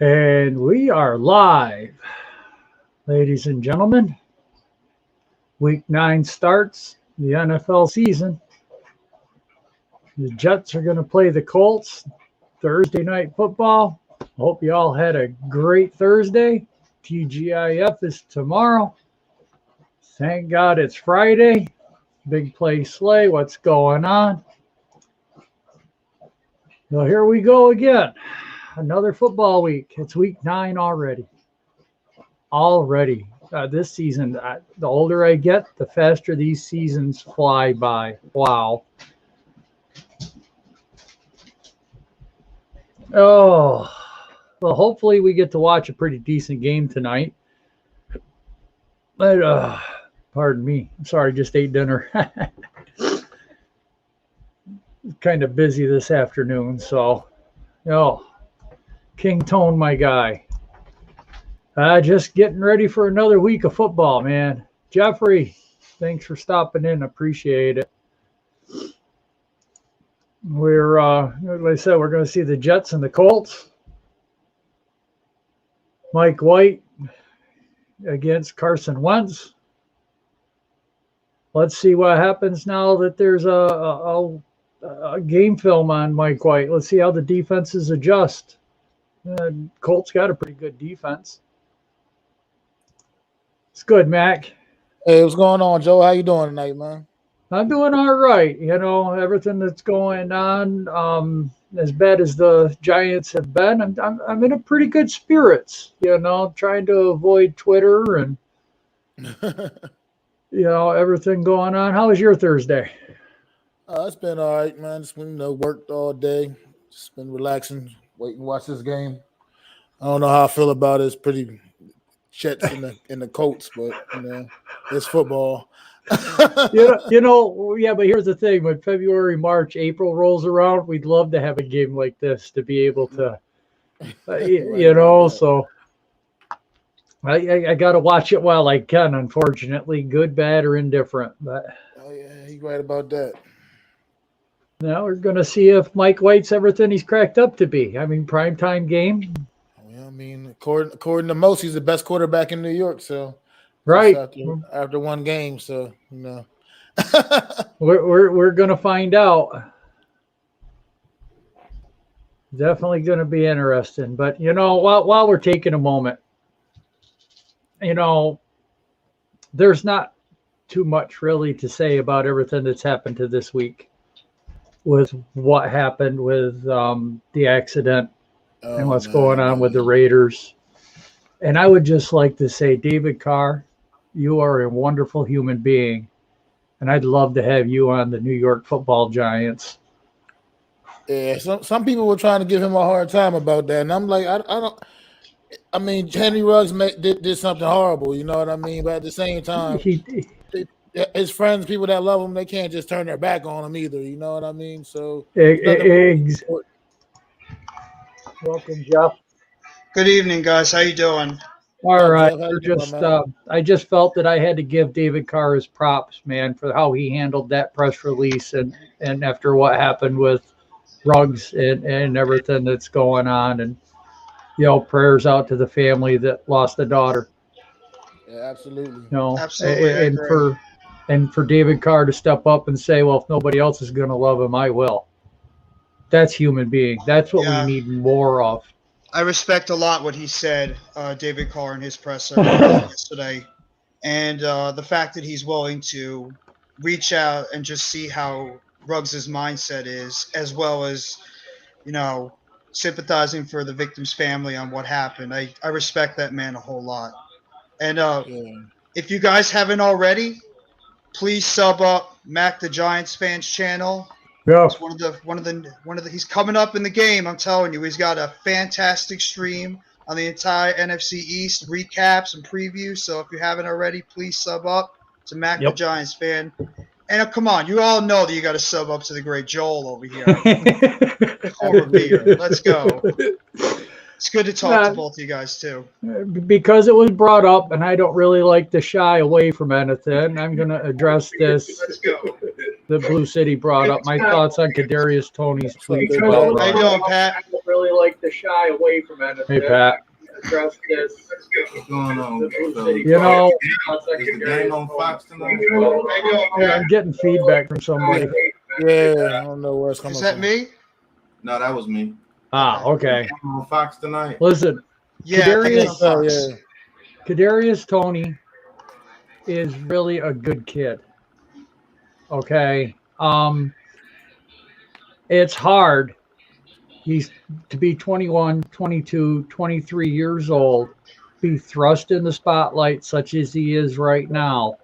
And we are live, ladies and gentlemen. Week 9 starts the NFL season. The Jets are going to play the Colts Thursday night football. Hope you all had a great Thursday. TGIF is tomorrow. Thank God it's Friday. Big play sleigh. What's going on? Well, here we go again. Another football week. It's week 9 already. This season, the older I get, the faster these seasons fly by. Wow. Oh, well, hopefully we get to watch a pretty decent game tonight. But, pardon me. I'm sorry, just ate dinner. Kind of busy this afternoon, so, King Tone, my guy. Just getting ready for another week of football, man. Jeffrey, thanks for stopping in. Appreciate it. We're, like I said, we're going to see the Jets and the Colts. Mike White against Carson Wentz. Let's see what happens now that there's a game film on Mike White. Let's see how the defenses adjust. Colts got a pretty good defense. It's good, Mac. Hey, what's going on, Joe? How you doing tonight, man? I'm doing all right. Everything that's going on, as bad as the Giants have been, I'm in a pretty good spirits, trying to avoid Twitter and, everything going on. How was your Thursday? It's been all right, man. Just been, worked all day. Just been relaxing, waiting to watch this game. I don't know how I feel about it. It's pretty Jets in the Colts, but it's football. Yeah, but here's the thing: when February, March, April rolls around, we'd love to have a game like this to be able to, So I got to watch it while I can. Unfortunately, good, bad, or indifferent. But yeah, you're right about that. Now we're going to see if Mike White's everything he's cracked up to be. I mean, primetime game. Yeah, according to most, he's the best quarterback in New York. So, right after one game, so we're going to find out. Definitely going to be interesting. But while we're taking a moment, there's not too much really to say about everything that's happened to this week. With what happened with the accident and what's going on with the Raiders. And I would just like to say, David Carr, you are a wonderful human being. And I'd love to have you on the New York Football Giants. Yeah, some people were trying to give him a hard time about that. And I'm like, I mean, Henry Ruggs did something horrible, you know what I mean? But at the same time, his friends, people that love him, they can't just turn their back on him either. You know what I mean? So, welcome, Jeff. Good evening, guys. How you doing? All right. I just felt that I had to give David Carr his props, man, for how he handled that press release and after what happened with Ruggs and everything that's going on, and prayers out to the family that lost a daughter. Yeah, absolutely. Absolutely. And for David Carr to step up and say, well, if nobody else is going to love him, I will. That's human being. That's what we need more of. I respect a lot what he said, David Carr, in his presser yesterday. And the fact that he's willing to reach out and just see how Ruggs' mindset is, as well as, sympathizing for the victim's family on what happened. I respect that man a whole lot. And if you guys haven't already, please sub up Mac the Giants fans channel. Yeah. It's one of the he's coming up in the game, I'm telling you. He's got a fantastic stream on the entire NFC East, recaps and previews. So if you haven't already, please sub up to Mac the Giants fan. And come on, you all know that you got to sub up to the great Joel over here. Former beer. Let's go. It's good to talk to both of you guys, too. Because it was brought up, and I don't really like to shy away from anything, I'm going to address this. Let's go. The Blue City brought up my thoughts on Kadarius Toney's tweet. How you doing, Pat? really like to shy away from anything. Hey, Pat. Address this. What's going on? You know, Is the game on Fox tonight? yeah, I'm getting feedback from somebody. Yeah, I don't know where it's coming Is that from. me? No, that was me. Ah, okay. On Fox tonight. Listen, Yeah, I think it's on Fox. Yeah. Kadarius Toney is really a good kid. Okay. It's hard. He's to be 21, 22, 23 years old, be thrust in the spotlight such as he is right now,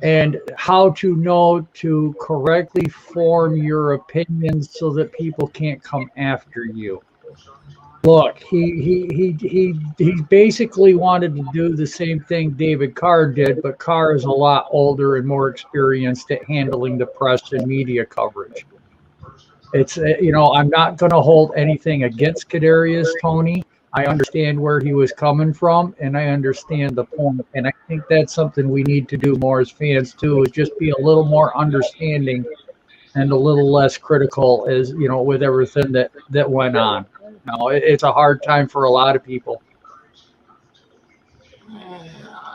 and how to know to correctly form your opinions so that people can't come after you. Look, he basically wanted to do the same thing David Carr did, but Carr is a lot older and more experienced at handling the press and media coverage. It's I'm not going to hold anything against Kadarius Toney. I understand where he was coming from, and I understand the point. And I think that's something we need to do more as fans too, is just be a little more understanding and a little less critical, as with everything that went on. It's a hard time for a lot of people.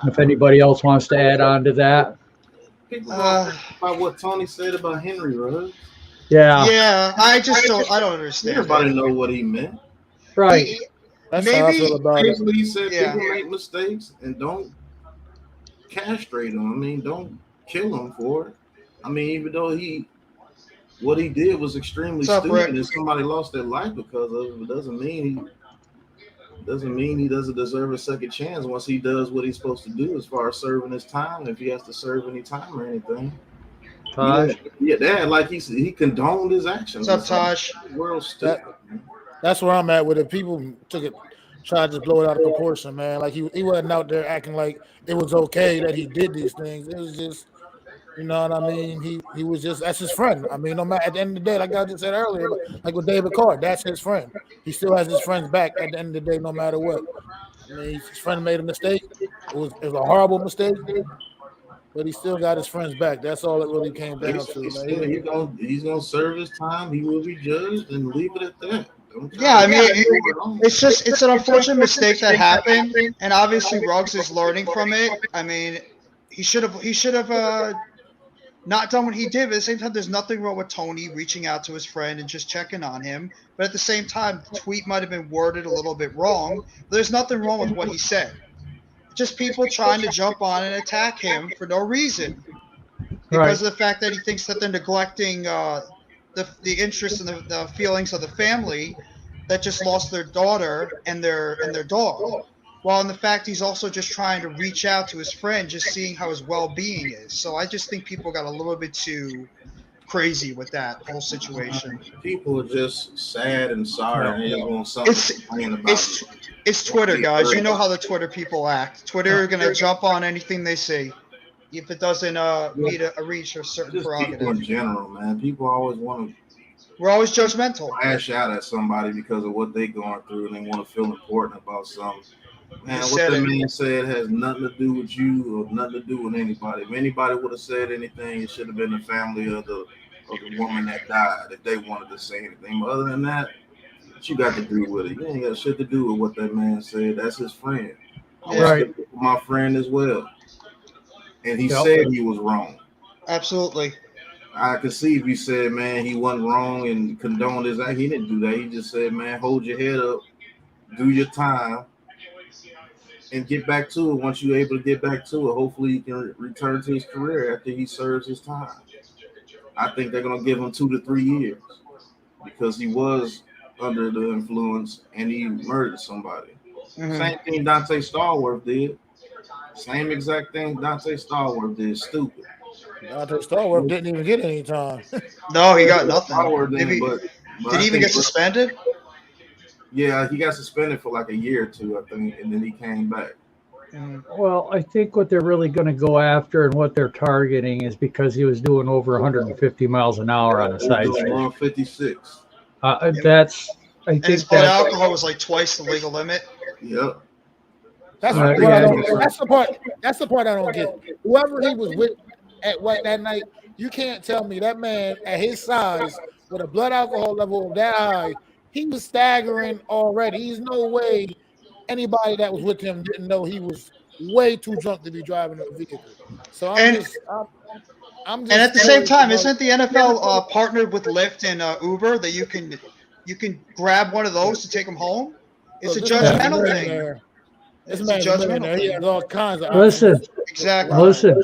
If anybody else wants to add on to that. People about what Tony said about Henry Ruggs. Yeah, I don't understand. Everybody know what he meant. Right. That's how I feel about it. Basically, he said people make mistakes and don't castrate them. I mean, don't kill him for it. I mean, even though what he did was extremely stupid and somebody lost their life because of it, doesn't mean he doesn't deserve a second chance once he does what he's supposed to do as far as serving his time, if he has to serve any time or anything. Taj? Yeah, like he condoned his actions. What's up, Taj? That's where I'm at with it. People tried to blow it out of proportion, man. Like he wasn't out there acting like it was okay that he did these things. It was just, you know what I mean? He was just, that's his friend. I mean, no matter, at the end of the day, like I just said earlier, like with David Carr, that's his friend. He still has his friends back at the end of the day, no matter what. I mean, his friend made a mistake. It was a horrible mistake, but he still got his friends back. That's all it really came down to. He's gonna serve his time. He will be judged, and leave it at that. Yeah, I mean, it's an unfortunate mistake that happened, and obviously Ruggs is learning from it. I mean, he should have not done what he did. But at the same time, there's nothing wrong with Toney reaching out to his friend and just checking on him. But at the same time, the tweet might have been worded a little bit wrong. But there's nothing wrong with what he said. Just people trying to jump on and attack him for no reason, because of the fact that he thinks that they're neglecting the interest and the feelings of the family that just lost their daughter and their dog. While in the fact he's also just trying to reach out to his friend, just seeing how his well-being is. So I just think people got a little bit too crazy with that whole situation. People are just sad and sorry, and they just want something to complain about. It's Twitter, guys. You know how the Twitter people act. Twitter are gonna jump on anything they see if it doesn't meet reach a certain just prerogative. People in general, man. People always want to. We're always judgmental. Lash out at somebody because of what they're going through, and they want to feel important about something. Man, what that man said has nothing to do with you or nothing to do with anybody. If anybody would have said anything, it should have been the family of the woman that died if they wanted to say anything. But other than that, what you got to do with it? You ain't got shit to do with what that man said. That's his friend. Right. My friend as well. And he said he was wrong. Absolutely. I could see if he said, man, he wasn't wrong and condoned his act. He didn't do that. He just said, man, hold your head up, do your time, and get back to it. Once you're able to get back to it, hopefully he can return to his career after he serves his time. I think they're going to give him 2 to 3 years because he was under the influence and he murdered somebody. Mm-hmm. Same thing Dante Stallworth did. Same exact thing Dante Stallworth did. Stupid. Dante Stallworth didn't even get any time. No, he got nothing. Did he even get suspended? Yeah, he got suspended for like a year or two, I think, and then he came back. Well, I think what they're really going to go after and what they're targeting is because he was doing over 150 miles an hour on a side street. 156. I think his blood alcohol was like twice the legal limit. Yep. That's the part I don't get. Whoever he was with at that night, you can't tell me that man at his size with a blood alcohol level that high, he was staggering already. He's no way anybody that was with him didn't know he was way too drunk to be driving a vehicle. So I'm just and at the same time, isn't the NFL partnered with Lyft and Uber that you can grab one of those to take them home? It's a judgmental thing. This man's a millionaire. He has all kinds of options. Exactly. Listen,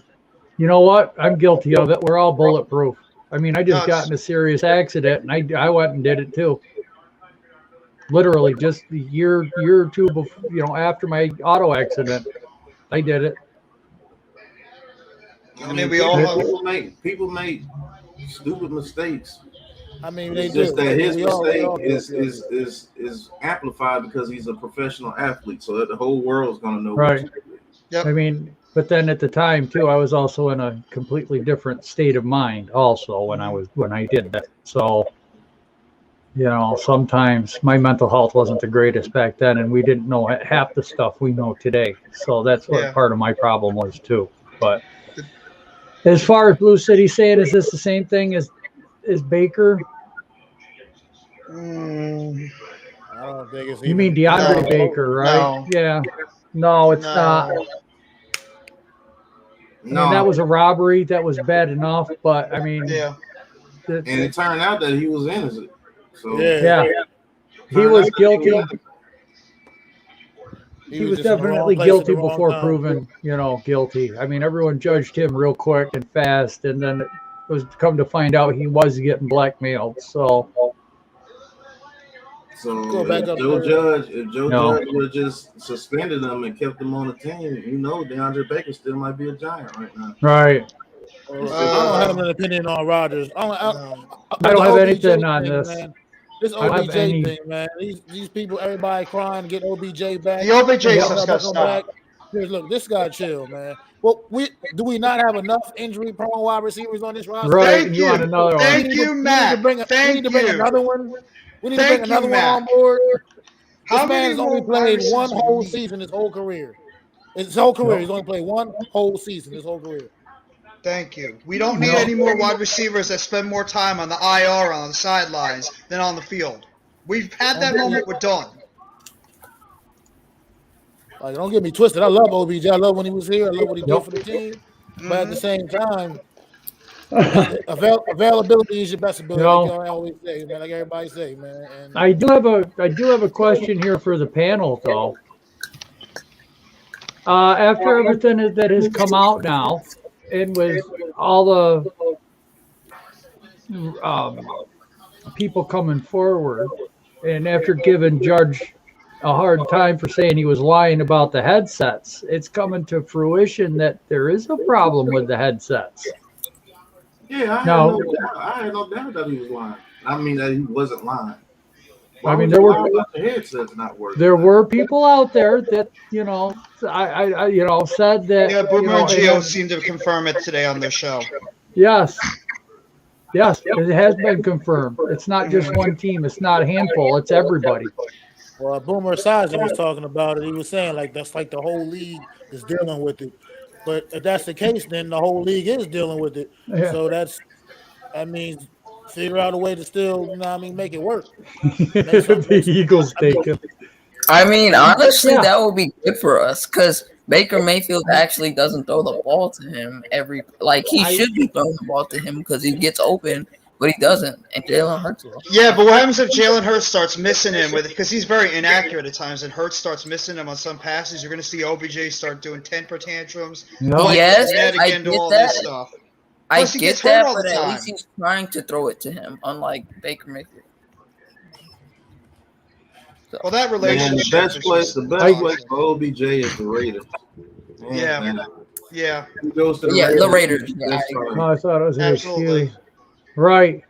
you know what? I'm guilty of it. We're all bulletproof. I mean, I just got in a serious accident, and I went and did it too. Literally, just a year or two before, after my auto accident, I did it. I mean, we all people make stupid mistakes. I mean, they just do. That his mistake is amplified because he's a professional athlete, so that the whole world's gonna know. Right. Yep. I mean, but then at the time too, I was also in a completely different state of mind. Also, when I did that, so sometimes my mental health wasn't the greatest back then, and we didn't know half the stuff we know today. So that's what part of my problem was too. But as far as Blue City saying, is this the same thing as Baker? I don't think it's you mean DeAndre Baker, right? No. Yeah. No, it's not. No. I mean, that was a robbery. That was bad enough, but I mean, and it turned out that he was innocent. So he was guilty. He was definitely guilty before proven, guilty. I mean, everyone judged him real quick and fast, and then it was come to find out he was getting blackmailed. So if Joe Judge would have just suspended him and kept him on the team, DeAndre Baker still might be a Giant right now. Right. I don't have an opinion on Rodgers. I don't have anything on this. Man. This OBJ thing, man. These people, everybody crying to get OBJ back. The OBJ stuff's got to stop. Look, this guy chill, man. Well, do we not have enough injury-prone wide receivers on this roster? Right. Thank you. Another one. Thank you, Matt. We need to bring another one. We need to bring another one on board. This man has only played one whole season his whole career. He's only played one whole season his whole career. Thank you. We don't need any more wide receivers that spend more time on the IR on the sidelines than on the field. We've had that moment with Dunn. Like, don't get me twisted. I love OBJ. I love when he was here. I love what he did for the team. But at the same time, availability is your best ability. Like I always say, man. Like everybody say, man. And I do have a question here for the panel, though. After everything that has come out now, and with all the people coming forward, and after giving Judge a hard time for saying he was lying about the headsets, it's coming to fruition that there is a problem with the headsets. Yeah, I had no doubt that he was lying. I mean that he wasn't lying. I mean, there were the headsets not working. There were people out there that I said that. Yeah, Boomer and Gio seem to confirm it today on their show. Yes, it has been confirmed. It's not just one team. It's not a handful. It's everybody. Well, Boomer Esiason was talking about it. He was saying that's like the whole league is dealing with it. But if that's the case, then the whole league is dealing with it. Yeah. So that means figure out a way to still, make it work. The Eagles take it. I mean, honestly, that would be good for us because Baker Mayfield actually doesn't throw the ball to him he should be throwing the ball to him because he gets open, but he doesn't. And Jalen Hurts will. Yeah, but what happens if Jalen Hurts starts missing him because he's very inaccurate at times, and Hurts starts missing him on some passes? You're going to see OBJ start doing temper tantrums. Yes, I get that. Stuff. I get that, but at least he's trying to throw it to him, unlike Baker Mayfield. So. Well, that relationship. The best place for OBJ is the Raiders. Yeah. He goes to the Raiders. I thought it was absolutely right,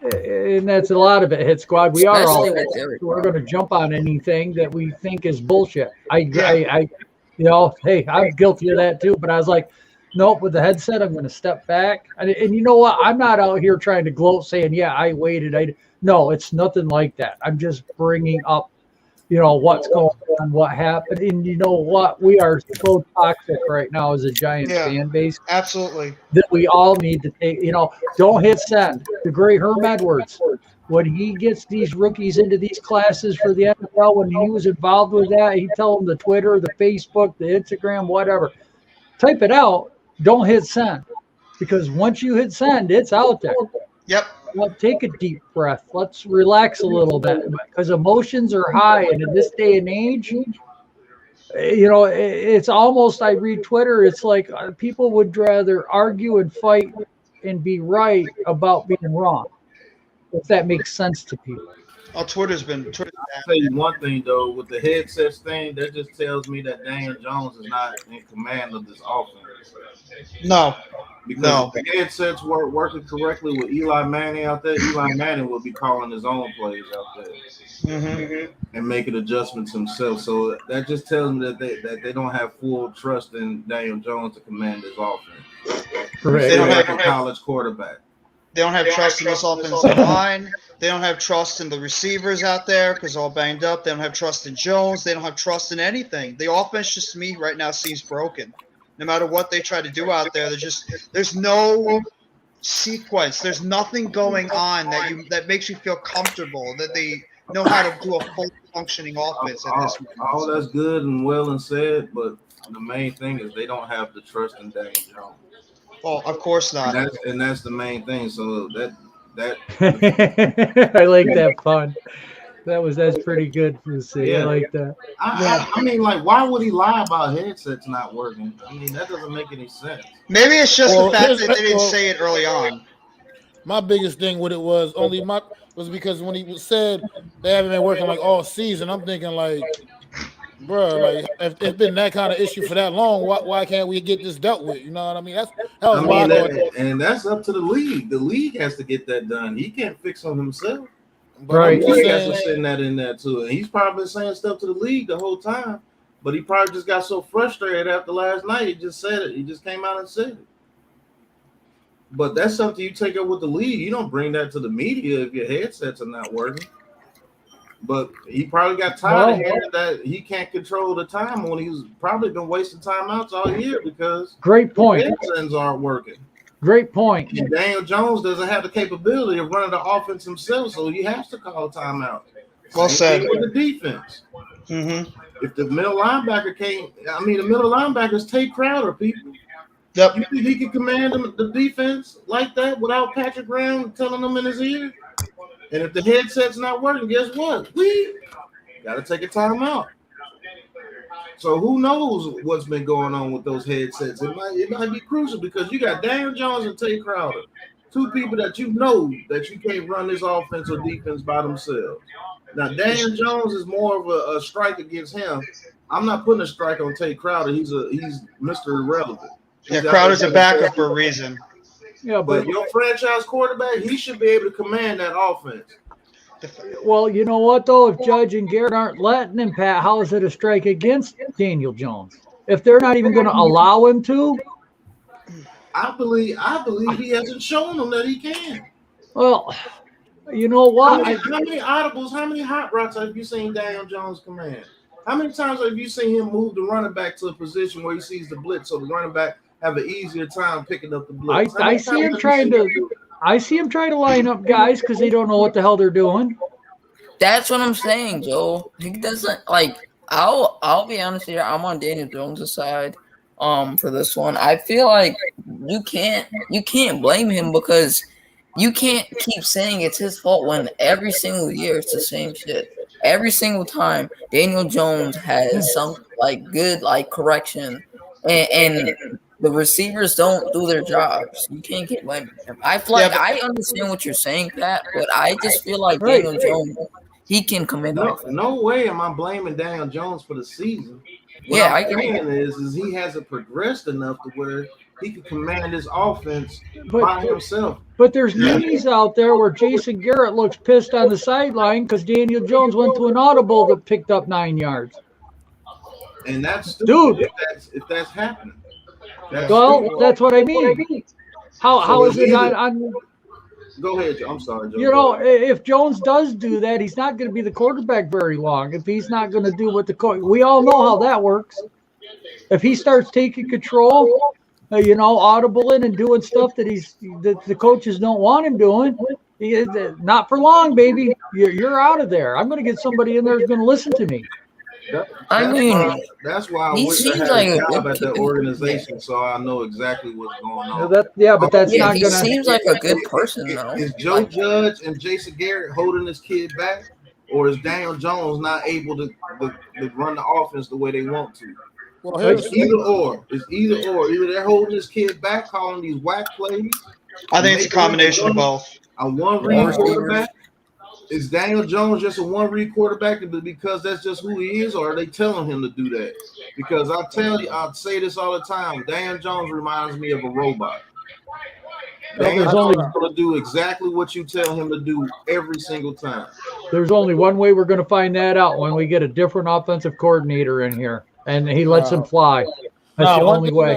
and that's a lot of it. Hit Squad. We're going to jump on anything that we think is bullshit. Hey, I'm guilty of that too. But I was like, nope. With the headset, I'm going to step back. And you know what? I'm not out here trying to gloat, saying, "Yeah, I waited." No, it's nothing like that. I'm just bringing up what's going on, what happened. And you know what? We are so toxic right now as a Giants fan base absolutely. that we all need to take, don't hit send. The great Herm Edwards, when he gets these rookies into these classes for the NFL, when he was involved with that, he'd tell them the Twitter, the Facebook, the Instagram, whatever. Type it out. Don't hit send. Because once you hit send, it's out there. Yep. Well, take a deep breath. Let's relax a little bit because emotions are high. And in this day and age, it's almost, I read Twitter, it's like people would rather argue and fight and be right about being wrong, if that makes sense to people. Oh, Twitter's I'll tell you one thing, though, with the headsets thing, that just tells me that Daniel Jones is not in command of this offense. No. Because if the headsets weren't working correctly with Eli Manning out there, Eli Manning will be calling his own plays out there and making adjustments himself. So that just tells me that they don't have full trust in Daniel Jones to command his offense. Correct. They don't have a college quarterback. They don't have trust in this offensive line. They don't have trust in the receivers out there because all banged up. They don't have trust in Jones. They don't have trust in anything. The offense, just to me right now, seems broken. No matter what they try to do out there, there's no sequence. There's nothing going on that makes you feel comfortable that they know how to do a full functioning offense at this moment. All that's good and well and said, but the main thing is they don't have the trust in Daniel Jones. Well, of course not. And that's the main thing. So that I like that pun. That's pretty good to see. I like that. I mean, like, why would he lie about headsets not working? I mean, that doesn't make any sense. Maybe it's just the fact that they didn't say it early on. My biggest thing with it was because when he said they haven't been working like all season, I'm thinking like, bro, like if it's been that kind of issue for that long, why can't we get this dealt with? You know what I mean? And that's up to the league. The league has to get that done. He can't fix it himself. But right. He has to send that in there too. And he's probably been saying stuff to the league the whole time. But he probably just got so frustrated after last night. He just said it. He just came out and said it. But that's something you take up with the league. You don't bring that to the media if your headsets are not working. But he probably got tired of hearing that he can't control the time when he's probably been wasting timeouts all year because great point. Headsets aren't working. Great point. And Daniel Jones doesn't have the capability of running the offense himself, so he has to call a timeout. Well said. With the defense. If the middle linebacker the middle linebacker is Tate Crowder, people. Yep. You think he can command the defense like that without Patrick Graham telling him in his ear? And if the headset's not working, guess what? We got to take a timeout. So who knows what's been going on with those headsets? It might be crucial because you got Daniel Jones and Tate Crowder, two people that you know that you can't run this offense or defense by themselves. Now, Daniel Jones is more of a strike against him. I'm not putting a strike on Tate Crowder. He's Mr. Irrelevant. Crowder's a backup for a reason. Yeah, but your franchise quarterback, he should be able to command that offense. Well, you know what, though? If Judge and Garrett aren't letting him, Pat, how is it a strike against Daniel Jones? If they're not even going to allow him to? I believe he hasn't shown them that he can. Well, you know what? How many audibles, how many hot routes have you seen Daniel Jones command? How many times have you seen him move the running back to a position where he sees the blitz so the running back have an easier time picking up the blitz? I see him trying to line up guys because they don't know what the hell they're doing. That's what I'm saying, Joe. He doesn't like. I'll be honest here. I'm on Daniel Jones' side. For this one, I feel like you can't blame him because you can't keep saying it's his fault when every single year it's the same shit. Every single time Daniel Jones has some good correction and the receivers don't do their jobs. You can't get blamed him. I understand what you're saying, Pat, but I just feel like Daniel Jones, he can command. No way am I blaming Daniel Jones for the season. What I'm saying is he hasn't progressed enough to where he can command his offense by himself. But there's memes out there where Jason Garrett looks pissed on the sideline because Daniel Jones went to an audible that picked up 9 yards. And that's stupid if that's happening. That's what I mean. How is it on? Go ahead, Joe. I'm sorry, Joe. You know, if Jones does do that, he's not going to be the quarterback very long. If he's not going to do what the coach, we all know how that works. If he starts taking control, audibling and doing stuff that the coaches don't want him doing, not for long, baby. You're out of there. I'm going to get somebody in there who's going to listen to me. That's why I he wish I seems had like a a job good at that kid. organization, so I know exactly what's going on. But that's not He going seems like a good person, though. Is Joe Judge and Jason Garrett holding this kid back, or is Daniel Jones not able to run the offense the way they want to? Well, It's either or. It's either or. Either they're holding this kid back, calling these whack plays. I think it's a combination of both. A one-read quarterback. Is Daniel Jones just a one-read quarterback because that's just who he is, or are they telling him to do that? Because I say this all the time. Daniel Jones reminds me of a robot. Daniel Jones is going to do exactly what you tell him to do every single time. There's only one way we're going to find that out, when we get a different offensive coordinator in here, and he lets him fly. That's the only way.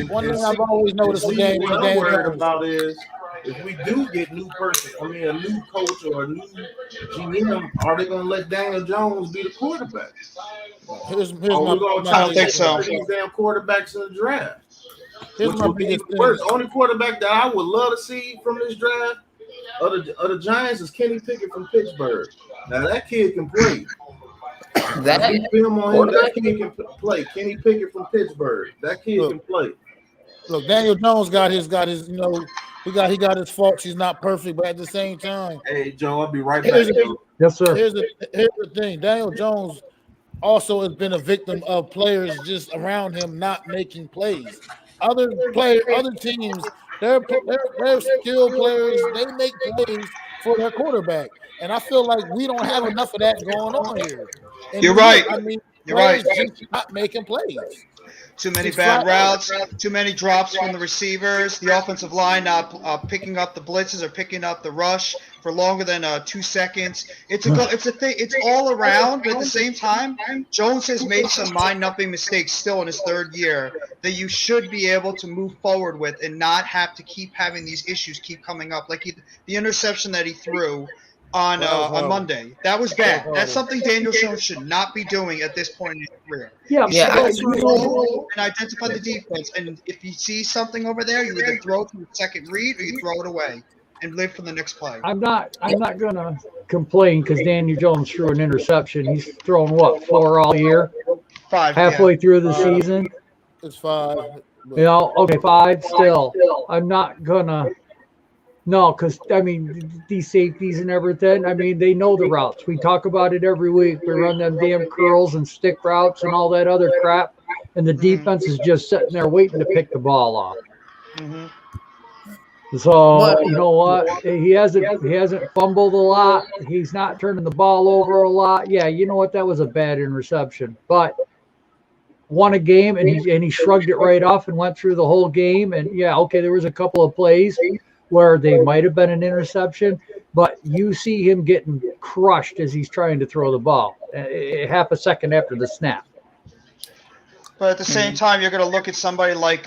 One thing I've always noticed with Daniel what I'm worried about is, if we do get a new coach or a new GM, are they going to let Daniel Jones be the quarterback? I don't think so. These damn quarterbacks in the draft. Here's my biggest thing. The only quarterback that I would love to see from this draft of the Giants is Kenny Pickett from Pittsburgh. Now that kid can play. That kid can play. Kenny Pickett from Pittsburgh. That kid can play. Look, Daniel Jones got his, he got his faults. He's not perfect, but at the same time, hey Joe, I'll be right back. Yes, sir. Here's the thing. Daniel Jones also has been a victim of players just around him not making plays. Other teams, they're skilled players. They make plays for their quarterback, and I feel like we don't have enough of that going on here. And you're right. You're right. Just not making plays. Too many bad routes, too many drops from the receivers, the offensive line not picking up the blitzes or picking up the rush for longer than 2 seconds. It's a thing. It's all around, but at the same time, Jones has made some mind-numbing mistakes still in his third year that you should be able to move forward with and not have to keep having these issues keep coming up. Like the interception that he threw on Monday. That was bad. That's something Daniel Jones should not be doing at this point in his career. Yeah, he should and identify the defense. And if you see something over there, you either throw it to the second read or you throw it away and live for the next play. I'm not gonna complain because Daniel Jones threw an interception. He's thrown 4 all year? 5. Halfway through the season. It's 5. Okay, 5 still. I'm not gonna. No, because, these safeties and everything, they know the routes. We talk about it every week. We run them damn curls and stick routes and all that other crap, and the defense is just sitting there waiting to pick the ball off. Mm-hmm. So, you know what? He hasn't fumbled a lot. He's not turning the ball over a lot. Yeah, you know what? That was a bad interception. But won a game, and he shrugged it right off and went through the whole game. And, yeah, okay, there was a couple of plays where they might have been an interception, but you see him getting crushed as he's trying to throw the ball half a second after the snap. But at the same time, you're going to look at somebody like,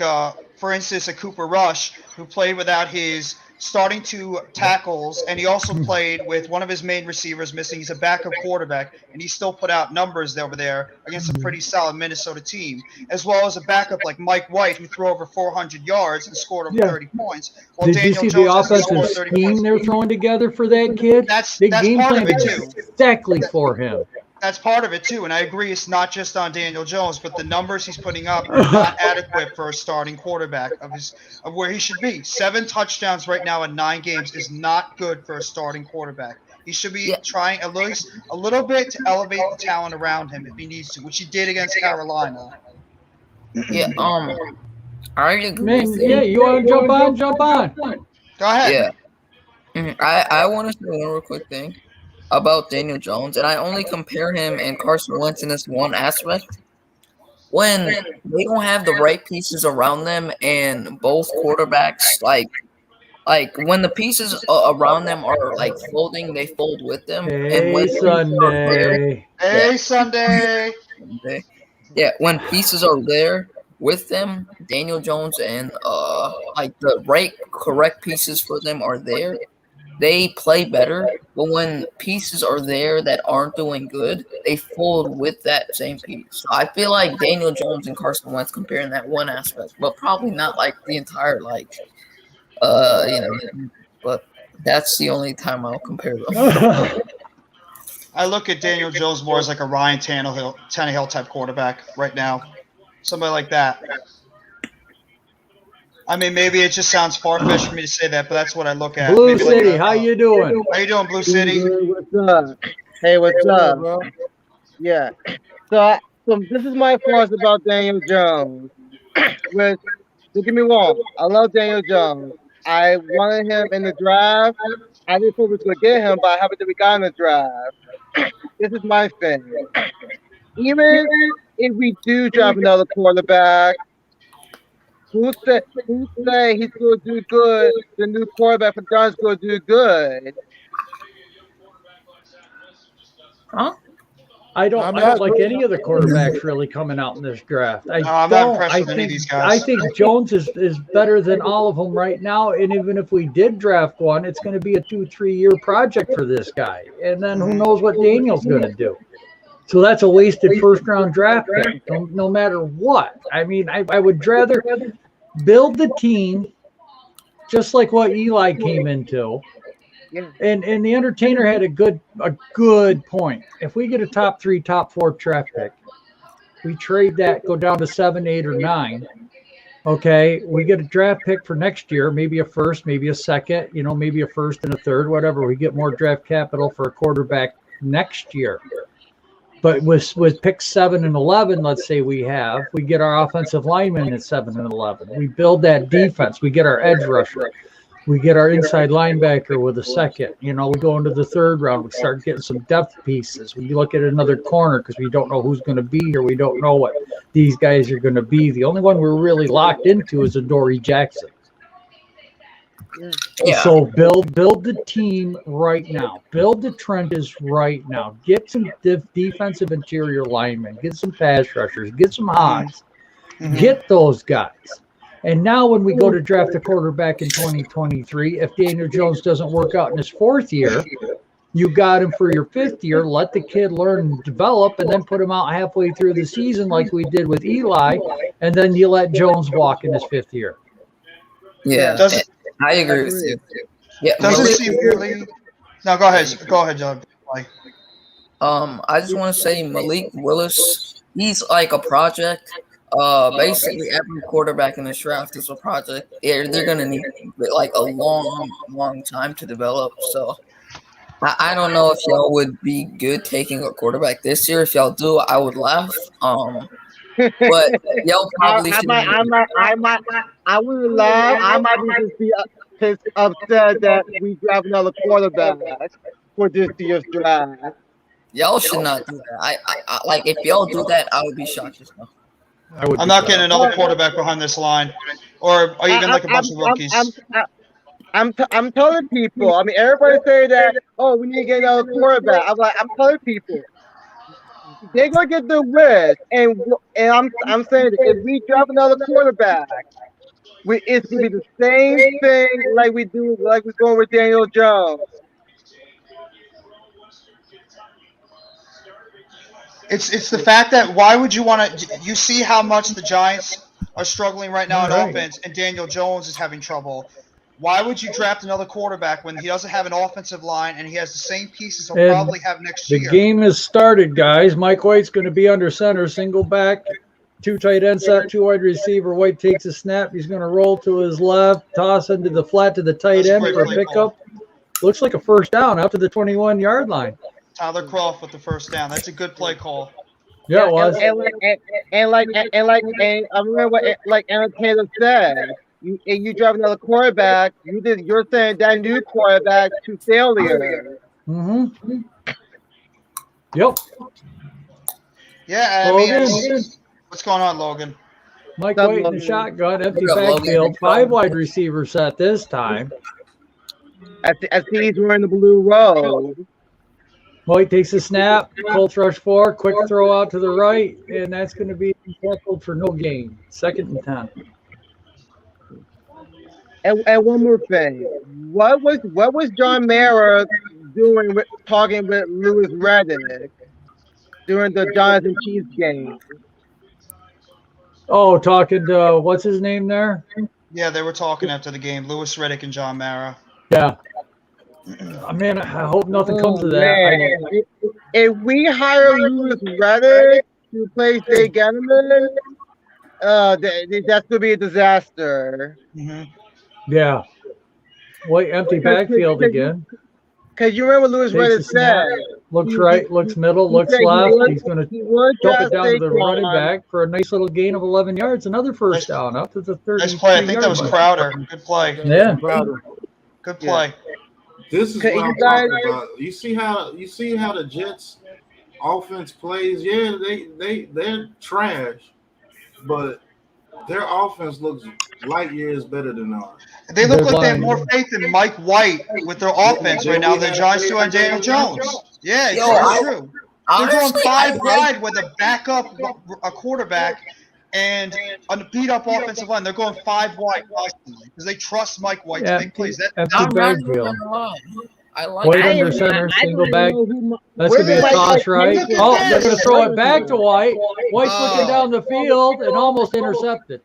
for instance, a Cooper Rush, who played without his starting 2 tackles, and he also played with one of his main receivers missing. He's a backup quarterback, and he still put out numbers over there against a pretty solid Minnesota team, as well as a backup like Mike White, who threw over 400 yards and scored over 30 points. Did you see the offensive scheme they're throwing together for that kid? That's game part plan of it too. Exactly for him. That's part of it too, and I agree. It's not just on Daniel Jones, but the numbers he's putting up are not adequate for a starting quarterback of where he should be. 7 touchdowns right now in 9 games is not good for a starting quarterback. He should be trying at least a little bit to elevate the talent around him if he needs to, which he did against Carolina. Yeah, I agree. Man, yeah, you want to jump on? Go ahead. Yeah. I want to say one real quick thing about Daniel Jones, and I only compare him and Carson Wentz in this one aspect. When they don't have the right pieces around them, and both quarterbacks, like when the pieces around them are like folding, they fold with them. And when Sunday. Yeah, when pieces are there with them, Daniel Jones and like the correct pieces for them are there. they play better, but when pieces are there that aren't doing good, they fold with that same piece. So I feel like Daniel Jones and Carson Wentz comparing that one aspect, but probably not like the entire but that's the only time I'll compare them. I look at Daniel Jones more as like a Ryan Tannehill type quarterback right now. Somebody like that. I mean, maybe it just sounds far-fetched for me to say that, but that's what I look at. Blue maybe City, how you doing? How you doing, Blue City? What's up? Hey, what's up? Bro? Yeah. So this is my thoughts about Daniel Jones. Which, don't get me wrong, I love Daniel Jones. I wanted him in the draft. I didn't think we was gonna get him, but I happen to be got in the draft. This is my thing. Even if we do draft another quarterback, who say he's gonna do good? The new quarterback for John's gonna do good. Huh? I don't like any of the quarterbacks really coming out in this draft. I'm not impressed with any of these guys. I think Jones is better than all of them right now. And even if we did draft one, it's going to be a 2-3 year project for this guy. And then who knows what Daniel's going to do. So that's a wasted first round draft pick, no matter what. I mean, I would rather build the team just like what Eli came into. And the entertainer had a good point. If we get a top 3, top 4 draft pick, we trade that, go down to 7, 8, or 9. Okay, we get a draft pick for next year, maybe a first, maybe a second, maybe a first and a third, whatever. We get more draft capital for a quarterback next year. But with picks 7 and 11, let's say we get our offensive lineman at 7 and 11. We build that defense. We get our edge rusher. We get our inside linebacker with a second. We go into the third round. We start getting some depth pieces. We look at another corner because we don't know who's going to be here. We don't know what these guys are going to be. The only one we're really locked into is Adoree Jackson. Yeah. So build the team right now. Build the trenches right now. Get some defensive interior linemen. Get some pass rushers. Get some hogs. Mm-hmm. Get those guys. And now when we go to draft a quarterback in 2023, if Daniel Jones doesn't work out in his 4th year, you got him for your 5th year. Let the kid learn and develop, and then put him out halfway through the season like we did with Eli, and then you let Jones walk in his 5th year. Yeah, I agree with you. Yeah, does it seem really? No, go ahead, John. I just want to say Malik Willis, he's like a project. Basically every quarterback in this draft is a project. They're gonna need like a long time to develop. So I don't know if y'all would be good taking a quarterback this year. If y'all do, I would laugh. But y'all probably should. I would laugh. I might be just upset that we draft another quarterback for this year's draft. Y'all should not do that. I like if y'all do that, I would be shocked as well. I'm not getting another quarterback behind this line, or even like a bunch of rookies. I'm telling people. I mean, everybody say that. Oh, we need to get another quarterback. I'm telling people they're gonna get the risk, and I'm saying that if we draft another quarterback, it's gonna be the same thing like we're going with Daniel Jones. It's the fact that why would you want to? You see how much the Giants are struggling right now in offense, and Daniel Jones is having trouble. Why would you draft another quarterback when he doesn't have an offensive line and he has the same pieces he'll probably have next year? The game has started, guys. Mike White's going to be under center, single back, 2 tight end set, 2 wide receiver. White takes a snap. He's going to roll to his left, toss into the flat to the tight end for a pickup. Looks like a first down out to the 21-yard line. Tyler Croft with the first down. That's a good play call. Yeah, it was. And I remember what Aaron Taylor said. You drive another quarterback. You're saying that new quarterback to failure. Mm-hmm. Yep. Yeah, I mean, what's going on, Logan? Mike White in the shotgun, empty backfield, 5 wide receiver set this time. I see he's wearing the blue robe. White takes a snap, Colt rush 4, quick throw out to the right, and that's going to be tackled for no gain. 2nd and 10. And one more thing. What was John Mara doing talking with Lewis Reddick during the Giants and Chiefs game? Oh, talking to what's his name there? Yeah, they were talking after the game. Lewis Reddick and John Mara. Yeah. Man, I hope nothing comes of that. Man. If we hire Lewis Reddick to replace Jay Gettleman, that's gonna be a disaster. Mm-hmm. Yeah. Wait, empty backfield again. Because you remember Lewis Reddick said, looks right, looks middle, looks left. He's going to dump it down to the running back for a nice little gain of 11 yards. Another first down up to the 30. Nice play. I think that was Crowder. Good play. Yeah. Good play. This is what I'm talking about. You see how the Jets offense plays? Yeah, they're trash, but their offense looks light years better than ours. They look like they have more faith in Mike White with their offense right now than Giants do on Daniel Jones. Yeah, it's true. They're going 5 wide with a backup, a quarterback, and a beat-up offensive line. They're going 5 wide because they trust Mike White to make plays. I like White under center, single back. That's going to be a toss, right? Oh, they're going to throw it back to White. White's looking down the field and almost intercepted.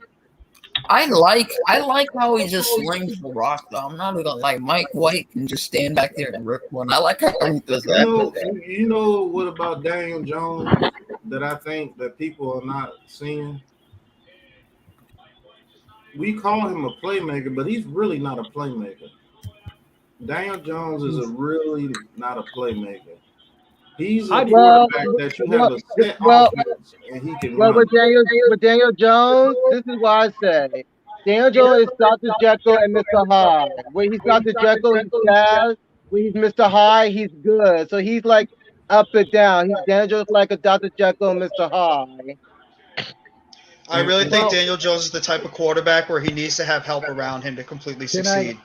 I like how he just slings the rock, though. I'm not gonna lie. Mike White can just stand back there and rip one. I like how he does that. You know what about Daniel Jones that I think that people are not seeing? We call him a playmaker, but he's really not a playmaker. Daniel Jones is really not a playmaker. He's a quarterback that you have a set offense and he can run. With Daniel Jones, this is what I say. Daniel Jones is Dr. Jekyll and Mr. Hyde. When he's Dr. Jekyll, he's bad. When he's Mr. Hyde, he's good. So he's like up and down. Daniel Jones is like a Dr. Jekyll and Mr. Hyde. I really think Daniel Jones is the type of quarterback where he needs to have help around him to completely succeed.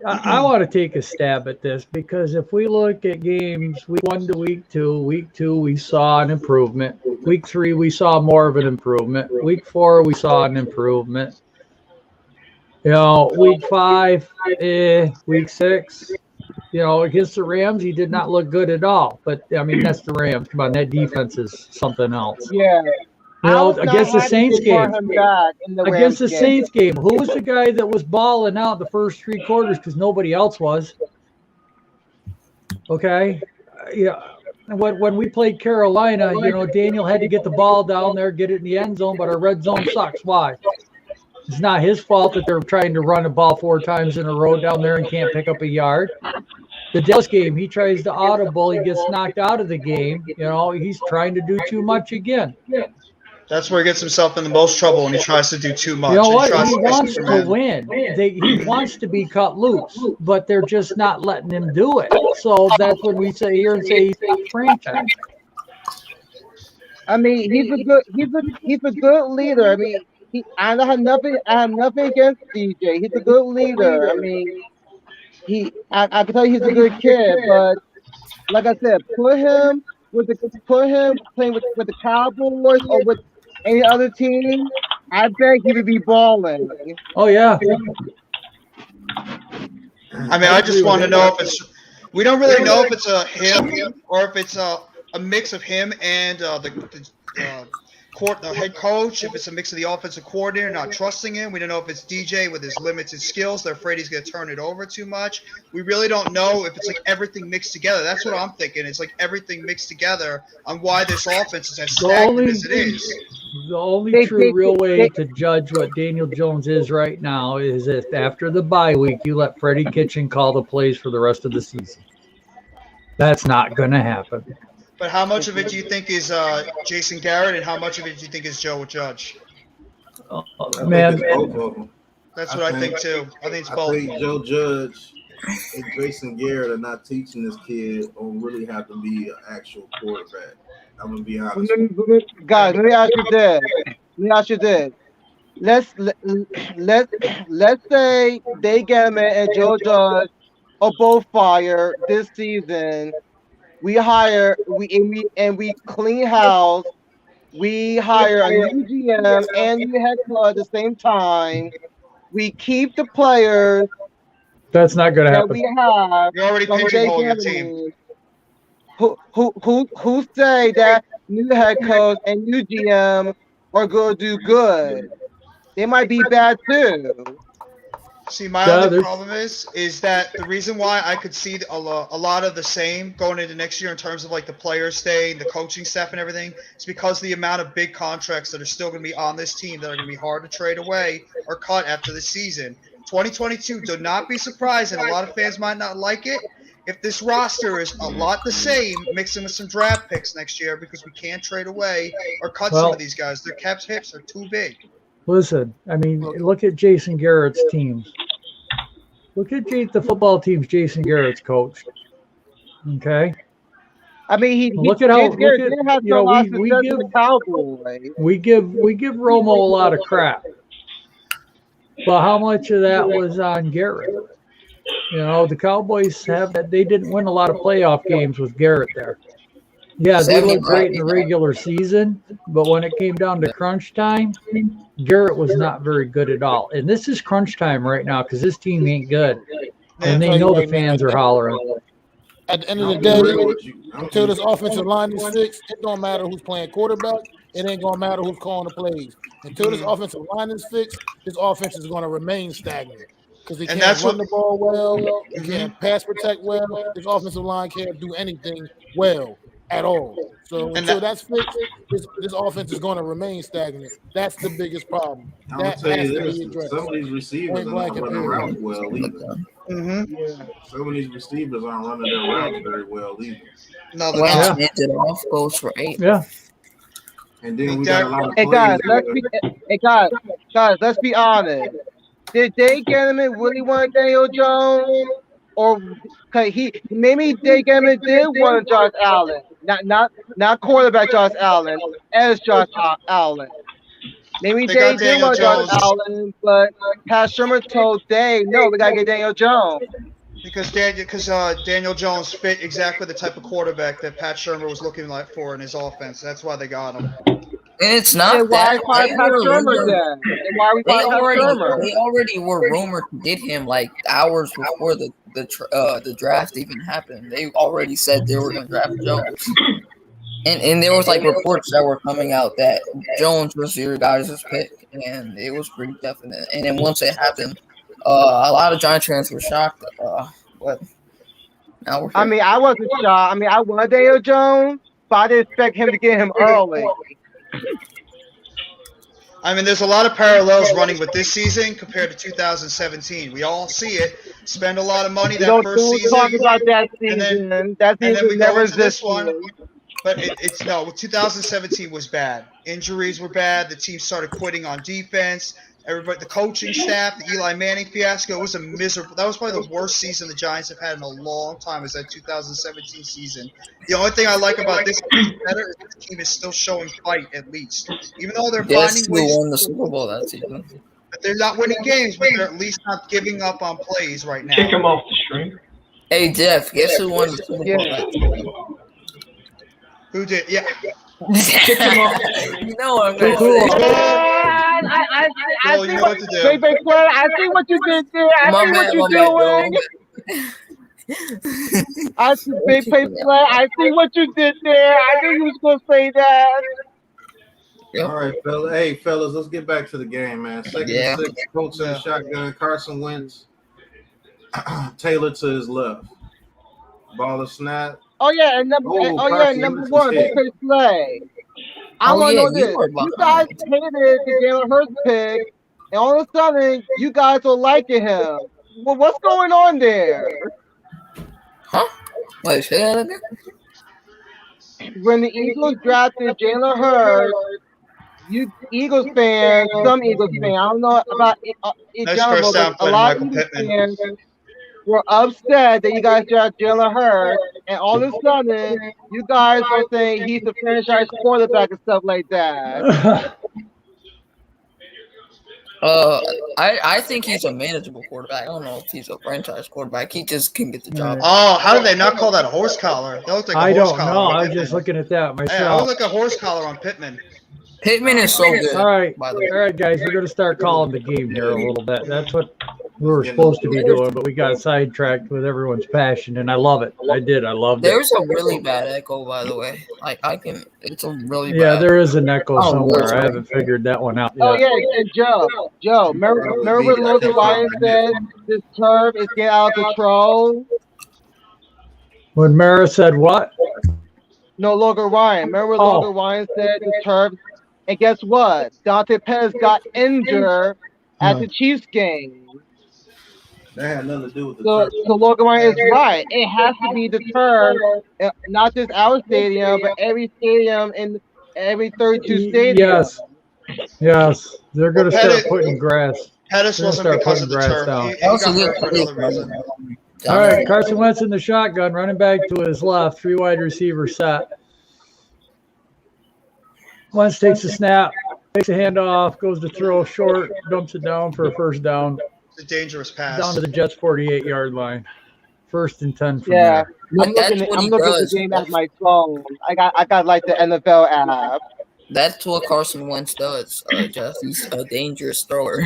I want to take a stab at this because if we look at games week 1 to week 2, we saw an improvement. Week 3, we saw more of an improvement. Week 4, we saw an improvement. Week 5, week 6, against the Rams, he did not look good at all. But, I mean, that's the Rams. Come on, that defense is something else. Yeah. Against the Saints game. Against the Saints game, who was the guy that was balling out the first 3 quarters because nobody else was? Okay. Yeah. When we played Carolina, Daniel had to get the ball down there, get it in the end zone, but our red zone sucks. Why? It's not his fault that they're trying to run the ball 4 times in a row down there and can't pick up a yard. The Dallas game, he tries to audible, he gets knocked out of the game. He's trying to do too much again. That's where he gets himself in the most trouble when he tries to do too much. You know what? He wants to win. He wants to be cut loose, but they're just not letting him do it. So that's when we say here and say he's a franchise. I mean, he's a good leader. I mean, I have nothing against DJ. He's a good leader. I mean, I can tell you he's a good kid, but like I said, put him playing with the Cowboys or with any other team, I bet he would be balling. Oh yeah. I mean, I just want to know if we don't really know if it's him or if it's a mix of him and the head coach, if it's a mix of the offensive coordinator not trusting him. We don't know if it's DJ with his limited skills. They're afraid he's going to turn it over too much. We really don't know if it's like everything mixed together. That's what I'm thinking. It's like everything mixed together on why this offense is as stagnant as it is. The only true real way to judge what Daniel Jones is right now is if after the bye week you let Freddie Kitchen call the plays for the rest of the season. That's not going to happen. But how much of it do you think is Jason Garrett, and how much of it do you think is Joe Judge? Man, that's what I think too. I think it's both. I think Joe Judge and Jason Garrett are not teaching this kid on really have to be an actual quarterback. I'm gonna be honest. Guys, let me ask you this. Let's say they get him and Joe Judge are both fired this season. We clean house. We hire a new GM and new head coach at the same time. we keep the players That's not going to that happen. we have You're already from pigeonholing your team. who say that new head coach and new GM are going to do good. They might be bad too. See, my Yeah, only there's- problem is that the reason why I could see a lot of the same going into next year in terms of like the players staying, the coaching staff, and everything, is because the amount of big contracts that are still going to be on this team that are going to be hard to trade away or cut after the season. 2022, do not be surprised, and a lot of fans might not like it, if this roster is a lot the same, mixing with some draft picks next year because we can't trade away or cut some Well- of these guys. Their cap hits are too big. Listen, I mean, look at Jason Garrett's teams. Look at the football teams Jason Garrett's coached. Okay, I mean, look at how James Garrett look at, did have you know, some lot of we success give with the Cowboys. we give Romo a lot of crap, but how much of that was on Garrett? You know, the Cowboys they didn't win a lot of playoff games with Garrett there. Yeah, they looked great in the regular season, but when it came down to crunch time, Garrett was not very good at all. And this is crunch time right now because this team ain't good, and they know the fans are hollering. At the end of the I'm day, agreeing with you. until this offensive line is fixed, it don't matter who's playing quarterback. It ain't gonna matter who's calling the plays. Until this offensive line is fixed, this offense is gonna remain stagnant because they And can't that's run what- the ball well. They can't pass protect well. This offensive line can't do anything well at all. So And until that's fixed, this offense is gonna remain stagnant. That's the biggest problem. I'm gonna That tell has you to be this: addressed. some of these receivers Point are blank not and running period. routes well either. Yeah. Some of these receivers aren't running their routes very well either. No, they're Well, not. change it off goes right. Yeah, And then we got a lot of Hey players. guys, let's be honest. Did Dave Gettleman really want Daniel Jones, or cause maybe Dave Gettleman did want Josh Allen, not quarterback Josh Allen, as Josh Allen. Maybe They Dave got did Daniel want Jones. Josh Allen, but Pat Shermer told Dave, no, we gotta get Daniel Jones. Because Daniel Jones fit exactly the type of quarterback that Pat Shermer was looking like for in his offense. That's why they got him. And it's not And why that. find Pat Shermer then? And why we find Pat Shermer? They already were rumored to get him like hours before the draft even happened. They already said they were going to draft Jones. And there was like reports that were coming out that Jones was your guys' pick, and it was pretty definite. And then once it happened, a lot of Giant fans were shocked. But now we're here. I mean, I wasn't shocked. I mean, I wanted Daniel Jones, but I didn't expect him to get him early. I mean, there's a lot of parallels running with this season compared to 2017. We all see it. Spend a lot of money that first season. Don't talk about that and season. then- That and then season we go never into this existed. one. But it's no. 2017 was bad. Injuries were bad. The team started quitting on defense. Everybody, the coaching staff, the Eli Manning fiasco, it was a miserable. That was probably the worst season the Giants have had in a long time. Is that 2017 season? The only thing I like about this team better is this team is still showing fight at least, even though they're Yes, finding who ways. won the Super Bowl that season? But they're not winning games, but they're at least not giving up on plays right now. Kick him off the stream. Hey Jeff, guess who won the Super Bowl Yeah. that season? Who did? Yeah. You know what I'm gonna Cool. say. I Well, see you know what what to do. Wait, I see what you did there. I My see bad, what my you're bad, doing. I see, I see what you did there. I knew you was gonna say that. All right, fellas. Hey, fellas, let's get back to the game, man. Second Yeah. and 6, Colts in the shotgun. Carson Wentz, Taylor to his left. Ball is snap. Oh yeah, and number Carson number Wentz one, is hit. Big Play. I Oh, want to yeah, know you this. were You behind. guys hated the Jalen Hurts pick, and all of a sudden, you guys are liking him. Well, what's going on there? Huh? Wait, say that again? When the Eagles drafted Jalen Hurts, you Eagles fans, some Eagles fans, I don't know about it Nice general, first down but play a to lot of Michael Eagles Pittman. fans were upset that you guys drafted Jalen Hurts, and all of a sudden, you guys are saying he's a franchise quarterback and stuff like that. I think he's a manageable quarterback. I don't know if he's a franchise quarterback. He just can get the job. Oh, how did they not call that a horse collar? That looked like a I horse don't collar. know. on I was Pittman. just looking at that Yeah, it myself. looked like a horse collar on Pittman. Pittman is so good. All right, by the way. all right, guys, we're gonna start calling the game here a little bit. That's what we were supposed to be doing, but we got sidetracked with everyone's passion, and I love it. I loved it. There's a really bad echo, by the way. Like it's a really Yeah, bad. there is an echo Oh, somewhere. really? I haven't figured that one out Oh yet. yeah, and Joe, remember when Logan Ryan said this term is get out of control? When Mara said what? No, Logan Ryan. Remember when Logan Ryan said the term? And guess what? Dante Pettis got injured at the Chiefs game. That had nothing to do with the So Logan Ryan is right. It has to be the term, not just our stadium, but every stadium in every 32 stadiums. Yes. They're going to start putting grass. Pettis wasn't because of the turf. Down. He got hurt for another reason. All right, Carson Wentz in the shotgun, running back to his left, 3 wide receiver set. Wentz takes a snap, takes a handoff, goes to throw short, dumps it down for a first down. It's a dangerous pass. Down to the Jets' 48-yard line. 1st and 10 from there. I'm looking at the game at my phone. I got like the NFL app. That's what Carson Wentz does. Just he's a dangerous thrower.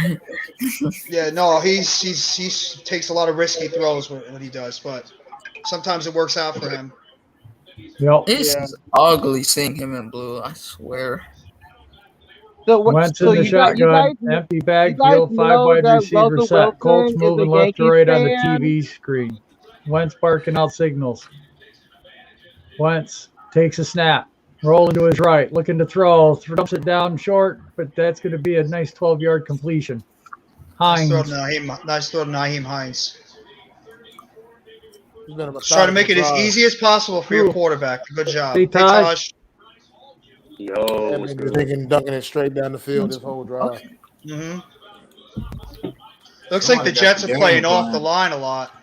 Yeah, no, he takes a lot of risky throws when he does, but sometimes it works out for him. Yep. This is ugly seeing him in blue. I swear. So Wentz in the shotgun, empty backfield, 5 wide receiver set. Colts moving left to right on the TV screen. Wentz barking out signals. Wentz takes a snap, rolling to his right, looking to throw, dumps it down short, but that's going to be a nice 12-yard completion. Hines. Nice throw to Nyheim Hines. Try to make it as easy as possible for your quarterback. Good job. Hey, Taj. Yo, thinking dunking it straight down the field this whole drive. Looks like the Jets are playing off the line a lot.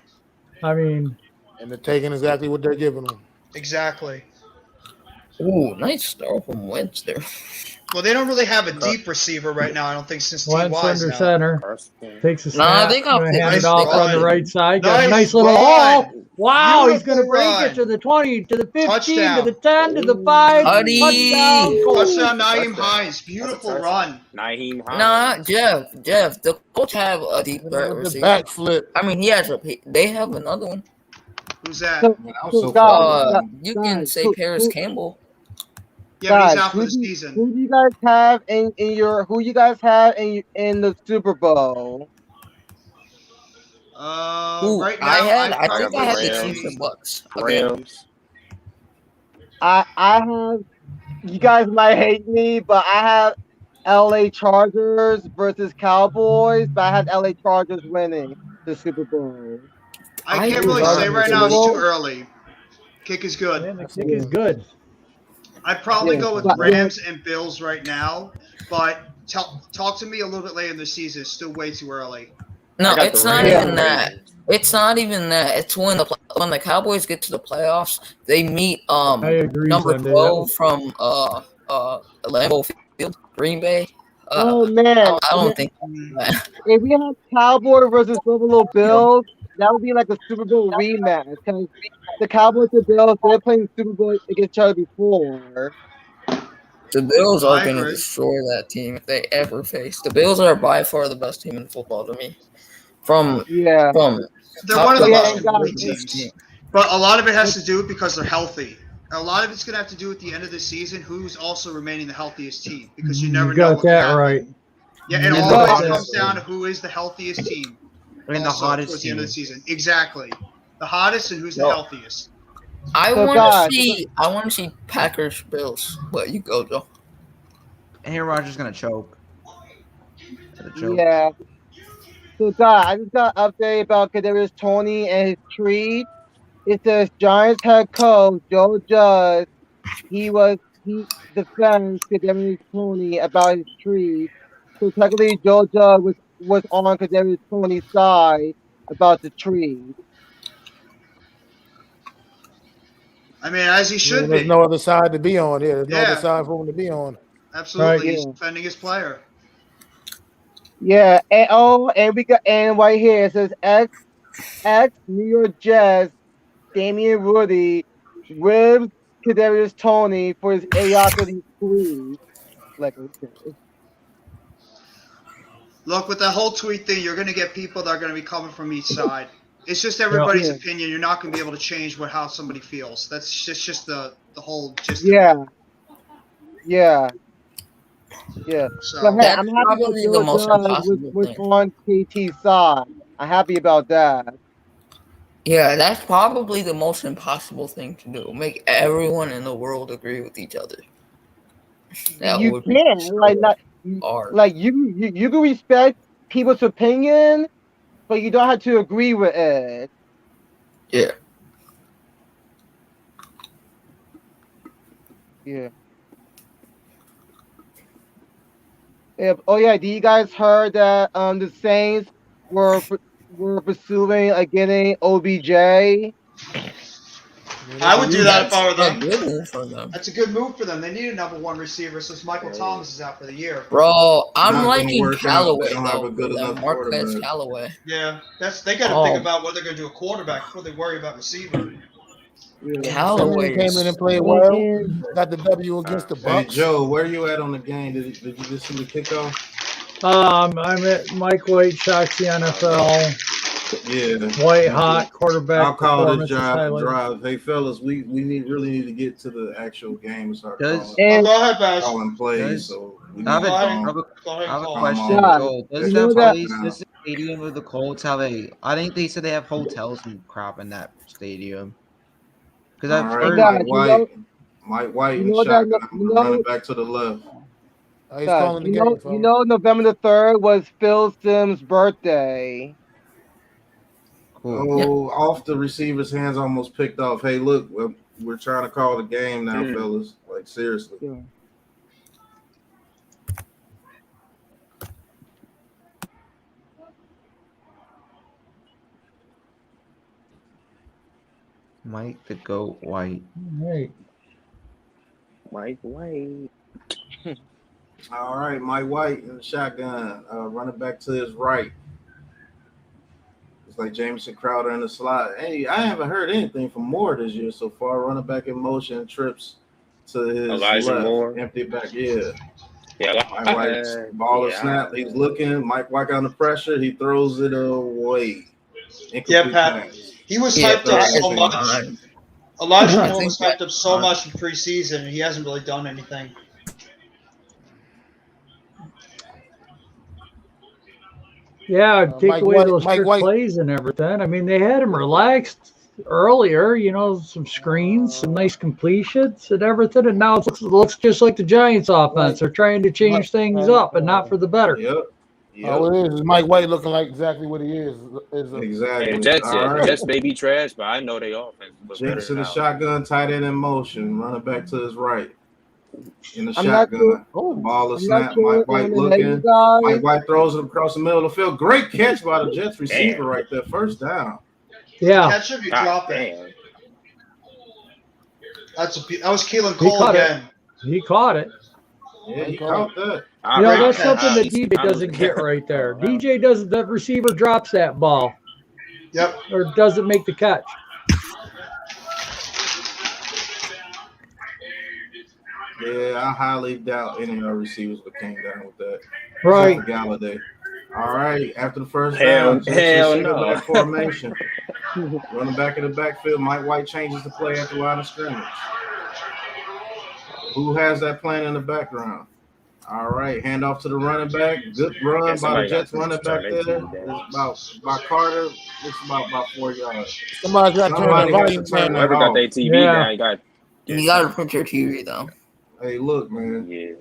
I mean, and they're taking exactly what they're giving them. Exactly. Ooh, nice throw from Wentz there. Well, they don't really have a deep receiver right now, I don't think, since Wentz T.Y.'s under now. center. Takes a snap. They got hand it off on the right side. Got a Nice nice little run. hole. Wow, he's going to Beautiful break run. it to the 20, to the 15, Touchdown. to the 10, to the 5. Buddy. Touchdown, Nyheim Hines. Beautiful run. Nyheim Hines. Nah, Jeff. The Colts have a deep threat receiver. Backflip. I mean, they have another one. Who's that? You can say Paris Campbell. Yeah, but he's out for the season. Who do you guys have in the Super Bowl? Right now, I think I had the Chiefs and Bucks. Rams. I have. You guys might hate me, but I have LA Chargers versus Cowboys, but I have LA Chargers winning the Super Bowl. I can't really say right now. It's too early. Kick is good. Man, the kick is good. I'd probably go with Rams and Bills right now, but talk to me a little bit later in the season. It's still way too early. No, it's not even that. It's not even that. It's when the Cowboys get to the playoffs, they meet number 12 from Lambeau Field, Green Bay. Man, I don't think that. If we had Cowboys versus Buffalo Bills, that would be like a Super Bowl rematch because the Cowboys and Bills, they're playing Super Bowl against each other before. The Bills are going to destroy that team if they ever face. The Bills are by far the best team in football to me. They're one of the most complete teams. But a lot of it has to do because they're healthy. A lot of it's going to have to do at the end of the season who's also remaining the healthiest team because you never know. You got that right. Yeah, it always comes down to who is the healthiest team. And the hottest towards the team. end of the season. Exactly. The hottest and who's the healthiest. I want to see Packers Bills. But you go, Joe. Aaron Rodgers gonna choke. Yeah. So, God, I just got an update about Kadarius Toney and his tweet. It says Giants head coach Joe Judge. He defends Kadarius Toney about his tweet. So technically, Joe Judge was on Kadarius Toney's side about the tweet. I mean, as he should be. There's no other side to be on. Yeah, there's no other side for him to be on. Absolutely, he's defending his player. Yeah, and right here it says ex New York Jets Damian Woody ribs Kadarius Toney for his idiotic tweet. Like, Look, with that whole tweet thing, you're going to get people that are going to be coming from each side. It's just everybody's opinion. You're not going to be able to change how somebody feels. That's just the whole gist of it. Yeah. So But hey, I'm happy that probably the Joe most Judge impossible was thing. on KT's side. I'm happy about that. Yeah, that's probably the most impossible thing to do. Make everyone in the world agree with each other. That You would be can so hard. like you can respect people's opinion, but you don't have to agree with it. Yeah. Yeah. Oh yeah, do you guys heard that the Saints were pursuing getting OBJ? I would do that if I were That's them. a good move for them. That's a good move for them. They need a number one receiver since Michael Thomas is out for the year. Bro, I'm Not gonna liking work out. Callaway They don't have a though. good That enough Marquez quarterback. Callaway. Yeah, they got to think about what they're going to do a quarterback before they worry about receiver. Callaway came in and played well. Got the W against the Hey, Bucks. Joe, where you at on the game? Did you just see the kickoff? I'm at Mike White shocks the NFL. Yeah. White hot quarterback I'll call this performance is highlighted. drive. Hey fellas, we really need to get to the actual game and start Does- calling, Go ahead, guys. calling plays. Does- So we I have need a, to I calm- have a, Go ahead, I have a Cole. question, Yeah. Joel. Does You that know that- place, does the stadium of the Colts have a? I think they said they have hotels and crap in that stadium. Because All I've right, heard. Mike White you and know that- shotgun you know- running back to the left. He's calling the game. you know, November the 3rd was Phil Simms' birthday. Cool. Oh, off the receiver's hands, almost picked off. Hey, look, we're trying to call the game now, fellas. Like seriously. Yeah. Mike the Goat White. Right. Mike White. All right, Mike White in the shotgun, running back to his right. It's like Jameson Crowder in the slot. Hey, I haven't heard anything from Moore this year so far. Running back in motion, trips to his Elijah left, Moore. empty back. Yeah. Yeah, Mike White, ball or snap. He's looking. Mike White under pressure. He throws it away. Yeah, Pat. He was hyped up so much. Elijah Moore was hyped up so much in preseason, and he hasn't really done anything. Yeah, take Mike away White- those Mike trick White- plays and everything. I mean, they had him relaxed earlier, some screens, some nice completions and everything, and now it looks just like the Giants offense. They're trying to change things up and not for the better. Yep. Oh, it is. Mike White looking like exactly what he is. Exactly. And Jets, All right. Jets may be trash, but I know they offense was better Jenks in than the ours. shotgun, tight end in motion, running back to his right. In the I'm not shotgun. sure- Ball is I'm not snap. sure Mike White on the lady looking. guys. Mike White throws it across the middle of the field. Great catch by the Jets receiver right there. First down. Yeah. Catch him, you God drop it. damn. That was Keelan He Cole caught it. again. He caught it. Yeah, he caught that. That's something that DJ doesn't get right there. DJ doesn't. That receiver drops that ball. Yep. Or doesn't make the catch. Yeah, I highly doubt any of our receivers would came down with that. Right. Except for Galladay. All right, after the first Hell down, Jets in single no. back formation. Running back in the backfield, Mike White changes the play at the line of scrimmage. Who has that plan in the background? All right, hand off to the running back. Good run by the Jets running back there. It's about by Carter. It's about 4 yards. Somebody's got to turn that volume down. Whoever got their TV down, You got to print your TV though. Hey, look, man. Yeah.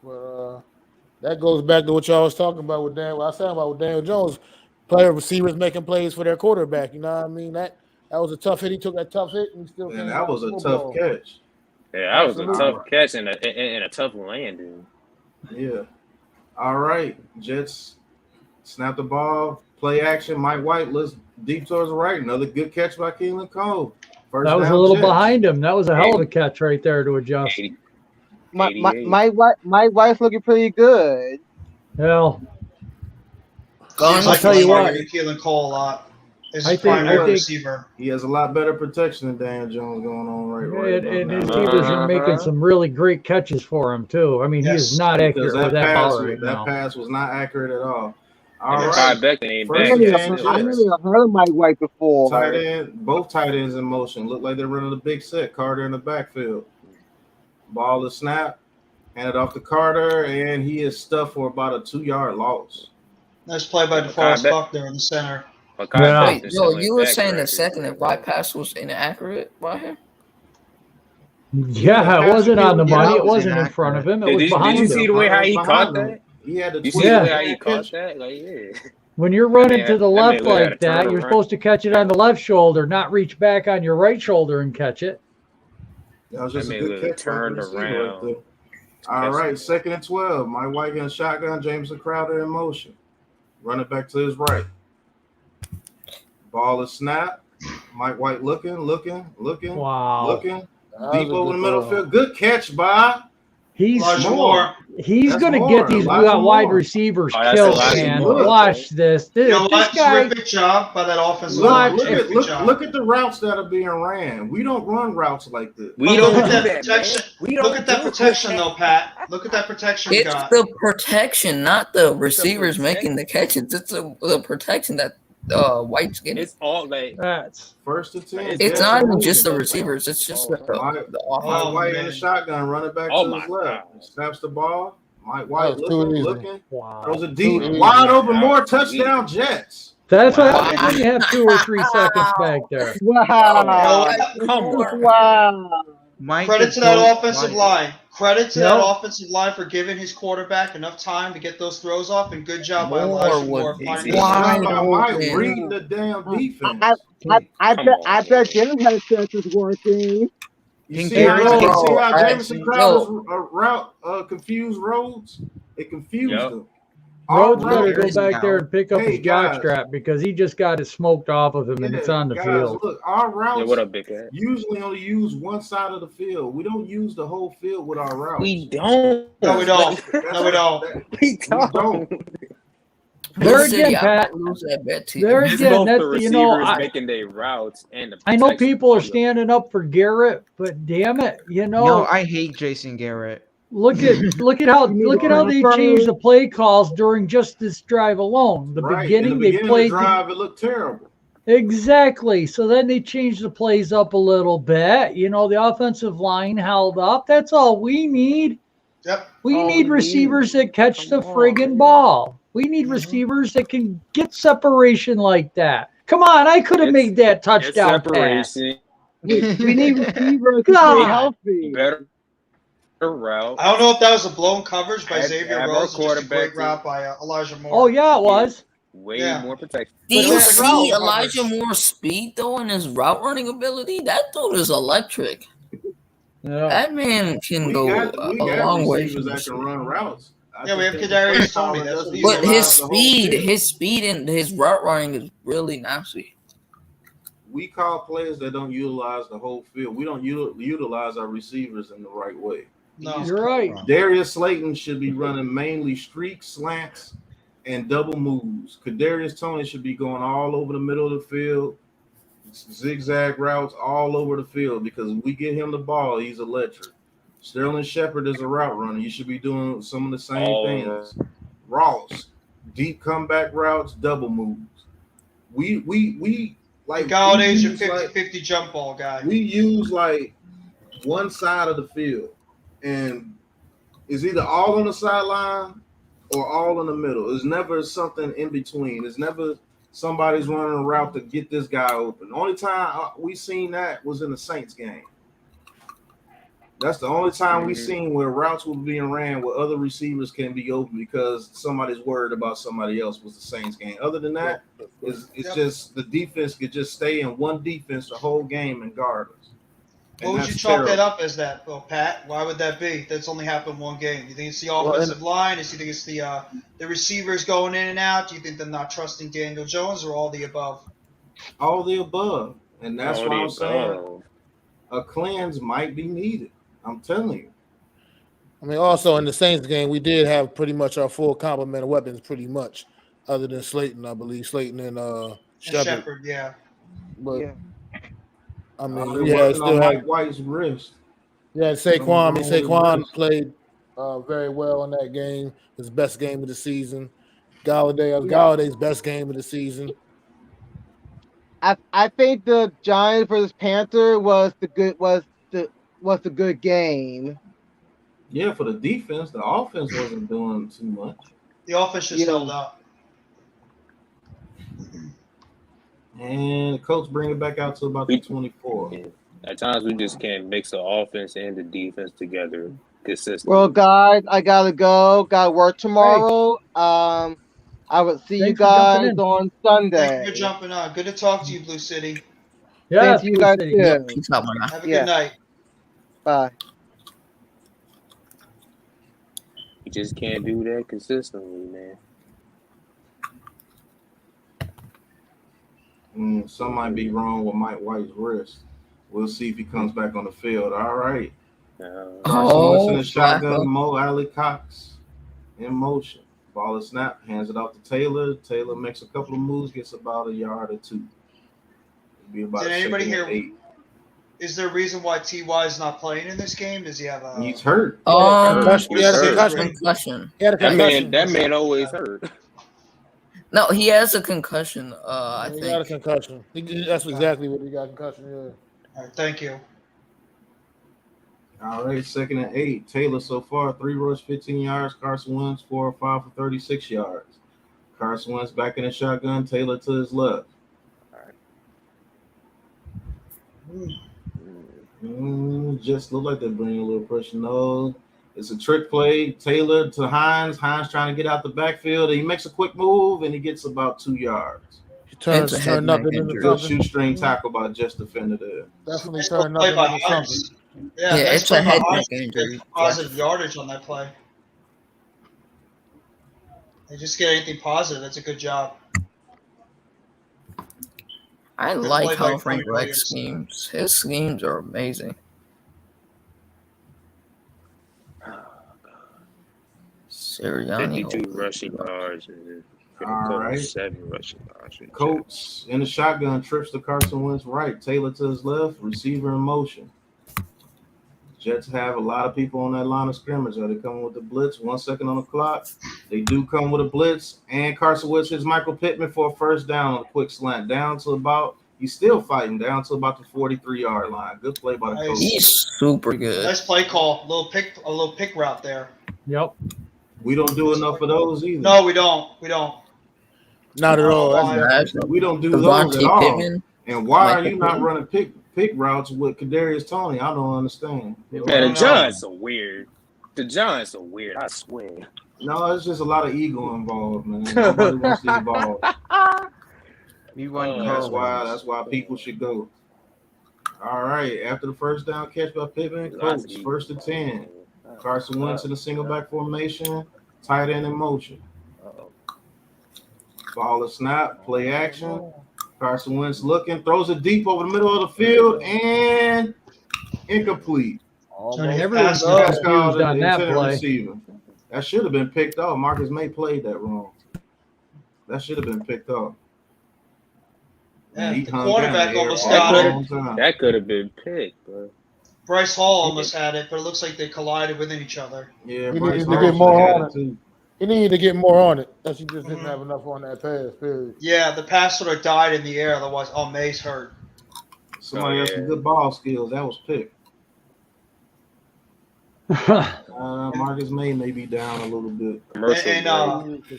Well, that goes back to what y'all was talking about with Dan. What I was talking about with Daniel Jones, player receivers making plays for their quarterback. You know what I mean? That was a tough hit. He took that tough hit and he still. Man, that was a tough catch. Yeah, that was a tough catch and a tough landing. Yeah. All right, Jets snap the ball, play action. Mike White looks deep towards the right. Another good catch by Keelan Cole. First That was a down, little Jets. behind him. That was a hell of a catch right there to adjust. My wife's looking pretty good. Hell, Seems I'll like tell you he's what. targeting Keelan Cole a lot. is his primary receiver. He has a lot better protection than Daniel Jones going on right now. And his receivers are making some really great catches for him too. I mean, he is not accurate with that ball right now. That pass was not accurate at all. All right. I nearly heard Mike White before. Both tight ends in motion. Look like they're running a big set. Carter in the backfield. Ball is snap. Handed off to Carter, and he is stuffed for about a 2-yard loss. Nice play by DeForest Buckner in the center. Wait, you were saying the second and right pass was inaccurate right here? Yeah, it wasn't on the money. It wasn't in front of him. It was behind him. Did you see the way how he caught that? You see the way how he caught that? Like, yeah. When you're running to the left like that, you're supposed to catch it on the left shoulder, not reach back on your right shoulder and catch it. That was just a good catch. Turned around. All right, 2nd and 12. Mike White getting shotgun. Jameson Crowder in motion. Running back to his right. Ball is snapped. Mike White looking. Wow. Looking. Deep over the middle field. Good catch by. He's going to get these wide receivers killed, man. Watch this. This guy. Terrific job by that offensive line. Look at the routes that are being ran. We don't run routes like this. We don't look at that protection. Look at that protection, though, Pat. Look at that protection. It's the protection, not the receivers making the catches. It's the protection that White's getting. It's all like that's first and 10. It's not even just the receivers. It's just the Mike White in the shotgun, running back to his left. Snaps the ball. Mike White looking. Wow. Throws a deep, wide open, more touchdown Jets. That's what happens when you have 2 or 3 seconds back there. Wow. Come on. Wow. Credit to that offensive line. Credit to that offensive line for giving his quarterback enough time to get those throws off, and good job by Elijah Moore. Mike reading the damn defense. I bet Jim had chances working. You see how Jameson Crowder's route confused Rhodes? It confused him. Rhodes better go back there and pick up his jockstrap because he just got it smoked off of him and it's on the field. Look, our routes usually only use one side of the field. We don't use the whole field with our routes. We don't. No, we don't. No, we don't. We don't. There again, Pat. There again, that's making their routes and I know people are standing up for Garrett, but damn it, No, I hate Jason Garrett. Look at how they changed the play calls during just this drive alone. The beginning they played the drive, it looked terrible. Exactly. So then they changed the plays up a little bit. The offensive line held up. That's all we need. Yep. We need receivers that catch the friggin' ball. We need receivers that can get separation like that. Come on, I could have made that touchdown pass. We need receivers to stay healthy. Better route. I don't know if that was a blown coverage by Xavier Rhodes or just a great route by Elijah Moore. Oh, yeah, it was. Way more protection. Do you see Elijah Moore's speed, though, and his route running ability? That dude is electric. Yeah. That man can go a long way. That can run routes. Yeah, we have Kadarius Toney. But his speed and his route running is really nasty. We call players that don't utilize the whole field. We don't utilize our receivers in the right way. No, you're right. Darius Slayton should be running mainly streaks, slants, and double moves. Kadarius Toney should be going all over the middle of the field, zigzag routes all over the field because if we get him the ball, he's electric. Sterling Shepard is a route runner. You should be doing some of the same things. Ross, deep comeback routes, double moves. We like Galladay's your 50-50 jump ball guy. We use like one side of the field, and it's either all on the sideline or all in the middle. There's never something in between. There's never somebody's running a route to get this guy open. The only time we seen that was in the Saints game. That's the only time we've seen where routes were being ran where other receivers can be open because somebody's worried about somebody else was the Saints game. Other than that, it's just the defense could just stay in one defense the whole game and guard us. What would you chalk that up as that, Pat? Why would that be? That's only happened one game. You think it's the offensive line? Do you think it's the receivers going in and out? Do you think they're not trusting Daniel Jones or all the above? All the above. And that's why I'm saying a cleanse might be needed. I'm telling you. I mean, also in the Saints game, we did have pretty much our full complement of weapons, pretty much, other than Slayton, I believe. Slayton and Shepard, yeah. But Yeah. I mean, They're we had working still on had Mike White's wrist. Saquon. I mean, What's wrong with his Saquon wrist? played very well in that game. His best game of the season. Galladay's best game of the season. I think the Giants versus Panther was the good game. Yeah, for the defense, the offense wasn't doing too much. The offense just held up. And the coach bring it back out to about the 24. Yeah. At times, we just can't mix the offense and the defense together consistently. Well, guys, I gotta go. Got work tomorrow. I will see you guys on Sunday. Thank you for jumping on. Good to talk to you, Blue City. Yeah, Thank you guys too. Yep, peace out, man. Have a good night. Bye. You just can't do that consistently, man. Some might be wrong with Mike White's wrist. We'll see if he comes back on the field. All right. Carson Wentz in the shotgun. Mo Alley Cox in motion. Ball is snap. Hands it off to Taylor. Taylor makes a couple of moves. Gets about a yard or two. It'll be about Did anybody hear? 8. Is there a reason why Ty is not playing in this game? Does he have a? He's hurt. He had a concussion. That man always hurt. No, he has a concussion. I think. He got a concussion. That's exactly what he got. Concussion. Yeah. All right, thank you. All right, 2nd and 8. Taylor so far 3 rush, 15 yards. Carson Wentz 4 or 5 for 36 yards. Carson Wentz back in the shotgun. Taylor to his left. Just look like they're bringing a little pressure. No, it's a trick play. Taylor to Hines. Hines trying to get out the backfield. He makes a quick move and he gets about 2 yards. He turned up into good shoestring tackle by just defender there. Definitely turned up into something. Yeah, it's a head neck injury. Positive yardage on that play. They just get anything positive. That's a good job. I like how Frank Reich schemes. His schemes are amazing. Sirianni. 52 rushing yards and all right. 7 rushing yards. Colts in the shotgun trips to Carson Wentz right. Taylor to his left. Receiver in motion. Jets have a lot of people on that line of scrimmage. Are they coming with the blitz? 1 second on the clock. They do come with a blitz. And Carson Wentz hits Michael Pittman for a first down on a quick slant. Down to about, he's still fighting, down to about the 43-yard line. Good play by the coach. He's super good. Nice play call. A little pick route there. Yep. We don't do enough of those either. No, we don't. We don't. Not at all. We don't do those at all. And why are you not running pick routes with Kadarius Toney? I don't understand. Man, the Giants are weird. I swear. No, it's just a lot of ego involved, man. Nobody wants to evolve. That's why people should go. All right. After the first down catch by Pittman, Colts 1st and 10. Carson Wentz in a single back formation. Tight end in motion. Ball is snap. Play action. Carson Wentz looking, throws it deep over the middle of the field, and incomplete. Everyone's confused on that play. Receiver. That should have been picked off. Marcus May played that wrong. That should have been picked off. Yeah, the quarterback almost got it. That could have been picked, bro. Bryce Hall almost had it, but it looks like they collided within each other. Yeah, he Bryce needed to get more on it too. He needed to get more on it. That he just didn't have enough on that pass. Period. Yeah, the pass sort of died in the air. Otherwise, May's hurt. Somebody has some good ball skills. That was picked. Marcus May be down a little bit. And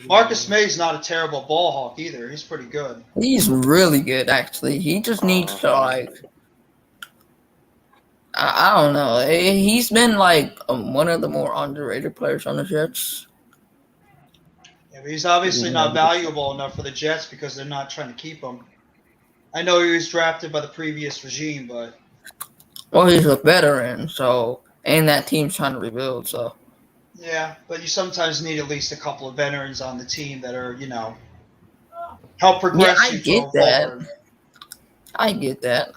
Marcus May's not a terrible ball hawk either. He's pretty good. He's really good, actually. He just needs to, like, I don't know. He's been, like, one of the more underrated players on the Jets. Yeah, but he's obviously not valuable enough for the Jets because they're not trying to keep him. I know he was drafted by the previous regime, but... Well, he's a veteran, so... And that team's trying to rebuild, so... Yeah, but you sometimes need at least a couple of veterans on the team that are, help progress. Yeah, I get that. Forward. I get that.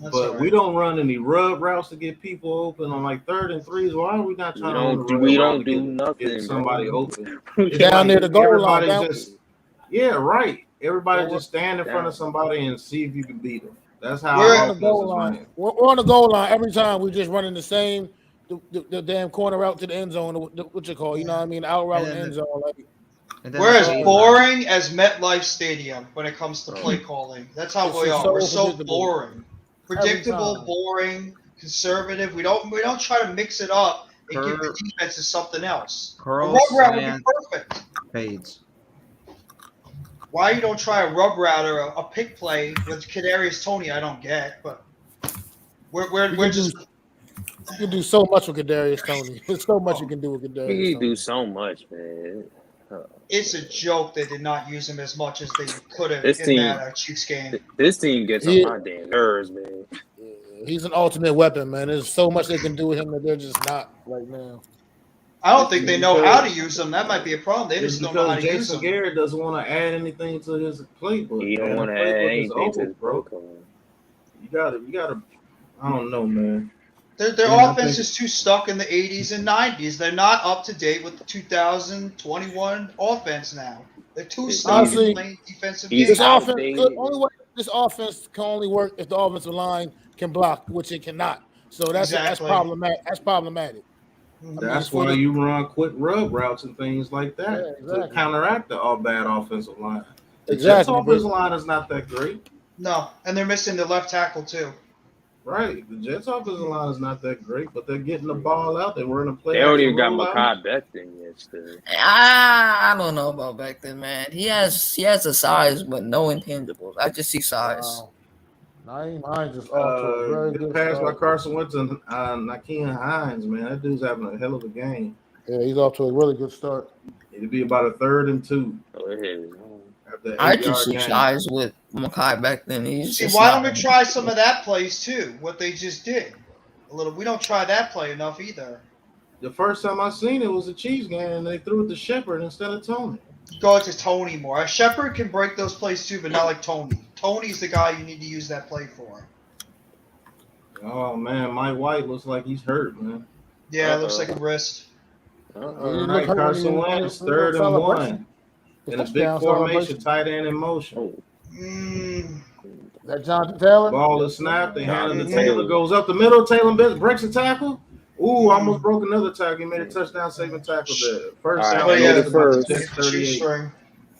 But we don't run any rub routes to get people open on like 3rd and 3s. Why are we not trying to run the rub route to nothing, get somebody open? It's down near the goal line. Right. Everybody just stand in front of somebody and see if you can beat them. That's how we're on the goal line. We're on the goal line every time. We just running the same the damn corner route to the end zone. What you call, you know what I mean? Out route and end zone. We're as boring as MetLife Stadium when it comes to play calling. That's how we are. We're so boring, predictable, boring, conservative. We don't try to mix it up and give the defenses something else. Curls, a rub route would be perfect. Fades. Why you don't try a rub route or a pick play with Kadarius Toney? I don't get, but we're just. You can do so much with Kadarius Toney. There's so much you can do with Kadarius Toney. You can do so much, man. It's a joke they did not use him as much as they could have that Chiefs game. This team gets on my damn nerves, man. He's an ultimate weapon, man. There's so much they can do with him that they're just not right now. I don't think they know how to use him. That might be a problem. They just don't know how to use him. Jason Garrett doesn't want to add anything to his playbook. He don't want to add anything to his playbook. You gotta. I don't know, man. Their offense is too stuck in the 80s and 90s. They're not up to date with the 2021 offense now. They're too stuck in playing defensive games. This offense can only work if the offensive line can block, which it cannot. So that's problematic. That's problematic. That's why you run quick rub routes and things like that to counteract the bad offensive line. The Jets offensive line is not that great. No, and they're missing the left tackle too. Right, the Jets offensive line is not that great, but they're getting the ball out. They were in a play. They already got Mekhi Becton yesterday. I don't know about Becton, man. He has the size, but no intangibles. I just see size. Mine just very good pass by Carson Wentz and Nakeem Hines, man. That dude's having a hell of a game. Yeah, he's off to a really good start. It'll be about a 3rd and 2. I just see size with Mekhi Becton. Why don't we try some of that plays too? What they just did. We don't try that play enough either. The first time I seen it was a Chiefs game, and they threw it to Shepard instead of Toney. Go to Toney more. Shepard can break those plays too, but not like Toney. Tony's the guy you need to use that play for. Oh man, Mike White looks like he's hurt, man. Yeah, it looks like a wrist. All right, Carson Wentz, 3rd and 1. In a big formation, tight end in motion. That Jonathan Taylor? Ball is snapped. They hand it to Taylor. Goes up the middle. Taylor breaks a tackle. Ooh, almost broke another tackle. He made a touchdown saving tackle there. First down.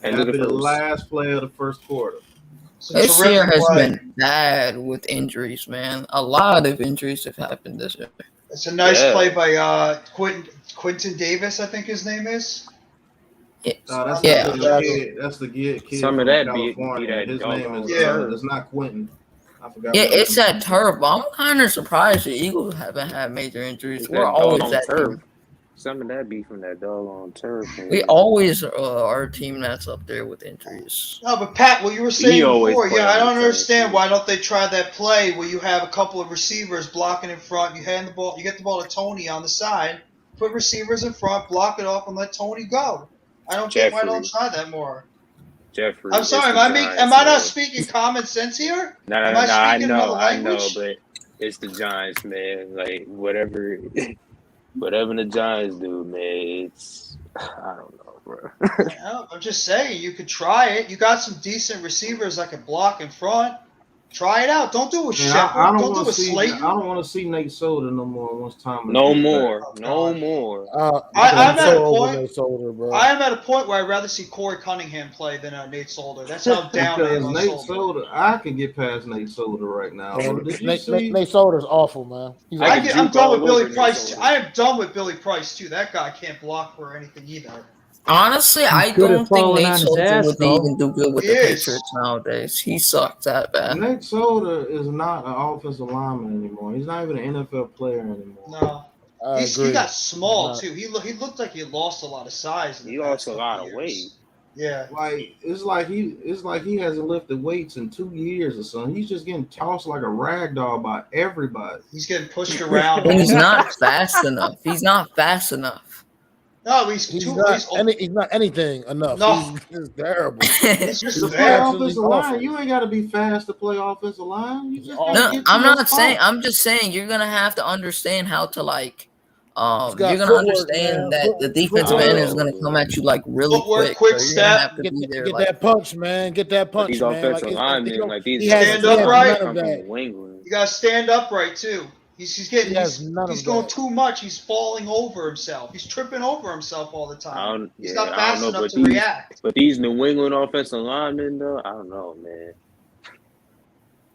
And that'll be the last play of the first quarter. This year has been bad with injuries, man. A lot of injuries have happened this year. It's a nice play by Quentin Davis, I think his name is. That's the kid. Some of that California. His name is it's not Quentin. I forgot. Yeah, it's that turf. I'm kind of surprised the Eagles haven't had major injuries. We're always that turf. Some of that be from that doggone turf. We always are a team that's up there with injuries. No, but Pat, what you were saying before, I don't understand why don't they try that play where you have a couple of receivers blocking in front, you hand the ball, you get the ball to Toney on the side, put receivers in front, block it off, and let Toney go. I don't get why don't try that more. Jeffrey, I'm sorry, am I not speaking common sense here? No, I know, but it's the Giants, man. Like whatever the Giants do, man, I don't know, bro. I'm just saying, you could try it. You got some decent receivers that can block in front. Try it out. Don't do it with Shepard. Don't do it with Slayton. I don't want to see Nate Solder no more once time. No more. I'm at a point. I am at a point where I'd rather see Corey Cunningham play than Nate Solder. That's how down I am on Nate Solder. I can get past Nate Solder right now. Nate Solder's awful, man. I'm done with Billy Price. I am done with Billy Price too. That guy can't block for anything either. Honestly, I don't think Nate Solder would even do good with the Patriots nowadays. He sucks that bad. Nate Solder is not an offensive lineman anymore. He's not even an NFL player anymore. No. He got small, too. He looked like he lost a lot of size. He lost a lot of weight. Yeah. It's like he hasn't lifted weights in 2 years or something. He's just getting tossed like a rag doll by everybody. He's getting pushed around. He's not fast enough. No, he's not anything enough. No. He's terrible. He's just Play bad. offensive line. You ain't got to be fast to play offensive line. You just got to No, get to I'm your not spot. saying. I'm just saying you're gonna have to understand how to like. got You're gonna footwork, understand man. that the defensive footwork. end is gonna come at you like really Footwork, quick. quick So you're gonna step. have to be there. Get Like, that punch, man. Get that punch, These man. offensive linemen, like these he has Stand upright. none of that. New England. You gotta stand upright too. He's He has none he's of going that. too much. He's falling over himself. He's tripping over himself all the time. He's not I fast don't know, enough but to react. But these New England offensive linemen, though, I don't know, man.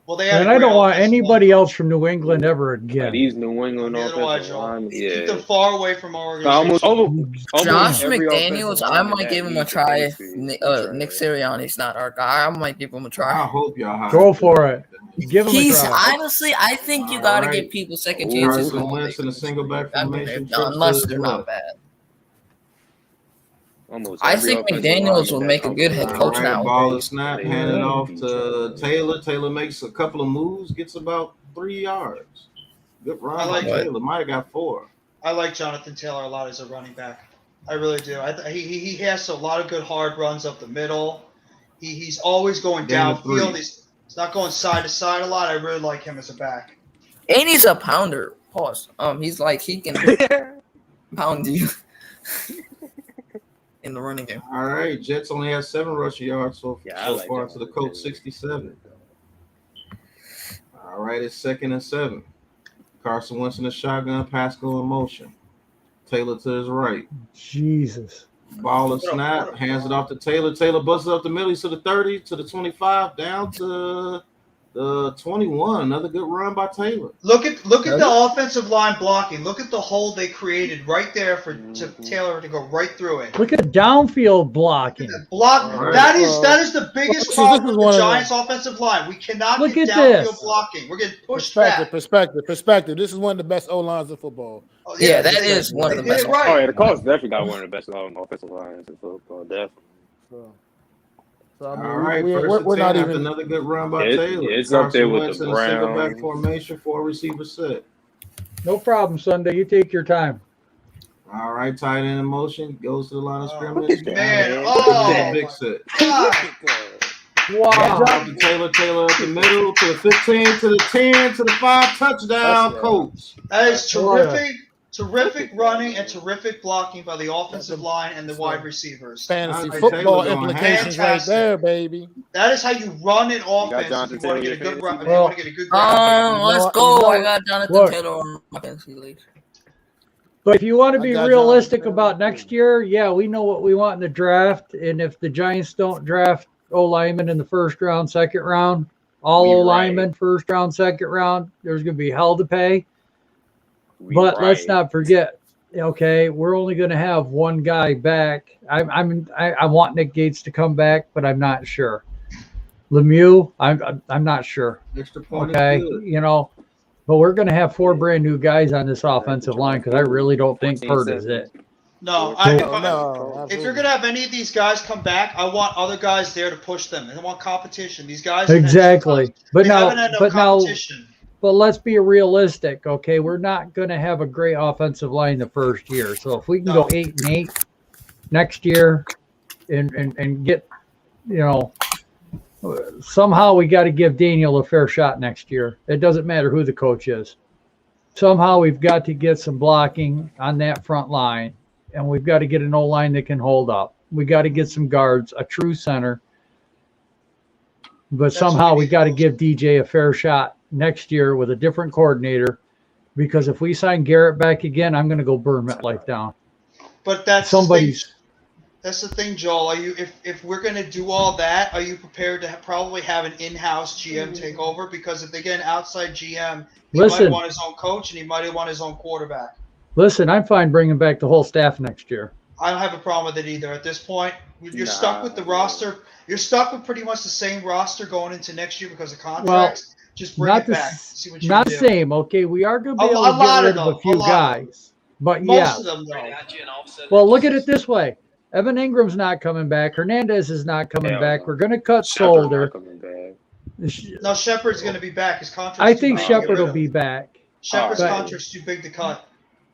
Well, they had And a I great don't want offensive anybody line. else from New England ever again. Like these New England Neither do I, offensive Joel. linemen, Keep them far away from our Almost organization. Josh every McDaniels, offensive I lineman might that give him a leaves the try if Patriots, Nick Sirianni's not our guy. I might give him a I try. hope y'all hire Go him. for it. Give him a He's try. honestly, I think you All gotta right. give people second chances. Carson Wentz in a single back I mean, formation. unless they're not bad. Almost I every think offensive McDaniels lineman will that make a comes good from head the coach All right, now. ball is snap, They hand it will off be to trying. Taylor. Taylor makes a couple of moves, gets about 3 yards. Good run I like by Taylor. Might have got 4. I like Jonathan Taylor a lot as a running back. I really do. He has a lot of good hard runs up the middle. He's always going Down to downfield. 3. He's not going side to side a lot. I really like him as a back. And he's a pounder. Pause. He's like he can pound you in the running game. All right, Jets only have 7 rushing yards so like far that to the one, Colts too. 67. All right, it's 2nd and 7. Carson Wentz in the shotgun, Pascal in motion. Taylor to his right. Jesus. Ball and snap, hands it off to Taylor. Taylor busts it up the middle. He's to the 30, to the 25, down to the 21. Another good run by Taylor. Look at the offensive line blocking. Look at the hole they created right there for Taylor to go right through it. Look at downfield blocking. Block. Right. That is the biggest this problem is with one the of Giants' offensive line. We cannot Look get at downfield this. blocking. We're getting pushed back. Perspective. This is one of the best O-lines in football. Oh, Yeah, that is one of the they did best. it right. Oh yeah, the Colts definitely got one of the best offensive lines in football. Definitely. So I mean, All right, we're not even another good run by It's- Taylor. it's up there with Wentz the in a single back Browns. formation, 4 receiver set. No problem, Sunday. You take your time. All right, tight end in motion, goes to the line of scrimmage. Man, Big set. God. Wow. Out to Taylor up the middle, to the 15, to the 10, to the 5, touchdown, Colts. That is terrific running and terrific blocking by the offensive line and the wide receivers. fantasy Taylor football going implications right fantastic. there, baby. That is how you run an offense Jonathan if you want to Taylor get a good fantasy run. If league? you want to get a good ground game. Let's go. I got Jonathan Look. Taylor on my fantasy league. But if you want to be I got realistic Jonathan about Taylor. next year, yeah, we know what we want in the draft. And if the Giants don't draft O-linemen in the first round, second round, all We O-linemen, right. first round, second round, there's going to be hell to pay. We But let's right. not forget, okay, we're only going to have one guy back. I want Nick Gates to come back, but I'm not sure. Lemieux, I'm not sure. Extra point Okay, is good. you know, but we're going to have 4 brand new guys on this offensive line because I really don't think Pert is it. No, if you're going to have any of these guys come back, I want other guys there to push them. I want competition. These guys Exactly. But haven't had no now, competition. but let's be realistic, okay? We're not going to have a great offensive line the first year. So if we can go 8-8 next year and get, you know, somehow we got to give Daniel a fair shot next year. It doesn't matter who the coach is. Somehow we've got to get some blocking on that front line, and we've got to get an O-line that can hold up. We got to get some guards, a true center. But somehow we got to give DJ a fair shot next year with a different coordinator, because if we sign Garrett back again, I'm going to go burn MetLife down. But that's Somebody's. That's the thing, Joel. Are you if we're going to do all that, are you prepared to probably have an in-house GM take over? Because if they get an outside GM, he might want his own coach and he might want his own quarterback. Listen, I'm fine bringing back the whole staff next year. I don't have a problem with it either. At this point, you're stuck with the roster. You're stuck with pretty much the same roster going into next year because of contracts. Just bring it back. See what you not can the do. same. Okay, we are going to be able A to lot get rid of of a them, few a lot of them. guys. But Most of them, though. Well, look at it this way. Evan Ingram's not coming back. Hernandez is not coming back. No. We're going to cut Shepard's Solder. not coming back. No, Shepard's going to be back. His contract. I think Shepard will be back. Shepard's But contract's too big to cut.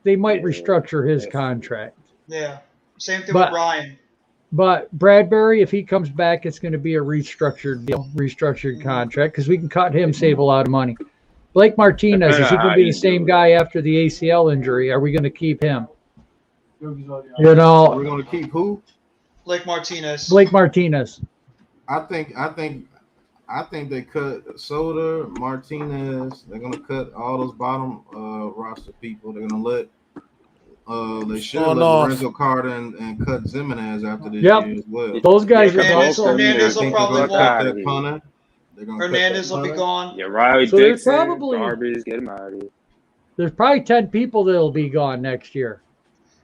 they might restructure his contract. Yeah. Same thing with Ryan. But Bradbury, if he comes back, it's going to be a restructured deal, restructured contract, because we can cut him, save a lot of money. Blake Martinez, is he going to be the same guy after the ACL injury? Are we going to keep him? You know, we're going to keep who? Blake Martinez. Blake Martinez. I think they cut Soda, Martinez. They're going to cut all those bottom roster people. They're going to let they should let Lorenzo Carter and cut Zimenez after this year as well. Those guys are Hernandez will probably walk. That punter. Hernandez will be gone. Yeah, Riley so Dixon, probably, Garbage, get him out of here. There's probably 10 people that'll be gone next year.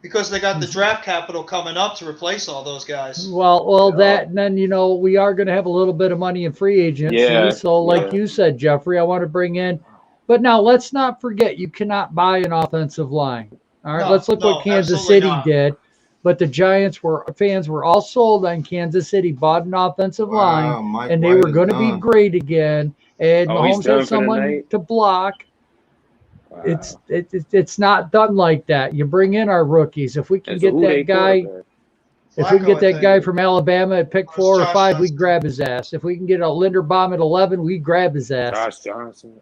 Because they got the draft capital coming up to replace all those guys. Well, that, and then, we are going to have a little bit of money in free agency. Yeah, so like you said, Jeffrey, I want to bring in. But now let's not forget, you cannot buy an offensive line. All right, let's look what Kansas City did. But the Giants fans were all sold on Kansas City, bought an offensive line, and they were going to be great again. And Mahomes had someone to block. Wow. It's not done like that. You bring in our rookies. If we can get that guy, from Alabama at pick 4 or 5, we grab his ass. If we can get a Linderbaum at 11, we grab his ass. Josh Johnson.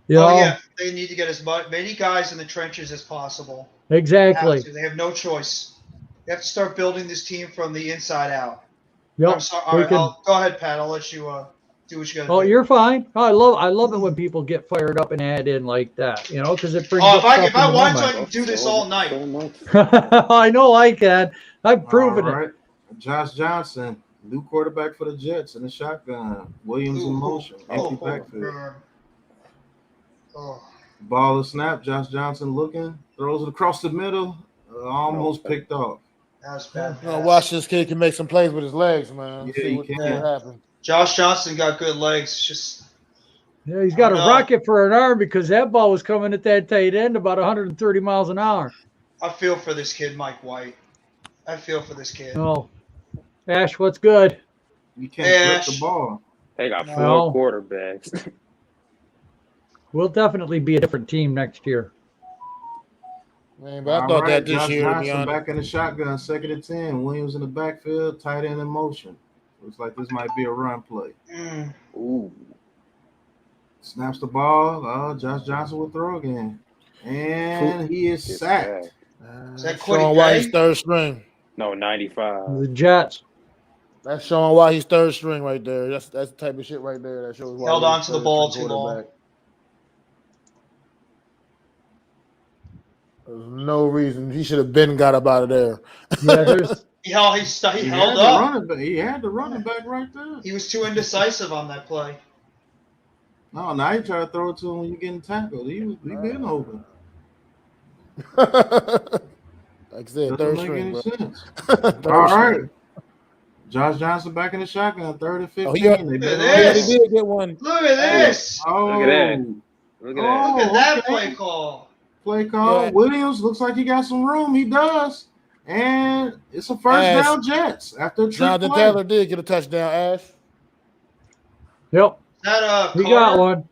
Yeah, they need to get as many guys in the trenches as possible. Exactly. They have no choice. They have to start building this team from the inside out. Yep. I'm sorry. All right, go ahead, Pat. I'll let you do what you got to do. Oh, you're fine. I love it when people get fired up and add in like that, because it brings. If I wanted to, I could do this all night. I know I can. I've proven it. Josh Johnson, new quarterback for the Jets in the shotgun. Williams in motion. Empty backfield. Ball is snap. Josh Johnson looking. Throws it across the middle. Almost picked off. That's bad. Watch this kid can make some plays with his legs, man. Yeah, see what happens. Josh Johnson got good legs. He's got a rocket for an arm because that ball was coming at that tight end about 130 miles an hour. I feel for this kid, Mike White. I feel for this kid. Oh, Ash, what's good? You can't grip the ball. They got 4 quarterbacks. We'll definitely be a different team next year. Man, but I thought that this year, to be honest. Back in the shotgun, 2nd and 10. Williams in the backfield, tight end in motion. Looks like this might be a run play. Ooh. Snaps the ball. Josh Johnson will throw again. And he is sacked. Is that showing why he's third string? No, 95. The Jets. That's showing why he's third string right there. That's the type of shit right there that shows why. Held on to the ball too long. There's no reason he should have been got up out of there. Yeah, he held up. He had the running back right there. He was too indecisive on that play. No, now you try to throw it to him when you're getting tackled. He been open. Like I said, third string, bro. All right. Josh Johnson back in the shotgun, 3rd and 15. Look at this. He did get one. Look at this. Look at that. Look at that play call. Play call. Yeah. Williams looks like he got some room. He does. And it's a first down Jets after Jonathan Taylor did get a touchdown, Ash. Yep. He got one.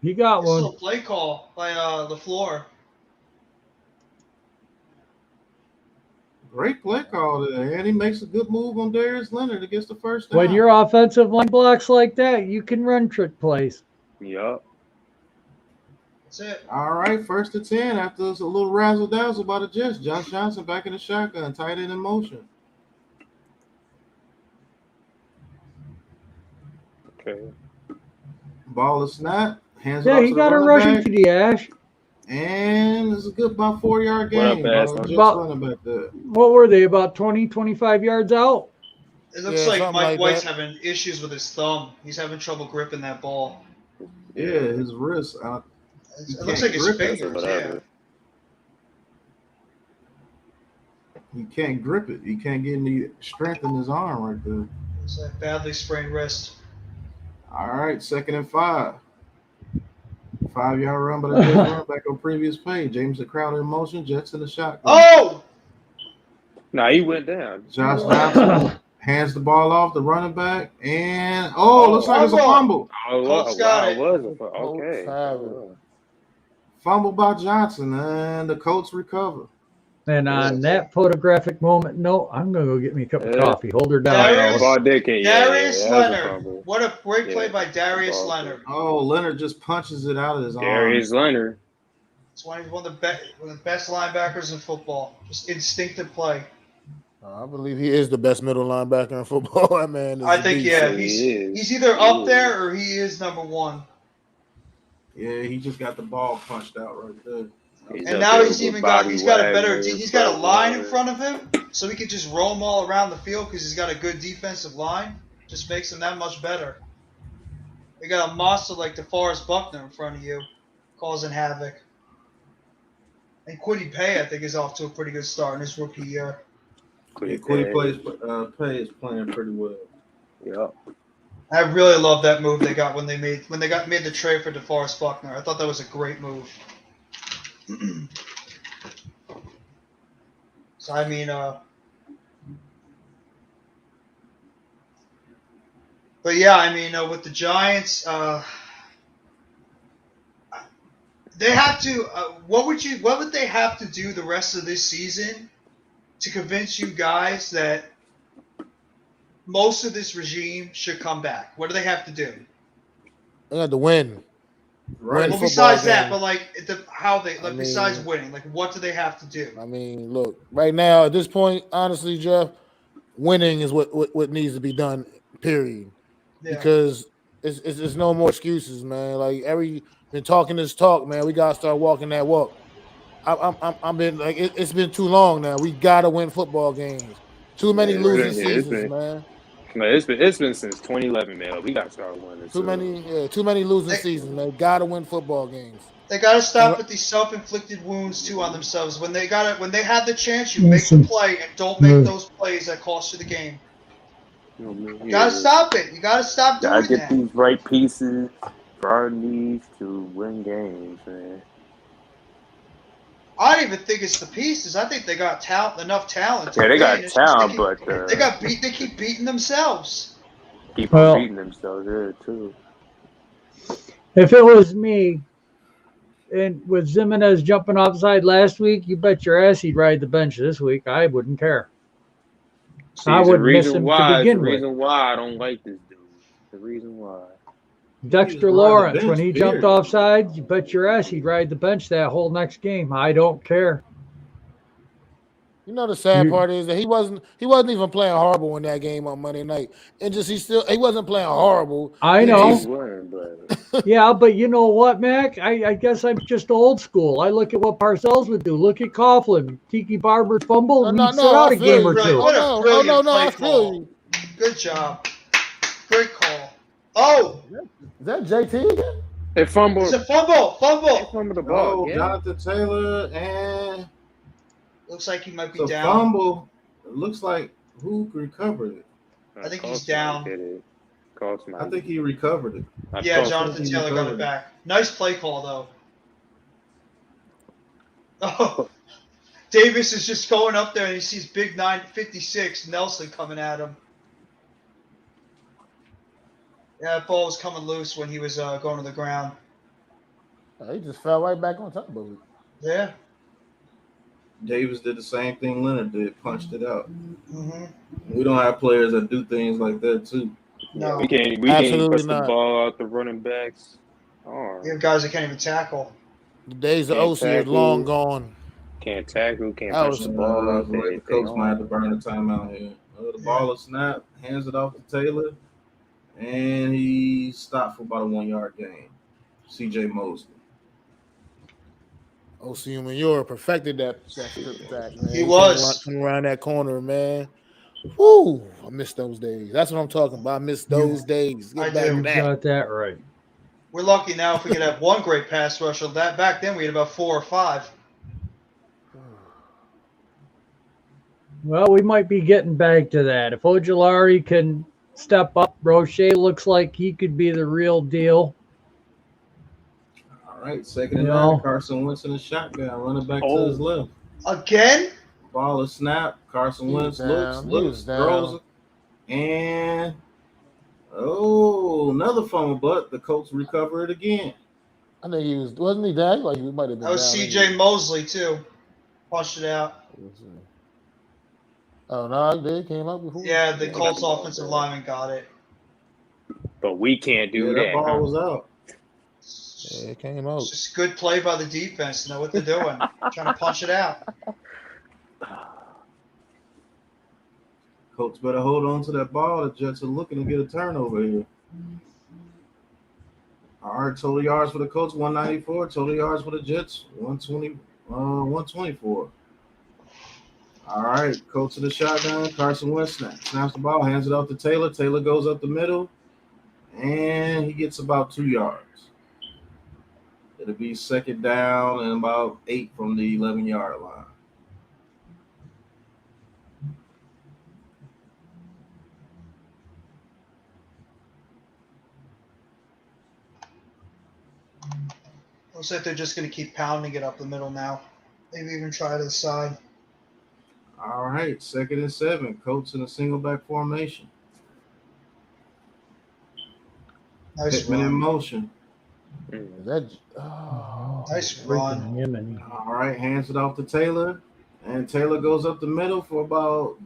He got one. It's a play call by LaFleur. Great play call there, and he makes a good move on Darius Leonard against the first down. When your offensive line blocks like that, you can run trick plays. Yup. That's it. All right, 1st and 10 after a little razzle-dazzle by the Jets. Josh Johnson back in the shotgun, tight end in motion. Okay. Ball is snap. Hands yeah, he got a rushing to the Ash. And it's a good about 4-yard gain. What were they, about 20, 25 yards out? It looks like Mike White's having issues with his thumb. He's having trouble gripping that ball. Yeah, his wrist. It looks like his fingers, yeah. He can't grip it. He can't get any strength in his arm right there. It's a badly sprained wrist. All right, 2nd and 5. 5-yard run, but I just run back on previous page. James the Crowder in motion, Jets in the shotgun. Oh! Nah, he went down. Josh Johnson hands the ball off the running back, and looks like it's a fumble. Colts got it. Okay. Fumble by Johnson, and the Colts recover. And on that photographic moment note, I'm going to go get me a cup of coffee. Hold her down, Darius, fellas. Darius Leonard. What a great play by Darius Leonard. Oh, Leonard just punches it out of his arm. Darius Leonard. It's one of the best linebackers in football. Just instinctive play. I believe he is the best middle linebacker in football. That man is. I think he's either up there or he is number one. Yeah, he just got the ball punched out right there. And now he's got a line in front of him, so he can just roam all around the field because he's got a good defensive line. Just makes him that much better. They got a monster like DeForest Buckner in front of you, causing havoc. And Kwity Paye, I think, is off to a pretty good start in his rookie year. Kwity Paye is playing pretty well. Yeah. I really love that move they got when they made the trade for DeForest Buckner. I thought that was a great move. So I mean, but yeah, I mean, with the Giants, they have to. What would they have to do the rest of this season to convince you guys that most of this regime should come back? What do they have to do? They have to win. Right. Well, besides that, but besides winning, like what do they have to do? I mean, look, right now at this point, honestly, Jeff, winning is what needs to be done. Period. Yeah. Because it's no more excuses, man. Like been talking this talk, man. We gotta start walking that walk. I'm been like it's been too long now. We gotta win football games. Too many losing seasons, man. Man, it's been since 2011, man. We got to start winning. Too many losing seasons, man. Gotta win football games. They gotta stop with these self-inflicted wounds too on themselves. When they have the chance, you make the play and don't make those plays that cost you the game. You gotta stop it. You gotta stop doing that. Gotta get these right pieces for our needs to win games, man. I don't even think it's the pieces. I think they got enough talent. Yeah, they got talent, but they keep beating themselves. Keep on beating themselves there too. If it was me, and with Jimenez jumping offside last week, you bet your ass he'd ride the bench this week. I wouldn't care. I wouldn't miss him to begin with. The reason why I don't like this dude. The reason why. Dexter Lawrence, when he jumped offside, you bet your ass he'd ride the bench that whole next game. I don't care. You know the sad part is that he wasn't even playing horrible in that game on Monday night, and he wasn't playing horrible. I know. Yeah, but you know what, Mac? I guess I'm just old school. I look at what Parcells would do. Look at Coughlin, Tiki Barber's fumble, and he'd sit out a game or two. I feel you. Good job. Great call. Oh, is that JT again? It fumbled. It's a fumble. He fumbled the ball. Jonathan Taylor and looks like he might be down. Fumble. It looks like who recovered it? I think he's down. I think he recovered it. Yeah, Jonathan Taylor got it back. Nice play call though. Oh, Davis is just going up there and he sees big 956 Nelson coming at him. Yeah, that ball was coming loose when he was going to the ground. He just fell right back on top of it. Yeah. Davis did the same thing Leonard did, punched it out. Mm-hmm. We don't have players that do things like that too. No, we can't push the ball out the running backs. We have guys that can't even tackle. The days of OC are long gone. Can't tackle, can't push the ball out there. The coach might have to burn the timeout here. The ball is snapped, hands it off to Taylor, and he stopped for about a 1 yard gain. CJ Mosley. OC Manure perfected that strip attack, man. He was coming around that corner, man. Woo! I miss those days. That's what I'm talking about. I miss those days. I do. You got that right. We're lucky now if we could have one great pass rusher. That back then we had about 4 or 5. Well, we might be getting back to that. If Ojulari can step up, Roche looks like he could be the real deal. All right, second and 9. Carson Wentz in the shotgun, running back to his left. Again? Ball is snapped. Carson Wentz looks, throws it, and another fumble, but the Colts recover it again. I think wasn't he down? Like he might have been. That was CJ Mosley too. Punched it out. Oh no, they came out before. Yeah, the Yeah, Colts got the ball, offensive bro. lineman got it. But we can't do Yeah, that that. ball was out. Yeah, it came It's out. just good play by the defense to know what they're doing. Trying to punch it out. Colts better hold on to that ball. The Jets are looking to get a turnover here. All right, total yards for the Colts, 194. Total yards for the Jets, 124. All right, Colts in the shotgun. Carson Wentz snaps the ball, hands it off to Taylor. Taylor goes up the middle, and he gets about 2 yards. It'll be second down and about 8 from the 11-yard line. Looks like they're just going to keep pounding it up the middle now. Maybe even try to the side. All right, second and 7. Colts in a single back formation. Nice Pittman in run. motion. Is that? Oh, Nice Freaking run. him and All right, hands it off to Taylor, and Taylor goes up the middle for about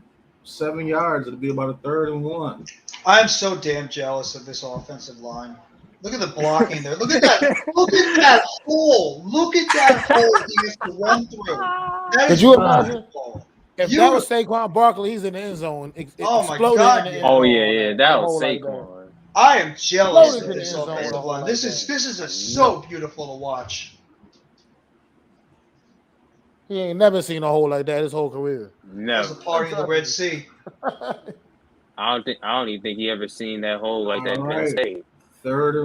7 yards. It'll be about a 3rd and 1. I am so damn jealous of this offensive line. Look at the blocking there. Look at that. Look at that hole. Look at that hole he has to run through. That could is you imagine beautiful. if that was Saquon Barkley? He's in the end zone. Oh, my Exploded God, in the end yeah. Oh zone yeah, on yeah, that that was hole like that. Saquon. I am jealous Exploded of in the this end zone with a offensive hole line. like This that. is so beautiful to watch. He ain't never seen a hole like that his whole career. That was Never. the party of the Red Sea. I don't even think he ever seen that hole like that All in Penn right. State. Third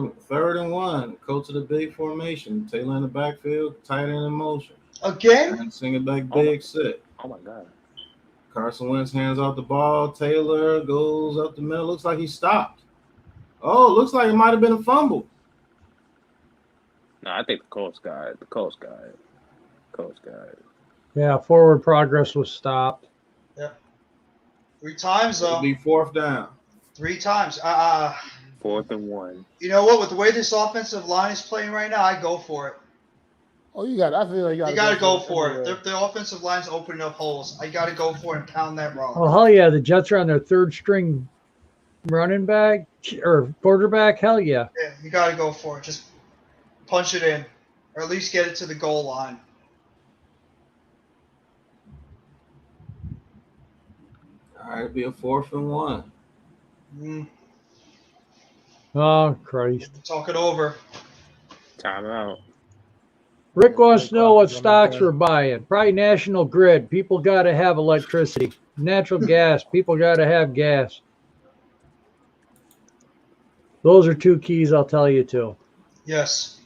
and 1. Colts of the big formation. Taylor in the backfield, tight end in motion. Again? And sing it back Oh big set. Oh my God. Carson Wentz hands off the ball. Taylor goes up the middle. Looks like he stopped. Oh, looks like it might have been a fumble. No, I think the Colts got it. The Colts got it. Colts got it. yeah, forward progress was stopped. Yep. 3 times, It'll though. be 4th down. 3 times. 4th and 1. You know what? With the way this offensive line is playing right now, I go for it. Oh, you got. I feel like You got to go for it. The offensive line's opening up holes. I got to go for it and pound that rock. Oh, hell yeah. The Jets are on their 3rd string running back or quarterback. Hell yeah. Yeah, you got to go for it. Just punch it in, or at least get it to the goal line. All right, it'll be a 4th and 1. Oh, Christ. Talk it over. Timeout. Rick wants to know what stocks we're buying. Probably National Grid. People got to have electricity. Natural gas. People got to have gas. Those are 2 keys I'll tell you to. Yes.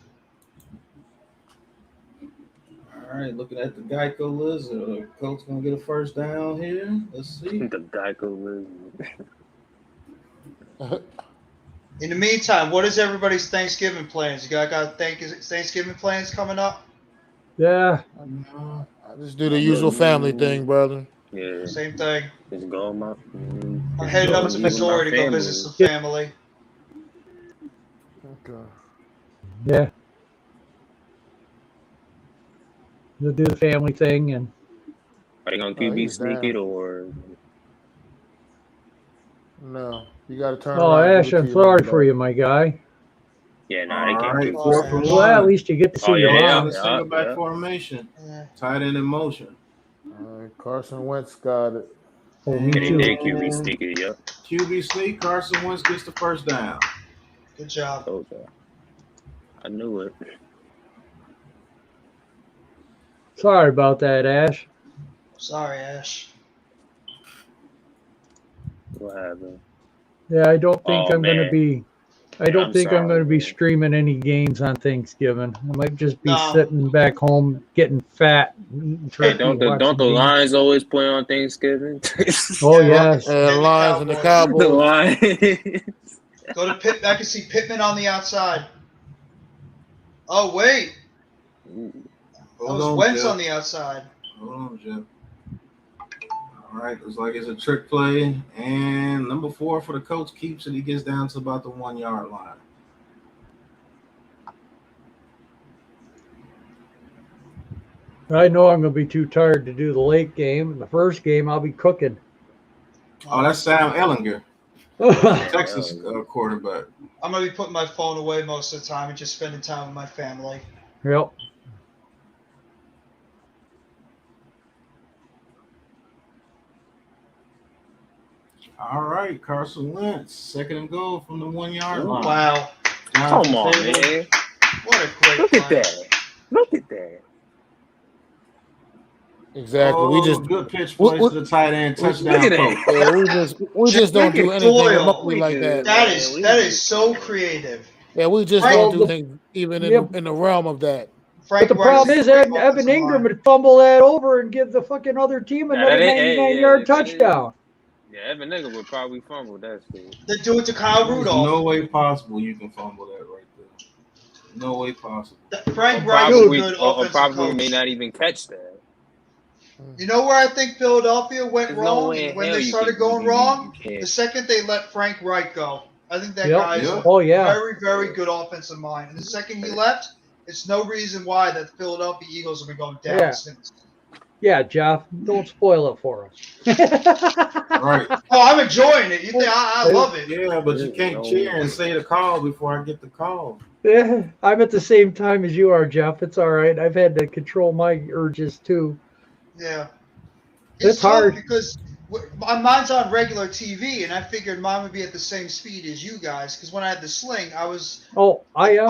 All right, looking at the Geico list. Colts going to get a 1st down here. Let's see. The Geico list. In the meantime, what is everybody's Thanksgiving plans? You got Thanksgiving plans coming up? Yeah. I just do the usual family thing, brother. Yeah. Same thing. Just go on my. I'm heading up to Missouri to go visit some family. Okay. Yeah. We'll do the family thing and Are they gonna QB sneak it or? No, you got to turn. oh, around and Ash, give it I'm to your sorry money for back. you, my guy. Yeah, no, they All can't right, do 4th and 1. Well, at least you get to see Oh, your yeah, mom. In a single back yeah. formation. Yeah. Tight end in motion. All right, Carson Wentz got it. Oh, me Yeah, they too. did QB sneak it. Yep. QB sneak. Carson Wentz gets the 1st down. Good job. Told ya. I knew it. Sorry about that, Ash. Sorry, Ash. What happened? Yeah, I don't think Oh, I'm going to man. be. I Yeah, don't I'm think I'm sorry, going to be man. streaming any games on Thanksgiving. I might just be No. sitting back home getting fat, eating Hey, turkey, don't the watching games. Lions always play on Thanksgiving? Oh Yeah. yes. And the Lions and the the Cowboys. Lions. Go to Pitt. I can see Pittman on the outside. Oh wait, that Hold was on, Wentz Jeff. on the outside. Hold on, Jeff. All right, looks like it's a trick play. And number 4 for the Colts keeps it. He gets down to about the 1-yard line. I know I'm going to be too tired to do the late game. The first game, I'll be cooking. Oh, that's Sam Ellinger, Yep. Texas quarterback. I'm gonna be putting my phone away most of the time and just spending time with my family. All right, Carson Wentz, 2nd and goal from the 1 yard line. Wow. Come on, man. What a great Look play. at that. Look at that. Exactly. Oh, We just good pitch play to the tight end, touchdown. Look at Colt. that. yeah, we just don't do anything Doyle. remotely like that. That is so creative. Yeah, we just Frank- don't do things even in the realm of that. Frank But the Wright problem is is a great Evan offensive Ingram mind. would fumble that over and give the fucking other team Nah, another that ain't- 99-yard that is- touchdown. Yeah, Evan Nigga would probably fumble that shit. They do it to Kyle There's Rudolph. no way possible you can fumble that right there. No way possible. Frank Wright is a Probably, good or offensive probably coach. may not even catch that. You know where I think Philadelphia went There's no wrong way in and when hell they you started can- going you wrong? can't. The second they let Frank Wright go. I think that Yep. guy is Yeah. a Oh, yeah. very, very good offensive mind. And the second he left, it's no reason why the Philadelphia Eagles have been going down Yeah. since. Yeah, Jeff, don't spoil it for us. Right. Oh, I'm enjoying it. You think I love it? Yeah, but you can't cheer and say the call before I get the call. Yeah, I'm at the same time as you are, Jeff. It's all right. I've had to control my urges too. Yeah. It's tough hard. because mine's on regular TV, and I figured mine would be at the same speed as you guys. Because when I had the sling, I was Oh, I am.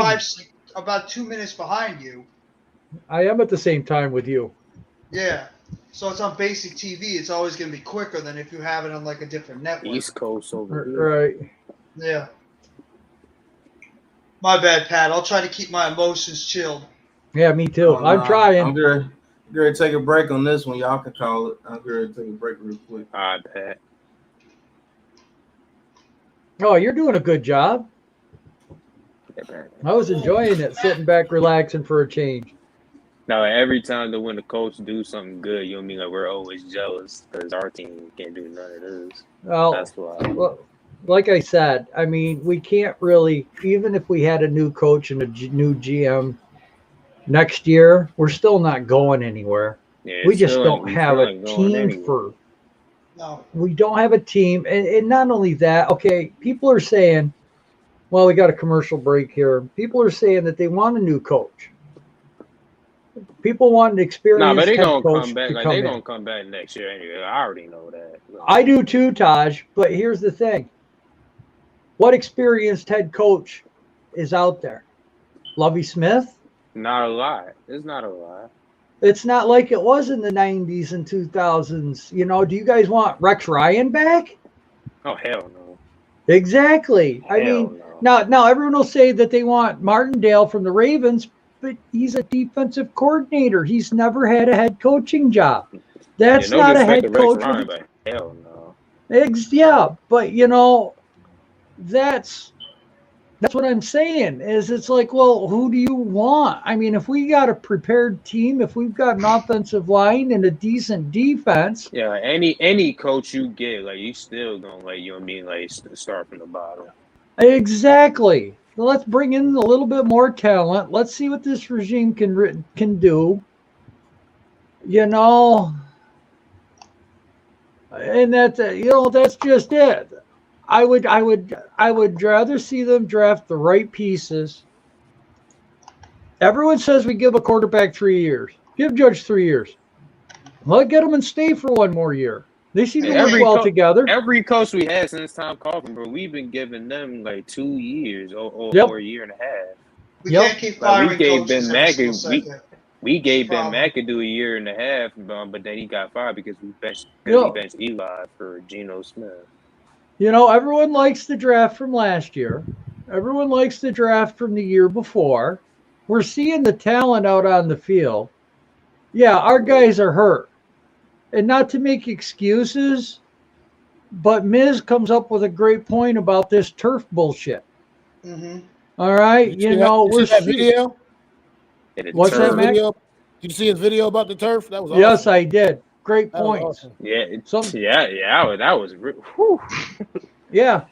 about 2 minutes behind you. I am at the same time with you. Yeah. So it's on basic TV. It's always going to be quicker than if you have it on like a different network. East Coast over here. Right. Yeah. My bad, Pat. I'll try to keep my emotions chilled. Yeah, me too. I'm trying. I'm going to take a break on this one. Y'all can call it. I'm going to take a break real quick. All right, Pat. Oh, you're doing a good job. Yeah, Pat. I was enjoying it, sitting back, relaxing for a change. Now, every time that when the coach do something good, you know what I mean? Like, we're always jealous because our team can't do none of this. Well, That's why. well, like I said, I mean, we can't really, even if we had a new coach and a new GM next year, we're still not going anywhere. Yeah, We just still don't ain't- have still a ain't going team anywhere. for. No. We don't have a team, and not only that. Okay, people are saying, well, we got a commercial break here. People are saying that they want a new coach. People want an experienced Nah, but they head gonna coach come back. to Like come they in. gonna come back next year anyway. I already know that. I do too, Taj. But here's the thing: what experienced head coach is out there? Lovie Smith? Not a lot. It's not a lot. It's not like it was in the 90s and 2000s. You know, do you guys want Rex Ryan back? Oh hell no. Exactly. I Hell mean, no. now everyone will say that they want Martindale from the Ravens, but he's a defensive coordinator. He's never had a head coaching job. That's Yeah, no not a disrespect head to Rex coach. Ryan, but hell no. Yeah, but you know, that's what I'm saying. Is it's like, well, who do you want? I mean, if we got a prepared team, if we've got an offensive line and a decent defense, Yeah, any coach you get, like you still gonna like you know what I mean, like start from the bottom. exactly. Let's bring in a little bit more talent. Let's see what this regime can do. You know, and that's that's just it. I would rather see them draft the right pieces. Everyone says we give a quarterback 3 years. Give Judge 3 years. Let get them and stay for one more year. They seem to work well together. Every coach we had since Tom Coughlin, bro, we've been giving them like 2 years or a year and a half. We can't keep firing we gave coaches Ben every single McAdoo. second. We gave Ben Problem. McAdoo a year and a half, but then he got fired because we benched Eli for Geno Smith. You know, everyone likes the draft from last year. Everyone likes the draft from the year before. We're seeing the talent out on the field. Yeah, our guys are hurt. And not to make excuses, but Miz comes up with a great point about this turf bullshit. Mm-hmm. All right, we're seeing that video. What's that, Mac? Did you see his video about the turf? That was awesome. Yes, I did. Great That was points. awesome. Yeah, that was whew. Yeah.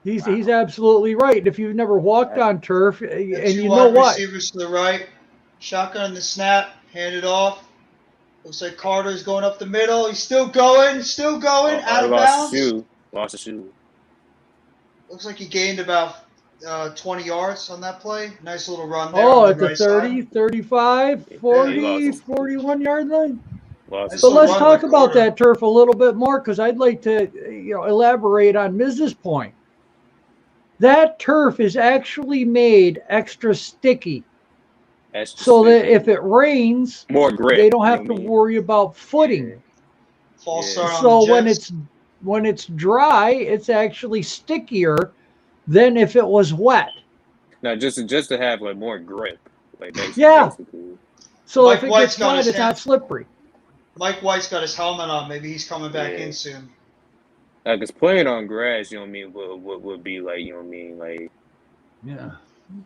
He's absolutely right. If you've never walked on turf, and you know wide what? Receivers to the right, shotgun the snap, Hand it off. Looks like Carter's going up the middle. He's still going, out of bounds. Lost a shoe. Looks like he gained about 20 yards on that play. Nice little run there. Oh, on at the the right 30, side. 35, 40, lost. 41 yard line. Nice So little let's run talk by about Carter. that turf a little bit more because I'd like to elaborate on Miz's point. That turf is actually made extra sticky so that if it rains, more grip, they don't have to worry about footing. Yeah. False start on So the Jets. when it's dry, it's actually stickier than if it was wet. No, just to have like more grip, like basically. Yeah. So Mike if it White's gets got wet, his it's not slippery. Mike White's got his helmet on. Maybe he's coming back in soon. Like, cause playing on grass, you know what I mean, would be like, you know what I mean, like. Yeah.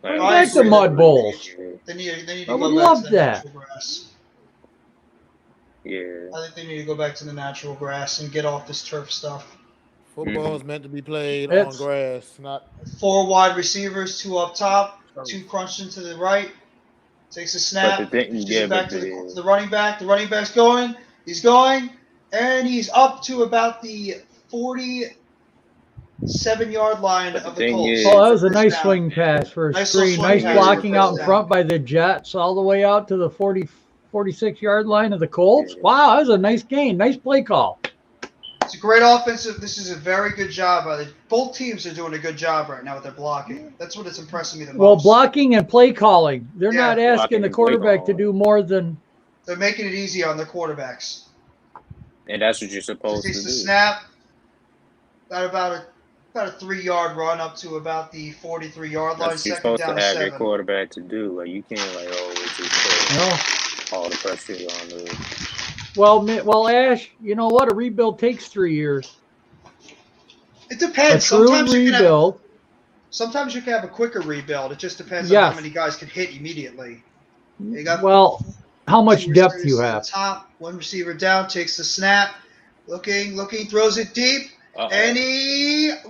Like, Bring back the mud bowls. They need to I go would back love to the that. natural grass. Yeah. I think they need to go back to the natural grass and get off this turf stuff. Football is meant to be played on grass, not 4 wide receivers, 2 up top, 2 crunched into the right. Takes a snap. Pitches it back to the running back. The running back's going. He's going. And he's up to about the 47-yard line of the Colts. Oh, that was a nice swing pass for a screen. Nice blocking out in front by the Jets all the way out to the 46-yard line of the Colts. Wow, that was a nice gain. Nice play call. It's a great offensive. This is a very good job. Both teams are doing a good job right now with their blocking. That's what it's impressing me the most. Well, blocking and play calling. They're not asking the quarterback to do more than. They're making it easy on their quarterbacks. And that's what you're supposed to do. Takes the snap. About a 3-yard run up to about the 43-yard line. That's what you're Second supposed down to have 7. your quarterback to do. Like, you can't like always just put all the pressure on the. Well, Ash, you know what? A rebuild takes 3 years. It depends. A true rebuild. Sometimes you can have a quicker rebuild. It just depends on how many guys can hit immediately. How much depth you have. Top, 1 receiver down, takes the snap, looking, throws it deep, and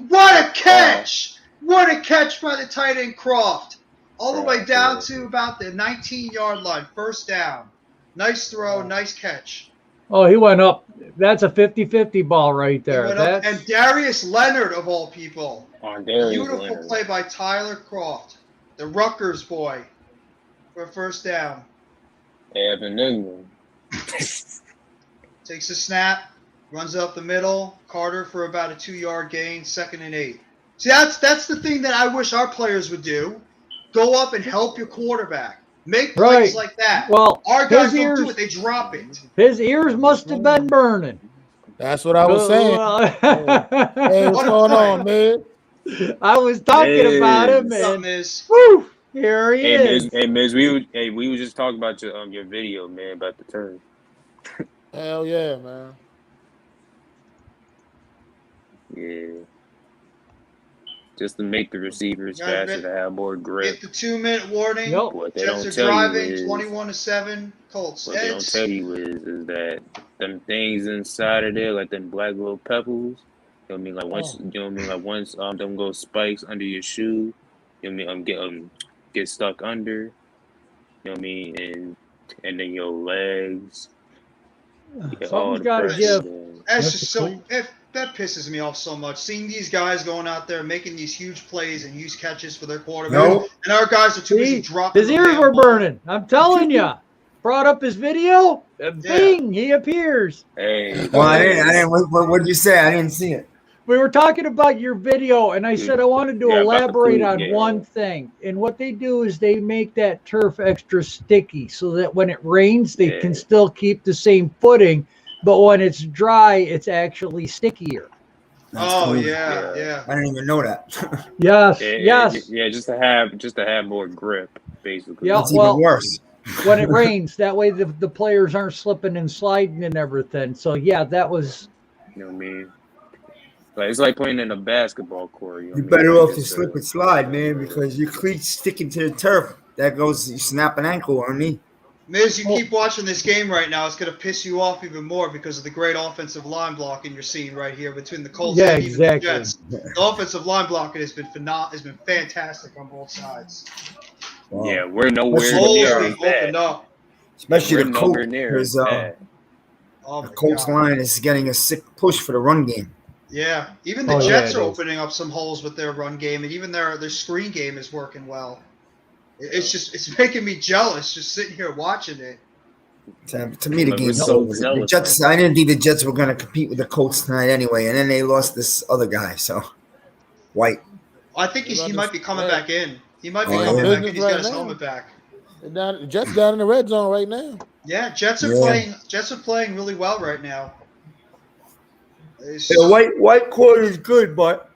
what a catch! What a catch by the tight end Croft. All the way down to about the 19-yard line, first down. Nice throw, nice catch. Oh, he went up. That's a 50-50 ball right there. And Darius Leonard, of all people. Beautiful Leonard. play by Tyler Croft, the Rutgers boy, for a first down. Evan Ingram. Takes a snap, runs up the middle. Carter for about a 2-yard gain, 2nd and 8. See, that's the thing that I wish our players would do. Go up and help your quarterback. Make plays like that. Well, our guys don't do it. They drop it. His ears must have been burning. That's what I was saying. Hey, what's going on, man? I was talking about him, and woo, here he is. Hey, Miz, we were just talking about your video, man, about the turn. Hell yeah, man. Yeah. Just to make the receivers faster, to have more grip. Get the 2-minute warning. Yep. What they Jets don't are tell driving, you is 21-7. Colts. What they don't tell you is that them things inside of there, like them black little pebbles. You know what I mean? Like once, you know what I mean? Like once them go spikes under your shoe. You know what I mean? Get stuck under. You know what I mean? And then your legs. Something's got to give. That's just that pisses me off so much. Seeing these guys going out there making these huge plays and huge catches for their quarterback, and our guys are too busy dropping. His ears were burning. I'm telling you. Brought up his video. Bing, he appears. Hey. Well, I didn't. What did you say? I didn't see it. We were talking about your video, and I said I wanted to elaborate on one thing. And what they do is they make that turf extra sticky so that when it rains, they can still keep the same footing. But when it's dry, it's actually stickier. That's cool. I didn't even know that. Yes. Yeah, just to have more grip, basically. Yeah, it's even worse. When it rains, that way the players aren't slipping and sliding and everything. So yeah, that was. You know what I mean? Like it's like playing in a basketball court. You're better off to slip and slide, man, because your cleats sticking to the turf. That goes, you snap an ankle or a knee. Miz, you keep watching this game right now. It's going to piss you off even more because of the great offensive line blocking you're seeing right here between the Colts and even the Jets. The offensive line blocking has been fantastic on both sides. Wow. Yeah, we're nowhere near that. especially We're the Colt, nowhere near because as bad. Oh the my Colts God. line is getting a sick push for the run game. Yeah, even the Oh, yeah, Jets it are is. opening up some holes with their run game, and even their screen game is working well. It's making me jealous just sitting here watching it. To me, the Look, we're game's so over. The jealous Jets. right I now. didn't think the Jets were going to compete with the Colts tonight anyway, and then they lost this other guy. So White. I think he might be coming back in. He might be Oh, coming yeah. back in. He's got his helmet back. Jets down in the red zone right now. Yeah, Jets are Yeah. playing really well right now. Yeah, White quarter is good, but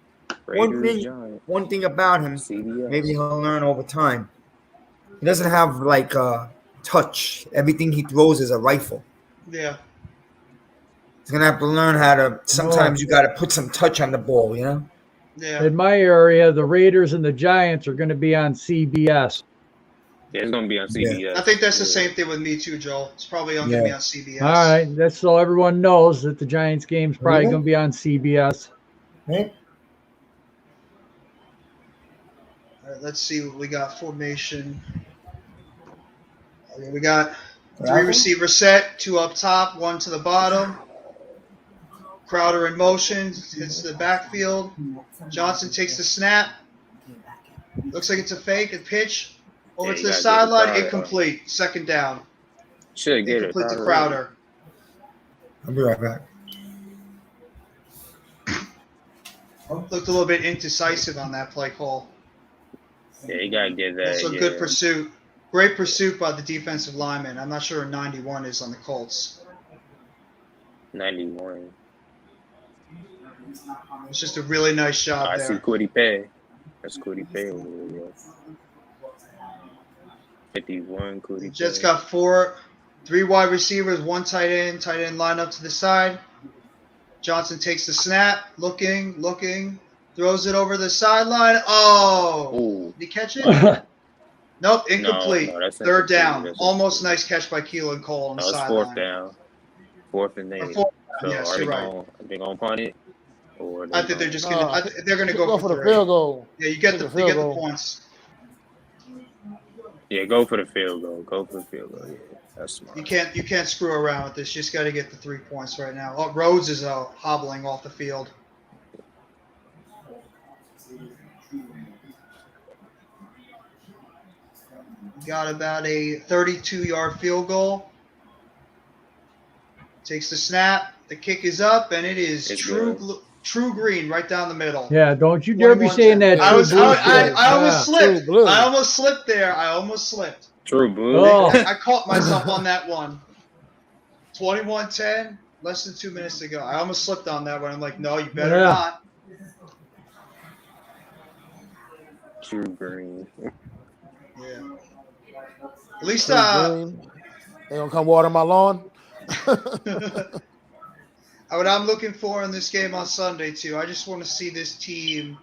Raiders, Giants, one thing about him, maybe CBS. he'll learn over time. He doesn't have like touch. Everything he throws is a rifle. Yeah. He's gonna have to learn how to. Sometimes you got to put some touch on the ball, you know. Yeah. In my area, the Raiders and the Giants are going to be on CBS. Yeah, it's gonna be on CBS. I think that's the same thing with me too, Joel. It's probably going to be on CBS. All right, that's so everyone knows that the Giants game's probably Yeah. going to be on CBS. Right? All right, let's see what we got. Formation. Okay, we got 3 receiver set, 2 up top, 1 to the bottom. Crowder in motion, hits the backfield. Johnson takes the snap. Looks like it's a fake, a pitch. Over to the sideline, incomplete. Second down. Should get incomplete it. to Crowder. I'll be right back. Looked a little bit indecisive on that play call. Yeah, you gotta get that. Also, good pursuit. Great pursuit by the defensive lineman. I'm not sure where 91 is on the Colts. 91. It's just a really nice job I there. see Quiddy Pay. That's Quiddy Pay over there. 51, Quiddy Jets Pay. got 3 wide receivers, 1 tight end. Tight end line up to the side. Johnson takes the snap, looking, throws it over the sideline. Oh! Ooh. Did he catch it? Nope, incomplete. No, that's Third incomplete. down. That's Almost nice catch by Keelan Cole on the sideline. 4th down. 4th and 8. Fourth So down, yes, are you're right. they gonna punt it? Or I think they're just gonna. They're gonna go for the 3. field goal. Yeah, you get the points. Yeah, go for the field goal. Go for the field goal. Yeah, that's smart. You can't screw around with this. You just got to get the 3 points right now. Oh, Rhodes is hobbling off the field. Got about a 32-yard field goal. Takes the snap. The kick is up, and it is true green right down the middle. Yeah, don't you dare be saying that. I almost slipped. True blue. I almost slipped there. I almost slipped. True blue. Oh. I caught myself on that one. 21-10, less than 2 minutes to go. I almost slipped on that one. I'm like, no, you better not. True green. Yeah. At least, They gonna come water my lawn. what I'm looking for in this game on Sunday too, I just want to see this team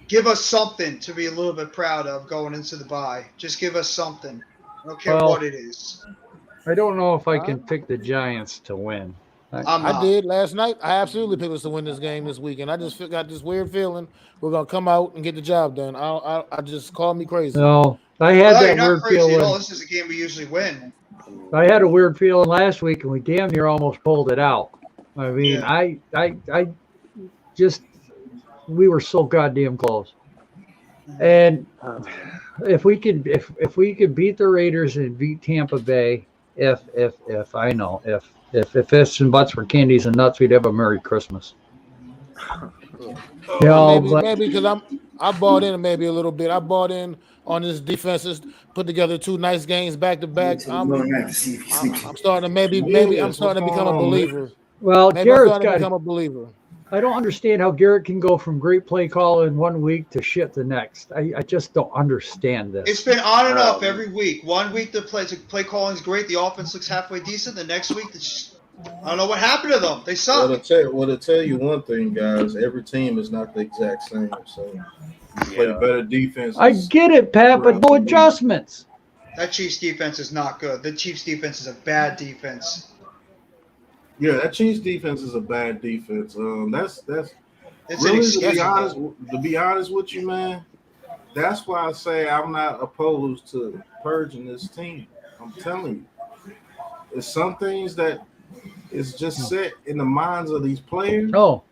give us something to be a little bit proud of going into the bye. Just give us something. I don't care what it is. I don't know if I can pick the Giants to win. I did last night. I absolutely picked us to win this game this weekend. I just got this weird feeling we're gonna come out and get the job done. I just call me crazy. No, I had that weird feeling. This is a game we usually win. I had a weird feeling last week, and we damn near almost pulled it out. I mean, I just we were so goddamn close. And if we could beat the Raiders and beat Tampa Bay, if ifs and buts were candies and nuts, we'd have a Merry Christmas. Maybe because I bought in maybe a little bit. I bought in on this defenses, put together 2 nice games back to back. I'm starting to I'm starting to become a believer. Well, Garrett's got to become a believer. I don't understand how Garrett can go from great play call in 1 week to shit the next. I just don't understand this. It's been on and off every week. 1 week the play calling is great. The offense looks halfway decent. The next week, I don't know what happened to them. They suck. Well, to tell you one thing, guys, every team is not the exact same. So you play better defense. I get it, Pat, but no adjustments. That Chiefs defense is not good. The Chiefs defense is a bad defense. Yeah, that Chiefs defense is a bad defense. That's it's really to be honest with you, man. That's why I say I'm not opposed to purging this team. I'm telling you, it's some things that is just set in the minds of these players. Oh,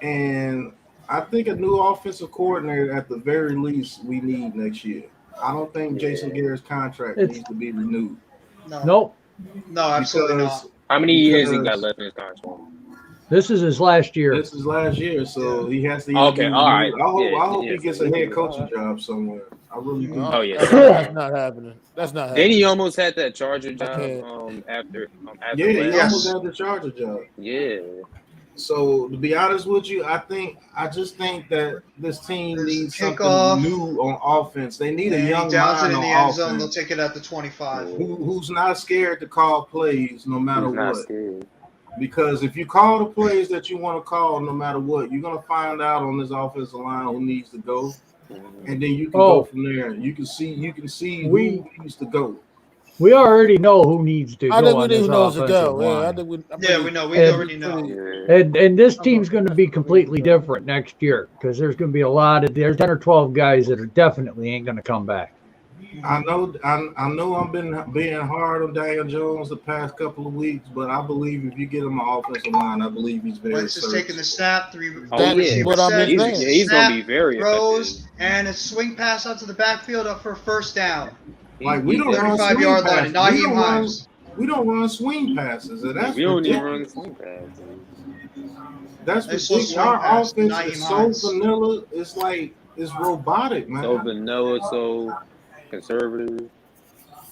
And I think a new offensive coordinator at the very least we need next year. I don't think Jason Garrett's contract needs to be renewed. nope. No, absolutely not. How many years he got left in his contract? This is his last year. This is last year, so he has to. Okay, all right. I hope he gets a head coaching job somewhere. I really do. Oh yeah, that's not happening. That's not happening. Then he almost had that Charger job. After Yeah, he almost had the Charger job. Yeah. So to be honest with you, I just think that this team needs something new on offense. They need a young mind in on the end offense. zone. They'll take it at the 25. Who's not scared to call plays no matter Who's not what. scared. Because if you call the plays that you want to call no matter what, you're gonna find out on this offensive line who needs to go, and then you can go from there. You can see who needs to go. We already know who needs to go. I think on we this know who to go. offensive line. Yeah, I think we know. We already know. And this team's going to be completely different next year because there's going to be there's 10 or 12 guys that are definitely ain't going to come back. I know I've been being hard on Daniel Jones the past couple of weeks, but I believe if you get him an offensive line, I believe he's very Wentz is taking the snap, He's snap, gonna be very throws, and a swing pass out to the backfield up for a first down. Like we don't run 35-yard line. Naheem Hines. We don't run swing passes, and that's we don't even run swing passes. That's ridiculous. Our offense is so vanilla. It's like it's robotic, man. So vanilla, so conservative.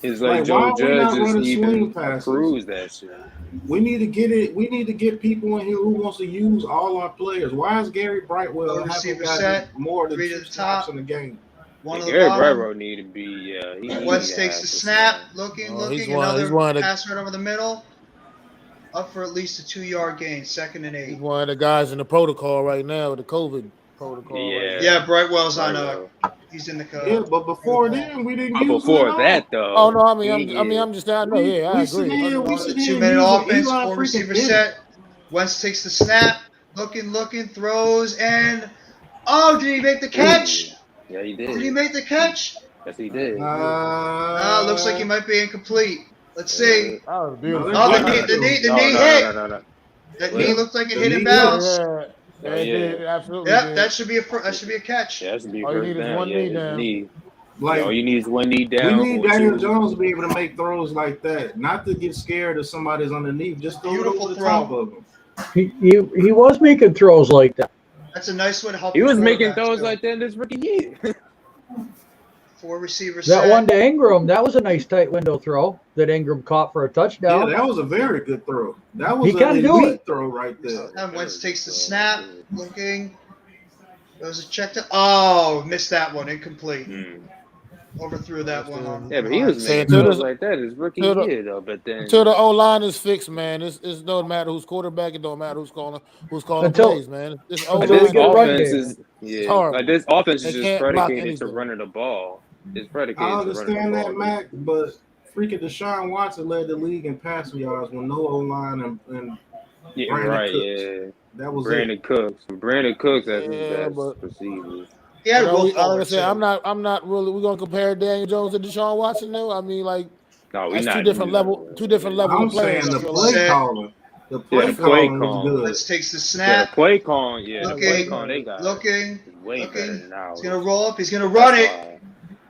It's like why Joe are we not Judge just running swing even passes? proves that shit. We need to get it. We need to get people in here who wants to use all our players. Why is Gary Brightwell having got more than 2 snaps in the game? Gary Brightwell need to be. Wentz takes the snap, looking, another pass right over the middle, up for at least a 2-yard gain, 2nd and 8. He's one of the guys in the protocol right now, the COVID protocol. Yeah, Brightwell's on he's in the code. Yeah, but before then we didn't use before that though. Oh no, I'm just I know. Yeah, I agree. 2-minute offense, 4-receiver set. Wentz takes the snap, looking, throws, and did he make the catch? Yeah, he did. Did he make the catch? Yes, he did. Looks like he might be incomplete. Let's see. That was beautiful. The knee hit. No. That knee looked like it hit in bounds. Yeah, it did, absolutely. Yep, did. that should be a catch. Yeah, that should be a All you need is one knee down. Like, all you need is one knee down. We need Daniel Jones to be able to make throws like that, not to get scared if somebody's underneath. Just throw it over the top of him. He was making throws like that. That's a nice way to help. He was making throws like that this rookie year. 4 receivers. That one to Ingram, that was a nice tight window throw that Ingram caught for a touchdown. Yeah, that was a very good throw. That was an elite throw right there. And Wentz takes the snap, looking. There was a check to missed that one, incomplete. Overthrew that one. Yeah, but he was making throws like that his rookie year though. But then until the O line is fixed, man, it don't matter who's quarterback. It don't matter who's calling plays, man. This offense is like this offense is just predicated to running the ball. It's predicated. I to running understand the that, ball. Mac, but freaking Deshaun Watson led the league in passing yards with no O line and Brandon Cooks. That was Brandon Cooks. Brandon Cooks as his best receiver. Yeah, I'm not really. We're gonna compare Daniel Jones to Deshaun Watson now. I mean, like, that's two different levels I'm of players. saying the play calling. The play calling was good. Let's take the snap. The play calling, looking, the play calling they got. Looking. Better now. He's gonna roll up. He's gonna run it.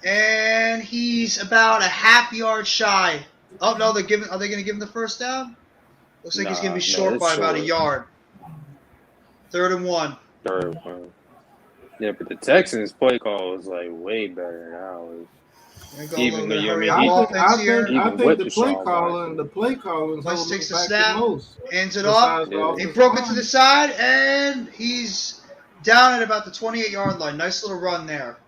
And he's about a half yard shy. Oh no, are they gonna give him the first down? Looks like he's gonna be short by about a yard. 3rd and 1. Yeah, but the Texans play call is like way better now. Even though I think the play calling Wentz takes the snap, hands it off. He broke it to the side, and he's down at about the 28-yard line. Nice little run there.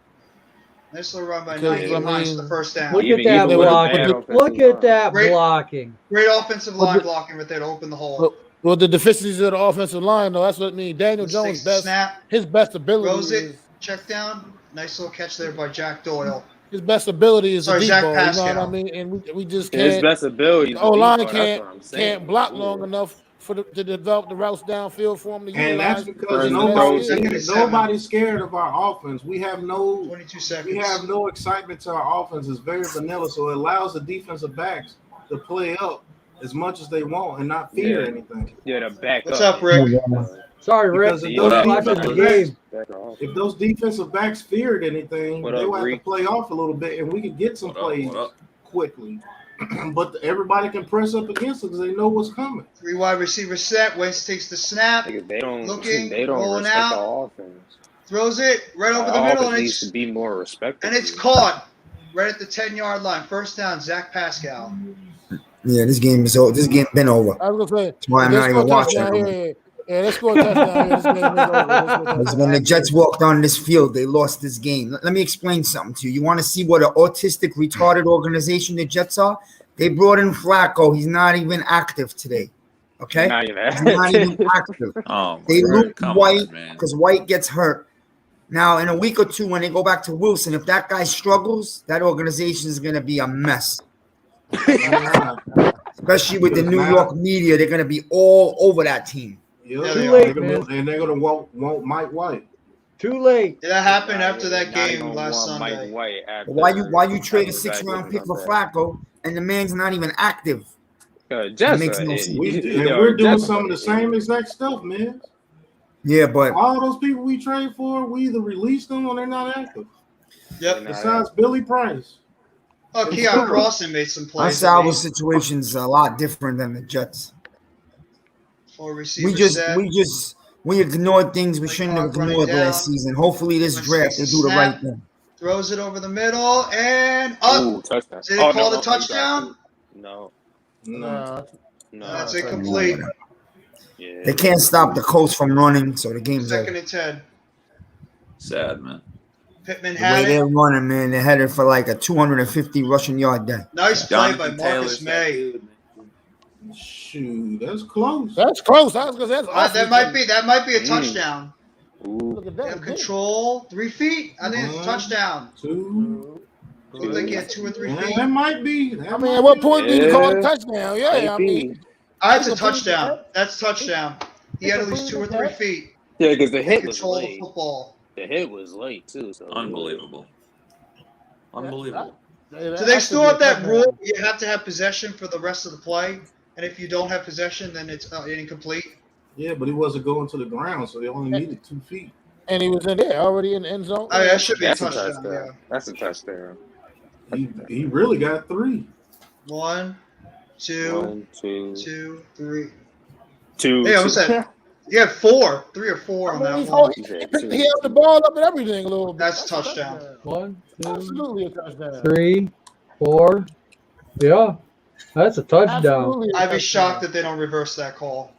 Nice little run by Naheem Hines for the first down. Look at that blocking. Look at that blocking. Great offensive line blocking right there to open the hole. Well, the deficiencies of the offensive line, though, that's what I mean. Daniel Jones' his best ability throws it, check down. Nice little catch there by Jack Doyle. His best ability is the deep ball, Pascal. you know what I mean? And we just can't. His best ability is O line can't block long enough to develop the routes downfield for him to And utilize. that's because nobody's nobody's scared of our offense. We have 22 seconds. no excitement to our offense. It's very vanilla, so it allows the defensive backs to play up as much as they want and not fear anything. Yeah, to back What's up. up, Rick? Sorry, Rick. If those defensive backs feared anything, What they up, would have to Rick? play off a little bit, and we could get some plays quickly. But everybody can press up against it because they know what's coming. 3 wide receiver set. Wentz takes the snap. They don't rolling respect out. our offense. Throws it right over the Our middle, offense and needs to be more respected. and it's caught right at the 10-yard line. First down, Zach Pascal. Yeah, this game is over. This game been over. I was gonna say, That's why I'm not even watching. Yeah, let's score a touchdown here. This game is over. Because when the Jets walked on this field, they lost this game. Let me explain something to you. You want to see what an autistic, retarded organization the Jets are? They brought in Flacco. He's not even active today. Okay? He's not even active. They lose White because White gets hurt. Now, in a week or two, when they go back to Wilson, if that guy struggles, that organization is going to be a mess. Especially with the New York media, they're going to be all over that team. Yeah, Too late, man. And they're going to want Mike White. Too late. That happened after that game last Sunday. Why you trade a 6th-round pick for Flacco and the man's not even active? It makes no sense. We're doing some of the same exact stuff, man. Yeah, but all those people we trade for, we either release them or they're not active. Yep. Besides Billy Price. Oh, Keon Crossan made some plays. our salvo situation's a lot different than the Jets. We ignored things we shouldn't have ignored last season. Hopefully this draft they do the right thing. Throws it over the middle and up. Ooh, touchdown. Did they call the touchdown? No. That's incomplete. Yeah. They can't stop the Colts from running, so the game's over. 2nd and 10. Sad, man. Pittman The had way they're it. running, man, they're headed for like a 250 rushing yard day. Nice play by Jonathan Marcus Taylor's May. Shoot, that's close. That's close. I was gonna say That might be a touchdown. Look at They have control. 3 feet. I think it's a touchdown. 2. Seems like he had 2 or 3 feet. That might be. I mean, at what point do you call it a touchdown? Yeah, I mean, that's a touchdown. That's touchdown. He had at least 2 or 3 feet. Yeah, because the hit was Control the late. football. The hit was late too. So Unbelievable. Unbelievable. So they still have that rule. You have to have possession for the rest of the play, and if you don't have possession, then it's incomplete. Yeah, but he wasn't going to the ground, so they only needed 2 feet. And he was in there already in the end zone. Oh, that should be That's a touchdown. Yeah. That's a touchdown. He really got 3. 1, 2, 1, 2, 2, 3. 2. Hey, I was at. You had 4, 3 or 4 on that one. He held the ball up and everything a little bit. That's a touchdown. 1, 2, Absolutely a touchdown. 3, 4. Yeah, that's a touchdown. I'd be shocked if they don't reverse that call.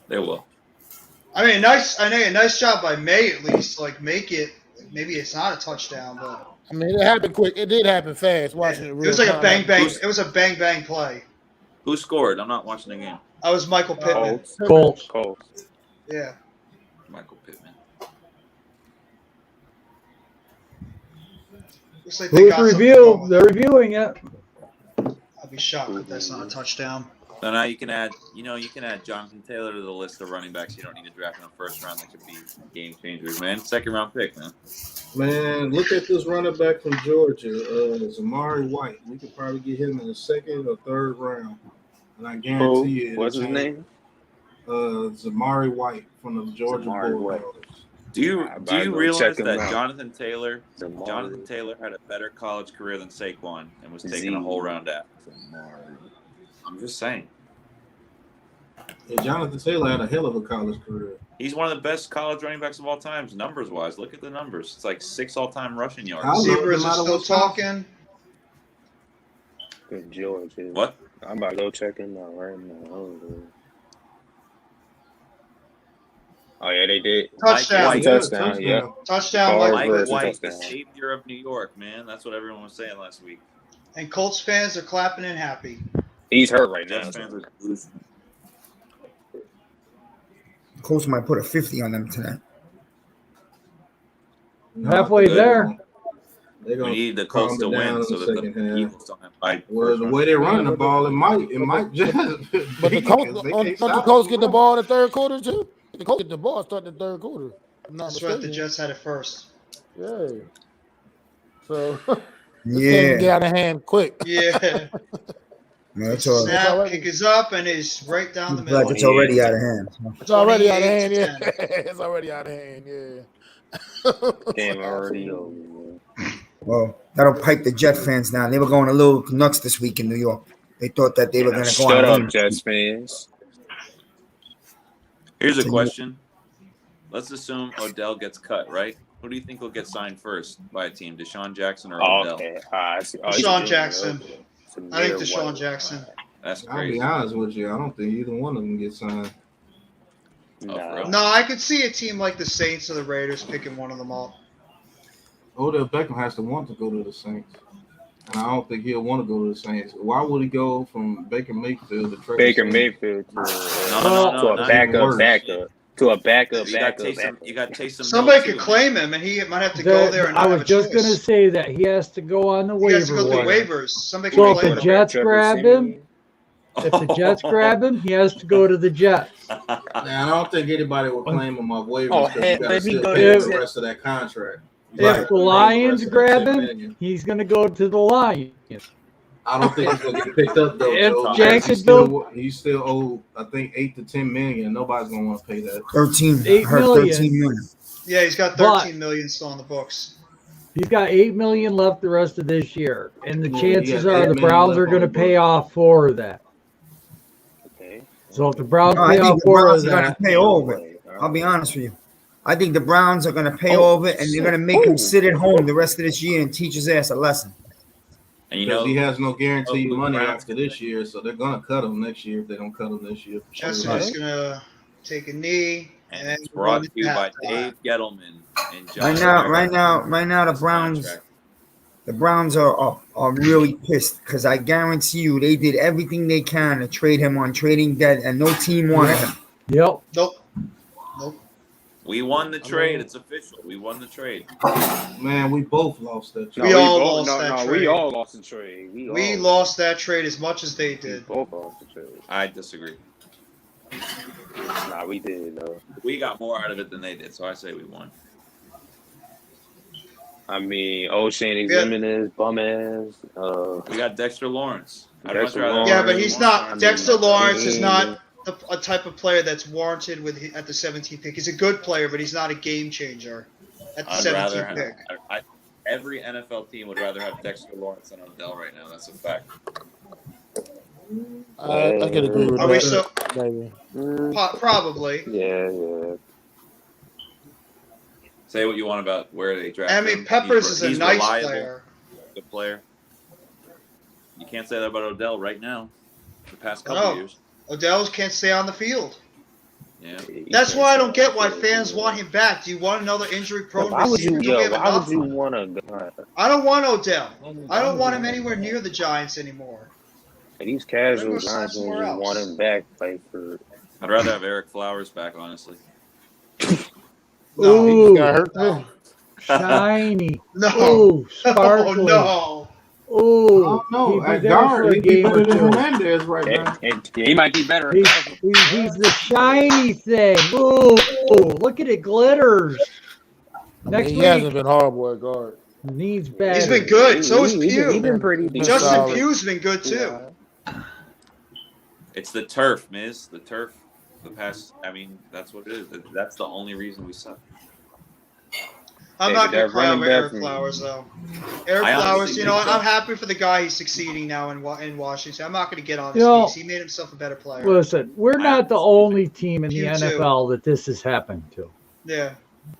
They will. I mean, nice job by May at least. Like, make it. Maybe it's not a touchdown, but I mean, it happened quick. It did happen fast. Watching it. It was like a bang bang. It was a bang bang play. Who scored? I'm not watching the game. I was Michael Pittman. Colt. Yeah. Michael Pittman. Looks like they got something going. They're reviewing it. I'd be shocked if that's not a touchdown. So now you can add Jonathan Taylor to the list of running backs you don't need to draft in the first round. That could be game changers, man. 2nd round pick, man. Man, look at this running back from Georgia, Zamari White. We could probably get him in the 2nd or 3rd round. And I guarantee you. What's his name? Zamari White from the Georgia Bulldogs. Do you realize that out. Jonathan Taylor had a better college career than Saquon and was taken a whole round after? I'm just saying. Yeah, Jonathan Taylor had a hell of a college career. He's one of the best college running backs of all time, numbers wise. Look at the numbers. It's like 6 all-time rushing yards. Zebras are still talking. Good George. What? I'm about to go check him out right now. Oh yeah, they did. Touchdown. Touchdown. Yeah. Touchdown. Mike Like White, the savior of New York, man. That's what everyone was saying last week. And Colts fans are clapping and happy. He's hurt right now. Jets fans are losing. Colts might put a 50 on them tonight. Halfway there. They're We gonna need the calm Colts it to down win in so the that the second half. Eagles don't have five. Well, the way they run the ball, it might just. But the Colts, don't the Colts get the ball in the third quarter too? The Colts get the ball starting the third quarter. I'm not That's right. The mistaken. Jets had it first. Yeah. So this Yeah. game can get out of hand quick. Yeah. No, it's all right. Snap, kick is up, and is right down the It's like middle. it's already out of hand. It's already out of 28 hand. to Yeah, 10. it's already out of hand. Yeah. Game already over. Man. Well, that'll pipe the Jet fans down. They were going a little nuts this week in New York. They thought that they were going to go on Shut a up, win. Jets fans. Here's a question. Let's assume Odell gets cut, right? Who do you think will get signed first by a team, Deshaun Jackson or Odell? Okay. Deshaun Jackson. I think Deshaun Jackson. That's I'll crazy. be honest with you. I don't think either one of them get signed. No, I could see a team like the Saints or the Raiders picking one of them all. Odell Beckham has to want to go to the Saints. And I don't think he'll want to go to the Saints. Why would he go from Baker Mayfield to Trey? Baker Mayfield to a backup. To a backup. You got Taysom. Somebody could claim him, and he might have to go there. And I not was have a just choice. going to say that he has to go on the He waiver has to go through wire. waivers. Somebody So can if claim the him. Jets grab him, if the Jets grab him, he has to go to the Jets. Now, I don't think anybody will claim him off waivers Oh, because you got to still go pay to the rest of that contract. If the Lions grab him, he's going to go to the Lions. I don't think he's going to get picked up though. If Joe. Jacksonville- he's still owed, I think, 8 to 10 million. Nobody's going to want to pay that. 13. 8 million. 13 million. Yeah, he's got 13 million still on the books. He's got 8 million left the rest of this year, and the Yeah, chances he has are 8 the million Browns left are on going to the pay books. off 4 of that. So if the Browns No, I pay think off the 4 Browns of are going to that, pay all of it. I'll be honest with you. I think the Browns are going to pay all of it, and they're going to make him sit at home the rest of this year and teach his ass a lesson. And you Because know he has no guaranteed money Browns- after this year, so they're going to cut him next year if they don't cut him this year. Justin is gonna take a knee, and and it's brought to you by halftime. Dave Gettleman and John. Right now, the Browns are really pissed because I guarantee you they did everything they can to trade him on trading dead, and no team wanted him. Yep. Nope. We won the trade. It's official. We won the trade. Man, we both lost that trade. We all lost that trade. We all lost the trade. We lost that trade as much as they did. Both lost the trade. I disagree. Nah, we did though. We got more out of it than they did, so I say we won. I mean, O'Shane Jimenez, bum ass. We got Dexter Lawrence. Yeah, but he's not. Dexter Lawrence is not a type of player that's warranted at the 17th pick. He's a good player, but he's not a game changer at the 17th pick. Every NFL team would rather have Dexter Lawrence than Odell right now. That's a fact. I can agree with Are that. we so? Probably. Yeah. Say what you want about where they drafted I mean, him. Peppers is a He's nice reliable, player. Good player. You can't say that about Odell right now. The past couple of years. Odell can't stay on the field. Yeah. That's why I don't get why fans want him back. Do you want another injury-prone receiver? Why would you want to? I don't want Odell. I don't want him anywhere near the Giants anymore. These casual Giants just want him back. Like for, I'd rather have Eric Flowers back, honestly. No, ooh, hurt shiny. No. Ooh, sparkly. Oh, no. Ooh, No, he'd be at there guard, for a he'd be game or better than two. Hernandez right now. he might be better. He's the shiny thing. Ooh, look at it, glitters. Next he week, hasn't been horrible at guard. needs better. He's been good. So is Pugh. He's been pretty decent. Justin Pugh's been good too. It's the turf, Miz. The turf. The past. I mean, that's what it is. That's the only reason we suck. I'm Hey, not but going to that cry running over back Eric from- Flowers, though. Eric I honestly Flowers, think I'm so. happy for the guy. He's succeeding now in Washington. I'm not going to get on his You know, case. He made himself a better player. Listen, we're not the only team in the You too. NFL that this has happened to. Yeah.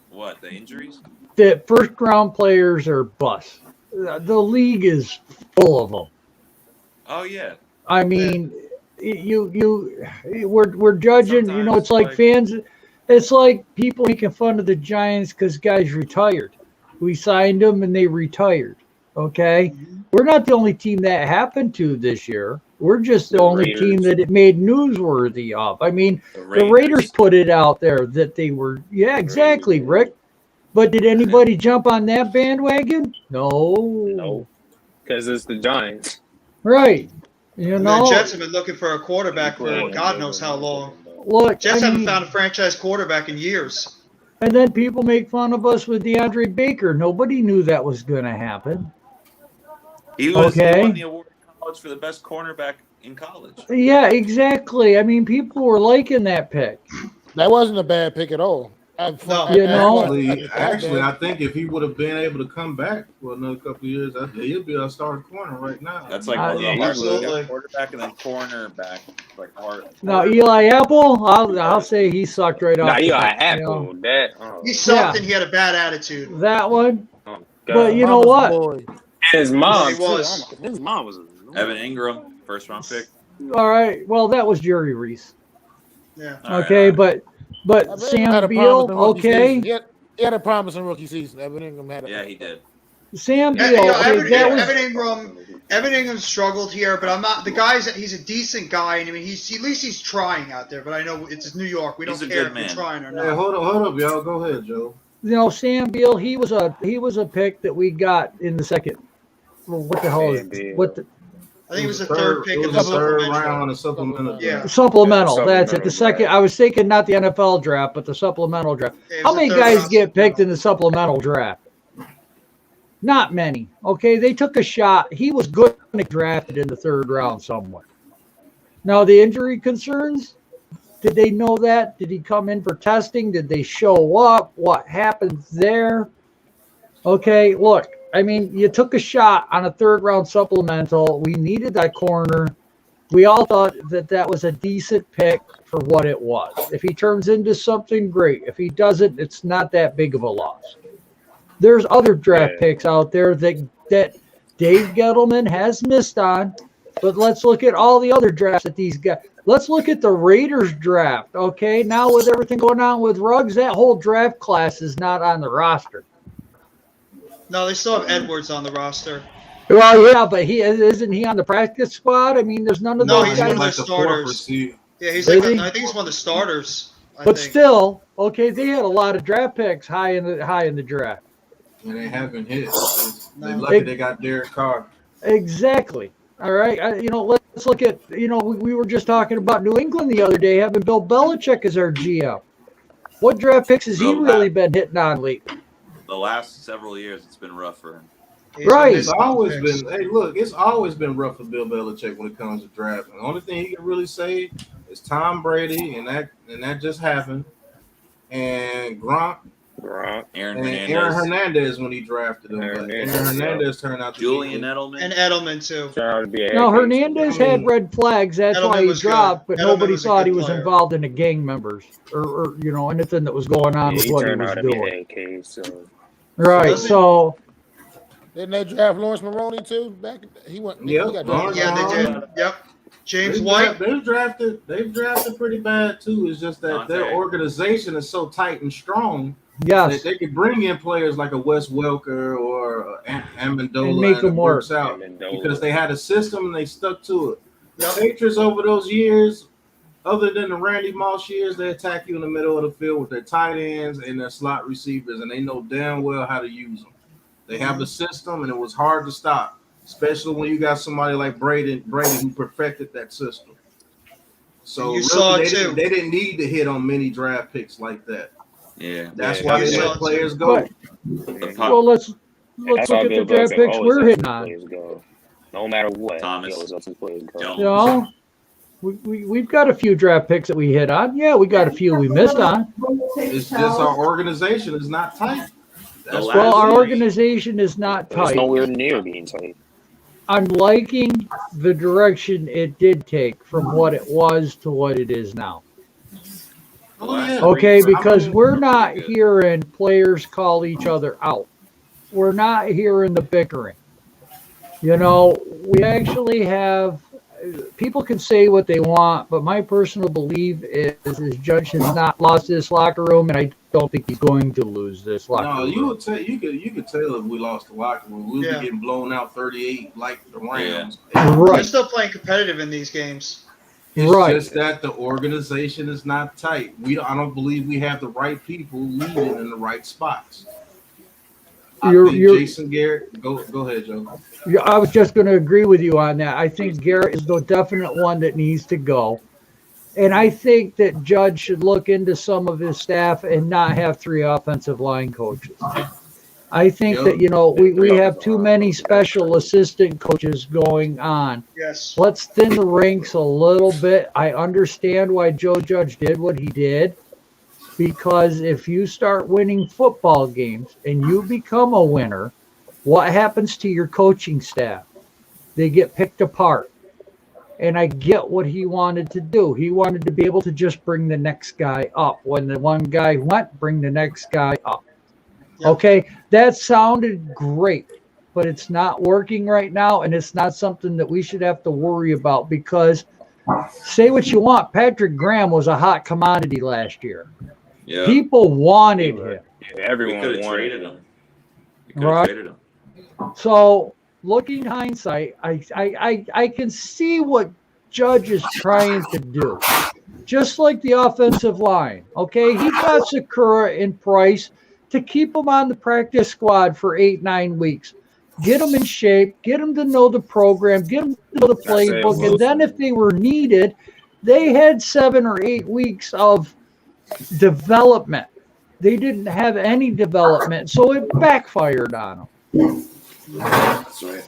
What? The injuries? The first round players are busts. The league is full of them. Oh yeah. I mean, we're judging. Sometimes It's like fans. It's like people making fun of the Giants because guys retired. We signed them and they retired. Okay, we're not the only team that happened to this year. We're just the only Raiders. team that it made newsworthy of. I mean, the Raiders put it out there that they were. Yeah, exactly, Rick. But did anybody jump on that bandwagon? No. Because it's the Giants. Right. You And know, the Jets have been looking for a quarterback for God knows how long. look, Jets I haven't mean, found a franchise quarterback in years. and then people make fun of us with DeAndre Baker. Nobody knew that was going to happen. He won Okay. the award in college for the best cornerback in college. Yeah, exactly. I mean, people were liking that pick. That wasn't a bad pick at all. No. You know, Actually, I think if he would have been able to come back for another couple of years, he'd be a starting corner right now. That's like one of the Yeah, hardest. absolutely. Quarterback and then cornerback, like hard. now Eli Apple, I'll say he sucked right off. Nah, the you got bat, Apple. That. He sucked Yeah. and he had a bad attitude. That one. Oh, But God. you know Mama's what? boy. His mom He too. was. His mom was. Evan Ingram, first round pick. All right. Well, that was Jerry Reese. Yeah. All right, Okay, all right. but Evan Sam Ingram had a Beal, promising rookie okay. season. He had a promising rookie season. Evan Ingram had a Yeah, he did. Sam Yeah, Beal, you know, okay, that was Evan Ingram struggled here, but I'm not. The guy's he's a decent guy, and I mean at least he's trying out there. But I know it's New York. We He's don't a care good if man. you're trying or Hey, not. hold up, y'all. Go ahead, Joe. Sam Beal. He was a pick that we got in the second. Well, what the hell Sam is Beal. what the I think it was the third pick It in was the the third supplemental. round of supplemental. Yeah. supplemental? Yeah, That's it. The supplemental second. draft. I was thinking not the NFL draft, but the supplemental draft. It was How the many third guys round get picked in supplemental. the supplemental draft? Not many. Okay, they took a shot. He was good to get drafted in the third round somewhere. Now the injury concerns. Did they know that? Did he come in for testing? Did they show up? What happened there? Okay, look. I mean, you took a shot on a third round supplemental. We needed that corner. We all thought that was a decent pick for what it was. If he turns into something, great. If he doesn't, it's not that big of a loss. There's other draft picks out there that Dave Gettleman has missed on, but let's look at all the other drafts that these guys. Let's look at the Raiders draft. Okay, now with everything going on with Ruggs, that whole draft class is not on the roster. No, they still have Edwards on the roster. Well, yeah, but isn't he on the practice squad? I mean, there's none of No, those he's guys. one of the like the fourth starters. receiver. Yeah, he's Is like he? I think he's one of the starters. I But think. still, okay, they had a lot of draft picks high in the draft. And they haven't hit. They No. lucky they got Derek Carr. Exactly. All right. Let's look at, we were just talking about New England the other day having Bill Belichick as our GM. What draft picks has he really been hitting on lately? The last several years, it's been rough for him. He's Right. been It's missing always picks. been. Hey, look, it's always been rough for Bill Belichick when it comes to drafting. The only thing he can really say is Tom Brady, and that just happened, and Gronk, Aaron and Hernandez, Aaron Hernandez when he drafted him. Aaron But Aaron Hernandez, Hernandez turned out to Julian be Edelman. And Edelman too. Now, Hernandez had red flags. That's Edelman why he was good. dropped, but Edelman nobody was a thought good he was player. involved in the gang members or anything that was going on with he what he turned was out to be doing. that case. So Right. Doesn't- So, Didn't they draft Lawrence Maroney too? Back he went. Yep, He got Lawrence drafted. Yeah, they did. Yep. James White. They've drafted pretty bad too. It's just that their Dante. organization is so tight and strong yes. that they could bring in players like a Wes Welker or Amendola And make them it work. works out Amendola. because they had a system and they stuck to it. The Yep. Patriots over those years, other than the Randy Moss years, they attack you in the middle of the field with their tight ends and their slot receivers, and they know damn well how to use them. They have the system, and it was hard to stop, especially when you got somebody like Brady who perfected that system. So You saw it too. they didn't need to hit on many draft picks like that. Yeah, That's Yeah, why you they saw let it players too. go. But, The well, let's That's look why at Bill the draft Belichick picks always we're lets hitting his on. players go. No matter what, Thomas. he always lets his players go. Jones. You know, we've got a few draft picks that we hit on. Yeah, we got a few we missed on. It's just our organization is not tight. That's The what Well, last it our is. organization is not It's tight. nowhere near being tight. I'm liking the direction it did take from what it was to what it is now. Oh, yeah. Okay, I mean, because we're not pretty good. hearing players call each other out. We're not hearing the bickering. We actually have people can say what they want, but my personal belief is Judge has not lost this locker room, and I don't think he's going to lose this locker No, room. you could tell if we lost the locker room. We'll Yeah. be getting blown out 38 like the Rams. They're Right, still playing competitive in these games. It's right. just that the organization is not tight. I don't believe we have the right people leading in the right spots. I think Jason Garrett. Go ahead, Joe. I was just going to agree with you on that. I think Garrett is the definite one that needs to go. And I think that Judge should look into some of his staff and not have 3 offensive line coaches. I think that, we have too many special assistant coaches going on. Yes. Let's thin the ranks a little bit. I understand why Joe Judge did what he did, because if you start winning football games and you become a winner, what happens to your coaching staff? They get picked apart. And I get what he wanted to do. He wanted to be able to just bring the next guy up. When the one guy went, bring the next guy up. Yep. Okay, that sounded great, but it's not working right now, and it's not something that we should have to worry about, because say what you want, Patrick Graham was a hot commodity last year. Yeah. People wanted him. Yeah, everyone wanted him. Right. Traded him. So, looking hindsight, I can see what Judge is trying to do. Just like the offensive line, okay? He got Sakura and Price to keep them on the practice squad for 8-9 weeks. Get them in shape, get them to know the program, get them to know the playbook, and then if they were needed, they had 7 or 8 weeks of development. They didn't have any development, so it backfired on them. That's right.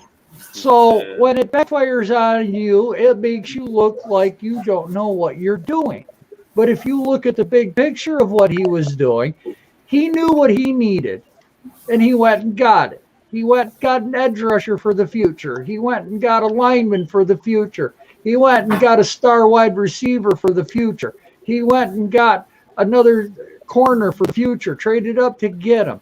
So when it backfires on you, it makes you look like you don't know what you're doing. But if you look at the big picture of what he was doing, he knew what he needed, and he went and got it. He went and got an edge rusher for the future. He went and got a lineman for the future. He went and got a star wide receiver for the future. He went and got another corner for the future, traded up to get him.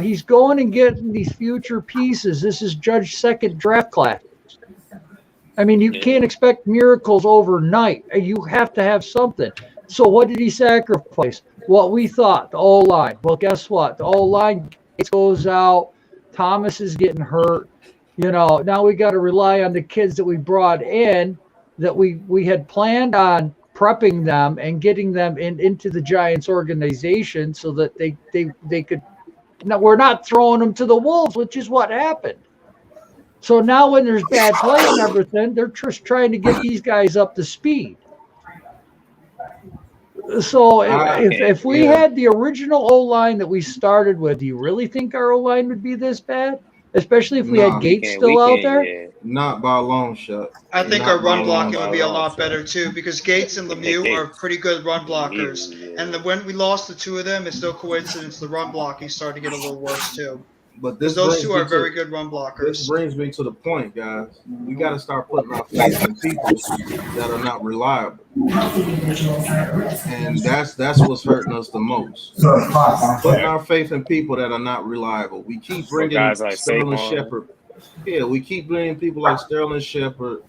He's going and getting these future pieces. This is Judge's second draft class. I mean, you can't expect miracles overnight. You have to have something. So what did he sacrifice? What we thought, the O-line. Well, guess what? The O-line goes out. Thomas is getting hurt. Now we got to rely on the kids that we brought in, that we had planned on prepping them and getting them into the Giants organization so that they could. Now, we're not throwing them to the wolves, which is what happened. So now when there's bad play and everything, they're just trying to get these guys up to speed. So if we had the original O-line that we started with, do you really think our O-line would be this bad? Especially if we had Gates still out there? Yeah. Not by a long shot. I think our run blocking would be a lot better too, because Gates and Lemieux are pretty good run blockers. And when we lost the 2 of them, it's no coincidence the run blocking started to get a little worse too. But those 2 are very good run blockers. This brings me to the point, guys. We got to start putting our faith in people that are not reliable, and that's what's hurting us the most. Putting our faith in people that are not reliable. We keep bringing guys like Sterling Shepard. Yeah, we keep bringing people like Sterling Shepard,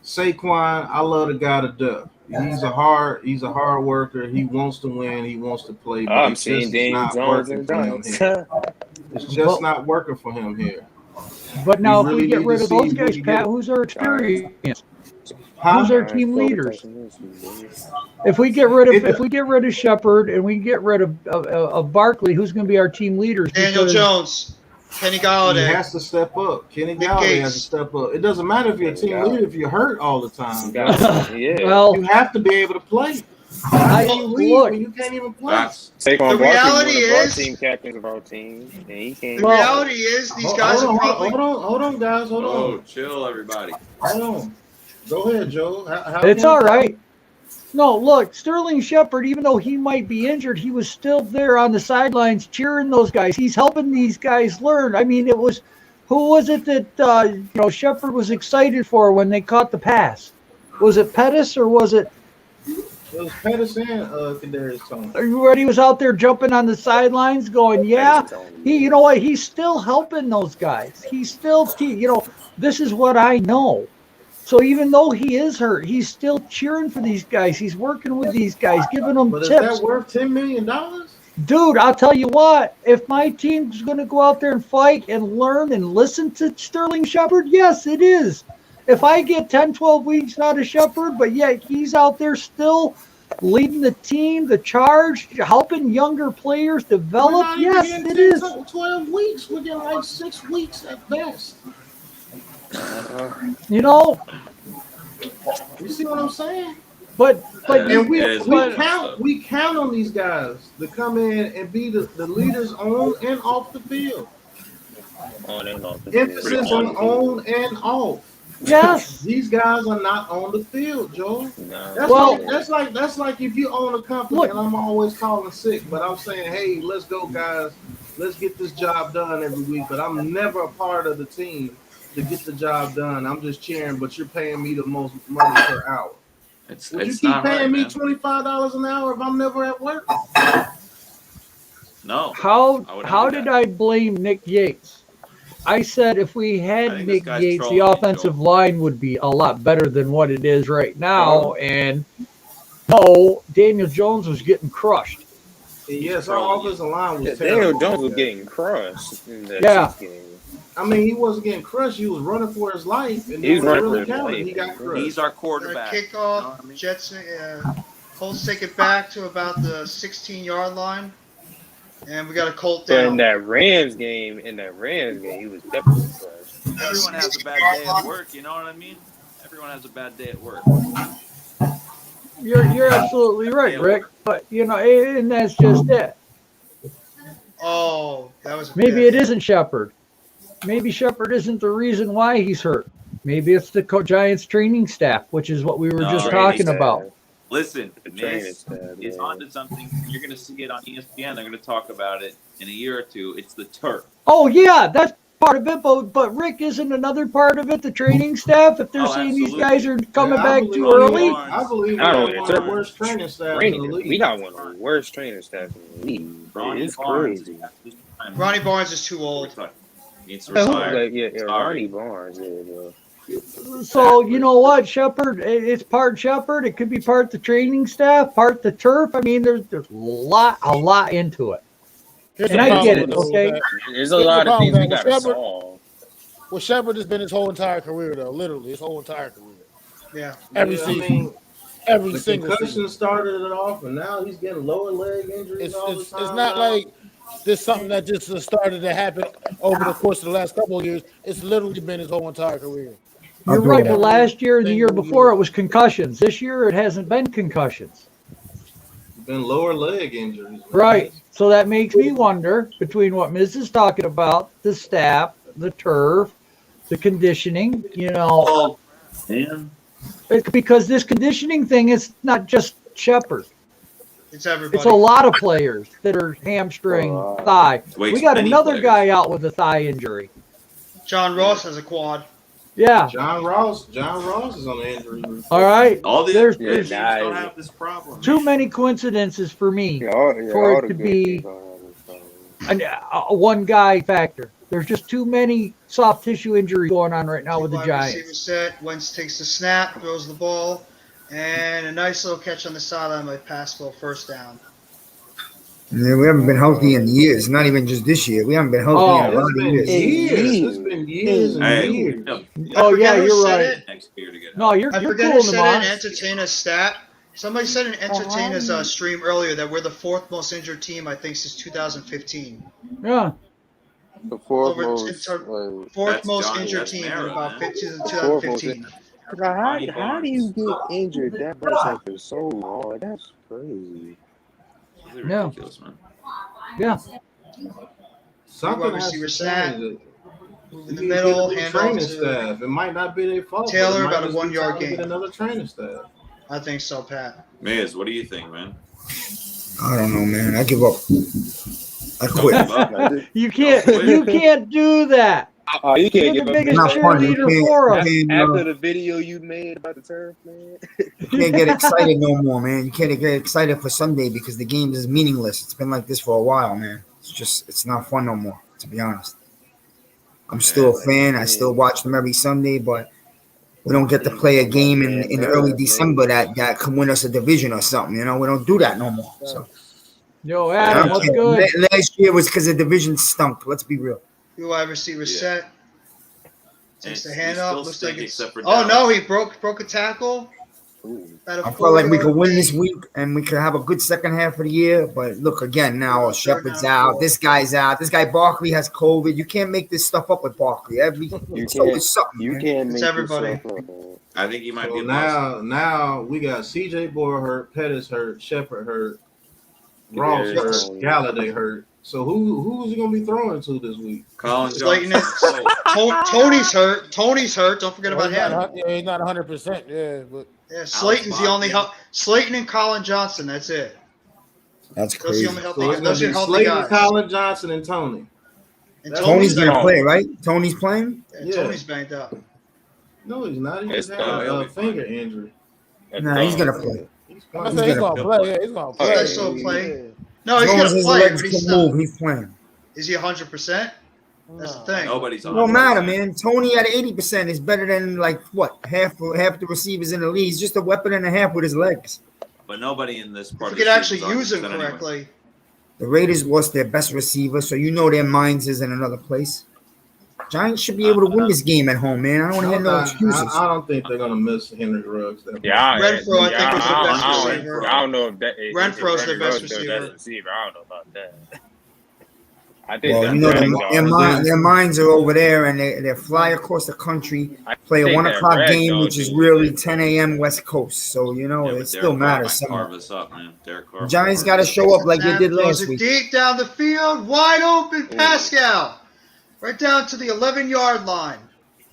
Saquon. I love the guy to death. He's a hard worker. He wants to win. He wants to play. But I'm seeing Daniel Jones and Jones. It's just not working for him here. But now, if we get rid of those guys, Pat, who's our experience? Who's our team leaders? If we get rid of Shepard and we get rid of Barkley, who's going to be our team leaders? Daniel Jones, Kenny Galladay. He has to step up. Kenny Galladay has to step up. It doesn't matter if you're a team leader if you're hurt all the time. Well, you have to be able to play. Look, you can't even play. The reality is, team captains of our team, and he can't. The reality is, these guys are probably. Hold on, guys. Hold on. Chill, everybody. Hold on. Go ahead, Joe. It's all right. No, look, Sterling Shepard, even though he might be injured, he was still there on the sidelines cheering those guys. He's helping these guys learn. I mean, who was it that Shepard was excited for when they caught the pass? Was it Pettis or was it? It was Pettis and Kadarius Toney. Everybody was out there jumping on the sidelines, going, "Yeah, you know what? He's still helping those guys. He's still, this is what I know." So even though he is hurt, he's still cheering for these guys. He's working with these guys, giving them tips. Is that worth $10 million? Dude, I'll tell you what. If my team's going to go out there and fight and learn and listen to Sterling Shepard, yes, it is. If I get 10, 12 weeks out of Shepard, but yet he's out there still leading the team, the charge, helping younger players develop. Yes, it is. 12 weeks. We're getting like 6 weeks at best. You know. You see what I'm saying? But and we count on these guys to come in and be the leaders on and off the field. On and off the field. Emphasis on and off. Yes. These guys are not on the field, Joe. No. That's like if you own a company and I'm always calling sick, but I'm saying, hey, let's go, guys. Let's get this job done every week. But I'm never a part of the team to get the job done. I'm just cheering, but you're paying me the most money per hour. Would you keep paying me $25 an hour if I'm never at work? No. How did I blame Nick Yates? I said if we had Nick Yates, the offensive line would be a lot better than what it is right now. And no, Daniel Jones was getting crushed. Yes, our offensive line was Daniel terrible. Jones was getting crushed in that Yeah. game. I mean, he wasn't getting crushed. He was running for his life. And He was running really for his life. He got crushed. He's our quarterback. Kickoff, You know what I mean? Jets, Colts take it back to about the 16-yard line. And we got a Colt But down. in that Rams game, he was definitely crushed. Everyone has a bad day at work. You know what I mean? Everyone has a bad day at work. You're absolutely right, Rick. But you know, and that's just it. Oh, that was Maybe it isn't Shepard. Maybe Shepard isn't the reason why he's hurt. Maybe it's the Giants training staff, which is what we were just talking about. Listen, Miz is onto something. You're going to see it on ESPN. They're going to talk about it in a year or two. It's the turf. Oh yeah, that's part of it. But Rick, isn't another part of it the training staff? If they're saying these guys are coming back too early, I believe we have one of the worst training staffs in the league. We got one of the worst training staffs in the league. It's crazy. Ronnie Barnes is too old. Needs to retire. Ronnie Barnes. So you know what, Shepard? It's part Shepard. It could be part the training staff, part the turf. I mean, there's a lot into it. And I get it. Okay, there's a lot of things we got to solve. Well, Shepard has been his whole entire career, though. Literally, his whole entire career. Yeah, every season. Every single concussion season started it off, and now he's getting lower leg injuries all the time. It's not like this something that just started to happen over the course of the last couple of years. It's literally been his whole entire career. you're right. But last year and the year before, it was concussions. This year, it hasn't been concussions. It's been lower leg injuries. Right. So that makes me wonder between what Ms. is talking about, the staff, the turf, the conditioning. You know, because this conditioning thing is not just Shepard. It's everybody. It's a lot of players that are hamstring, thigh. We got another guy out with a thigh injury. John Ross has a quad. Yeah. John Ross is on the injury report. All right. All the there's teams don't have this problem. too many coincidences for me for it to be a one guy factor. There's just too many soft tissue injuries going on right now with the Giants. Receiver set. Wentz takes the snap, throws the ball, and a nice little catch on the sideline by Pascal, first down. Yeah, we haven't been healthy in years. Not even just this year. We haven't been healthy in a lot of years. It's been years and years. Oh yeah, you're right. Next year to get No, you're I cool forget in who the said box. it in Entertainer's stat. Somebody said in Entertainer's stream earlier that we're the fourth most injured team, I think, since 2015. Yeah. The fourth Fourth most injured team in about 2015. How do you get injured that much for so long? That's crazy. Yeah. Ridiculous, man. Yeah. Something has Receiver to snap. change. In the middle, Training handoff to staff. It might not be their fault. Taylor, but it might about a just be 1 yard time to gain. Get another training staff. I think so, Pat. Miz, what do you think, man? I don't know, man. I give up. I quit. You can't do that. You can't You're get the biggest cheerleader for us. After the video you made about the turf, man. You can't get excited no more, man. You can't get excited for Sunday because the game is meaningless. It's been like this for a while, man. It's not fun no more, to be honest. I'm still a fan. I still watch them every Sunday, but we don't get to play a game in early December that can win us a division or something. You know, we don't do that no more. So, Yo, Adam, what's good? Last year was because the division stunk. Let's be real. Wide receiver set. Takes the hand up. Looks like it's. Except for Oh no, he broke a tackle. At a I felt like we 4-yard could win gain. this week and we could have a good second half of the year. But look again now, Shepard's out. This guy's out. This guy Barkley has COVID. You can't make this stuff up with Barkley. It's always something. You man. can't It's make everybody. this stuff up, man. I think he might So be a bust. now we got CJ Boyd hurt, Pettis hurt, Shepard hurt, Ross Kadarius hurt, Toney. Galladay hurt. So who's he gonna be throwing to this week? Colin Slayton Johnson. is, Tony's hurt. Tony's hurt. Don't forget about him. Yeah, he's not 100%. Yeah, but Yeah, Slayton's the only help. Slayton and Colin Johnson. That's it. That's Those are the crazy. only healthy So it's guys. gonna Those are be healthy Slayton, guys. Colin Johnson, and Tony. And Tony's gonna banged play, up. right? Tony's playing. Yeah, Tony's banged up. No, he's not. He It's just had he'll a be fine. finger injury. Nah, he's gonna play. He's I playing. say he's gonna gonna play. Yeah, he's gonna Oh, play. that's so play. Yeah. No, As he's long as gonna his play, legs but he's can not. move, he's playing. Is he 100%? That's the thing. Nobody's on. No matter, man. Tony at 80% is better than like what half the receivers in the league. He's just a weapon and a half with his legs. But nobody in this part If of you the could actually season's use him 100% anyway. correctly. The Raiders lost their best receiver, so you know their minds is in another place. Giants should be able to win this game at home, man. I don't want to hear no excuses. I don't think they're gonna miss Henry Ruggs. That much. Yeah, Renfro, I think, yeah, was the best I receiver. don't know if that. Renfro's their best Renfro's their receiver. receiver. I don't know about that. I think Well, that you know, Red their minds are over there, and they fly across the country, play a think 1 that o'clock Red game, Zone which is dude- really 10 a.m. West Coast. So, you know, Yeah, it but still Derek Carr matters. might Somehow. carve us up, man. Derek Carr. The Giants got to show up like they Snap, did throws last it week. deep down the field, wide open, Pascal. Right down to the 11-yard line.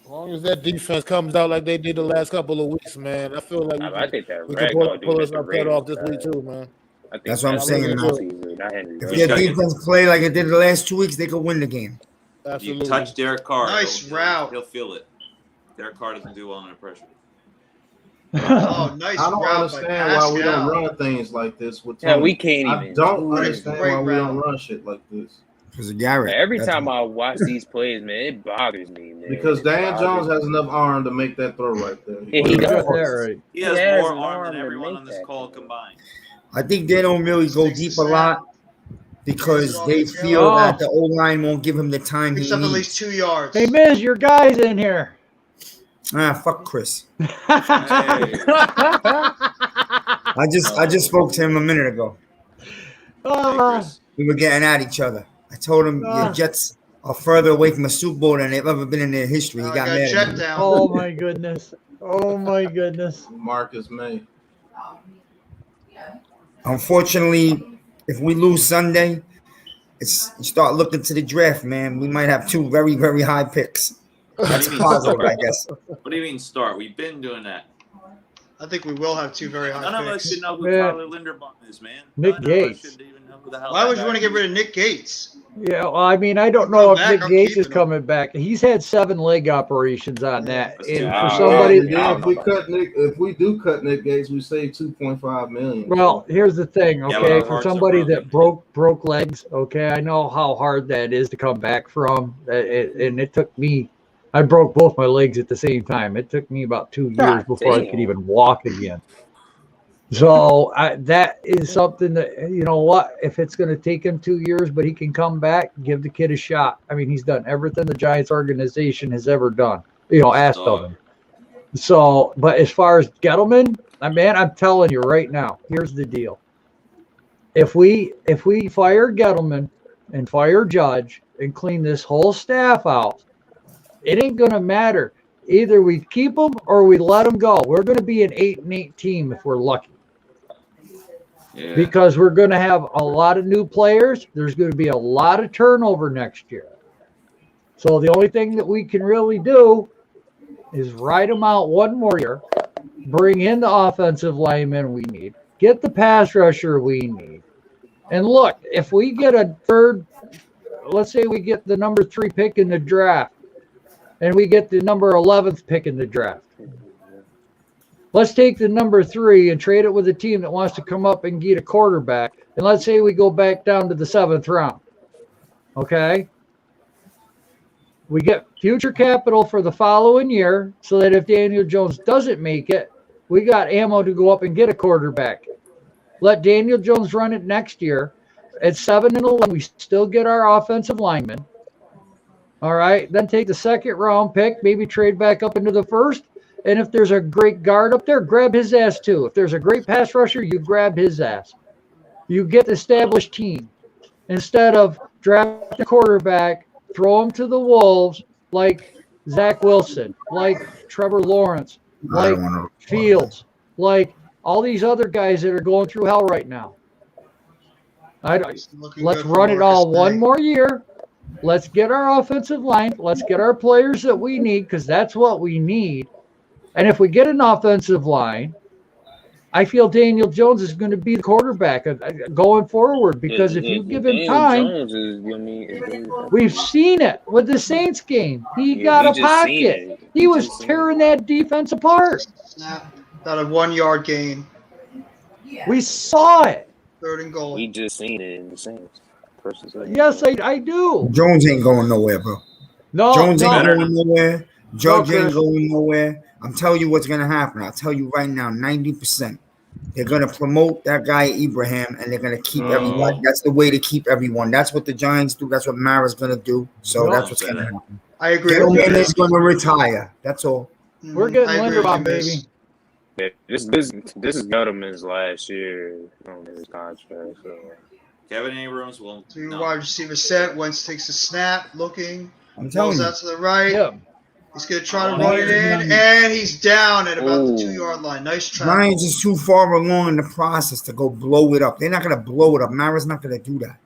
As long as that defense comes out like they did the last couple of weeks, man, I feel like I think that we Red can gonna do pull that us to up that off this Raiders, week too, man. I think That's what I'm Red saying, Zone man. receiver, not Henry If Ruggs. their gotta get- defense play like it did the last 2 weeks, they could win the game. You Absolutely. touch Derek Carr. Nice route. He'll feel it. Derek Carr doesn't do well under pressure. Oh, nice I don't route by understand why we don't Pascal. run things like this with Yeah, Tony. we can't I even. don't do it. understand Great why we don't route. run shit like this. Because of Garrett. Every That's time why. I watch these plays, man, it bothers me, man. Because It Dan bothers Jones me. has enough arm to make that throw right there. Yeah, he You got does. that right. He has He has more an arm arm than to everyone make on this that call throw. combined. I think they don't really go Takes the deep a snap. lot because Takes it they off the feel field. that the O-line won't give him the time he Picks up at needs. least 2 yards. Hey, Miz, your guy's in here. Ah, fuck Chris. Hey, I just spoke to him a minute ago. hey, Ah, Chris. We were getting at each other. I told him your Jets are further away from a Super Bowl than they've ever been in their history. He I got got mad at jet me. down. oh my goodness. Oh my goodness. Marcus May. Unfortunately, if we lose Sunday, you start looking to the draft, man. We might have 2 very, very high picks. That's do a you mean positive, start? I guess. What do you mean start? We've been doing that. I think we will have 2 very None high of us picks. should know who Yeah. Tyler Linderbaum is, man. Nick None of us Gates. should even know who the hell Why that would you guy want to get is. rid of Nick Gates? Yeah, well, I mean, I don't He'll know come if back, Nick I'm Gates is keeping him. coming back. He's had 7 leg operations on that. That's And too for bad. somebody, And then if we do cut Nick Gates, we save $2.5 million. well, here's the thing, Yeah, but okay? our For hearts are somebody broken. that broke legs, okay, I know how hard that is to come back from. And it took me, I broke both my legs at the same time. It took me about 2 years God before I damn. could even walk again. So that is something that, you know what, if it's going to take him 2 years, but he can come back, give the kid a shot. I mean, he's done everything the Giants organization has ever done, asked of him. So, but as far as Gettleman, man, I'm telling you right now, here's the deal. If we fire Gettleman and fire Judge and clean this whole staff out, it ain't going to matter. Either we keep them or we let them go. We're going to be an 8-8 team if we're lucky. Yeah. Because we're going to have a lot of new players. There's going to be a lot of turnover next year. So the only thing that we can really do is ride them out one more year, bring in the offensive lineman we need, get the pass rusher we need. And look, if we get a third, let's say we get the number 3 pick in the draft, and we get the number 11th pick in the draft. Let's take the number 3 and trade it with a team that wants to come up and get a quarterback. And let's say we go back down to the 7th round. Okay? We get future capital for the following year so that if Daniel Jones doesn't make it, we got ammo to go up and get a quarterback. Let Daniel Jones run it next year. At 7 and 11, we still get our offensive lineman. All right? Then take the 2nd round pick, maybe trade back up into the 1st, And if there's a great guard up there, grab his ass too. If there's a great pass rusher, you grab his ass. You get the established team instead of draft a quarterback, throw him to the wolves like Zach Wilson, like Trevor Lawrence, I like don't want to. Fields, like all these other guys that are going through hell right now. Let's run it all one more year. Let's get our offensive line. Let's get our players that we need, because that's what we need. And if we get an offensive line, I feel Daniel Jones is going to be the quarterback going forward, because if you give him time, we've seen it with the Saints game. He got a pocket. He was tearing that defense apart. Snap. About a 1 yard gain. We saw it. 3rd and goal. We just seen it in the Saints. Yes, I do. Jones ain't going nowhere, bro. No, Jones ain't no. going nowhere. Judge No, ain't Chris. going nowhere. I'm telling you what's going to happen. I'll tell you right now, 90%. They're going to promote that guy, Ibrahim, and they're going to keep everybody. That's the way to keep everyone. That's what the Giants do. That's what Mara's going to do. So that's what's going to happen. I agree. Gentleman is going to retire. That's all. We're getting Linderbaum, baby. Yeah, this is Gettleman's last year on his contract. So. Kevin Abrams will. Wide receiver set. Wentz takes a snap, looking. I'm telling Balls you. out to the right. Yeah. He's going to try to run it in, and he's down at about the 2 yard line. Nice try. Lions is too far along in the process to go blow it up. They're not going to blow it up. Mara's not going to do that.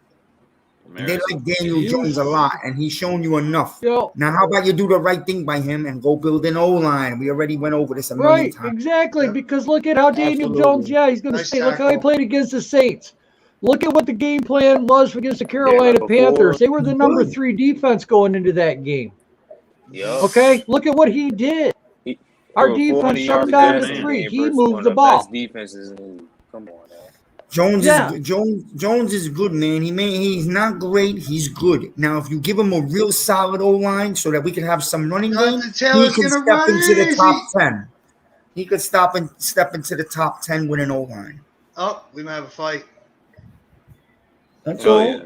They like Daniel Jones a lot, and he's shown you enough. Yo. Now, how about you do the right thing by him and go build an O-line? We already went over this a million Right, times. exactly. Because look at how Daniel Jones, he's going to Nice say, look how he tackle. played against the Saints. Look at what the game plan was against the Carolina before. Panthers. They were the number 3 defense going into that game. Yup. Okay, look at what he did. Our defense shut him down to 3. He moved the ball. Best defenses in, come on now. Jones is good, man. He's not great. He's good. Now, if you give him a real solid O-line so that we can have some running game, he can step into the top 10. He could step into the top 10 with an O-line. Oh, we might have a fight. That's all. Yeah.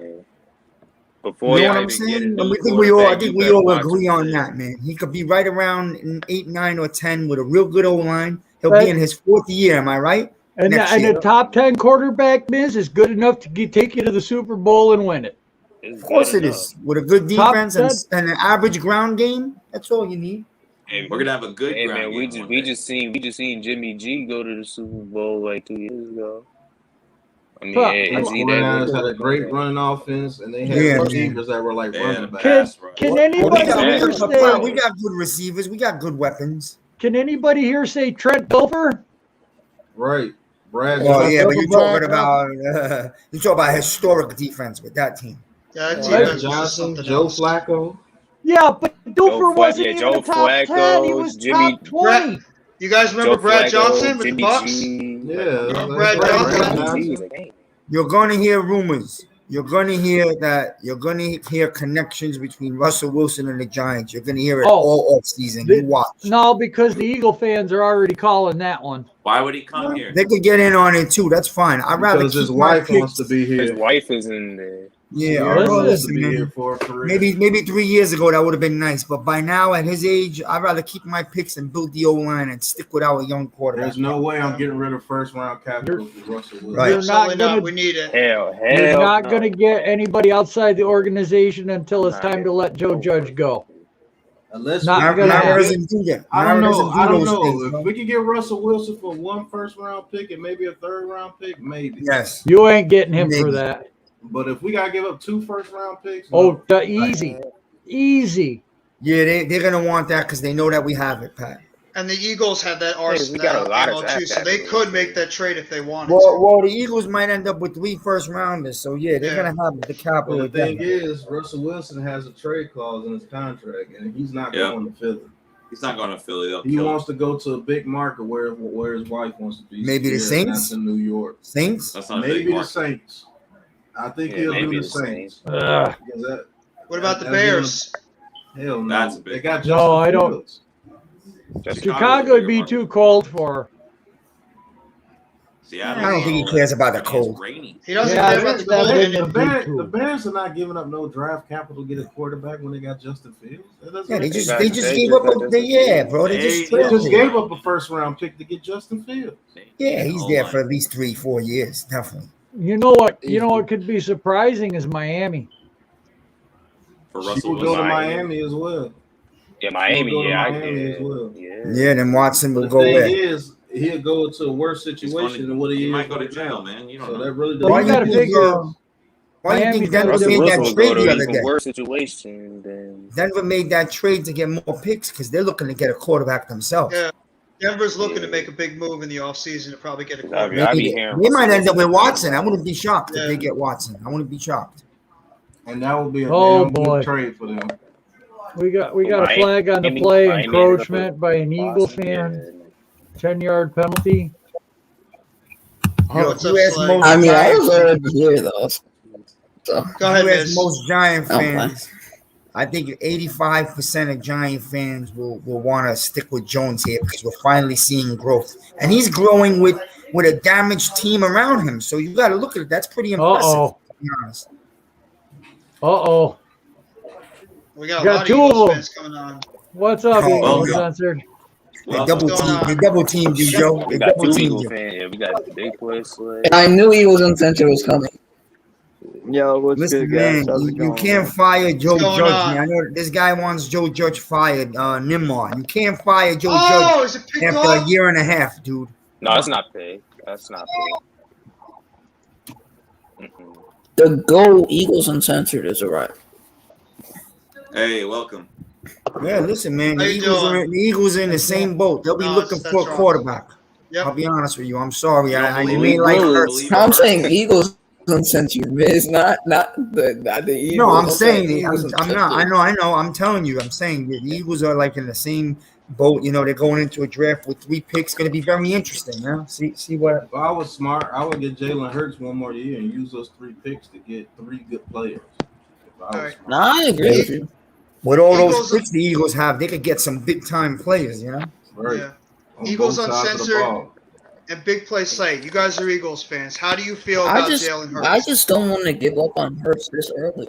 Before You know y'all what I'm even get saying? a new I think we quarterback, all you better agree watch on him. that, man. He could be right around in 8, 9, or 10 with a real good O-line. He'll Right. be in his 4th year. Am I right? And Next a year. top 10 quarterback, Miz, is good enough to take you to the Super Bowl and win it. It's Of course good it enough. is. With a good Top defense 10. and an average ground game, that's all you need. Hey, we're gonna have a good Hey ground man, game one we day. just seen Jimmy G go to the Super Bowl like 2 years ago. I mean, Huh. is he Rams that had a good? great running offense, and they had Yeah, receivers that were like Yeah, running the back. pass rush. Can We anybody got, here Exactly. say? we got good receivers. We got good weapons. Can anybody here say Trent Dilfer? Right. Brad Oh Johnson. yeah, but Brad you talk about historic defense with that team. Yeah, that team Brad has just Johnson, something Joe else. Flacco. Yeah, but Dilfer wasn't even Joe a top 10. He Flacco, was Jimmy- top 20. You guys remember Joe Brad Flacco, Johnson with Jimmy the Bucks? G. Yeah, Remember that's Brad right, Johnson? Brad G was like, hey. You're gonna hear rumors. You're gonna hear connections between Russell Wilson and the Giants. You're gonna hear it all off season. You watch. No, because the Eagle fans are already calling that one. Why would he come here? They could get in on it too. That's fine. I'd rather Because keep his my wife wants to picks. be His here. wife is in there. Yeah, He wants to listen, be man. here for a career. Maybe 3 years ago that would have been nice, but by now at his age, I'd rather keep my picks and build the O line and stick with our young quarterback. There's no way I'm getting rid of first round capital for Russell Wilson. Right. You're not Absolutely gonna. not. We need it. You're not no. gonna get anybody outside the organization until it's time to let Joe Judge go. Unless Not Mara gonna happen. doesn't do that. I don't Mara know. doesn't do I don't those know. things, If bro. we could get Russell Wilson for 1 first round pick and maybe a 3rd round pick, maybe. Yes. You ain't getting him for Maybe. that. But if we gotta give up 2 first round picks, Oh, easy. Yeah, they're gonna want that because they know that we have it, Pat. And the Eagles have that we arsenal got a lot of ammo draft too, so they capital. could make that trade if they wanted Well, the Eagles might end up with 3 first rounders, so yeah, they're Yeah. gonna have the capital. But the thing again. is, Russell Wilson has a trade clause in his contract, and he's not Yeah. going to Philly. He's not going to Philly. They'll He kill wants him. to go to a big market where his wife wants to be. Maybe the Here, Saints? not in New York. Saints? That's not a big Maybe the market. Saints. I think Yeah, he'll maybe do the the Saints. Ugh. Because that- to. What about the that'll give him- Bears? Hell no. That's a big They got market. Justin No, I don't. Fields. Chicago would be too cold for her. Seattle. I don't think he cares about the cold. He doesn't Yeah, care about the cold. The Bears are not giving up no draft capital to get a quarterback when they got Justin Fields. Yeah, they just gave up bro. They just gave up a first round pick to get Justin Fields. Yeah, he's there for at least 3-4 years, definitely. You know what? You know what could be surprising is Miami. For She Russell would go to Wilson. Miami as well. Yeah, Miami. Yeah, Miami as well. Yeah, then Watson will the go thing where? is, he'll go to a worse situation than what he is. might go to jail, man. You don't know. That really Well, you got to figure. Why do you think Denver Russell made Wilson that will go trade to the an other even day? worse situation than Denver made that trade to get more picks because they're looking to get a quarterback themselves. Yeah, Denver's looking to make a big move in the offseason to probably get a I'd quarterback. be hearing They might end up with Wilson. Watson. I wouldn't be shocked if they get Watson. I wouldn't be shocked. And that would be a Oh, damn boy. good trade for them. We got a flag on the play, encroachment by an Eagle fan, 10-yard penalty. Yo, what's up, who has Slay? most I mean, I Giant was already here though. So. Go ahead, who has Miz. most Giant Okay. fans? I think 85% of Giant fans will want to stick with Jones here because we're finally seeing growth. And he's growing with a damaged team around him. So you got to look at it. That's pretty impressive, to be honest. We got a Got lot of two Eagles of them. fans coming on. What's up, Oh, Eagle yeah. Censored? They double teamed you, Joe. We They got double two teamed Eagle you. fans. Yeah, we got the big boy Slay. And I knew Eagles Uncensored was coming. Yo, what's Listen, good, guys? man, How's it you going? can't fire Joe What's going Judge. on? Man. I know this guy wants Joe Judge fired, Nimar. You can't fire Joe Oh, is it Judge picked after off? a year and a half, dude. No, it's not big. That's not big. The Go Eagles Uncensored is alright. Hey, welcome. Yeah, listen, man. How The you Eagles are in the same boat. They'll be looking that's for a wrong. quarterback. Yep. I'll be honest with you. I'm sorry. I believe made it? life Bro, hurt. believe I'm saying Eagles Uncensored, it's not the Eagles. No, I'm Okay, saying Eagles I'm not. Uncensored. I know. I'm telling you. I'm saying the Eagles are like in the same boat. You know, they're going into a draft with 3 picks. Going to be very interesting. Yeah. See what. If I was smart, I would get Jalen Hurts one more year and use those 3 picks to get 3 good players. If I was Alright. smart. Nah, I agree with you. With all Eagles- those picks the Eagles have, they could get some big time players. You know. Right. Yeah. On Eagles both sides of the Uncensored. ball. And Big Play Slay. You guys are Eagles fans. How do you feel I about just Jalen Hurts? don't want to give up on Hurts this early.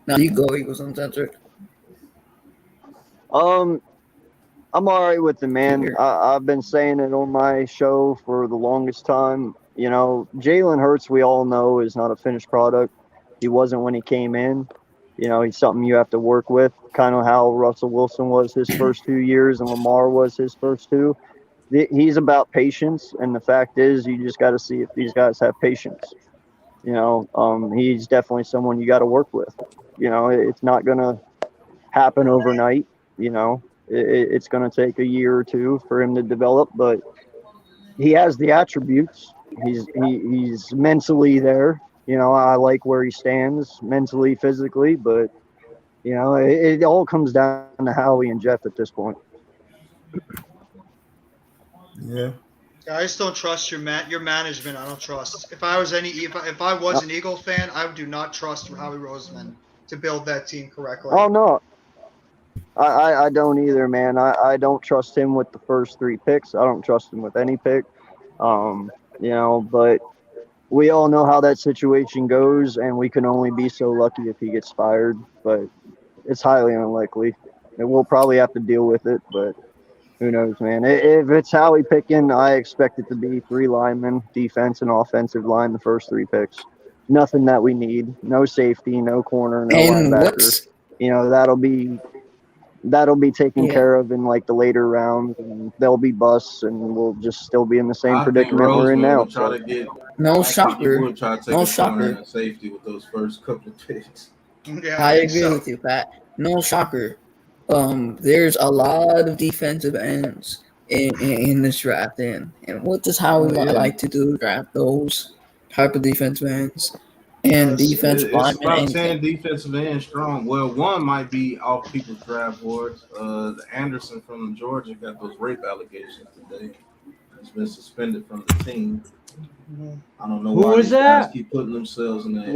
Now you go Eagles Uncensored. I'm all right with the man. I've been saying it on my show for the longest time. You know, Jalen Hurts, we all know, is not a finished product. He wasn't when he came in. You know, he's something you have to work with, kind of how Russell Wilson was his first 2 years and Lamar was his first 2. He's about patience, and the fact is you just got to see if these guys have patience. You know, he's definitely someone you got to work with. You know, it's not going to happen overnight. You know, it's going to take a year or 2 for him to develop, but he has the attributes. He's mentally there. You know, I like where he stands mentally, physically, but, you know, it all comes down to Howie and Jeff at this point. Yeah. I just don't trust your management. I don't trust. If I was an Eagles fan, I do not trust Howie Roseman to build that team correctly. Oh, no. I don't either, man. I don't trust him with the first 3 picks. I don't trust him with any pick. You know, but we all know how that situation goes, and we can only be so lucky if he gets fired, but it's highly unlikely. And we'll probably have to deal with it, but who knows, man. If it's Howie picking, I expect it to be 3 linemen, defense and offensive line, the first 3 picks. Nothing that we need. No safety, no corner, no And linebacker. You know, that'll be taken care of in like the later rounds, and there'll be busts, and we'll just still be in the same predicament we're in now. No shocker. Would try to take No a corner shocker. and safety with those first couple of picks. Yeah, I agree with you, Pat. No shocker. There's a lot of defensive ends in this draft, and what does Howie like to do? Draft those type of defensive ends and defensive It's linemen. about and 10 defensive ends strong. Well, one might be off people's draft boards. Anderson from Georgia got those rape allegations today. He's been suspended from the team. I don't know Who why was these that? guys keep putting themselves in that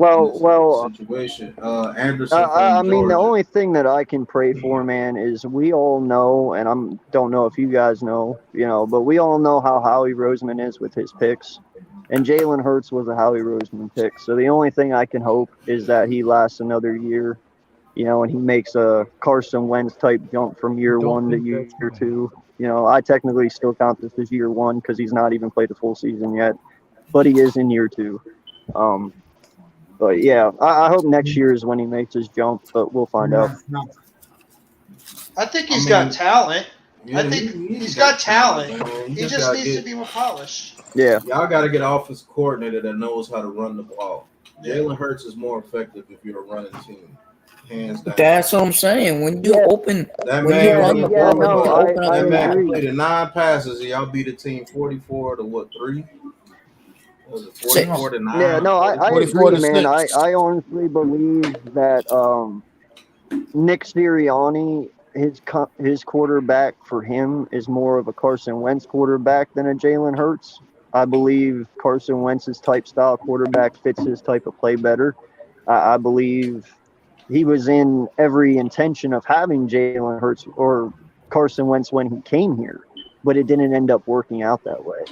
situation. Anderson I from mean, the Georgia. only thing that I can pray for, man, is we all know, and don't know if you guys know, but we all know how Howie Roseman is with his picks, and Jalen Hurts was a Howie Roseman pick. So the only thing I can hope is that he lasts another year, and he makes a Carson Wentz type jump from year one to year two. I technically still count this as year one because he's not even played a full season yet, but he is in year two. But yeah, I hope next year is when he makes his jump, but we'll find out. I think he's got talent. Yeah, I think he's got talent. Man. He just needs to be more polished. Yeah. Y'all got to get an offense coordinator that knows how to run the ball. Jalen Hurts is more effective if you're a running team. Hands down. That's what I'm saying. When you open, That when man you run the ball, when you open up that the man ball. completed 9 passes, and y'all beat the team 44 to what, 3? Was it 44 to 9? Yeah, no, I agree, man. I honestly believe that Nick Sirianni, his quarterback for him is more of a Carson Wentz quarterback than a Jalen Hurts. I believe Carson Wentz's type style quarterback fits his type of play better. I believe he was in every intention of having Jalen Hurts or Carson Wentz when he came here, but it didn't end up working out that way.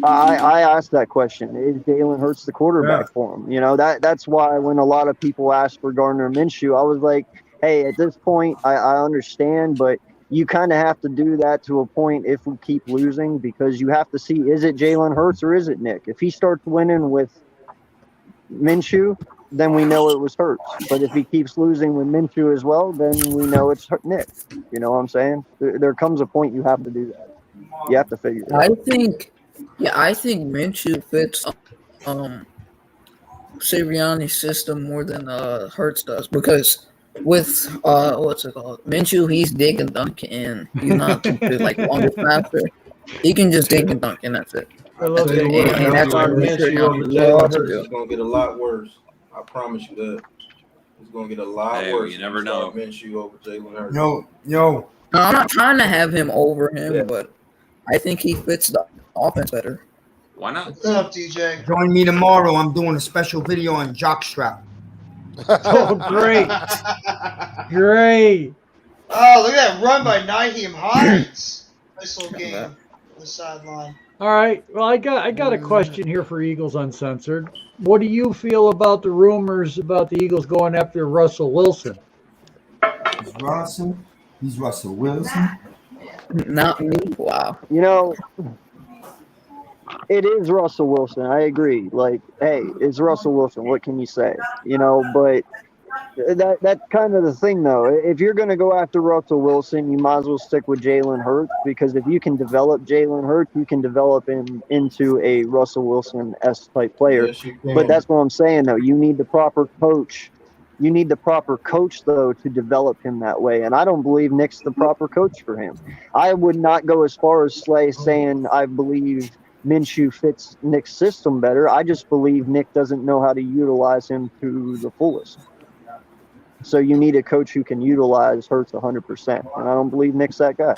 I asked that question: is Jalen Hurts the quarterback for him? That's why when a lot of people asked for Gardner Minshew, I was like, hey, at this point, I understand, but you kind of have to do that to a point if we keep losing, because you have to see, is it Jalen Hurts or is it Nick? If he starts winning with Minshew, then we know it was Hurts. But if he keeps losing with Minshew as well, then we know it's Nick. You know what I'm saying? There comes a point you have to do that. You have to figure it out. I think Minshew fits Sirianni's system more than Hurts does, because with what's it called, Minshew, he's dig and dunk, and he's not the longest passer. He can just dig and dunk, and that's it. I love that. And that's what Minshew over Sirianni Jalen loves to Hurts do. is going to get a lot worse. I promise you that. It's going to get a lot worse. You never know. Minshew over Jalen Hurts. Yo. No, I'm not trying to have him over him, but I think he fits the offense better. Why not? What's up, DJ? Join me tomorrow. I'm doing a special video on jockstrap. Oh, great. Great. Oh, look at that run by Nyheim Hines. Nice little game on the sideline. All right. Well, I got a question here for Eagles Uncensored. What do you feel about the rumors about the Eagles going after Russell Wilson? He's Russell Wilson. Not me. Wow. It is Russell Wilson. I agree. Like, hey, it's Russell Wilson. What can you say? But that's kind of the thing, though. If you're going to go after Russell Wilson, you might as well stick with Jalen Hurts, because if you can develop Jalen Hurts, you can develop him into a Russell Wilson-esque type player. Yes, you can. But that's what I'm saying, though. You need the proper coach. You need the proper coach, though, to develop him that way. And I don't believe Nick's the proper coach for him. I would not go as far as saying I believe Minshew fits Nick's system better. I just believe Nick doesn't know how to utilize him to the fullest. So you need a coach who can utilize Hurts 100%. And I don't believe Nick's that guy.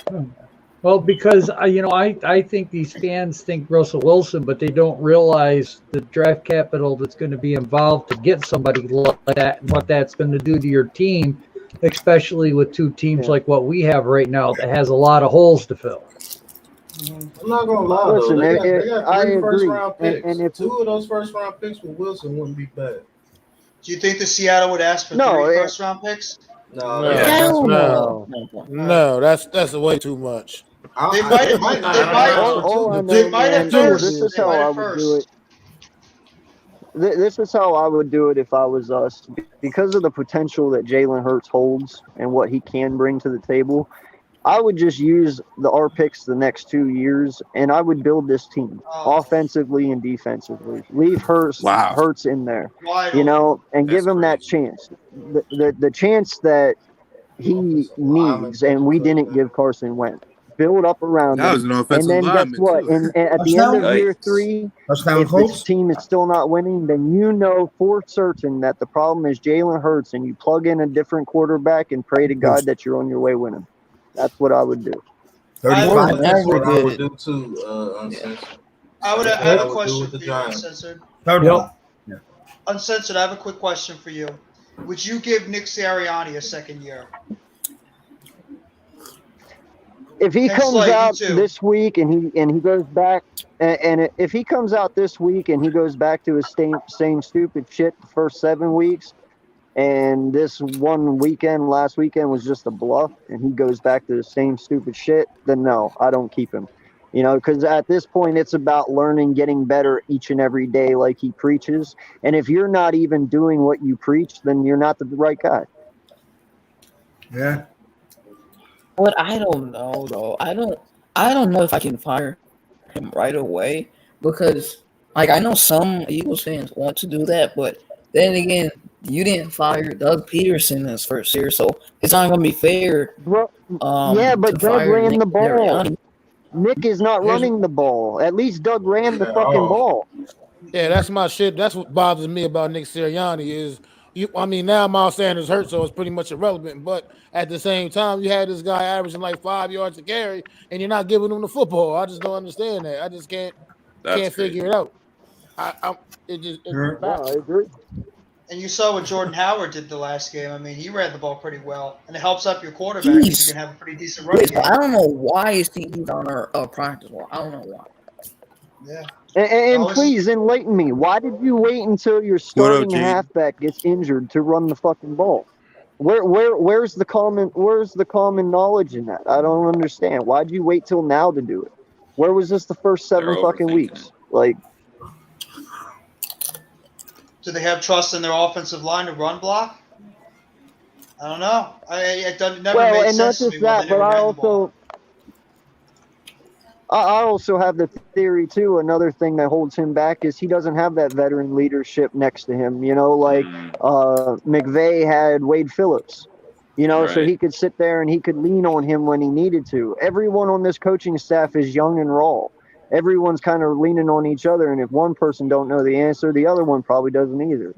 Well, because I think these fans think Russell Wilson, but they don't realize the draft capital that's going to be involved to get somebody like that, and what that's going to do to your team, especially with two teams like what we have right now that has a lot of holes to fill. I'm not going to lie, Listen, though. They got 3 I first-round agree. picks. And if 2 of those first-round picks with Wilson wouldn't be bad. Do you think the Seattle would ask for 3 first-round picks? No, that's way too much. They might have. They might have first. This is how I would do it. This is how I would do it if I was us. Because of the potential that Jalen Hurts holds and what he can bring to the table, I would just use our picks the next 2 years, and I would build this team offensively and defensively. Leave Hurts in there, and give him that chance. The chance that he needs, and we didn't give Carson Wentz. Build up around him, and then guess what? And at the end of year 3, if this team is still not winning, then you know for certain that the problem is Jalen Hurts, and you plug in a different quarterback and pray to God that you're on your way winning. That's what I would do. 35. That's what I did would it. do too, Uncensored. I That's what have I a would do question with the for you, Giants. Uncensored. Third Yep. one. Uncensored, I have a quick question for you. Would you give Nick Sirianni a second year? If he Ken comes Slay, you out too. this week and he goes back and if he comes out this week and he goes back to his same stupid shit the first 7 weeks, and this one weekend, last weekend, was just a bluff, and he goes back to the same stupid shit, then no, I don't keep him. You know, because at this point, it's about learning, getting better each and every day, like he preaches. And if you're not even doing what you preach, then you're not the right guy. Yeah. But I don't know though. I don't know if I can fire him right away because like I know some Eagles fans want to do that, but then again, you didn't fire Doug Peterson his first year, so it's not gonna be fair. Bro, yeah, To but Doug fire ran Nick the ball. Sirianni. Nick is not running the ball. At least Doug ran the fucking ball. Yeah, that's my shit. That's what bothers me about Nick Sirianni is now Miles Sanders hurt, so it's pretty much irrelevant. But at the same time, you had this guy averaging like 5 yards a carry, and you're not giving him the football. I just don't understand that. I just can't figure it out. No, I agree. And you saw what Jordan Howard did the last game. I mean, he ran the ball pretty well, and it helps up your quarterback because you can have a pretty decent running game. I don't know why he's on our practice squad. I don't know why. Yeah. And please enlighten me. Why did you wait until your starting halfback gets injured to run the fucking ball? Where's the common knowledge in that? I don't understand. Why'd you wait till now to do it? Where was this the first 7 fucking weeks? Like, do they have trust in their offensive line to run block? I don't know. It never made and not sense to just me that, but I also have the theory too. Another thing that holds him back is he doesn't have that veteran leadership next to him. You know, like McVay had Wade Phillips. You know, so he could sit there and he could lean on him when he needed to. Everyone on this coaching staff is young and raw. Everyone's kind of leaning on each other, and if one person don't know the answer, the other one probably doesn't either.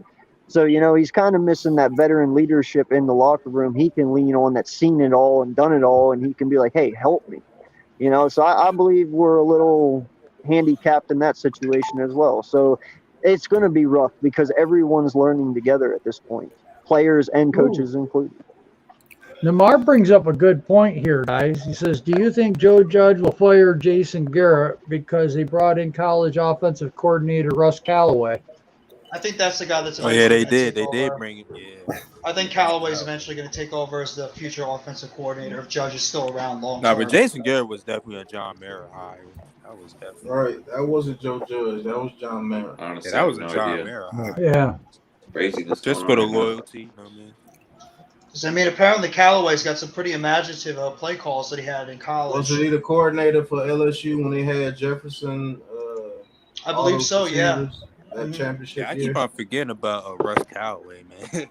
So, you know, he's kind of missing that veteran leadership in the locker room. He can lean on that's seen it all and done it all, and he can be like, hey, help me. You know, so I believe we're a little handicapped in that situation as well. So it's going to be rough because everyone's learning together at this point, players and coaches included. Namar brings up a good point here, guys. He says, do you think Joe Judge will fire Jason Garrett because he brought in college offensive coordinator Russ Callaway? I think that's the guy that's Oh yeah, they did. They did bring him. Yeah. I think Callaway's eventually going to take over as the future offensive coordinator if Judge is still around long No, term. but Jason Garrett was definitely a John Mara hire. That was definitely right. That wasn't Joe Judge. That was John Mara. Honestly, that was a no John idea. Mara hire. Yeah. Craziness Just going for the on right now. loyalty, you know what I mean? Because, I mean, apparently Callaway's got some pretty imaginative play calls that he had in college. Wasn't he the coordinator for LSU when they had Jefferson? I believe so, yeah. That championship Yeah, I year. keep on forgetting about Russ Callaway, man.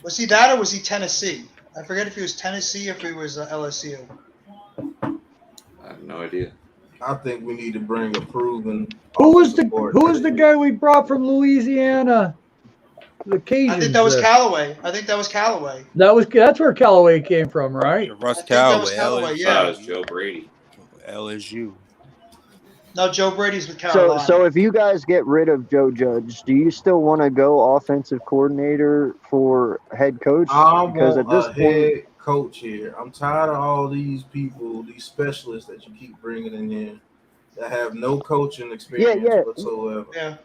Was he that or was he Tennessee? I forget if he was Tennessee or if he was LSU. I have no idea. I think we need to bring a proven. Who was the guy we brought from Louisiana? The Cajuns. I think that was Callaway. That's where Callaway came from, right? Russ Callaway, LSU. yeah. That was Joe Brady. LSU. No, Joe Brady's with Carolina. So if you guys get rid of Joe Judge, do you still want to go offensive coordinator for head coach? I Because at want this a head coach here. I'm tired of all these people, these specialists that you keep bringing in here that have no coaching experience whatsoever. Yeah.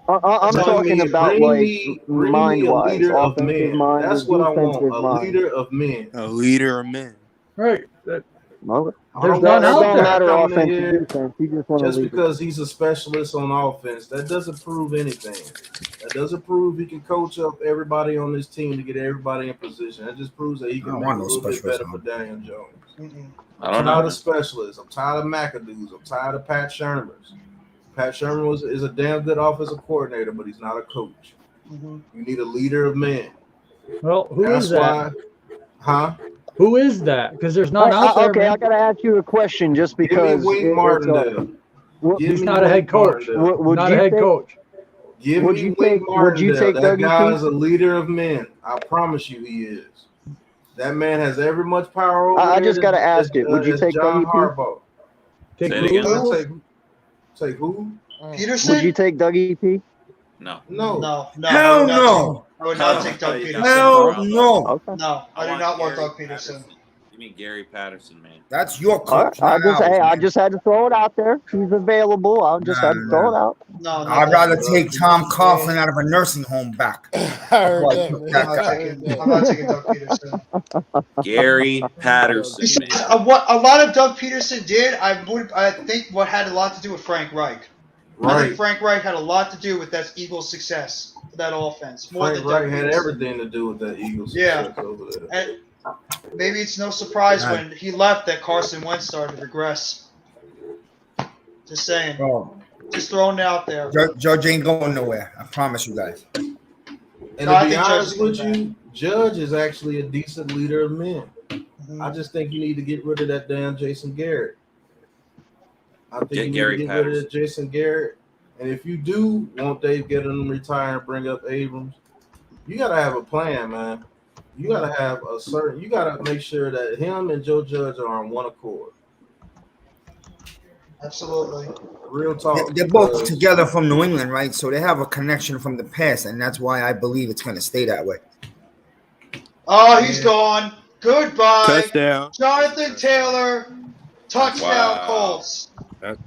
I'm talking about like mind-wise, leader of offensive men. mind, That's what I want. defensive A mind. leader of men. A leader of men. Right. No, There's it none out don't there. matter Coming in offense here and defense. You just want to Just lead. because he's a specialist on offense, that doesn't prove anything. That doesn't prove he can coach up everybody on this team to get everybody in position. That just proves that he can make a little bit better for Daniel Jones. I'm tired of specialists. I'm tired of McAdoo's. I'm tired of Pat Shermer's. Pat Shermer is a damn good offensive coordinator, but he's not a coach. You need a leader of men. Well, who is that? Who is that? Because there's none out there. Okay, man. I gotta ask you a question just because. Give me Wink Martindale. He's not a head coach. Not a head coach. Give me Wink Martindale. That guy is a leader of men. I promise you he is. That man has every much power over I there just got to as, ask it. Would you as take John Dougie P? Harbaugh. Say it again. Take who? Peterson? Would you take Dougie P? No. No. I Hell would not no. take. I would not take Doug You're Peterson. not messing Hell around, no. dog. Okay. No, I do want not want Gary Doug Peterson. Patterson. You mean Gary Patterson, man? That's your All right. coach, not ours, I man. just had to throw it out there. He's available. I just had to throw it out. No, I'd Doug rather Peterson. take Tom Coughlin out of a nursing home back. I heard Why that, took man. that I'm guy. not taking Doug Peterson. Gary Patterson, You see, man. what a lot of Doug Peterson did, I think what had a lot to do with Frank Reich. I think Right. Frank Reich had a lot to do with that Eagles' success for that offense, more Frank than Doug Wright had Peterson. everything to do with that Eagles Yeah. success over there. And maybe it's no surprise Right. when he left that Carson Wentz started to regress. Just saying. Bro, Just throwing it out there. Judge ain't going nowhere. I promise you guys. And No, I to be think Judge honest is with coming you, Judge is actually a decent leader of men. I just think you need to get rid of that damn Jason Garrett. I think Get you need Gary to get rid Patterson. of Jason Garrett. And if you do want Dave Gettleman to retire and bring up Abrams, you got to have a plan, man. You got to have a certain. You got to make sure that him and Joe Judge are on one accord. Absolutely. Real talk. They're both together from New England, right? So they have a connection from the past, and that's why I believe it's going to stay that way. Oh, he's gone. Goodbye. Touchdown. Jonathan Taylor. Touchdown, Colts. Jake,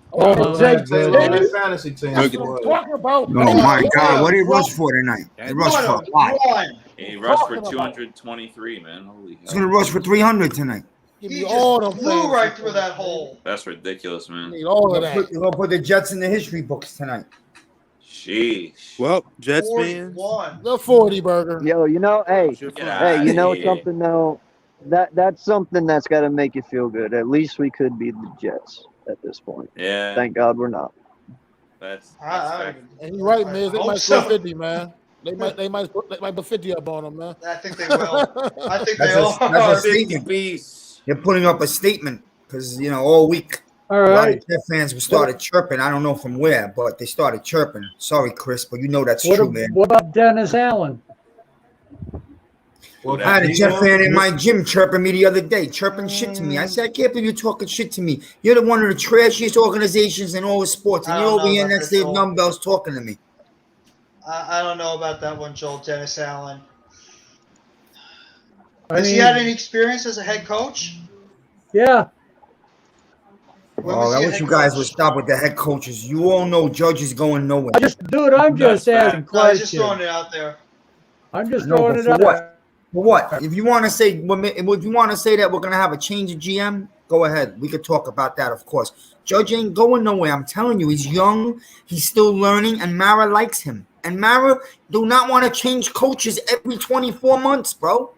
That fantasy team. that's what I'm talking about. Oh my God, what did he rush for tonight? He rushed for what? He rushed for 223, man. Holy He's hell. going to rush for 300 tonight. Give He me all them just blew fans. right through that hole. That's ridiculous, man. Need all of that. You're going to put the Jets in the history books tonight. Sheesh. Well, Jets fans. 41. The 40 burger. Yo, you know, hey, Get hey, outta you know here. something though? That's something that's got to make you feel good. At least we could be the Jets at this point. Yeah. Thank God we're not. That's I And you're right, man. They hope might so. score 50, man. They might put 50 up on them, man. I think they will. I think they That's all a are. statement. Peace. They're putting up a statement because, all week, All a lot right. of Jet fans started chirping. I don't know from where, but they started chirping. Sorry, Chris, but that's true, man. What about Dennis Allen? Well, I had a Jet fan in my gym chirping me the other day, chirping shit to me. I said, I can't believe you're talking shit to me. You're the one of the trashiest organizations in all of sports, and I you're don't over know here about next that, to Joel. dumbbells talking to me. I don't know about that one, Joel. Dennis Allen. I Has he mean, had any experience as a head coach? Yeah. When Oh, was I he a wish head you guys coach? would stop with the head coaches. You all know Judge is going nowhere. I'm just asking No, he's just questions. throwing it out there. I'm just No, throwing but it for out what? there. For what? If you want to say, that we're gonna have a change of GM, go ahead. We could talk about that, of course. Judge ain't going nowhere. I'm telling you, he's young. He's still learning, and Mara likes him. And Mara do not want to change coaches every 24 months, bro.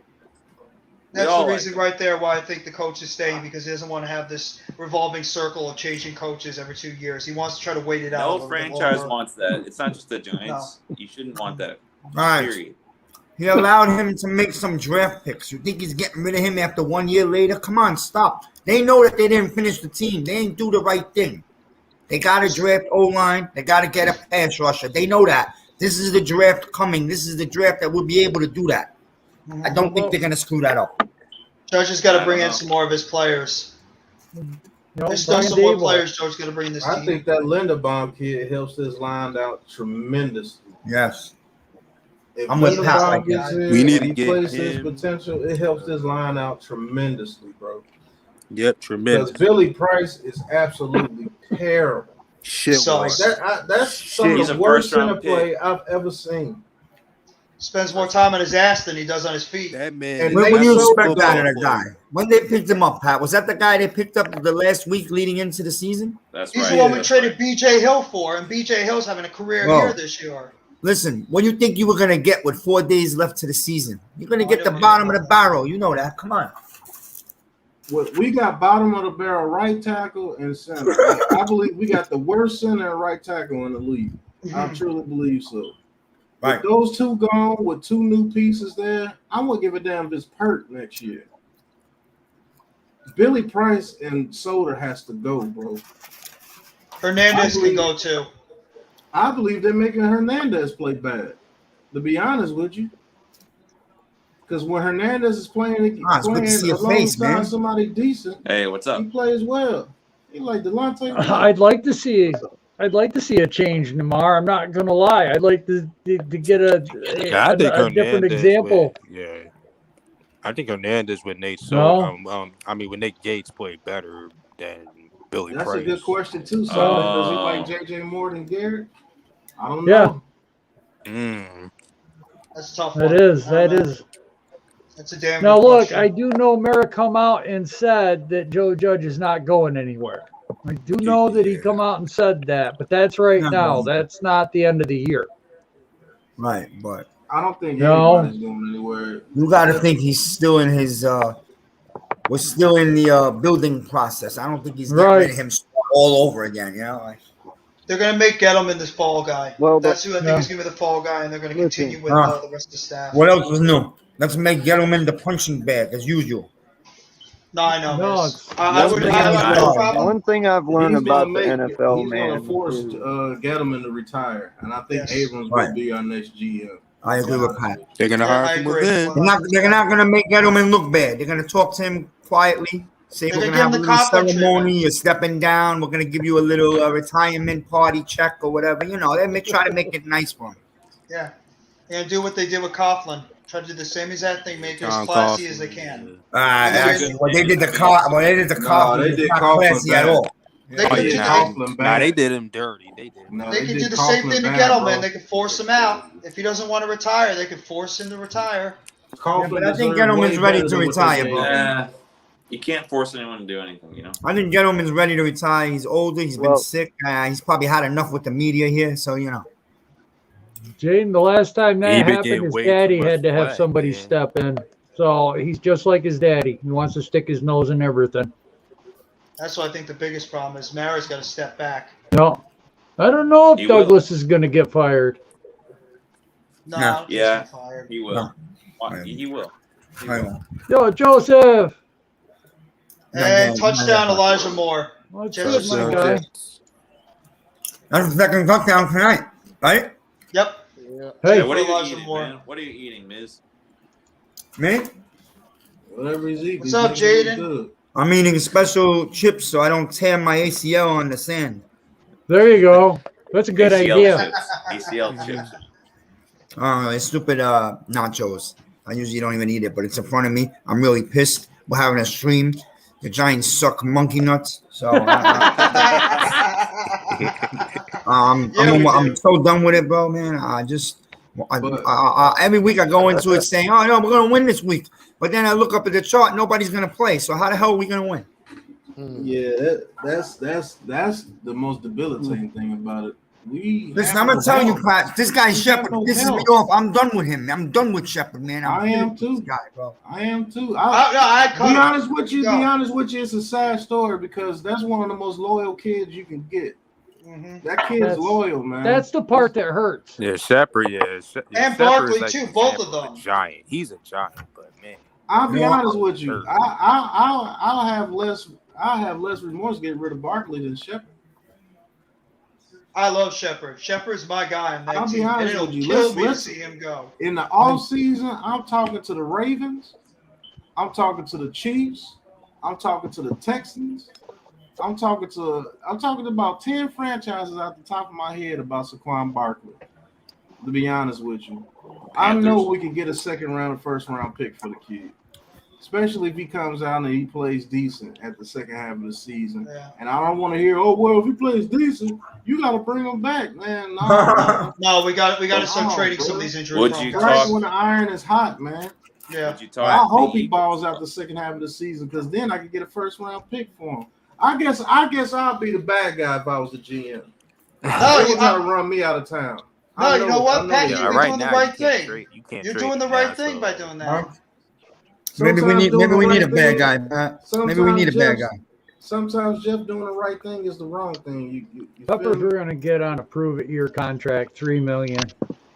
That's the reason right there why I think the coach is staying, because he doesn't want to have this revolving circle of changing coaches every 2 years. He wants to try to wait it out. a No little bit franchise longer. wants that. It's not just the Giants. You shouldn't want that. All right. Period. He allowed him to make some draft picks. You think he's getting rid of him after 1 year later? Come on, stop. They know that they didn't finish the team. They ain't do the right thing. They got to draft O-line. They got to get a pass rusher. They know that. This is the draft coming. This is the draft that will be able to do that. I don't think they're going to screw that up. Judge has got to bring in some more of his players. There's still Brian some more Dable. players Joe's going to bring in this I team. think that Linderbaum kid helps this line out tremendously. Yes. If I'm with Pat Linderbaum like gets that. in We need and to he get plays his him. potential, it helps this line out tremendously, bro. Yep, tremendous. Because Billy Price is absolutely terrible. Shit, So- was. That's some He's of a the worst first-round center pick. play I've ever seen. Spends more time on his ass than he does on his feet. That man. And is When would you not a expect that football in a player. guy? When they picked him up, Pat, was that the guy they picked up the last week leading into the season? That's He's right. the one we That's traded right. B.J. Hill for, and B.J. Hill's having a career Whoa. year this year. Listen, what do you think you were going to get with 4 days left to the season? You're going to get the don't bottom know. of the barrel. You know that. Come on. We got bottom of the barrel right tackle and center. I believe we got the worst center and right tackle in the league. I truly believe so. Right. With those two gone, with two new pieces there, I won't give a damn if it's Pert next year. Billy Price and Soder has to go, bro. Hernandez I believe- can go too. I believe they're making Hernandez play bad. To be honest with you, Because when Hernandez is playing it's good to see your face, man. somebody decent, Hey, what's up? he plays well. He like Delonte West. I'd like to see a change, Namar. I'm not gonna lie. I'd like to get a different example. I think Hernandez with Nate. With Nate Gates played better than Billy That's Price. a good question too. So does he like JJ more than Garrett? I don't know. That's a tough That one. is. That's a damn Now good look, question. I do know Merrick come out and said that Joe Judge is not going anywhere. I do know that he come out and said that, but that's right now. That's not the end of the year. Right, but I don't think anybody's going anywhere. You got to think he's still in his. We're still in the building process. I don't think he's getting rid of him all over again. You know, they're going to make Gettleman this fall guy. Well, that's who I think is going to be the fall guy, and they're going to continue with the rest of the staff. What else was new? Let's make Gettleman the punching bag as usual. No, I know. One thing I've learned about the NFL, he's going to force Gettleman to retire, and I think Abrams will be our next GM. I agree with Pat. They're going to hire him within. They're not going to make Gettleman look bad. They're going to talk to him quietly. Say we're going to have a little ceremony. You're stepping down. We're going to give you a little retirement party check or whatever. You know, they try to make it nice for him. Yeah, and do what they did with Coughlin. Try to do the same exact thing. Make it as classy as they can. Actually, they did the Coughlin. They did not classy at all. They did him dirty. They can do the same thing to Gettleman. They can force him out. If he doesn't want to retire, they can force him to retire. But I think Gettleman's ready to retire, bro. Yeah, you can't force anyone to do anything, you know. I think Gettleman's ready to retire. He's older. He's been sick. He's probably had enough with the media here. So, you know. Jaden, the last time that happened, his daddy had to have somebody step in. So he's just like his daddy. He wants to stick his nose in everything. That's what I think the biggest problem is. Mara's got to step back. No, I don't know if Douglas is going to get fired. No. Yeah, he will. He will. Yo, Joseph. And touchdown, Elijah Moore. That's my guy. That's the second touchdown tonight, right? Yep. Hey, what are you eating, man? What are you eating, Miz? Me? Whatever he's eating. What's up, Jaden? I'm eating special chips so I don't tear my ACL on the sand. There you go. That's a good idea. ACL chips. It's stupid nachos. I usually don't even eat it, but it's in front of me. I'm really pissed. We're having a stream. The Giants suck monkey nuts. So I'm so done with it, bro, man. Every week I go into it saying, "Oh no, we're gonna win this week," but then I look up at the chart, nobody's gonna play. So how the hell are we gonna win? Yeah, that's the most debilitating thing about it. Listen, I'm gonna tell you, Pat. This guy Shepard pisses me off. I'm done with him. I'm done with Shepard, man. I am too. This guy, bro. I am too. Be honest with you. Be honest with you. It's a sad story because that's one of the most loyal kids you can get. Mm-hmm. That kid's loyal, man. That's the part that hurts. Yeah, Shepard. And Barkley too. Both of them. Giant. He's a giant, but man. I'll be honest with you. I'll have less remorse getting rid of Barkley than Shepard. I love Shepard. Shepard's my guy on that I'll team. Be honest and with you. Kill me to see him go. In the off season, I'm talking to the Ravens. I'm talking to the Chiefs. I'm talking to the Texans. I'm talking about 10 franchises out the top of my head about Saquon Barkley. To be honest with you, I know we can get a second round or first round pick for the kid, especially if he comes out and he plays decent at the second half of the season. Yeah. And I don't want to hear, oh well, if he plays decent, you got to bring him back, man. No, we got to start trading some of these injuries. When the iron is hot, man. Yeah. I hope he balls out the second half of the season because then I could get a first round pick for him. I guess I'll be the bad guy if I was the GM. No, you got to run me out of town. No, you know what, Pat? You're doing the right thing. You're doing the right thing by doing that. Maybe we need a bad guy, Pat. Maybe we need a bad guy. Sometimes Jeff doing the right thing is the wrong thing. We're going to get on a prove-it-year contract, $3 million.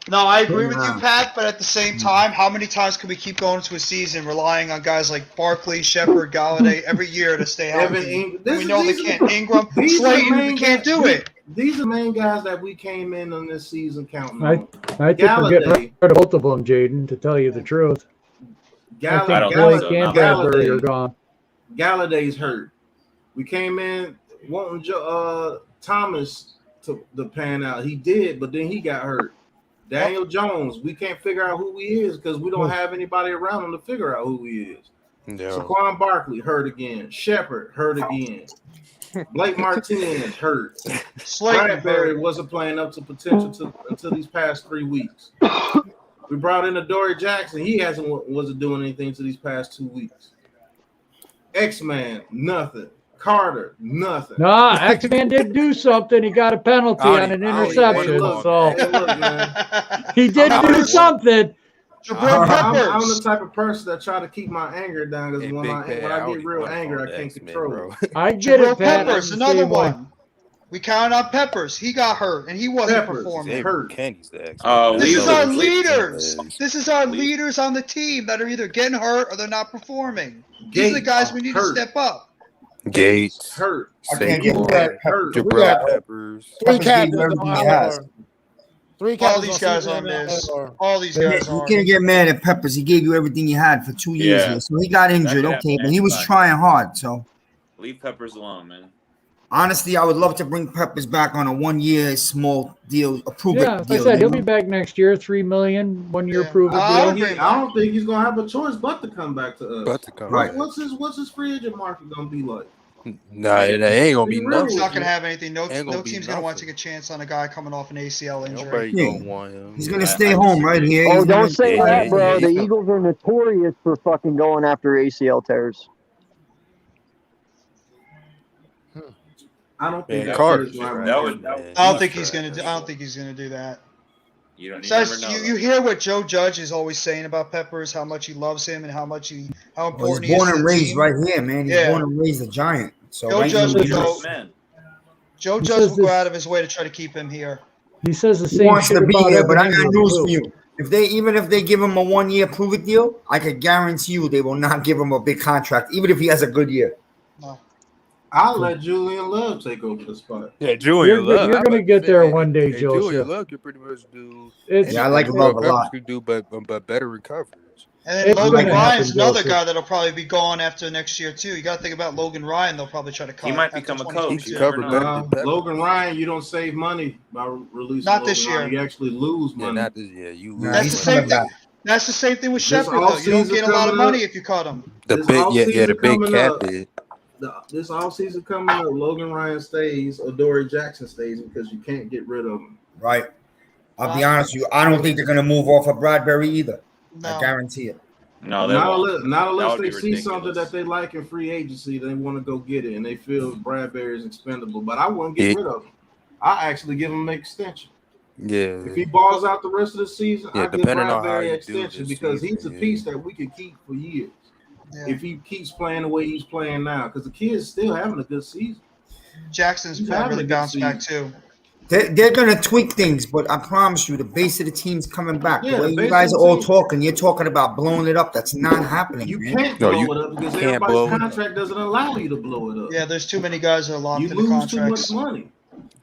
No, I agree with you, Pat. But at the same time, how many times can we keep going into a season relying on guys like Barkley, Shepard, Galladay every year to stay healthy? We know they can't. Ingram, Slayton, we can't do it. These are the main guys that we came in on this season counting. I think we're getting rid of both of them, Jaden, to tell you the truth. Blake and Bradbury are gone. Galladay's hurt. We came in wanting Thomas to pan out. He did, but then he got hurt. Daniel Jones, we can't figure out who he is because we don't have anybody around him to figure out who he is. No. Saquon Barkley hurt again. Shepard hurt again. Blake Martinez hurt. Bradbury wasn't playing up to potential until these past 3 weeks. We brought in Adoree Jackson. He wasn't doing anything to these past 2 weeks. X-Man, nothing. Carter, nothing. Nah, X-Man did do something. He got a penalty on an interception. He did do something. I'm the type of person that try to keep my anger down because when I get real angry, I can't control it. I get it, Pat. Peppers, another one. We counted on Peppers. He got hurt, and he wasn't performing. This is our leaders. This is our leaders on the team that are either getting hurt or they're not performing. These are the guys we need to step up. Gates hurt. Hurt. Peppers. Three captains. All these guys on this. All these guys You can't get mad at Peppers. He gave you everything you had for 2 years here. So he got injured, okay, but he was trying hard. So leave Peppers alone, man. Honestly, I would love to bring Peppers back on a 1-year small deal, a prove-it Like deal. I said, he'll be back next year, $3 million, 1 year prove-it deal. I don't think he's gonna have a choice but to come back to us. Right. What's his free agent market gonna be like? Nah, it ain't gonna be nothing. He's not gonna have anything. No team's gonna want to take a chance on a guy coming off an ACL injury. Nobody gonna want him. He's gonna stay home right here. Oh, He's don't gonna say that, bro. The Eagles are notorious for fucking going after ACL tears. I don't think I don't think he's gonna do that. You You hear what Joe Judge is always saying about Peppers, how much he loves him, and how important he's born he is. and raised right here, man. He's born and raised a Giant. So Joe Judge will go out of his way to try to keep him here. He says the He same wants shit to be about here, but I Evan got Ingram, news too. for you. If they give him a 1-year prove-it deal, I could guarantee you they will not give him a big contract, even if he has a good year. No. I'll let Julian Love take over the spot. Yeah, Julian Love. You're going to get there one day, Joseph. Julian Love can pretty much do. I like Love a lot. Could do, but better recovery. And then Logan Ryan's another guy that'll probably be gone after next year too. You got to think about Logan Ryan. They'll probably try to cut. He might become a coach. Logan Ryan, you don't save money by releasing. Not this Logan Ryan. year. You actually lose money. Not this year. You lose. That's the same thing. That's the same thing with Shepard. Though. You don't get a lot of money if you cut him. The big cap did. This offseason coming up, Logan Ryan stays, Adoree Jackson stays because you can't get rid of him. Right. I'll be honest with you. I don't think they're going to move off of Bradbury either. No. I guarantee it. No, not unless they see something that they like in free agency, they want to go get it, and they feel Bradbury is expendable. But I wouldn't get rid of him. I actually give him an extension. Yeah. If he balls out the rest of the season, I give Bradbury an extension extension because he's a piece that we can keep for years. Yeah. If he keeps playing the way he's playing now, because the kid's still having a good season. Jackson's really bounced back too. They're going to tweak things, but I promise you, the base of the team's coming back. Yeah, the way the you base guys of are the all team- talking, you're talking about blowing it up. That's not happening. You man. can't blow it up because everybody's contract doesn't allow you to blow it up. Yeah, there's too many guys that are locked You into lose contracts. too much money.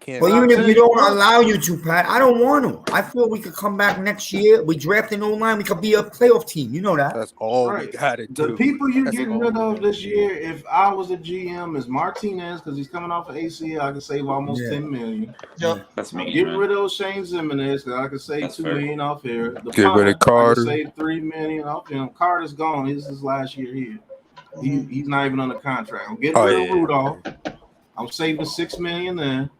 Well, even if you don't allow you to, Pat, I don't want to. I feel we could come back next year. We draft an O-line. We could be a playoff team. You know that. That's all we got to do. The people you're getting rid of this year, if I was a GM, is Martinez because he's coming off of ACL. I could save almost $10 million. Yep. That's me. Get rid of Shane Zimenez because I could save $2 million off here. Get rid of Carter. I could save $3 million off him. Carter's gone. This is his last year here. He's not even under contract. I'm getting rid of Rudolph. I'm saving $6 million there.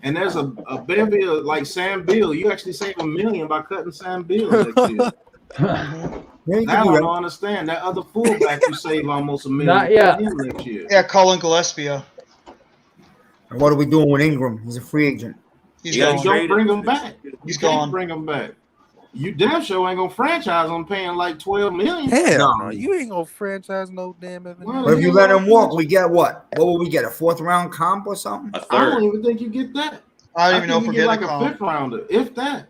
And there's a bevy of like Sam Beal. You actually save $1 million by cutting Sam Beal next year. That I don't understand. That other fullback you save almost $1 million. Not yet. Next year. Yeah, Colin Gillespie. And what are we doing with Ingram? He's a free agent. He's gone. Don't bring him back. He's Can't gone. Bring him back. You damn sure ain't gonna franchise him paying like $12 million. Hell no, you ain't gonna franchise no damn Evan. Well, But if you let him walk, we get what? What will we get? A 4th-round comp or something? I don't even think you get that. I don't even know if we we get get like a a comp. 5th rounder, if that.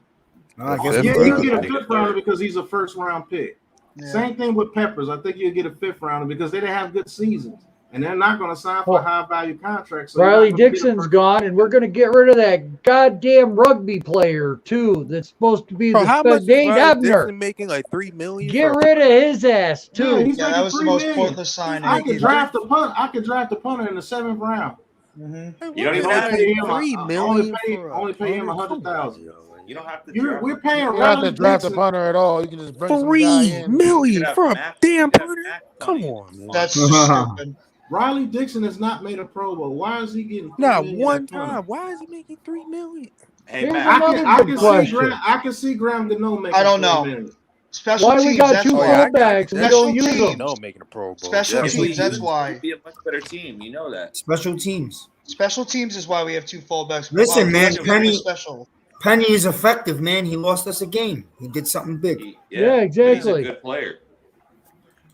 I guess Yeah, we'll you take get a it. 5th rounder because he's a 1st-round pick. Yeah. Same thing with Peppers. I think you'll get a 5th rounder because they didn't have good seasons. And they're not going to sign for a high value contract. So Riley Dixon's gone, and we're going to get rid of that goddamn rugby player too. That's supposed to be Bro, how much is Nate Riley Ebner. Dixon making? Like $3 million. Get rid of his ass too. Yeah, he's making that was $3 the most million. pointless signing. I could draft a punt. I could draft a punter in the 7th round. Mm-hmm. You don't even have pay him $3 million. Only pay him $100,000. You don't have to. We're paying. You don't have to draft a punter at all. You can just bring some guy in. $3 million for a damn punter. Come on, man. That's stupid. Riley Dixon has not made a Pro Bowl. Why is he getting not one time? Why is he making $3 million? Hey, I can see Graham Gano making. I don't know. Special why teams, we got that's two why. fullbacks? We don't use them. No, making a Pro Bowl. Special teams, that's why. Be a much better team. You know that. Special teams. Special teams is why we have two fullbacks. Listen, man, Special. Penny is effective, man. He lost us a game. He did something big. Yeah, exactly. He's a good player.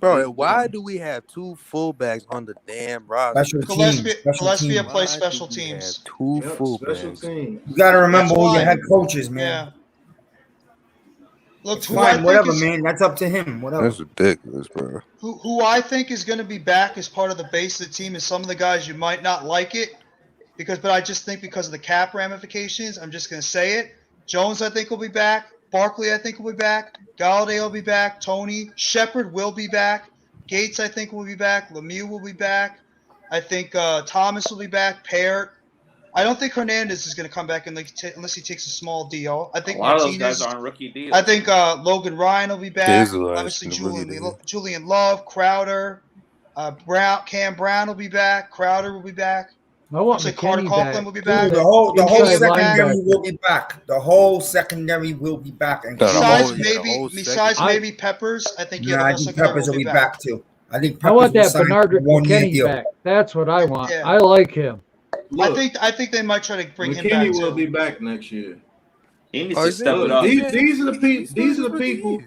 Bro, why do we have two fullbacks on the damn roster? Gillespie plays special teams. Two fullbacks. Special teams. You got to remember who your head coach is, man. Yeah. Look, it's fine, whatever, man. That's up to him. Whatever. That's ridiculous, bro. Who I think is going to be back as part of the base of the team is some of the guys you might not like it, but I just think because of the cap ramifications, I'm just going to say it. Jones, I think, will be back. Barkley, I think, will be back. Galladay will be back. Tony Shepard will be back. Gates, I think, will be back. Lemieux will be back. I think Thomas will be back. Parrott. I don't think Hernandez is going to come back unless he takes a small deal. I think a lot of those guys are on rookie deals. I think Logan Ryan will be back. Obviously, Julian Love, Crowder, Cam Brown will be back. Crowder will be back. I want Carter Coughlin will be back. The whole secondary will be back. The whole secondary will be back. Besides maybe Peppers, I think I think Peppers will be back too. I think I want that Bernard McKinney back. That's what I want. Yeah. I like him. Look, I think they might try to bring him back. McKinney will be back next year. He needs to step it up. These are the people.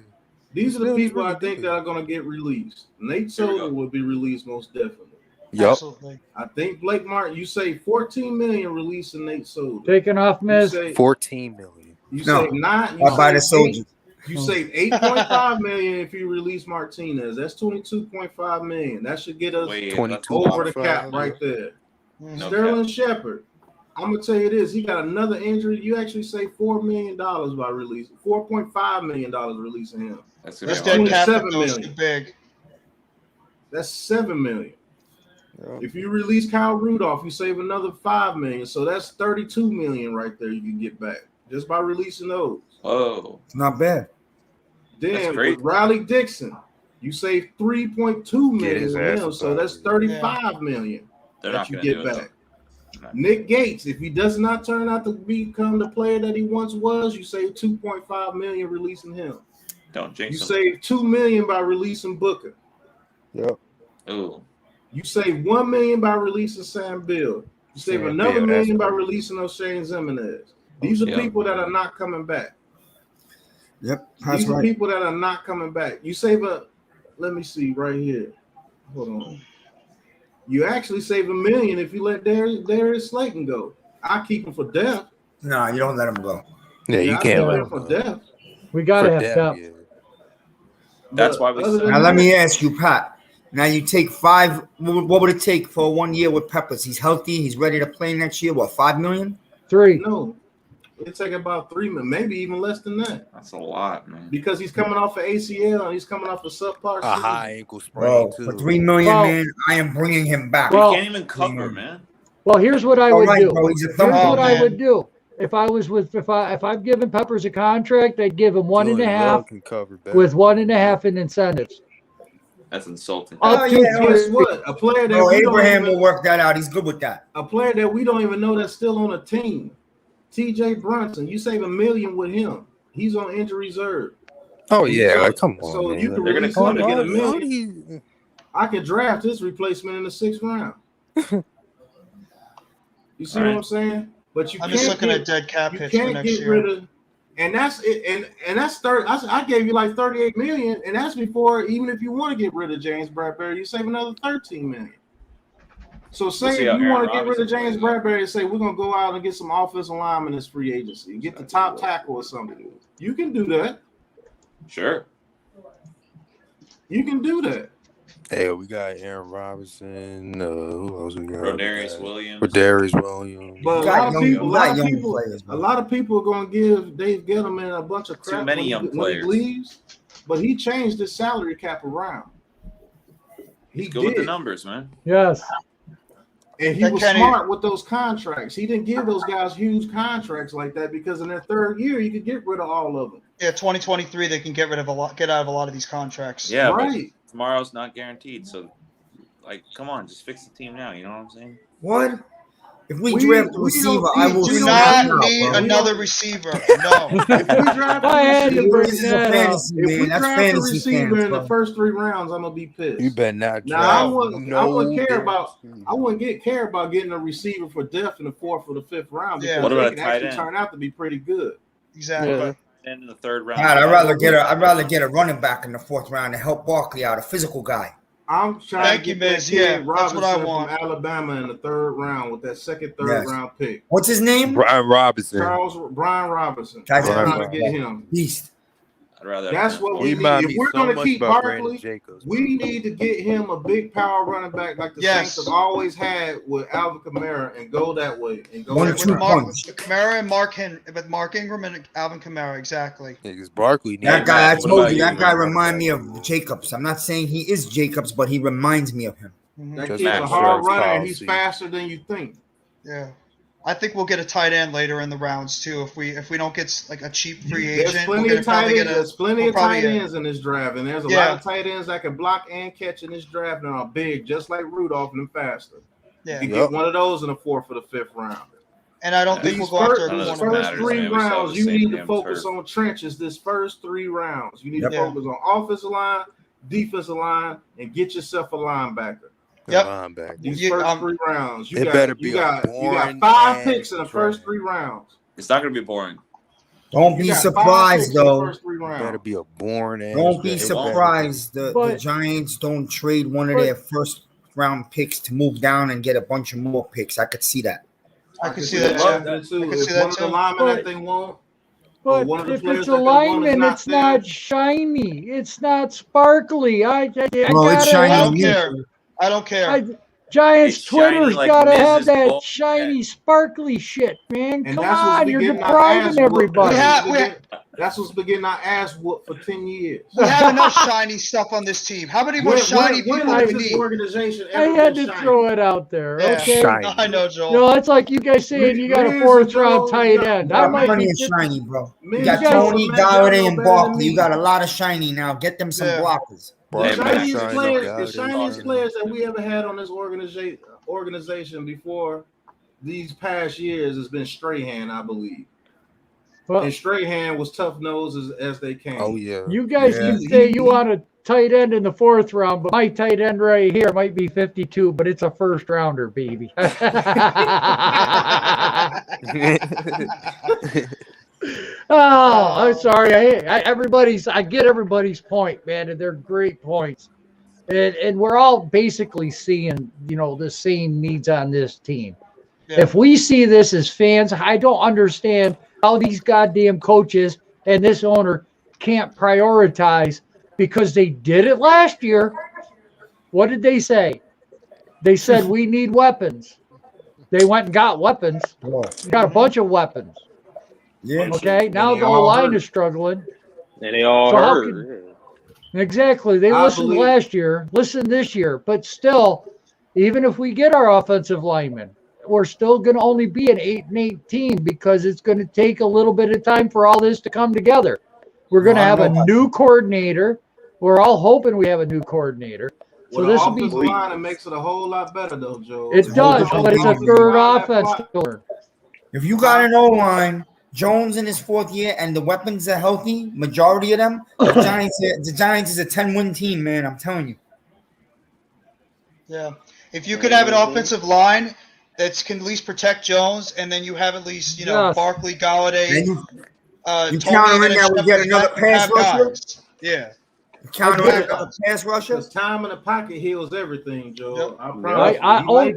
These are the people I think that are going to get released. Nate Solder will be released most definitely. Yep. Absolutely. I think Blake Martin. You say $14 million releasing Nate Solder. Taking off Miz. $14 million. You say not. I'll buy the soldiers. You save $8.5 million if you release Martinez. That's $22.5 million. That should get us over the cap right there. Sterling Shepard. I'm gonna tell you this. He got another injury. You actually save $4 million by releasing $4.5 million releasing him. That's dead cap. Too big. That's $7 million. If you release Kyle Rudolph, you save another $5 million. So that's $32 million right there you can get back just by releasing those. Oh, it's not bad. Then with Riley Dixon, you save $3.2 million with him. So that's $35 million that you get back. Nick Gates, if he does not turn out to become the player that he once was, you save $2.5 million releasing him. Don't jinx him. You save $2 million by releasing Booker. Yep. Ooh. You save $1 million by releasing Sam Bill. You save another $1 million by releasing O'Shane Zimenez. These are people that are not coming back. Yep. These are people that are not coming back. You save let me see right here. Hold on. You actually save $1 million if you let Darius Slayton go. I keep him for depth. No, you don't let him go. Yeah, you can't let him for depth. We gotta have depth. Yeah. That's why we. Now let me ask you, Pat. Now you take $5. What would it take for 1 year with Peppers? He's healthy. He's ready to play next year. What, $5 million? 3. No, it'd take about $3 million, maybe even less than that. That's a lot, man. Because he's coming off of ACL and he's coming off of subpar. A high ankle sprain too. For $3 million, man, I am bringing him back. He can't even cover, man. Well, here's what I would do. Bro, Here's what I would do. If I've given Peppers a contract, I'd give him 1.5 with 1.5 in incentives. That's insulting. Guess what? A player that Abraham will work that out. He's good with that. A player that we don't even know that's still on a team. TJ Brunson, you save $1 million with him. He's on injury reserve. Oh yeah, like, come on. So man. you can release him to get $1 million. I can draft his replacement in the 6th round. You see what I'm saying? But I'm just looking at dead cap hits for next year. Rid of, and that's it. And that's 30. I gave you like $38 million, and that's before even if you want to get rid of James Bradbury, you save another $13 million. So say if you want to get rid of James Bradbury and say we're gonna go out and get some offensive linemen as free agency, get the top tackle or something. You can do that. Sure. You can do that. Hey, we got Aaron Robinson. Who else we got? Rodarius Williams. Rodarius Williams. But players, a lot of people are going to give Dave Gettleman a bunch of crap Too many young when he players. leaves. But he changed his salary cap around. He's good with the numbers, man. Yes. And he was smart with those contracts. He didn't give those guys huge contracts like that because in their third year, you could get rid of all of them. Yeah, 2023, they can get out of a lot of these contracts. Yeah, right. But tomorrow's not guaranteed. So, like, come on, just fix the team now. You know what I'm saying? What? If we draft a receiver, I will do snap not out, need bro. another receiver. No. If we draft a receiver in the first 3 rounds, I'm gonna be pissed. You better not. Now I wouldn't care about getting a receiver for depth in the 4th or the 5th round because What about they a can tight actually end? turn out to be pretty good. Exactly. And in the 3rd round. God, I'd rather get a running back in the 4th round to help Barkley out, a physical guy. I'm trying to get that kid Robinson that's what I want. from Alabama in the 3rd round with that third round pick. What's his name? Brian Robinson. Brian Robinson. Guy's I'm trying to get him. Beast. I'd rather. That's what we need. If we're going to keep Barkley, we need to get him a big power running back like the Saints have always had with Alvin Kamara and go that way. And go with Kamara and Mark Ingram and Alvin Kamara, exactly. Yeah, because Barkley. That guy, I told you, that guy reminds me of Jacobs. I'm not saying he is Jacobs, but he reminds me of him. That kid's a hard runner and he's faster than you think. Yeah. I think we'll get a tight end later in the rounds too. If we don't get like a cheap free agent, there's plenty of tight ends in this draft, and there's a lot of tight ends that can block and catch in this draft and are big, just like Rudolph and faster. Yeah, you can get one of those in the 4th or the 5th round. And I don't think we'll go after these first 3 rounds. You need to focus on trenches. This first 3 rounds, you need to focus on offensive line, defensive line, and get yourself a linebacker. These first 3 rounds, you got 5 picks in the first 3 rounds. It's not going to be boring. Don't be surprised, though. It better be a boring ass. Don't be surprised the Giants don't trade one of their first round picks to move down and get a bunch of more picks. I could see that. I could see that too. If one of the linemen that they want. But if it's a lineman, it's not shiny. It's not sparkly. It's shiny. I don't care. Giants Twitter's got to have that shiny, sparkly shit, man. Come on, you're depriving everybody. That's what's been getting our ass whooped for 10 years. We have enough shiny stuff on this team. How many more shiny people do we need? Organization I had to throw it out there. Okay, I know, Joel. No, it's like you guys saying you got a 4th round tight end. I might be shiny, bro. You got Tony, Galladay, and Barkley. You got a lot of shiny now. Get them some blockers. The shiniest players that we ever had on this organization before these past years has been Strahan, I believe. Well, and Strahan was tough nose as they came. Oh yeah. You guys can say you want a tight end in the 4th round, but my tight end right here might be 52, but it's a 1st rounder, baby. Oh, I'm sorry. I get everybody's point, man, and they're great points. And we're all basically seeing, the same needs on this team. Yeah. If we see this as fans, I don't understand how these goddamn coaches and this owner can't prioritize because they did it last year. What did they say? They said we need weapons. They went and got weapons. Got a bunch of weapons. Yeah. Okay. Now the whole line is struggling. And they all hurt. Exactly. They listened last year, listen this year, but still, even if we get our offensive linemen, we're still going to only be an 8-8 team because it's going to take a little bit of time for all this to come together. We're going to have a new coordinator. We're all hoping we have a new coordinator. So this will be line. It makes it a whole lot better, though, Joe. It does, but it's a third offense to learn. If you got an O-line, Jones in his 4th year, and the weapons are healthy, majority of them, the Giants is a 10-win team, man. I'm telling you. Yeah. If you could have an offensive line that can at least protect Jones, and then you have at least, Barkley, Galladay. You countering that we get another pass rusher? Yeah. You countering another pass rusher? Because time in the pocket heals everything, Joe. Yep. I promise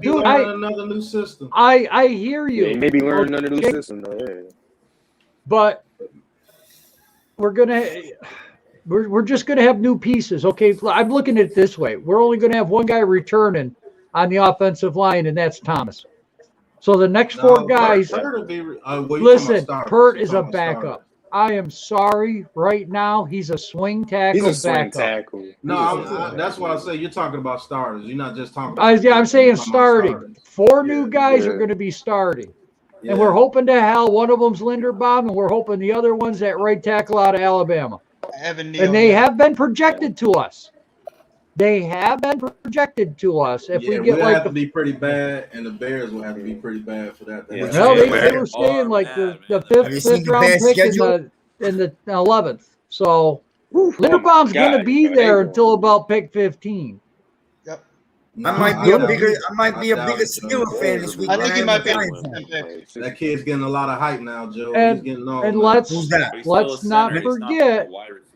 you. Another new system. I hear you. Yeah, maybe learn another new system, though. Yeah. But we're gonna. we're just going to have new pieces. Okay, I'm looking at it this way. We're only going to have one guy returning on the offensive line, and that's Thomas. So the next four guys. Listen, Pert is a backup. I am sorry. Right now, he's a swing tackle. He's a swing backup. tackle. No, that's why I say you're talking about starters. You're not just talking. I'm saying starting. Four new guys are going to be starting. Yeah. And we're hoping to hell one of them's Linderbaum, and we're hoping the other one's at right tackle out of Alabama. Evan Neal, and they have been projected to us. They have been projected to us. If we get have to be pretty bad, and the Bears will have to be pretty bad for that. Yeah. Well, they were saying like the fifth round pick in the 11th. So Linderbaum's going to be there until about pick 15. Yep. I might be a bigger Steelers fan this week. I think he might be. That kid's getting a lot of hype now, Joe. And, he's getting on. And let's not forget.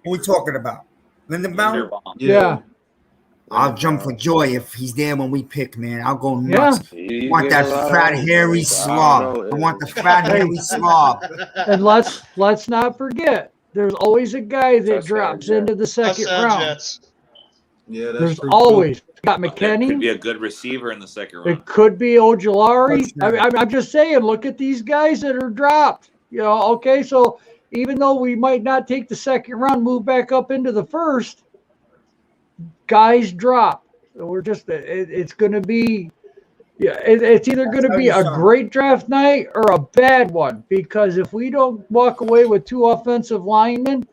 Who we talking about? Linderbaum? Yeah. I'll jump for joy if he's there when we pick, man. I'll go nuts. I want that fat, hairy slob. I want the fat, hairy slob. And let's not forget, there's always a guy that drops into the second round. Yeah, there's always got McKinney. Could be a good receiver in the second round. It could be Ojulari. I'm just saying, look at these guys that are dropped. Okay, so even though we might not take the second round, move back up into the first, guys drop. We're just it's going to be it's either going to be a great draft night or a bad one, because if we don't walk away with 2 offensive linemen,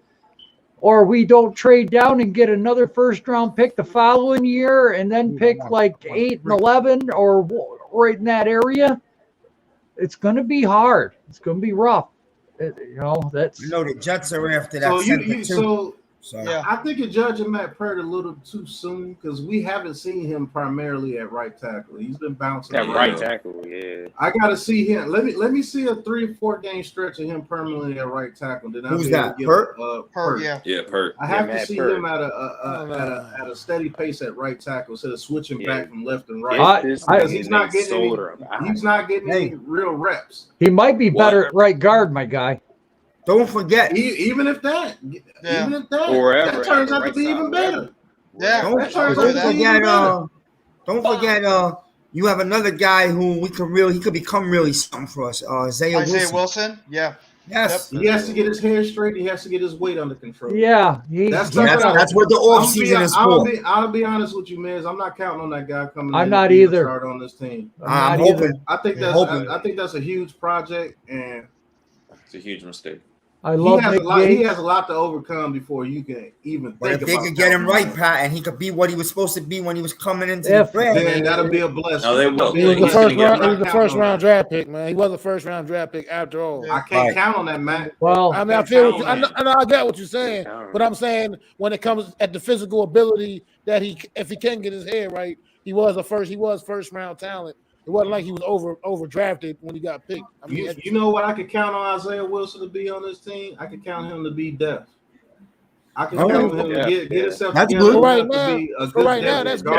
or we don't trade down and get another first round pick the following year and then pick like 8 and 11 or right in that area, it's going to be hard. It's going to be rough. That's the Jets are after that. So I think you're judging Matt Pert a little too soon, because we haven't seen him primarily at right tackle. He's been bouncing at right tackle. Yeah, I got to see him. Let me see a 3 or 4 game stretch of him permanently at right tackle. Then who's that? Pert? Pert. Yeah, Pert. I have to see him at a steady pace at right tackle instead of switching back from left and right. Because he's not getting any real reps. He might be better at right guard, my guy. Don't forget, even if that turns out to be even better. Yeah, don't forget. You have another guy who he could become really something for us. Isaiah Wilson. Yeah. Yes. He has to get his hair straight. He has to get his weight under control. Yeah. That's what the offseason is for. I'll be honest with you, Miz. I'm not counting on that guy coming in. I'm not either. Start on this team. I'm hoping. I think that's a huge project, and it's a huge mistake. I love he has a lot to overcome before you can even think about it. If they could get him right, Pat, and he could be what he was supposed to be when he was coming into the draft, then that'll be a blessing. No, they will. He was the first round draft pick, man. He was the first round draft pick after all. I can't count on that, man. Well, I mean, I get what you're saying, but I'm saying when it comes at the physical ability that if he can get his head right, he was first round talent. It wasn't like he was over drafted when he got picked. I mean, you know what I could count on Isaiah Wilson to be on this team? I could count him to be depth. I can count him to get himself together. For right now, that's good.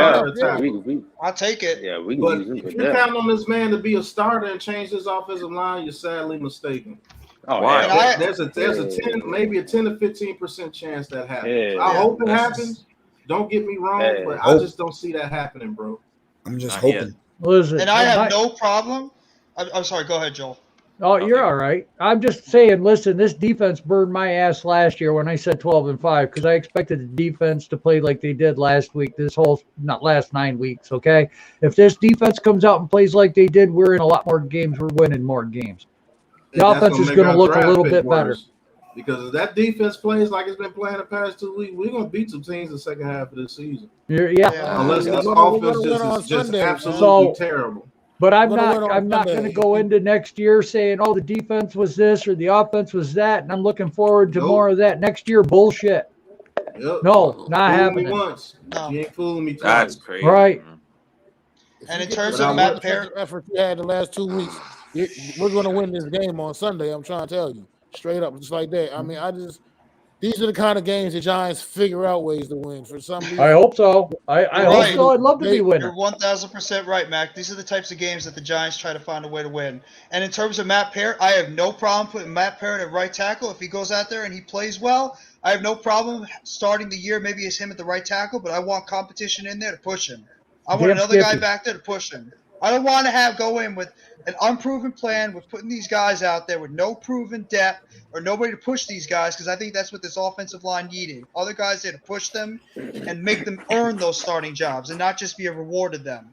I'll take it. Yeah, we can but use him if you count on this man to be a starter and change this offensive line, you're sadly mistaken. Oh, wow. There's a 10, maybe a 10 to 15% chance that happens. I hope it happens. Don't get me wrong, but I just don't see that happening, bro. I'm just hoping. Listen, and I have no problem. I'm sorry. Go ahead, Joel. Oh, you're all right. I'm just saying, listen, this defense burned my ass last year when I said 12-5, because I expected the defense to play like they did last week, not last 9 weeks, okay? If this defense comes out and plays like they did, we're in a lot more games. We're winning more games. The offense is going to look a little bit better. Because if that defense plays like it's been playing the past 2 weeks, we're going to beat some teams in the second half of this season. Unless this offense is just absolutely terrible. But I'm not going to go into next year saying, the defense was this or the offense was that, and I'm looking forward to more of that next year. Bullshit. Yep. No, not happening. Me once. You ain't fooling me twice. That's crazy. Right. And in terms of Matt Perry, effort you had the last 2 weeks, we're going to win this game on Sunday. I'm trying to tell you. Straight up, just like that. I mean, these are the kind of games the Giants figure out ways to win. For some reason, I hope so. I hope so. I'd love to be winning. You're 1,000% right, Mac. These are the types of games that the Giants try to find a way to win. And in terms of Matt Parrott, I have no problem putting Matt Parrott at right tackle. If he goes out there and he plays well, I have no problem starting the year maybe as him at the right tackle, but I want competition in there to push him. I want another guy back there to push him. I don't want to go in with an unproven plan with putting these guys out there with no proven depth or nobody to push these guys, because I think that's what this offensive line needed. Other guys there to push them and make them earn those starting jobs and not just be rewarded them.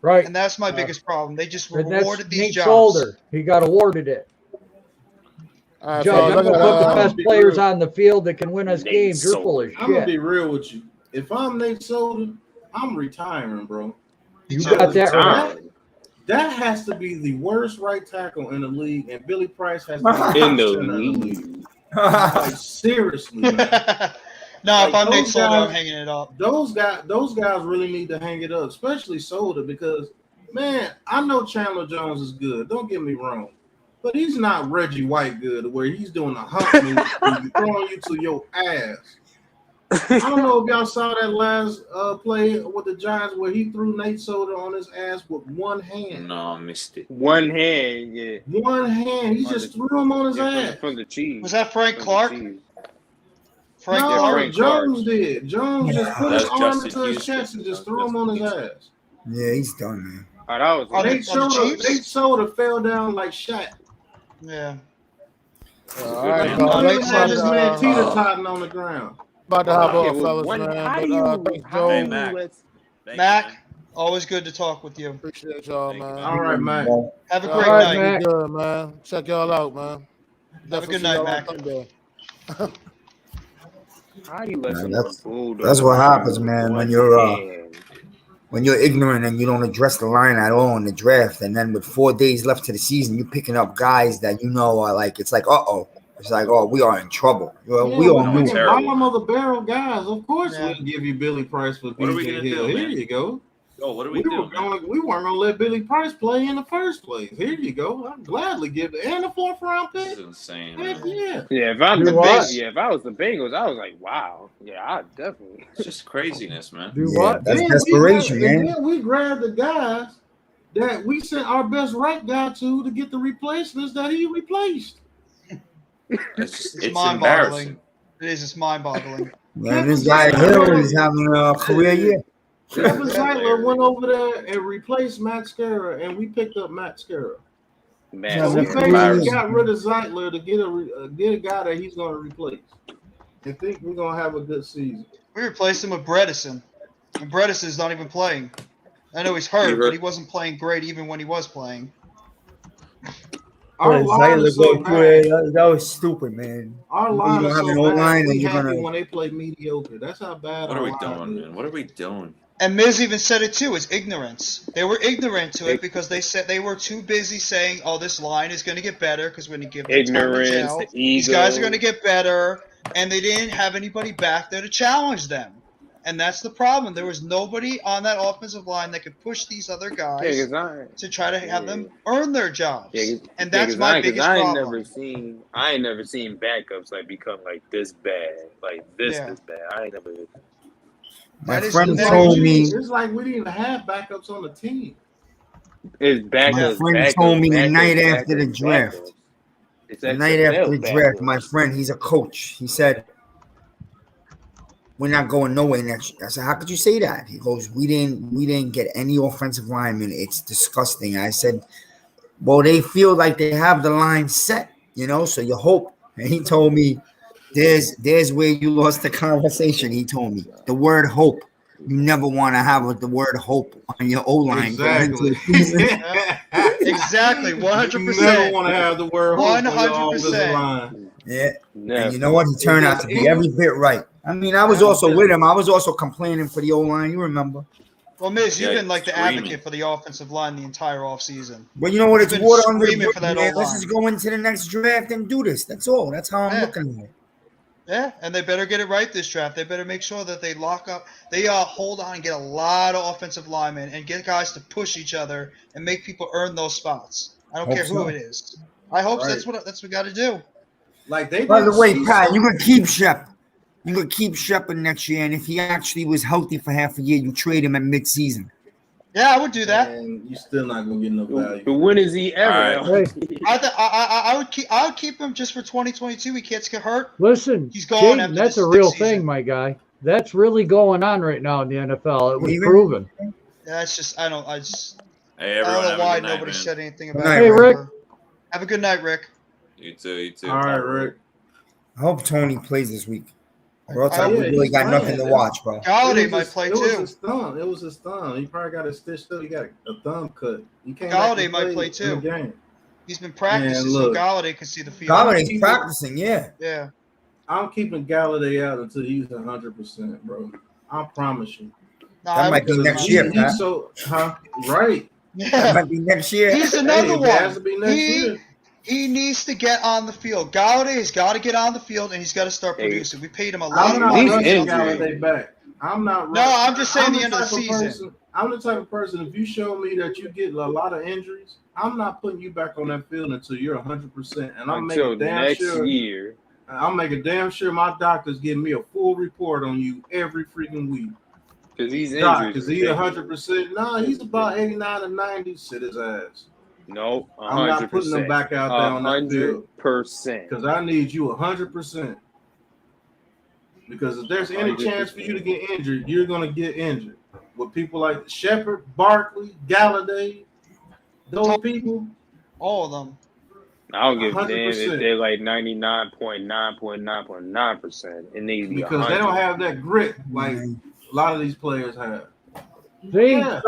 Right. And that's my biggest problem. They just rewarded these Nate jobs. Solder. He got awarded it. Judge, I'm going to put the best players on the field that can win us games. You're full of shit. I'm going to be real with you. If I'm Nate Solder, I'm retiring, bro. You got that right. That has to be the worst right tackle in the league, and Billy Price has to be in the league. Like, seriously, man. No, if I'm Nate Solder, I'm hanging it up. Those guys really need to hang it up, especially Solder, because, man, I know Chandler Jones is good. Don't get me wrong. But he's not Reggie White good, where he's doing a hump move, throwing you to your ass. I don't know if y'all saw that last play with the Giants where he threw Nate Solder on his ass with one hand. No, I missed it. One hand, yeah. One hand. He just threw him on his ass. From the Chiefs. Was that Frank Clark? Frank Jones did. Jones just put his arm into his chest and just threw him on his ass. Yeah, he's done, man. Oh, that was Nate Solder fell down like Shaq. Yeah. All right, this man teeter-totting on the ground. About to hop off, fellas, man. But, Mac, always good to talk with you. Appreciate y'all, man. All right, man. Have a great night. Man. Good, man. Check y'all out, man. Have a good night, Mac. That's what happens, man, when you're ignorant and you don't address the line at all in the draft, and then with 4 days left to the season, you're picking up guys that are like, it's like, it's like, we are in trouble. We all knew it. Bottom of the barrel guys, of course we'll give you Billy Price for BJ Hill. Here you go. Oh, what do we do? We weren't gonna let Billy Price play in the first place. Here you go. I'd gladly give it and a 4th round pick. This is insane. Heck yeah. Yeah, if I was the Bengals, I was like, wow. Yeah, I definitely. It's just craziness, man. Do what? That's desperation, man. And then we grabbed the guys that we sent our best right guy to get the replacements that he replaced. It's mind-boggling. It is. It's mind-boggling. Man, this guy Hill is having a career year. Kevin Zeitler went over there and replaced Matt Skura, and we picked up Matt Skura. So we basically got rid of Zeitler to get a guy that he's going to replace. I think we're going to have a good season. We replaced him with Bredesen. And Bredeson's not even playing. I know he's hurt, but he wasn't playing great even when he was playing. That was stupid, man. Our line is so bad, we happy when they play mediocre. That's how bad. What are we doing, man? What are we doing? And Miz even said it too. It's ignorance. They were ignorant to it because they said they were too busy saying, "Oh, this line is going to get better because when you give them time to gel, these guys are going to get better," and they didn't have anybody back there to challenge them. And that's the problem. There was nobody on that offensive line that could push these other guys to try to have them earn their jobs. And that's my biggest problem. I ain't never seen backups like become like this bad, like this bad. I ain't never. My friend told me it's like we didn't even have backups on the team. It's backups. My friend told me the night after the draft. The night after the draft, my friend, he's a coach. He said, "We're not going nowhere next year." I said, "How could you say that?" He goes, "We didn't get any offensive linemen. It's disgusting." I said, "Well, they feel like they have the line set, so you hope." And he told me, There's where you lost the conversation. He told me the word hope. You never want to have the word hope on your O-line. Exactly. Exactly. 100%. You never want to have the word hope 100%. Yeah. And you know what? He turned out to be every bit right. I mean, I was also with him. I was also complaining for the O-line. You remember? Well, Miz, you've been like the advocate for the offensive line the entire offseason. Well, you know what? It's water under the bridge, man. Let's just go into the next draft and do this. That's all. That's how I'm looking at it. Yeah, and they better get it right this draft. They better make sure that they lock up. They hold on and get a lot of offensive linemen and get guys to push each other and make people earn those spots. I don't care who it is. I hope that's what we got to do. By the way, Pat, you can keep Shep. You could keep Shepard next year, and if he actually was healthy for half a year, you trade him at mid-season. Yeah, I would do that. And you're still not gonna get no value. But when is he ever? All right. I would keep him just for 2022. He can't get hurt. Listen, He's gone after that's this a real next season. thing, my guy. That's really going on right now in the NFL. It was Even- proven. Yeah, that's just I don't Hey, I everyone, don't know have why a good night, nobody man. said anything Good about night, it. Hey, Rick. Have a good night, Rick. You too. You too. All right, Rick. I hope Tony plays this week. Or else I I hope- would really he's got playing. nothing to watch, bro. Galladay might play It was too. his thumb. It was his thumb. He probably got it stitched up. He got a thumb cut. He came Galladay back and might play in too. the game. He's been practicing, Man, so look. Galladay can see the field. Galladay's practicing, yeah. Yeah. I'm keeping Galladay out until he's 100%, bro. I promise you. No, That might be next year, Pat. He's so right. That Yeah. might be next year. He's another Hey, it has to one. be next year. He needs to get on the field. Galladay has got to get on the field, and he's got to start Hey. producing. We paid him a lot I'm of not money. rushing injured. Galladay back. I'm not. No, I'm just saying the end of the type season. person- I'm the type of person. If you show me that you get a lot of injuries, I'm not putting you back on that field until you're 100%. And I'm Until making damn next sure. year. I'm making damn sure my doctors give me a full report on you every freaking week. Because he's Doc, injured. is he 100%? No, he's about 89 to 90. Sit his ass. No, 100%. I'm not putting him back out there on that field 100%. because I need you 100%. Because if there's any chance for you to get injured, you're gonna get injured. With people like Shepard, Barkley, Galladay, those people, All of them. I don't give a damn 100%. if they're like 99.9.9.9%. It needs to be because 100. they don't have that grit like a lot of these players have. See, Yeah.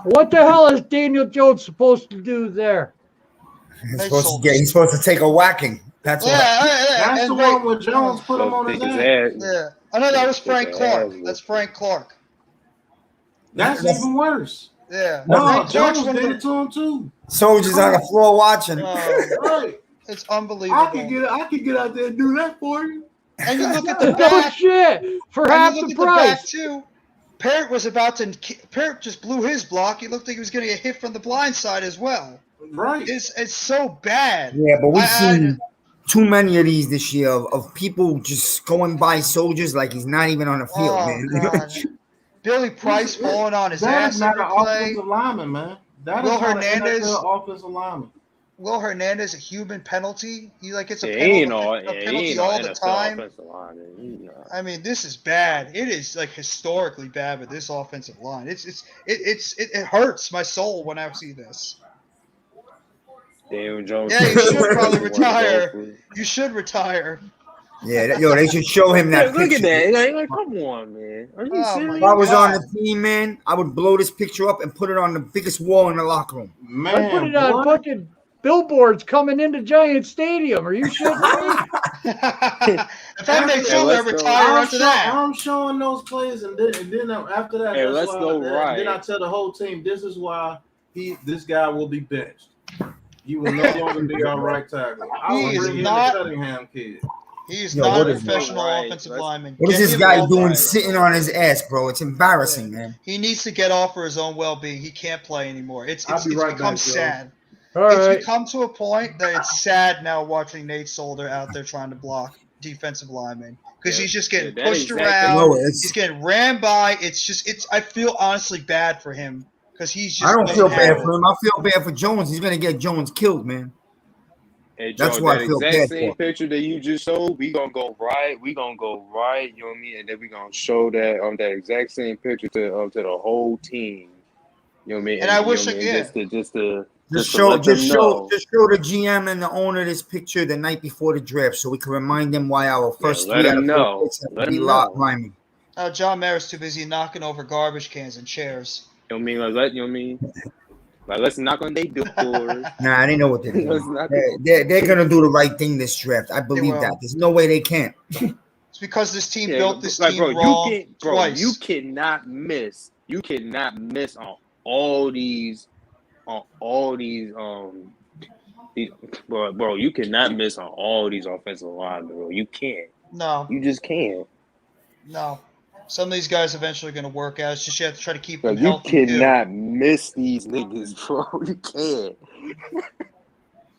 what the hell is Daniel Jones supposed to do there? He's supposed to take a whacking. That's what. That's and the wait, one where Jones put him on his ass. Yeah. I know that was Frank Clark. That's Frank Clark. That's even worse. Yeah. No, Frank Clark's Jones one of did the- it to him too. Soldiers on the floor watching. Right. It's unbelievable. I could get out there and do that for you. And you look at the No back. shit, for and half you look the at the back price. too. Parrott was about to. Parrott just blew his block. He looked like he was going to get hit from the blind side as well. Right. It's so bad. Yeah, but we've seen too many of these this year of people just going by Soldiers like he's not even on the field, Oh man. God. Billy Price falling on his That ass is not every an play. offensive lineman, man. That Will is not Hernandez- an NFL offensive lineman. Will Hernandez a human penalty? He like gets a He penalty, ain't all, a he penalty ain't all all the NFL time. offensive lineman. He not. I mean, this is bad. It is like historically bad with this offensive line. It hurts my soul when I see this. Daniel Jones. Yeah, you should probably One of retire. those. You should retire. Yeah, they should show him that Yeah, look picture. at that. Like, come on, man. Are you Oh, serious? If I was on the team, man, I would blow this picture up and put it on the biggest wall in the locker room. I put it on fucking billboards coming into Giant Stadium. Are you shitting me? If I make sure I retire after that. I'm showing those plays, and then after that, Hey, that's let's why, go then right. I tell the whole team, this is why this guy will be benched. You will no longer be our right tackle. I He will is bring in not- the Cunningham kid. He's Yo, not what a is that? professional Right, offensive let's- lineman. What is Get this him guy off doing of- sitting on his ass, bro? It's embarrassing, man. He needs to get off for his own well-being. He can't play anymore. It's I'll be right become back, Joe. sad. All It's right. become to a point that it's sad now watching Nate Solder out there trying to block defensive linemen because Yeah, he's just getting yeah, that pushed exactly- around. No, it's- He's getting ran by. I feel honestly bad for him because he's just. I don't feel doesn't bad have for it. him. I feel bad for Jones. He's gonna get Jones killed, man. Hey, That's Joe, what I that feel exact bad same for. picture that you just showed, we gonna go right, you know what I mean, and then we gonna show that that exact same picture to the whole team. You know what I mean? And I you wish know what I mean? again. Just to Just let them know. show the GM and the owner this picture the night before the draft, so we can remind them why our first let 3 out them of 4 know. picks have Let to be them know. linemen. John Maris too busy knocking over garbage cans and chairs. You know what I mean? You know what I mean? Like, let's knock on their doors. Nah, I didn't know what they're Let's doing. knock They're gonna do the right thing this draft. I believe will. that. There's no way they can't. It's because this team Yeah, built this like, team bro, wrong twice. you cannot miss. You cannot miss on all these bro, you cannot miss on all these offensive linemen, bro. You can't. No, You just can't. no. Some of these guys eventually are going to work out. It's just you have to try to keep Bro, them you healthy too. cannot miss these niggas, bro. You can't.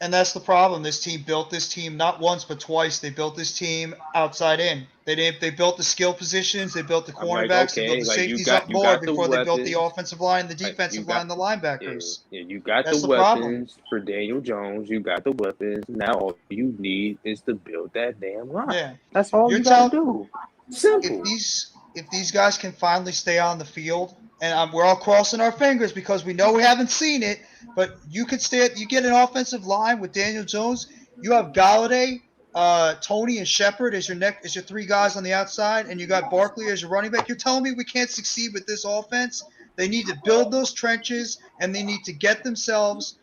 And that's the problem. This team built this team not once but twice. They built this team outside in. They built the skill positions. They built the I'm like, cornerbacks. They built okay, the like safeties up more the before they built the weapons. offensive line, the Like, you defensive got line, the yeah, linebackers. you got That's the the problem. weapons for Daniel Jones. You got the weapons. Now all you need is to build that damn line. Yeah, That's all you're you gotta telling do. Simple. if these guys can finally stay on the field, and we're all crossing our fingers because we know we haven't seen it, but you could stay. You get an offensive line with Daniel Jones. You have Galladay, Tony, and Shepard as your three guys on the outside, and you got Barkley as your running back. You're telling me we can't succeed with this offense? They need to build those trenches, and they need to get themselves.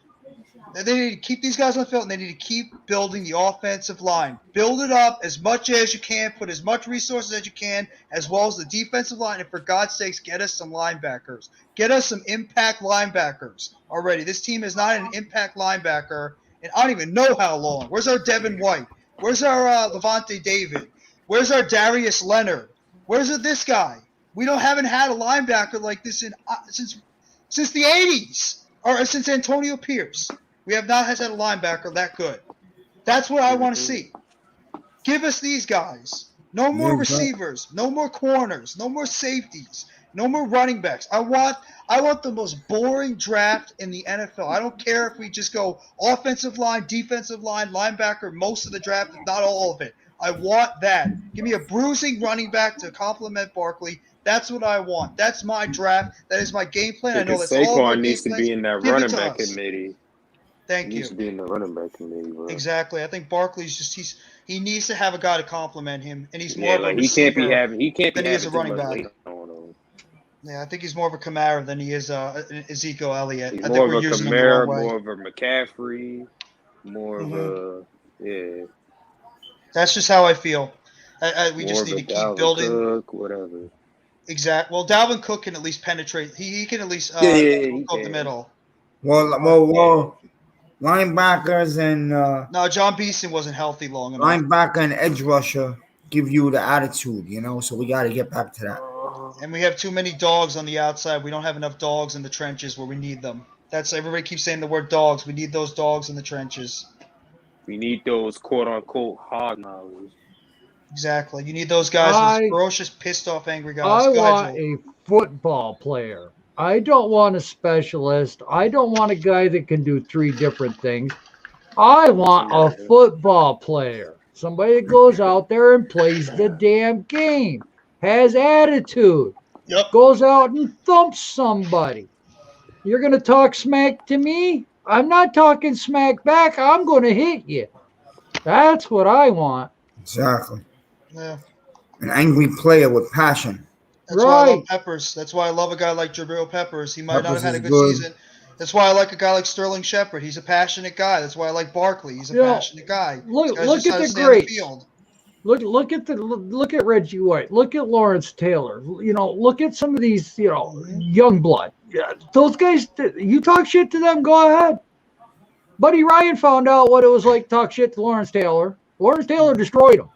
They need to keep these guys on the field, and they need to keep building the offensive line. Build it up as much as you can, put as much resources as you can, as well as the defensive line. And for God's sakes, get us some linebackers. Get us some impact linebackers already. This team is not an impact linebacker, and I don't even know how long. Where's our Devin White? Where's our Levante David? Where's our Darius Leonard? Where's this guy? We haven't had a linebacker like this since the 80s, or since Antonio Pierce. We have not had a linebacker that good. That's what I want to see. Give us these guys. No more receivers. No more corners. No more safeties. No more running backs. I want the most boring draft in the NFL. I don't care if we just go offensive line, defensive line, linebacker, most of the draft, if not all of it. I want that. Give me a bruising running back to complement Barkley. That's what I want. That's my draft. That is my game plan. I know Because that's all of our Saquon game needs to plans. be in that Give it running to back us. committee. Thank He you. needs to be in the running back committee, bro. Exactly. I think Barkley's he needs to have a guy to compliment him, and he's more Yeah, of a like receiver he can't be than he is a having too running much back. weight on him. Yeah, I think he's more of a Kamara than he is Ezekiel Elliott. He's I think more of we're a using him the wrong Kamara, way. more of a McCaffrey, more of a yeah. That's just how I feel. We More just of need a to keep Dalvin building. Cook, whatever. Exact. Well, Dalvin Cook can at least penetrate. He can at least he go up the can. middle. Well, linebackers and No, John Beeson wasn't healthy long enough. linebacker and edge rusher give you the attitude, so we got to get back to that. And we have too many dogs on the outside. We don't have enough dogs in the trenches where we need them. That's everybody keeps saying the word dogs. We need those dogs in the trenches. We need those quote unquote hog knowledge. Exactly. You need those guys, those ferocious, pissed off, angry guys. I Go want ahead, Joel. a football player. I don't want a specialist. I don't want a guy that can do 3 different things. I want a football player. Somebody that goes out there and plays the damn game. Has attitude. Yep. Goes out and thumps somebody. You're going to talk smack to me? I'm not talking smack back. I'm going to hit you. That's what I want. Exactly. Yeah. An angry player with passion. That's why I love Peppers. That's why I love a guy like Jabril Peppers. He might not have had a good season. That's why I like a guy like Sterling Shepard. He's a passionate guy. That's why I like Barkley. He's a passionate guy. Look at the greats. Look at Reggie White. Look at Lawrence Taylor. Look at some of these, young blood. Yeah, those guys. You talk shit to them, go ahead. Buddy Ryan found out what it was like to talk shit to Lawrence Taylor. Lawrence Taylor destroyed him.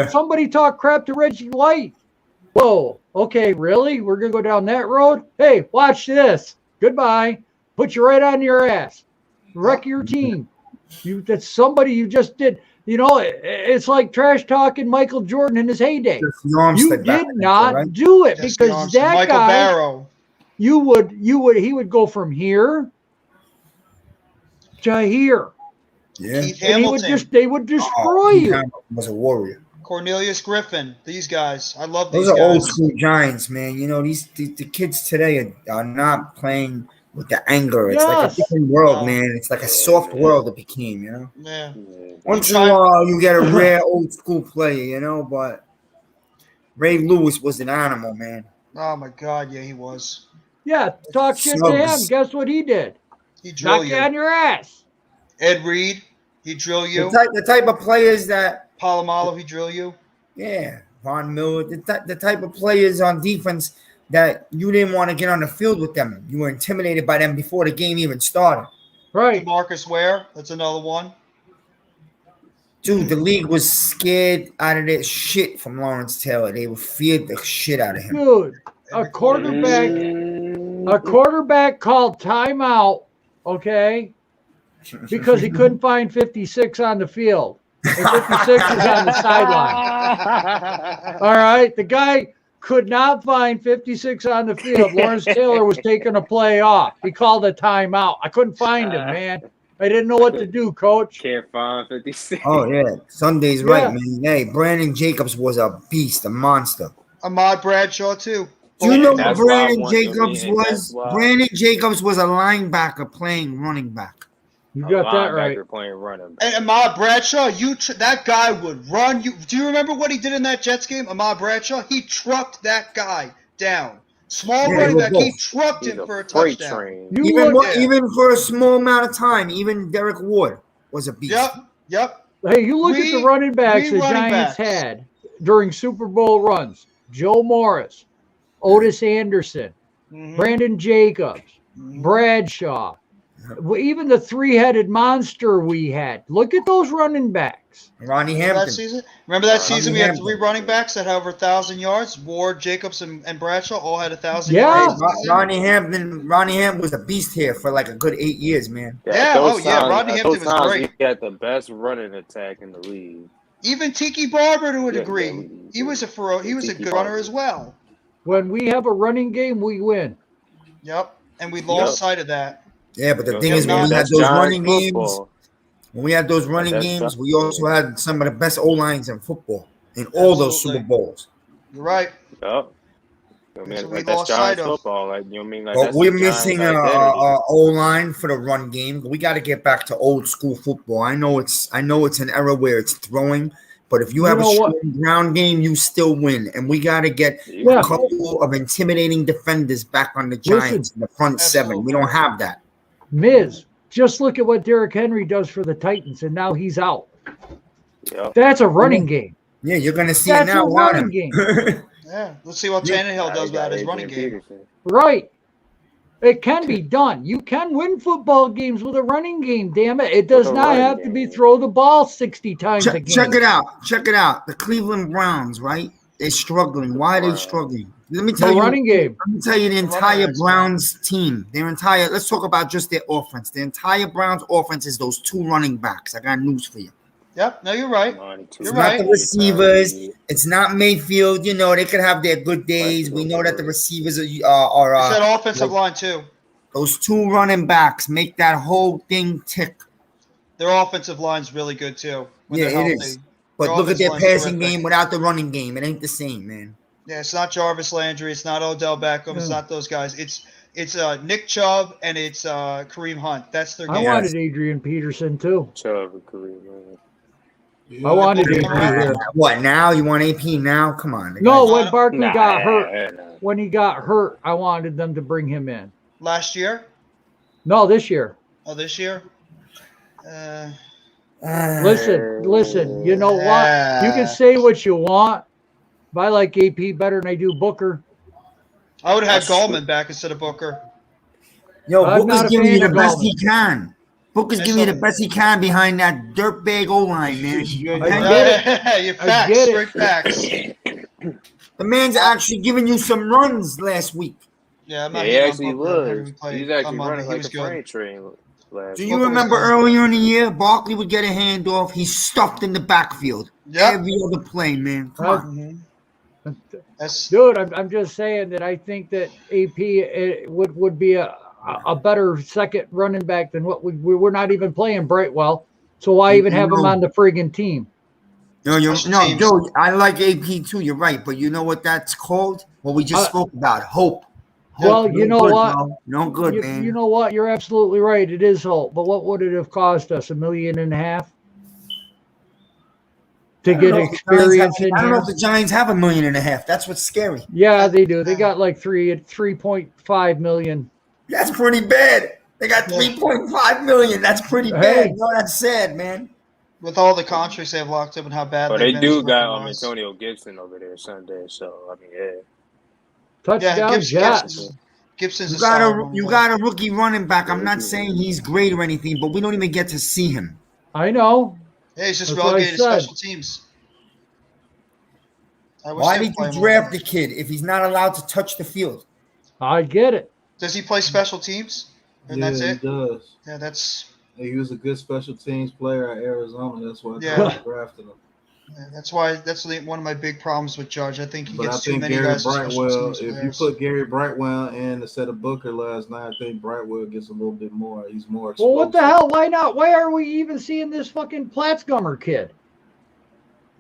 Somebody talk crap to Reggie White. Whoa, okay, really? We're going to go down that road? Hey, watch this. Goodbye. Put you right on your ass. Wreck your team. That's somebody you just did. It's like trash talking Michael Jordan in his heyday. You did not do it because that Michael guy, Barrow. he would go from here to here. Yeah. Keith And Hamilton. they would destroy you. Hamilton was a warrior. Cornelius Griffin. These guys. I love Those these are guys. old school Giants, man. The kids today are not playing with the anger. It's like a different world, man. It's like a soft world it became, Yeah. Once in a while you get a rare old school player, but Ray Lewis was an animal, man. Oh my God, yeah, he was. Yeah, talk shit to him. Guess what he did? He drilled you on your ass. Ed Reed, he drill you. The type of players that Palomalo, he drill you. Yeah, Von Miller, the type of players on defense that you didn't want to get on the field with them. You were intimidated by them before the game even started. Right. Marcus Ware, that's another one. Dude, the league was scared out of their shit from Lawrence Taylor. They feared the shit out of him. Dude, a quarterback called timeout, okay? because he couldn't find 56 on the field. And 56 was on the sideline. All right. The guy could not find 56 on the field. Lawrence Taylor was taking a play off. He called a timeout. I couldn't find him, man. I didn't know what to do, coach. Can't find 56. Oh, yeah. Sunday's right, man. Hey, Brandon Jacobs was a beast, a monster. Ahmad Bradshaw, too. Do you know what Brandon Jacobs was? Brandon Jacobs was a linebacker playing running back. You got that right. Playing running back. And Ahmad Bradshaw, that guy would run. Do you remember what he did in that Jets game? Ahmad Bradshaw, he trucked that guy down. Small running back, he trucked him for a touchdown. Even for a small amount of time, even Derek Ward was a beast. Yep. Hey, you look at the running backs the Giants had during Super Bowl runs. Joe Morris, Otis Anderson, Brandon Jacobs, Bradshaw, even the three-headed monster we had. Look at those running backs. Ronnie Hampton. Remember that season we had 3 running backs that had over 1,000 yards? Ward, Jacobs, and Bradshaw all had 1,000 yards. Ronnie Hampton was a beast here for like a good 8 years, man. Ronnie Hampton was great. He had the best running attack in the league. Even Tiki Barber to a degree. He was a good runner as well. When we have a running game, we win. Yep, and we lost sight of that. Yeah, but the thing is, when we had those running games, we also had some of the best O-lines in football in all those Super Bowls. You're right. Yep. We lost sight of football. But we're missing an O-line for the run game. We got to get back to old school football. I know it's an era where it's throwing, but if you have a strong ground game, you still win. And we got to get a couple of intimidating defenders back on the Giants in the front seven. We don't have that. Miz, just look at what Derrick Henry does for the Titans, and now he's out. Yep. That's a running game. Yeah, you're going to see it now. That's a running game. Yeah, let's see what Tannehill does about his running game. Right. It can be done. You can win football games with a running game, damn it. It does not have to be throw the ball 60 times a game. Check it out. The Cleveland Browns, right? They're struggling. Why are they struggling? Let me tell you. Running game. Let me tell you the entire Browns team. Let's talk about just their offense. The entire Browns offense is those 2 running backs. I got news for you. Yep. No, you're right. It's not the receivers. It's not Mayfield. You know, they could have their good days. We know that the receivers are it's that offensive line too. Those 2 running backs make that whole thing tick. Their offensive line's really good too. Yeah, it is. But look at their passing game without the running game. It ain't the same, man. Yeah, it's not Jarvis Landry. It's not Odell Beckham. It's not those guys. It's Nick Chubb and it's Kareem Hunt. That's their game. I wanted Adrian Peterson too. Chubb and Kareem Hunt. I wanted AP. What now? You want AP now? Come on. No, when Barkley got hurt, when he got hurt, I wanted them to bring him in. Last year? No, this year. Oh, this year? Listen. You know what? You can say what you want, but I like AP better than I do Booker. I would have had Gallman back instead of Booker. Yo, Booker's giving you the best he can. Booker's giving you the best he can behind that dirtbag O-line, man. You're facts, straight facts. The man's actually giving you some runs last week. Yeah, I'm not he actually was. He's actually running like a freight train. Do you remember earlier in the year, Barkley would get a handoff? He's stuffed in the backfield. Every other play, man. Come on. Dude, I'm just saying that I think that AP would be a better second running back than what we're not even playing Brightwell. So why even have him on the friggin' team? No, Joe, I like AP too. You're right, but you know what that's called? What we just spoke about, hope. Well, you know what? No good, man. You know what? You're absolutely right. It is hope. But what would it have cost us? $1.5 million to get experience in here? I don't know if the Giants have $1.5 million. That's what's scary. Yeah, they do. They got like 3.5 million. That's pretty bad. They got 3.5 million. That's pretty bad. No, that's sad, man. With all the contracts they've locked up and how bad they do got Antonio Gibson over there Sunday. So I mean, touchdown Gibson's you got a rookie running back. I'm not saying he's great or anything, but we don't even get to see him. I know. Yeah, he's just relegated to special teams. Why did you draft the kid if he's not allowed to touch the field? I get it. Does he play special teams? And that's it? He does. Yeah, that's He was a good special teams player at Arizona. That's why Yeah. I drafted him. Yeah, that's one of my big problems with Judge. I think he But I gets too think many Gary guys as special Brightwell, teams if you players. put Gary Brightwell in instead of Booker last night, I think Brightwell gets a little bit more. He's more explosive. Well, what the hell? Why not? Why are we even seeing this fucking Platzgummer kid?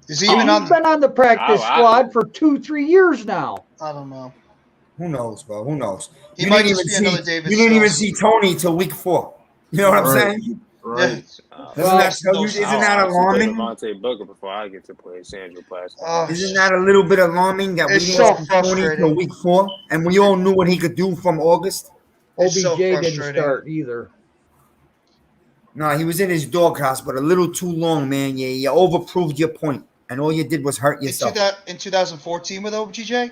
Is he even He's been on the practice squad for 2-3 years now. I don't know. Who knows, bro? Who knows? He might just be another David You didn't even Sills. see Tony till week 4. You know what I'm saying? Right. Doesn't that tell you? Isn't that alarming? Devontae Booker before I get to play Sandra Plaster. Isn't that a little bit alarming that we It's didn't so see Tony till frustrating. week 4, and we all knew what he could do from August? It's so OBJ didn't frustrating. start either. No, he was in his doghouse, but a little too long, man. You overproved your point, and all you did was hurt yourself. In 2014 with OBJ?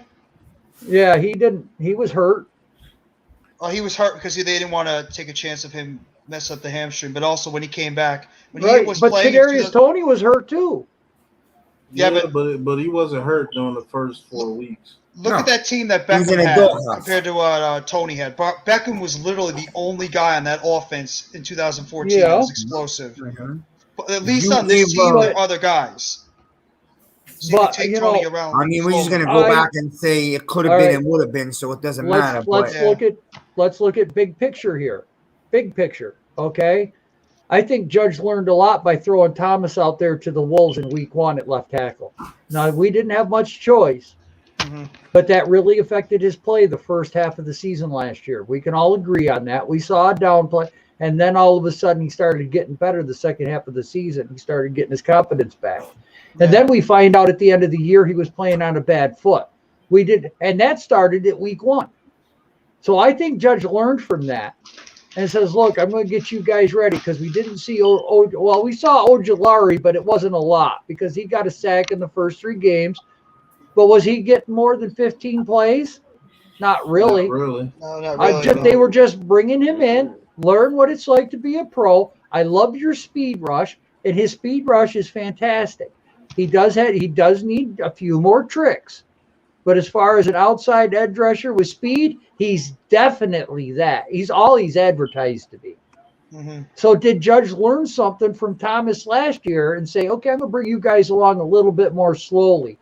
Yeah, he didn't. He was hurt. Oh, he was hurt because they didn't want to take a chance of him mess up the hamstring. But also when he came back, when he was but playing, Kadarius Toney was hurt too. Yeah, but he wasn't hurt during the first 4 weeks. Look at that team that He was Beckham in a had doghouse. compared to what Tony had. Beckham was literally the only guy on that offense in 2014 Yeah. that was explosive. Mm-hmm. But at least You on this gave, team, there are other guys. So you But, can take you Tony know, around. I mean, we're just slowly. gonna go back and say it could have All been right. and would have been, so it doesn't matter. Let's But let's look at big picture here. Big picture, okay? I think Judge learned a lot by throwing Thomas out there to the Wolves in week 1 at left tackle. Now, we didn't have much choice, but that really affected his play the first half of the season last year. We can all agree on that. We saw a downplay, and then all of a sudden he started getting better the second half of the season. He started getting his confidence back. And then we find out at the end of the year he was playing on a bad foot. And that started at week 1. So I think Judge learned from that and says, look, I'm going to get you guys ready because we didn't see we saw Ojulari, but it wasn't a lot because he got a sack in the first 3 games. But was he getting more than 15 plays? Not really. Not really. No, not really. They were just bringing him in, learn what it's like to be a pro. I love your speed rush, and his speed rush is fantastic. He does need a few more tricks. But as far as an outside edge rusher with speed, he's definitely that. He's all he's advertised to be. Mm-hmm. So did Judge learn something from Thomas last year and say, okay, I'm going to bring you guys along a little bit more slowly.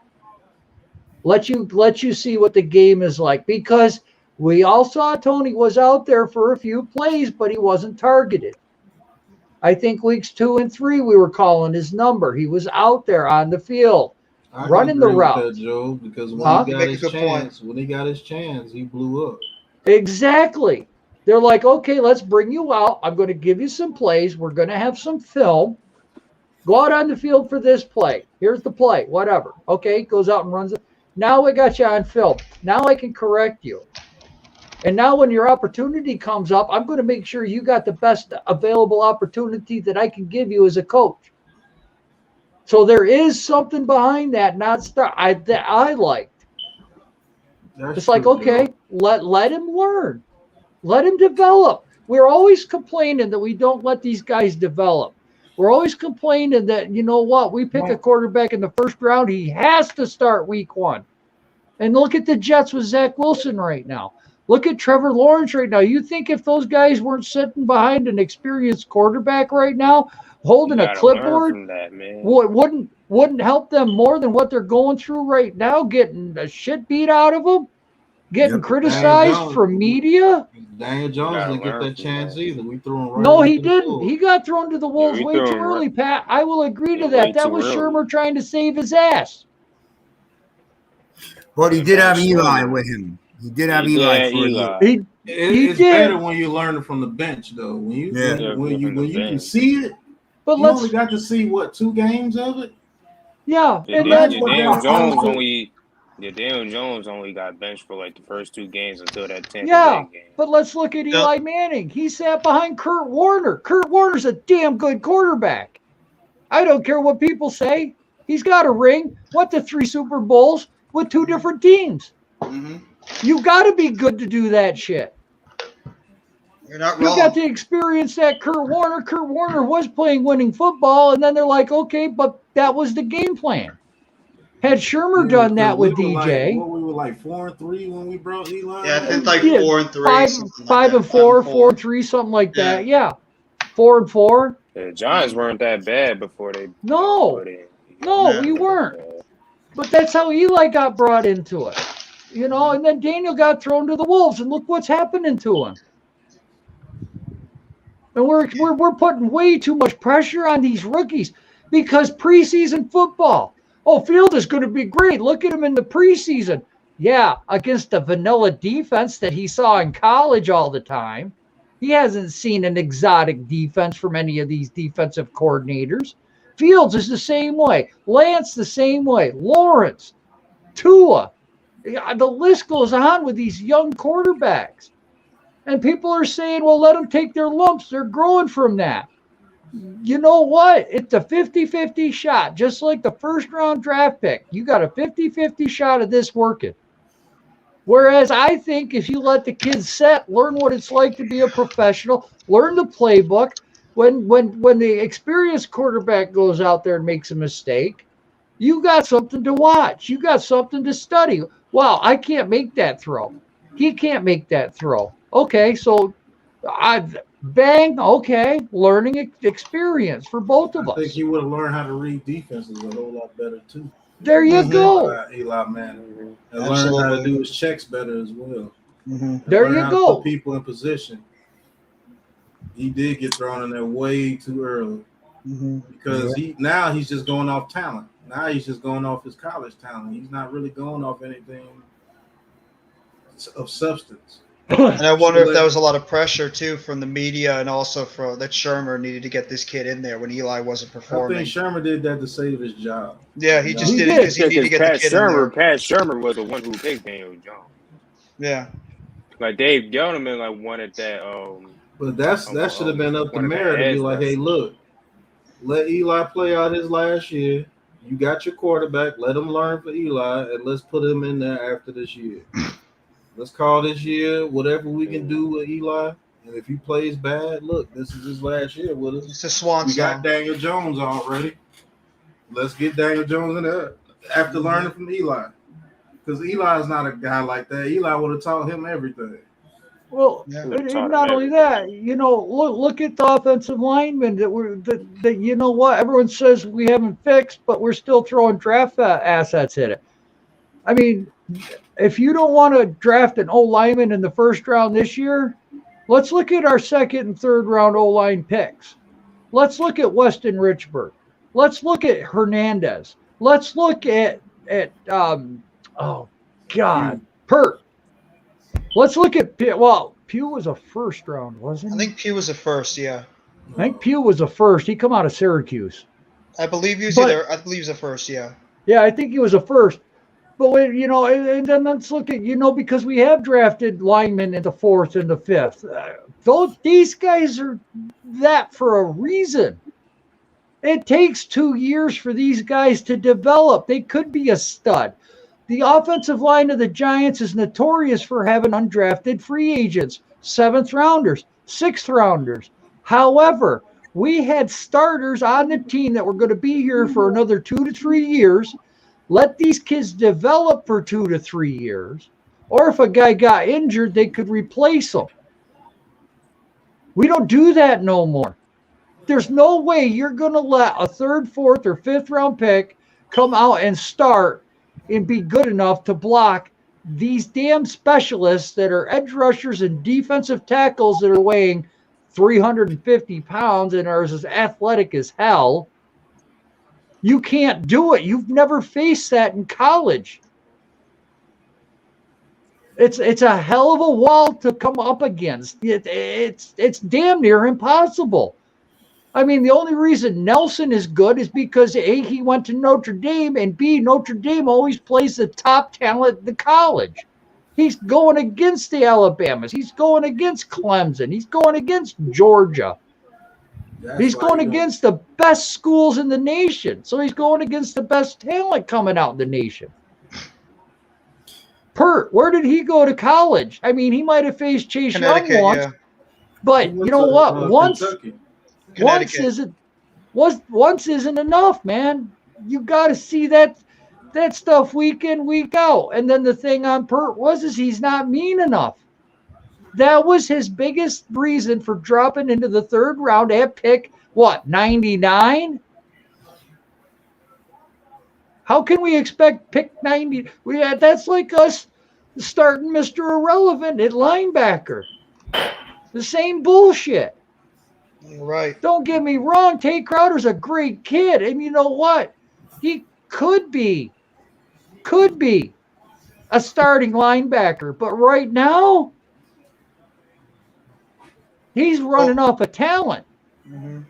Let you see what the game is like, because we all saw Tony was out there for a few plays, but he wasn't targeted. I think weeks 2 and 3, we were calling his number. He was out there on the field, running the route. Joe, because when he got his chance, he blew up. Exactly. They're like, okay, let's bring you out. I'm going to give you some plays. We're going to have some film. Go out on the field for this play. Here's the play, whatever. Okay, goes out and runs it. Now we got you on film. Now I can correct you. And now when your opportunity comes up, I'm going to make sure you got the best available opportunity that I can give you as a coach. So there is something behind that that I liked. It's like, okay, let him learn. Let him develop. We're always complaining that we don't let these guys develop. We're always complaining that, you know what, we pick a quarterback in the first round, he has to start week 1. And look at the Jets with Zach Wilson right now. Look at Trevor Lawrence right now. You think if those guys weren't sitting behind an experienced quarterback right now, holding a clipboard, wouldn't help them more than what they're going through right now, getting the shit beat out of them, getting criticized from media? Daniel Jones didn't get that chance either. We threw him right. No, he didn't. He got thrown to the Wolves way too early, Pat. I will agree to that. That was Shermer trying to save his ass. But he did have Eli with him. He did have Eli for you. It's better when you learn it from the bench, though. When you can see it, but you only got to see 2 games of it. Yeah, and Daniel Jones only got benched for like the first 2 games until that 10th game. But let's look at Eli Manning. He sat behind Kurt Warner. Kurt Warner's a damn good quarterback. I don't care what people say. He's got a ring. Went to 3 Super Bowls with 2 different teams. Mm-hmm. You got to be good to do that shit. You're not wrong. You got to experience that Kurt Warner. Kurt Warner was playing winning football, and then they're like, okay, but that was the game plan. Had Shermer done that with DJ, we were like 4-3 when we brought Eli. Yeah, I think like 4-3. 5-4, 4-3, something like that. Yeah. 4-4. The Giants weren't that bad before they No, put in. no, we weren't. But that's how Eli got brought into it, you know. And then Daniel got thrown to the wolves, and look what's happening to him. And we're putting way too much pressure on these rookies because preseason football. Oh, Field is going to be great. Look at him in the preseason. Yeah, against the vanilla defense that he saw in college all the time. He hasn't seen an exotic defense from any of these defensive coordinators. Fields is the same way. Lance the same way. Lawrence, Tua. The list goes on with these young quarterbacks. And people are saying, well, let them take their lumps. They're growing from that. You know what? It's a 50-50 shot, just like the first round draft pick. You got a 50-50 shot of this working. Whereas I think if you let the kids set, learn what it's like to be a professional, learn the playbook, when the experienced quarterback goes out there and makes a mistake, you got something to watch. You got something to study. Wow, I can't make that throw. He can't make that throw. Okay, so bang, okay, learning experience for both of us. I think he would have learned how to read defenses a whole lot better too. There you go. Eli Manning. And learn how to do his checks better as well. There you go. Put people in position. He did get thrown in there way too early because he's just going off talent. Now he's just going off his college talent. He's not really going off anything of substance. And I wonder if that was a lot of pressure too from the media and also from that Shermer needed to get this kid in there when Eli wasn't performing. I think Shermer did that to save his job. Yeah, he just did it because he needed to get the kid in there. Pat Shermer was the one who picked Daniel Jones. Yeah. Like Dave Gettleman wanted that. But that should have been up to Mara to be like, hey, look, let Eli play out his last year. You got your quarterback. Let him learn for Eli, and let's put him in there after this year. Let's call this year whatever we can do with Eli. And if he plays bad, look, this is his last year with us. It's a swan We song. got Daniel Jones already. Let's get Daniel Jones in there after learning from Eli. Because Eli is not a guy like that. Eli would have taught him everything. Well, not only that, you know, look at the offensive linemen that you know what, everyone says we haven't fixed, but we're still throwing draft assets at it. I mean, if you don't want to draft an O-lineman in the first round this year, let's look at our second and third round O-line picks. Let's look at Weston Richburg. Let's look at Hernandez. Let's look at Pert. Let's look at Pugh was a first round, wasn't he? I think Pugh was a first, yeah. I think Pugh was a first. He come out of Syracuse. I believe he was a first, yeah. Yeah, I think he was a first. But you know, and then let's look at, you know, because we have drafted linemen in the fourth and the fifth. These guys are that for a reason. It takes 2 years for these guys to develop. They could be a stud. The offensive line of the Giants is notorious for having undrafted free agents, 7th rounders, 6th rounders. However, we had starters on the team that were going to be here for another 2 to 3 years. Let these kids develop for 2 to 3 years. Or if a guy got injured, they could replace him. We don't do that no more. There's no way you're going to let a 3rd, 4th, or 5th round pick come out and start and be good enough to block these damn specialists that are edge rushers and defensive tackles that are weighing 350 pounds and are as athletic as hell. You can't do it. You've never faced that in college. It's a hell of a wall to come up against. It's damn near impossible. I mean, the only reason Nelson is good is because A, he went to Notre Dame, and B, Notre Dame always plays the top talent in the college. He's going against the Alabamas. He's going against Clemson. He's going against Georgia. He's going against the best schools in the nation. So he's going against the best talent coming out in the nation. Pert, where did he go to college? I mean, he might have faced Chase Young once, but you know what? Once isn't enough, man. You got to see that stuff week in, week out. And then the thing on Pert is he's not mean enough. That was his biggest reason for dropping into the third round at pick, what, 99? How can we expect pick 90? That's like us starting Mr. Irrelevant at linebacker. The same bullshit. You're right. Don't get me wrong. Tate Crowder's a great kid. And you know what? He could be a starting linebacker. But right now, he's running off of talent. Mm-hmm.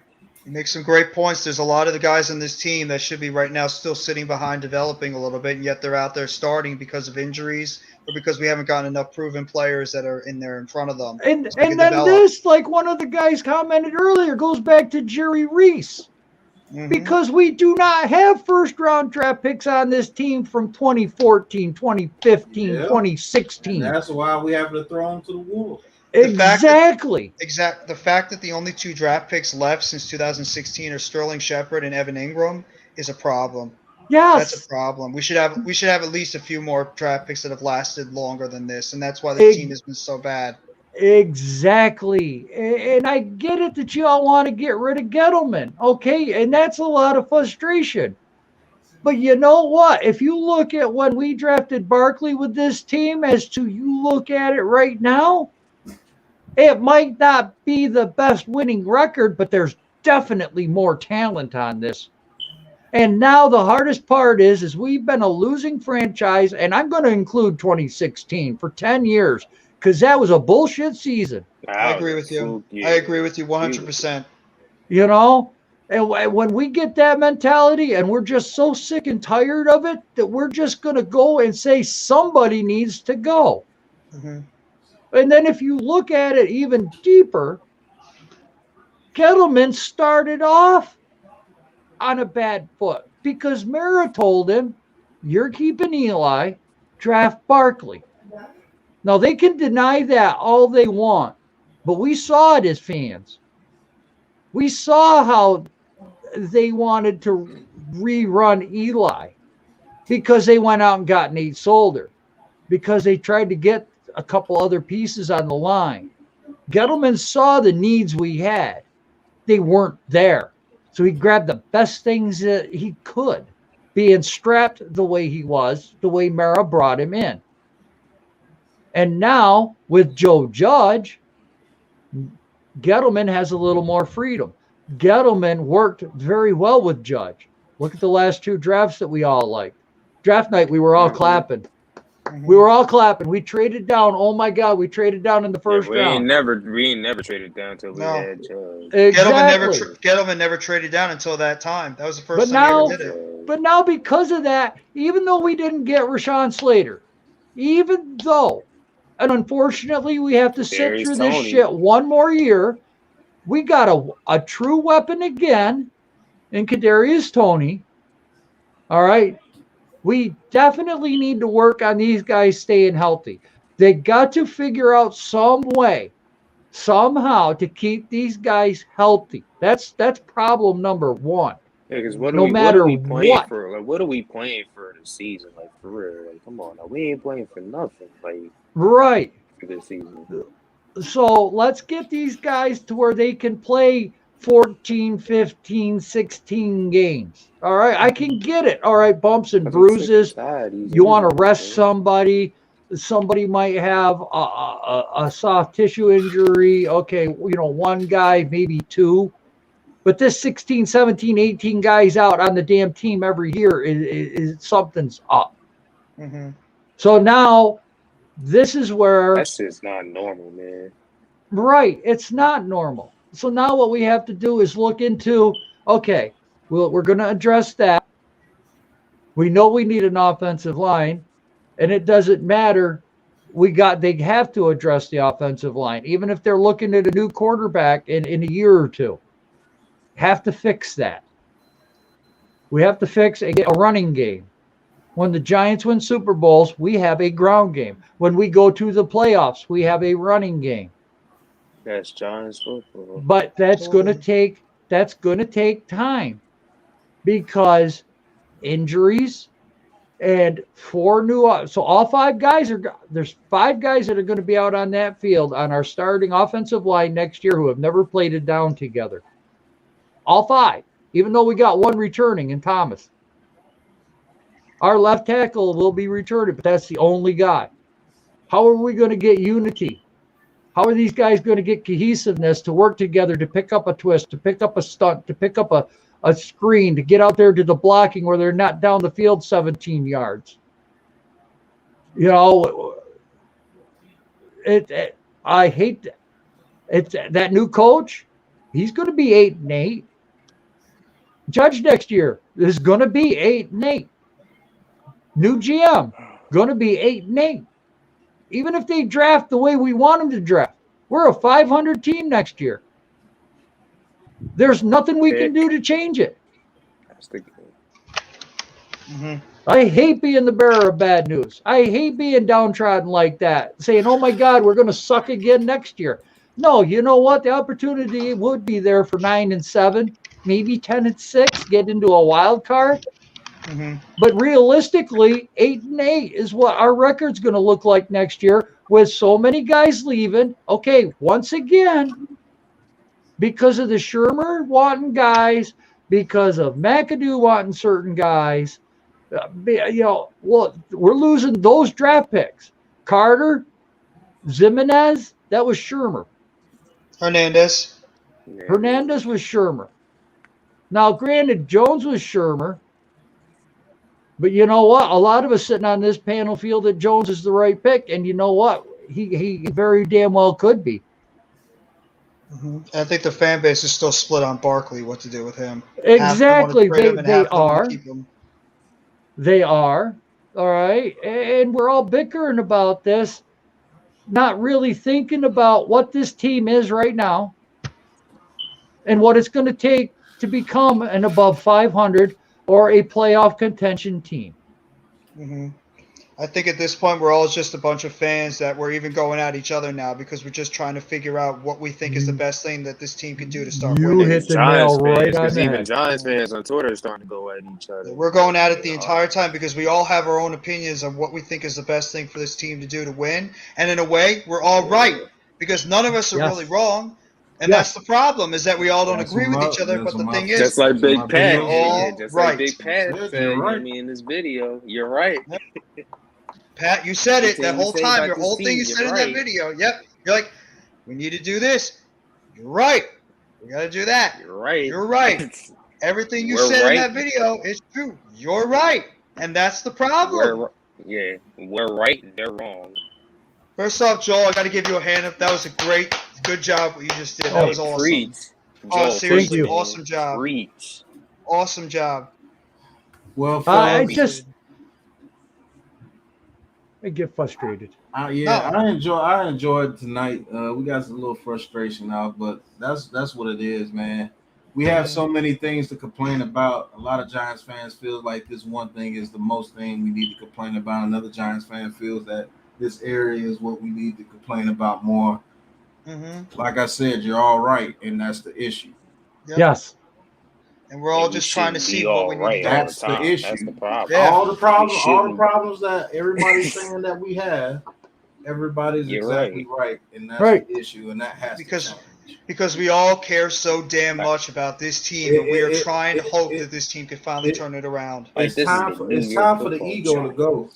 You make some great points. There's a lot of the guys on this team that should be right now still sitting behind developing a little bit, and yet they're out there starting because of injuries or because we haven't gotten enough proven players that are in there in front of them. And then this, like one of the guys commented earlier, goes back to Jerry Reese. Mm-hmm. Because we do not have first-round draft picks on this team from 2014, 2015, 2016. And that's why we have to throw them to the wolves. Exactly. The fact that the only 2 draft picks left since 2016 are Sterling Shepard and Evan Ingram is a problem. Yes, that's a problem. We should have at least a few more draft picks that have lasted longer than this, and that's why the team has been so bad. Exactly. And I get it that you all want to get rid of Gettleman. Okay, and that's a lot of frustration. But you know what? If you look at when we drafted Barkley with this team as to you look at it right now, it might not be the best winning record, but there's definitely more talent on this. And now the hardest part is we've been a losing franchise, and I'm going to include 2016 for 10 years because that was a bullshit season. I agree with you. I agree with you 100%. You know, and when we get that mentality and we're just so sick and tired of it that we're just going to go and say somebody needs to go. Mm-hmm. And then if you look at it even deeper, Gettleman started off on a bad foot because Mara told him, you're keeping Eli, draft Barkley. Now, they can deny that all they want, but we saw it as fans. We saw how they wanted to rerun Eli because they went out and got Nate Solder, because they tried to get a couple other pieces on the line. Gettleman saw the needs we had. They weren't there. So he grabbed the best things that he could, being strapped the way he was, the way Mara brought him in. And now with Joe Judge, Gettleman has a little more freedom. Gettleman worked very well with Judge. Look at the last 2 drafts that we all liked. Draft night, we were all clapping. We were all clapping. We traded down. Oh my God, we traded down in the first round. We ain't never traded down until we had Judge. Exactly. Gettleman never traded down until that time. That was the first time he ever did it. But now because of that, even though we didn't get Rashawn Slater, even though, and unfortunately we have to sit through this shit one more year, we got a true weapon again in Kadarius Toney. All right. We definitely need to work on these guys staying healthy. They got to figure out some way, somehow, to keep these guys healthy. That's problem number 1. Yeah, because what are we playing for? Like, what are we playing for this season? Like, for real? Like, come on, now. We ain't playing for nothing. Like, right. For this season. So let's get these guys to where they can play 14, 15, 16 games. All right, I can get it. All right, bumps and bruises. You want to rest somebody. Somebody might have a soft tissue injury. Okay, one guy, maybe 2. But this 16, 17, 18 guys out on the damn team every year is something's up. Mm-hmm. So now this is where... That's just not normal, man. Right, it's not normal. So now what we have to do is look into, okay, we're going to address that. We know we need an offensive line, and it doesn't matter. They have to address the offensive line, even if they're looking at a new quarterback in a year or 2. Have to fix that. We have to fix a running game. When the Giants win Super Bowls, we have a ground game. When we go to the playoffs, we have a running game. That's Giants football. But that's going to take time because injuries, And so all 5 guys there's 5 guys that are going to be out on that field on our starting offensive line next year who have never played it down together. All 5, even though we got 1 returning in Thomas. Our left tackle will be returning, but that's the only guy. How are we going to get unity? How are these guys going to get cohesiveness to work together, to pick up a twist, to pick up a stunt, to pick up a screen, to get out there to the blocking where they're not down the field 17 yards? You know, I hate that. It's that new coach. He's going to be 8-8. Judge next year is going to be 8-8. New GM going to be 8-8. Even if they draft the way we want them to draft, we're a 500 team next year. There's nothing we can do to change it. I hate being the bearer of bad news. I hate being downtrodden like that, saying, oh my God, we're going to suck again next year. No, you know what? The opportunity would be there for 9-7, maybe 10-6, get into a wild card. But realistically, 8-8 is what our record's going to look like next year with so many guys leaving. Okay, once again, because of the Shermer wanting guys, because of McAdoo wanting certain guys, well, we're losing those draft picks. Carter, Zimenez, that was Shermer. Hernandez was Shermer. Now, granted, Jones was Shermer. But you know what? A lot of us sitting on this panel feel that Jones is the right pick. And you know what? He very damn well could be. I think the fan base is still split on Barkley, what to do with him. Exactly. They are. They are. All right. And we're all bickering about this, not really thinking about what this team is right now and what it's going to take to become an above 500 or a playoff contention team. I think at this point we're all just a bunch of fans that we're even going at each other now because we're just trying to figure out what we think is the best thing that this team can do to start winning. You hit the nail right on the head. Even Giants fans on Twitter are starting to go at each other. We're going at it the entire time because we all have our own opinions on what we think is the best thing for this team to do to win. And in a way, we're all right because none of us are really wrong. And that's the problem, is that we all don't agree with each other. But the thing is, just like Big Pat, like Big Pat said, I mean, in this video, you're right. Pat, you said it that whole time. Your whole thing you said in that video. Yep. You're like, we need to do this. You're right. We got to do that. You're right. You're right. Everything you said in that video is true. You're right. And that's the problem. We're right. They're wrong. First off, Joel, I got to give you a hand up. That was a good job what you just did. That was awesome. Preach. Joel, seriously, thank you. Awesome job. Preach. Awesome job. Well, I get frustrated. I enjoyed tonight. We got a little frustration out, but that's what it is, man. We have so many things to complain about. A lot of Giants fans feel like this one thing is the most thing we need to complain about. Another Giants fan feels that this area is what we need to complain about more. Like I said, you're all right, and that's the issue. Yep. Yes. And we're all just trying to see what we need to do. That's the issue. That's the problem. Yeah. All the problems that everybody's saying that we have, everybody's exactly right. And that's the issue, and that has to change. Because we all care so damn much about this team, and we are trying to hope that this team can finally turn it around. It's time for the ego to go.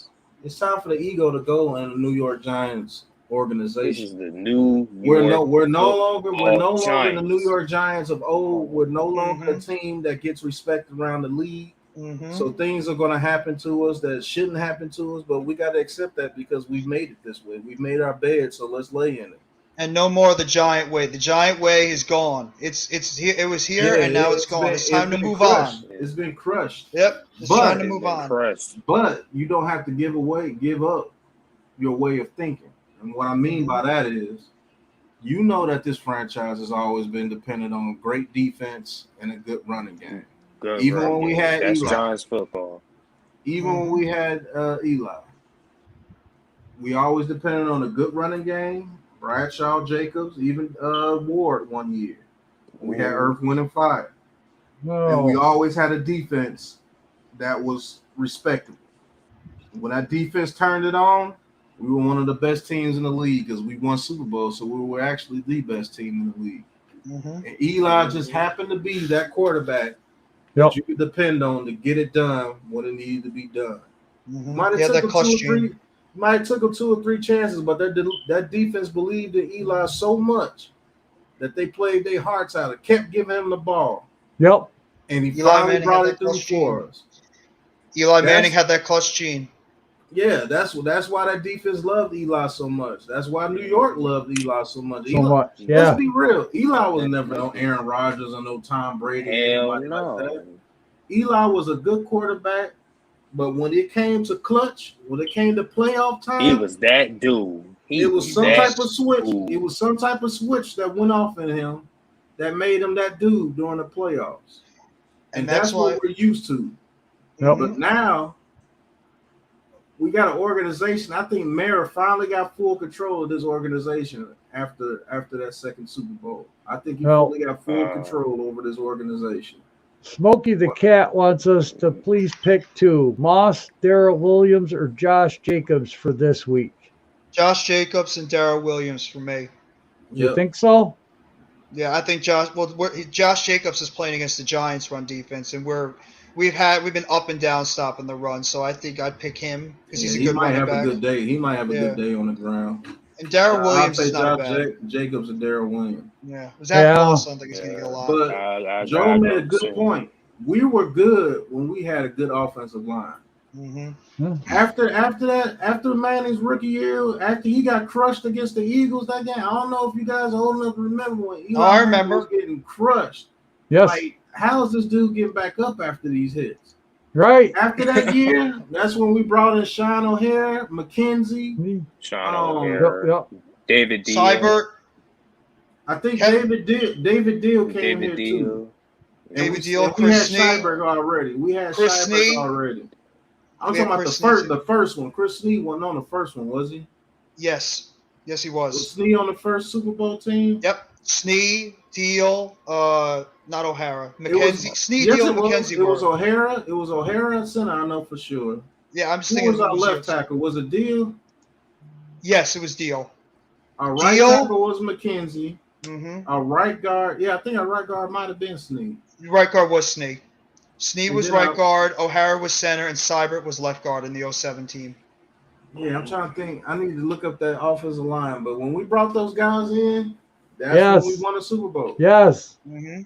It's time for the ego to go in the New York Giants organization. This is the new. We're no longer the New York Giants of old. We're no longer a team that gets respect around the league. So things are going to happen to us that shouldn't happen to us, but we got to accept that because we've made it this way. We've made our bed, so let's lay in it. And no more the Giant way. The Giant way is gone. It was here, and now it's gone. It's time to move on. It's been crushed. Yep. It's time to move on. But you don't have to give up your way of thinking. And what I mean by that is, you know that this franchise has always been dependent on great defense and a good running game. Even when we had Eli. Giants football. Even when we had Eli. We always depended on a good running game. Bradshaw, Jacobs, even Ward one year. We had Earth, Wind, and Fire. And we always had a defense that was respectable. when that defense turned it on, we were one of the best teams in the league because we won Super Bowl, so we were actually the best team in the league. Mm-hmm. And Eli just happened to be that quarterback that you could depend on to get it done when it needed to be done. Mm-hmm. Might have took him 2 or 3 chances, but that defense believed in Eli so much that they played their hearts out and kept giving him the ball. Yep. And he finally brought it through for us. Eli Manning had that clutch gene. Yeah, that's why that defense loved Eli so much. That's why New York loved Eli so much. Let's be real. Eli was never no Aaron Rodgers or no Tom Brady or anybody like that. Eli was a good quarterback, but when it came to clutch, when it came to playoff time, he was that dude. It was some type of switch. It was some type of switch that went off in him that made him that dude during the playoffs. And that's what we're used to. Yep. But now we got an organization. I think Mara finally got full control of this organization after that second Super Bowl. I think he fully got full control over this organization. Smokey the Cat wants us to please pick 2: Moss, Darrell Williams, or Josh Jacobs for this week. Josh Jacobs and Darrell Williams for me. You think so? Yeah, I think Josh Jacobs is playing against the Giants' run defense, and we've been up and down stopping the run. So I think I'd pick him because he's a good running back. He might have a good day. He might have a good day on the ground. And Darrell Williams is not bad. Jacobs and Darrell Williams. Yeah, Zach Moss, I don't think he's going to get a lot. But Joe made a good point. We were good when we had a good offensive line. Mm-hmm. After Manning's rookie year, after he got crushed against the Eagles that game, I don't know if you guys are old enough to remember when Eli was getting crushed. Yes. Like, how is this dude getting back up after these hits? Right. After that year, that's when we brought in Sean O'Hara, McKenzie, David Deal. Seibert. I think David Deal came here too. David Deal, Chris Snee. We had Schreiber already. I'm talking about the first one. Chris Snee wasn't on the first one, was he? Yes, he was. Was Snee on the first Super Bowl team? Yep. Snee, Deal, not O'Hara. McKenzie. McKenzie. It was O'Hara. It was O'Hara at center, I know for sure. Yeah, I'm just thinking. Who was our left tackle? Was it Deal? Yes, it was Deal. Our right tackle was McKenzie. Mm-hmm. Our right guard, I think our right guard might have been Snee. Right guard was Snee. Snee was right guard, O'Hara was center, and Seibert was left guard in the 07 team. Yeah, I'm trying to think. I need to look up that offensive line. But when we brought those guys in, that's when we won a Super Bowl. Yes. Mm-hmm.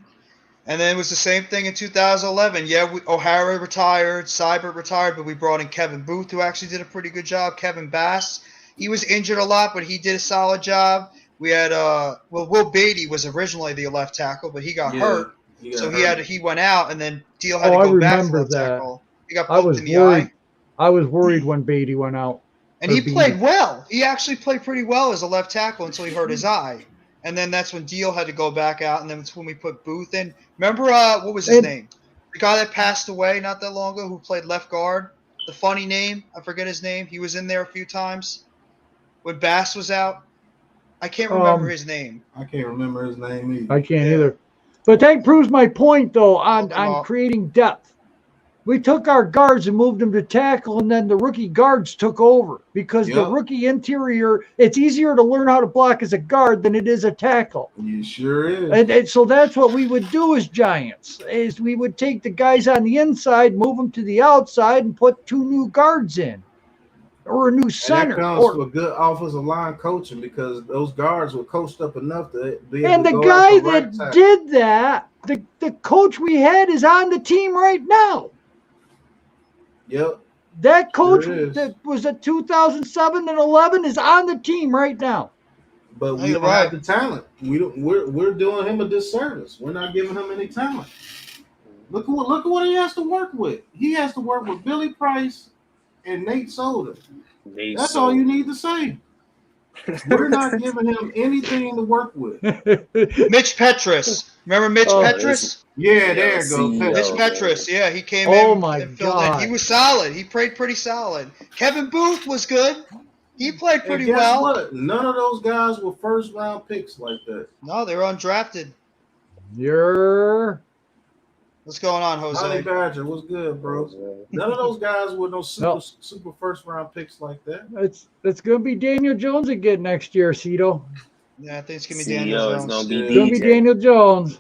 And then it was the same thing in 2011. Yeah, O'Hara retired, Seibert retired, but we brought in Kevin Booth, who actually did a pretty good job. Kevin Bass, he was injured a lot, but he did a solid job. We had Will Beatty was originally the left tackle, but he got hurt. He went out, and then Deal had to go back to left tackle. He got poked in the eye. I was worried when Beatty went out. And he played well. He actually played pretty well as a left tackle until he hurt his eye. And then that's when Deal had to go back out, and then that's when we put Booth in. Remember, what was his name? The guy that passed away not that long ago who played left guard? The funny name? I forget his name. He was in there a few times when Bass was out. I can't remember his name. I can't remember his name either. I can't either. But that proves my point, though, on creating depth. We took our guards and moved them to tackle, and then the rookie guards took over because the rookie interior, it's easier to learn how to block as a guard than it is a tackle. You sure is. And so that's what we would do as Giants, is we would take the guys on the inside, move them to the outside, and put 2 new guards in. Or a new center. And that comes with good offensive line coaching because those guards were coached up enough to be able and to the go guy out the that right did that, the coach we had is on the team right now. Yep. That coach that was at 2007 and 11 is on the team right now. But we don't have the talent. We're doing him a disservice. We're not giving him any talent. Look at what he has to work with. He has to work with Billy Price and Nate Solder. That's all you need to say. We're not giving him anything to work with. Mitch Petrus. Remember Mitch Petrus? Yeah, there you go. Mitch Petrus. Yeah, he came in and filled in. He was solid. He played pretty solid. Kevin Booth was good. He played pretty well. What? None of those guys were first-round picks like that. No, they were undrafted. What's going on, Honey Jose? Badger, what's good, bro? None of those guys were no super first round picks like that. It's gonna be Daniel Jones again next year, Cito. Yeah, I think it's gonna be Daniel Jones. It's gonna be It's gonna be Daniel Jones.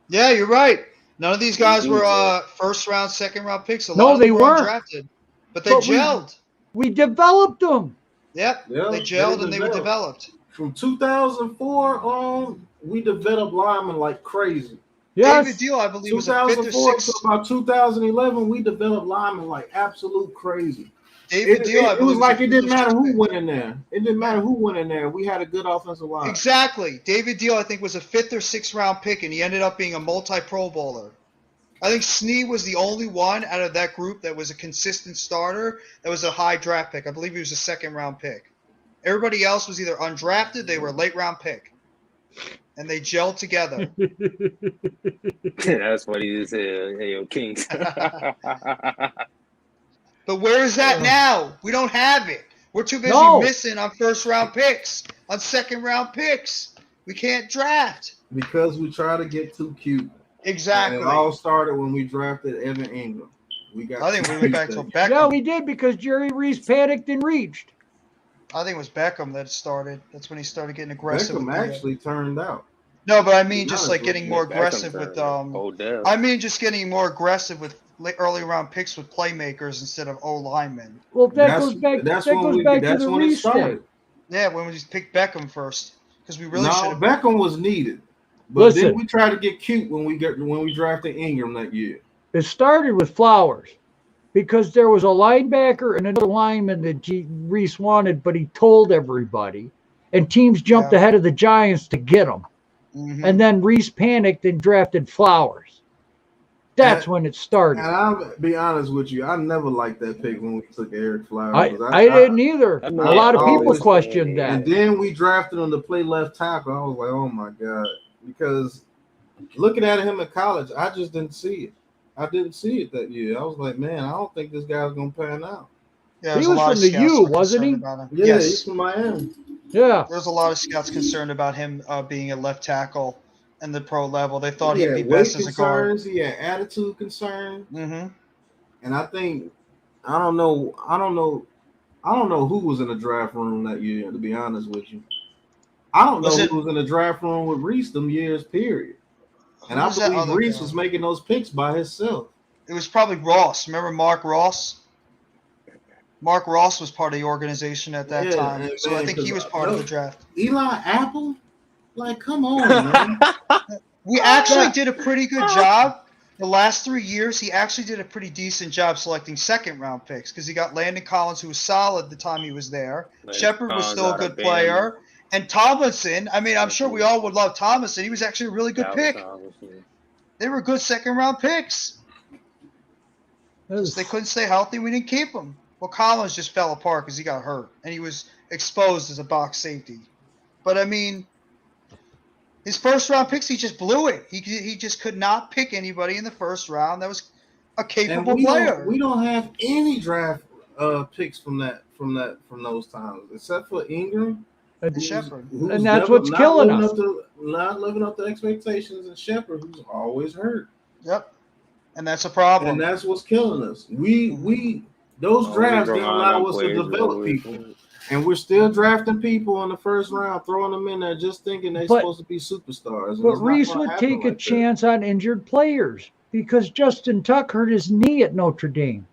Yeah, you're right. None of these guys were first round, second round picks. A lot No, of they them were weren't. undrafted, but they gelled. We developed them. Yep, they gelled and they were developed. From 2004 on, we developed linemen like crazy. Yes. David Deal, I believe, was a fifth or 2004 sixth. to about 2011, we developed linemen like absolute crazy. David Deal, I it was believe, like it didn't matter who went in there. It didn't matter who went in there. We had a good offensive line. Exactly. David Deal, I think, was a fifth or sixth round pick, and he ended up being a multi-Pro Bowler. I think Snee was the only one out of that group that was a consistent starter that was a high draft pick. I believe he was a second round pick. Everybody else was either undrafted, they were a late round pick. And they gelled together. That's what he just said. Hey, yo, Kings. But where is that now? We don't have it. We're too busy missing on first round picks, on second round picks. We can't draft. Because we try to get too cute. Exactly. And it all started when we drafted Evan Ingram. I think we went back to Beckham. Yeah, we did because Jerry Reese panicked and reached. I think it was Beckham that started. That's when he started getting aggressive. Beckham actually turned out. No, but I mean just like getting more aggressive with Odell. I mean just getting more aggressive with early round picks with playmakers instead of O linemen. Well, that goes back to the Reese thing. Yeah, when we just picked Beckham first. Because we really should have. Beckham was needed. But then we tried to get cute when we drafted Ingram that year. It started with Flowers because there was a linebacker and another lineman that Reese wanted, but he told everybody. And teams jumped ahead of the Giants to get him. Mm-hmm. And then Reese panicked and drafted Flowers. That's when it started. And I'll be honest with you, I never liked that pick when we took Eric Flowers. I didn't either. A lot of people questioned that. And then we drafted him to play left tackle. I was like, oh my God. Because looking at him in college, I just didn't see it. I didn't see it that year. I was like, man, I don't think this guy's going to pan out. Yeah, he was from the U, wasn't he? Yeah, yes. He's from Miami. Yeah. There's a lot of scouts concerned about him being a left tackle in the pro level. They thought he'd be best as a guard. He had attitude concerns. Mm-hmm. And I think, I don't know who was in the draft room that year, to be honest with you. I don't know who was in the draft room with Reese them years, period. And I believe Reese was making those picks by himself. It was probably Ross. Remember Mark Ross? Mark Ross was part of the organization at that time. So I think he was part of the draft. Eli Apple? Like, come on, man. We actually did a pretty good job. The last 3 years, he actually did a pretty decent job selecting second-round picks because he got Landon Collins, who was solid the time he was there. Shepard was still a good player. And Tomlinson, I mean, I'm sure we all would love Tomlinson. He was actually a really good pick. They were good second-round picks. They couldn't stay healthy. We didn't keep them. Well, Collins just fell apart because he got hurt, and he was exposed as a box safety. But, I mean, his first-round picks, he just blew it. He just could not pick anybody in the first round that was a capable player. We don't have any draft picks from those times, except for Ingram. And Shepard. And that's what's killing us. Not living up to expectations, and Shepard, who's always hurt. Yep. And that's a problem. And that's what's killing us. Those drafts didn't allow us to develop people. And we're still drafting people in the first round, throwing them in there just thinking they're supposed to be superstars. But Reese would take a chance on injured players because Justin Tuck hurt his knee at Notre Dame.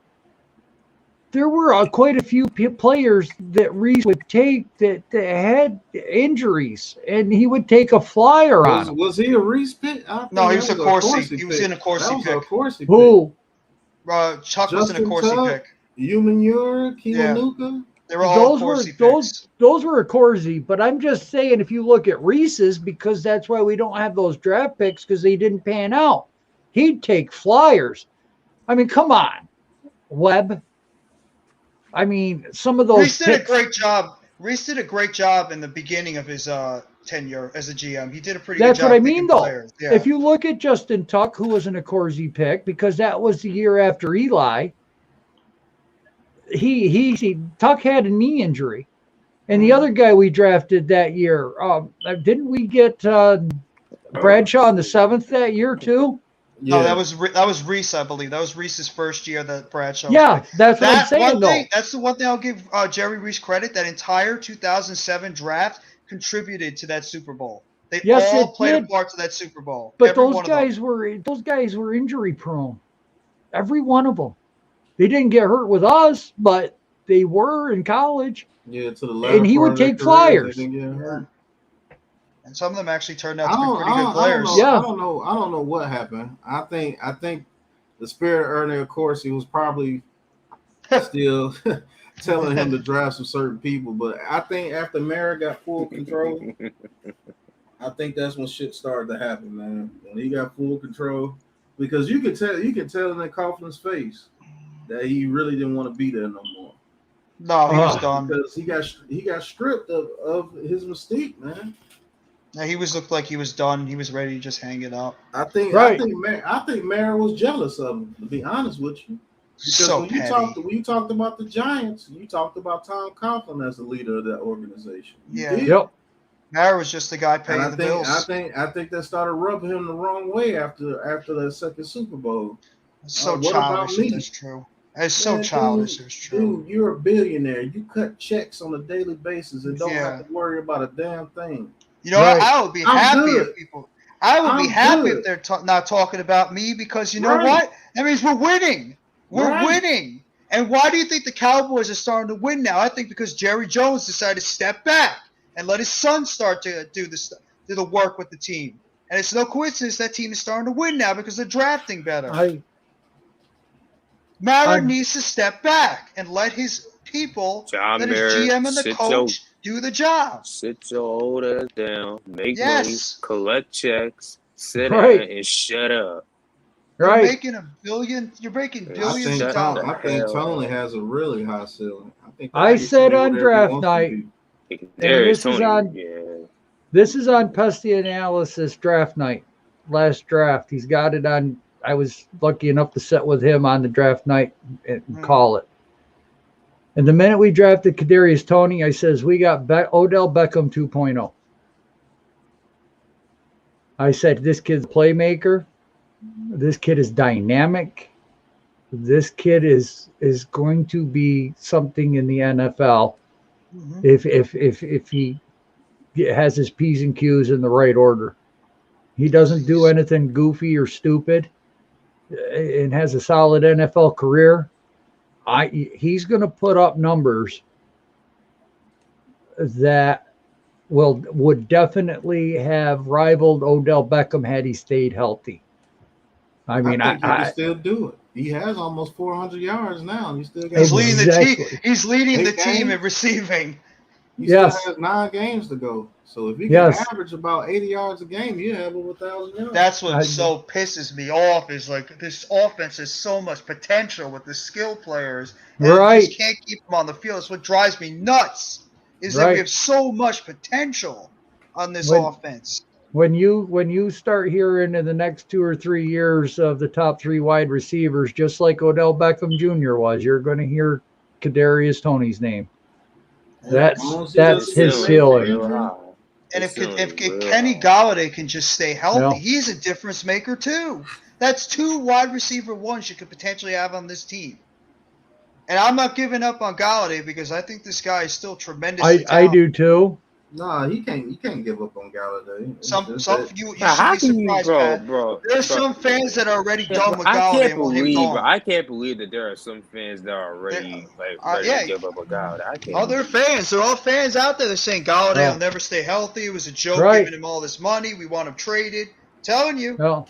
There were quite a few players that Reese would take that had injuries, and he would take a flyer on them. Was he a Reese pick? No, he was a Corsi. He was in a Corsi pick. Who? Chuck was in a Corsi pick. Umanura, Kiwanuka. They were all Corsi picks. Those were a Corsi, but I'm just saying if you look at Reese's, because that's why we don't have those draft picks because they didn't pan out. He'd take flyers. I mean, come on, Webb. I mean, some of those. Reese did a great job. Reese did a great job in the beginning of his tenure as a GM. He did a pretty good job. That's what I mean, though. Yeah. If you look at Justin Tuck, who was an Accorsi pick, because that was the year after Eli, Tuck had a knee injury, and the other guy we drafted that year, didn't we get Bradshaw in the 7th that year too? No, Yeah, that was Reese, I believe. That was Reese's first year that Bradshaw was Yeah, playing. that's what I'm That saying, one though. thing, that's the one thing I'll give Jerry Reese credit. That entire 2007 draft contributed to that Super Bowl. They Yes, all it played a did. part to that Super Bowl. But Every one of them. those guys were injury prone. Every one of them. They didn't get hurt with us, but they were in college. yeah. To the latter And he part would of their take careers, they flyers. didn't get Yeah. hurt. And some of them actually turned out I to be don't, pretty I good don't, I don't players. know. Yeah. I don't know what happened. I think the spirit of Ernie, of course, he was probably still telling him to draft some certain people. But I think after Mara got full control, I think that's when shit started to happen, man. When he got full control, because you can tell in that Coughlin's face that he really didn't want to be there no more. No, he was done. Because he got stripped of his mystique, man. Yeah, he looked like he was done. He was ready to just hang it up. I think Mara was jealous of him, to be honest with you. Because So when petty. you talked about the Giants, you talked about Tom Coughlin as the leader of that organization. Yeah. Yep. Mara was just the guy paying the bills. I think that started rubbing him the wrong way after that second Super Bowl. It's so what childish. about me? That's true. It's so childish. It's true. Dude, you're a billionaire. You cut checks on a daily basis and don't Yeah. have to worry about a damn thing. You know, Right. I would be I'm happy good. if people. I would be I'm happy good. if they're not talking about me because you know Right. what? That means we're winning. We're Right. winning. And why do you think the Cowboys are starting to win now? I think because Jerry Jones decided to step back and let his son start to do the work with the team. And it's no coincidence that team is starting to win now because they're drafting better. Mara needs to step back and let his people, John let his Mara, GM and the coach do the job. Sit your old ass down, make Yes. money, collect checks, sit Right. down, and shut up. You're making $1 billion. You're making I billions think of dollars. Tony has a really high ceiling. I said on draft night, night, and There's this is Tony. on this is on Pesty Analysis draft night, last draft. He's got it on. I was lucky enough to sit with him on the draft night and call it. And the minute we drafted Kadarius Toney, I says we got Odell Beckham 2.0. I said this kid's a playmaker. This kid is dynamic. This kid is going to be something in the NFL if he has his P's and Q's in the right order. He doesn't do anything goofy or stupid and has a solid NFL career. He's going to put up numbers that would definitely have rivaled Odell Beckham had he stayed healthy. I mean, I think he can still do it. He has almost 400 yards now. And he still got He's leading the team. He's leading the team in receiving. He still has 9 games to go. So if he can average about 80 yards a game, you have over 1,000 yards. That's what so pisses me off is like this offense has so much potential with the skill players. And you just can't keep them on the field. That's what drives me nuts. Is that we have so much potential on this offense. When you start hearing in the next 2 or 3 years of the top 3 wide receivers, just like Odell Beckham Jr. was, you're going to hear Kadarius Toney's name. That's his ceiling. And if Kenny Golladay can just stay healthy, he's a difference maker too. That's 2 wide receiver ones you could potentially have on this team. And I'm not giving up on Golladay because I think this guy is still tremendous. I do too. Nah, you can't give up on Galladay. You should be surprised, bro. There's some fans that are already done with Galladay and want him gone. I can't believe that there are some fans that are already ready to give up on Galladay. I can't. Other fans, they're all fans out there. They're saying Galladay will never stay healthy. It was a joke giving him all this money. We want him traded. I'm telling you. No.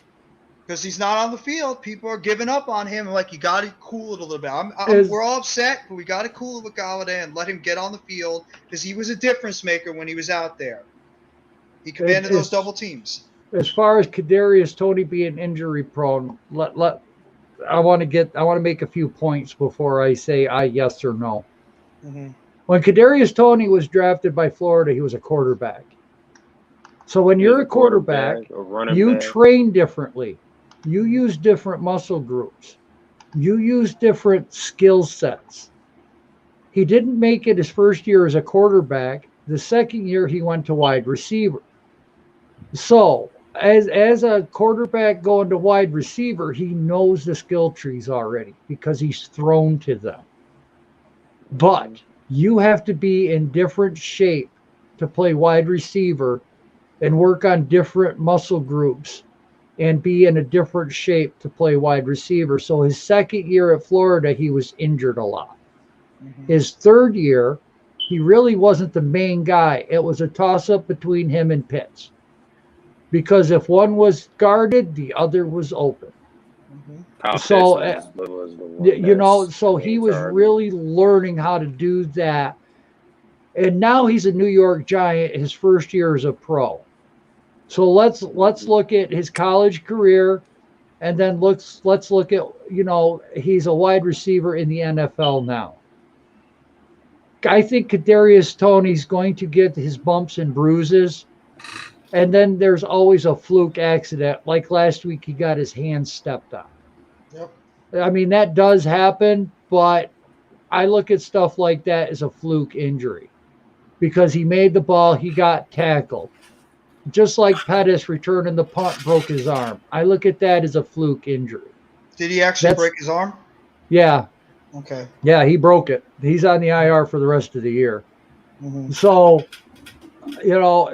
Because he's not on the field. People are giving up on him. Like, you got to cool it a little bit. We're all upset, but we got to cool it with Galladay and let him get on the field because he was a difference maker when he was out there. He commanded those double teams. As far as Kadarius Toney being injury prone, I want to make a few points before I say yes or no. Mm-hmm. When Kadarius Toney was drafted by Florida, he was a quarterback. So when you're a quarterback, you train differently. You use different muscle groups. You use different skill sets. He didn't make it his first year as a quarterback. The second year he went to wide receiver. So as a quarterback going to wide receiver, he knows the skill trees already because he's thrown to them. But you have to be in different shape to play wide receiver and work on different muscle groups and be in a different shape to play wide receiver. So his second year at Florida, he was injured a lot. His third year, he really wasn't the main guy. It was a toss-up between him and Pitts. Because if one was guarded, the other was open. So, so he was really learning how to do that. And now he's a New York Giant, his first year as a pro. So let's look at his college career, and then let's look at, he's a wide receiver in the NFL now. I think Kadarius Toney's going to get his bumps and bruises, and then there's always a fluke accident. Like last week, he got his hand stepped on. Yep. I mean, that does happen, but I look at stuff like that as a fluke injury because he made the ball, he got tackled. Just like Pettis returning the punt broke his arm. I look at that as a fluke injury. Did he actually break his arm? Yeah. Okay. Yeah, he broke it. He's on the IR for the rest of the year. So,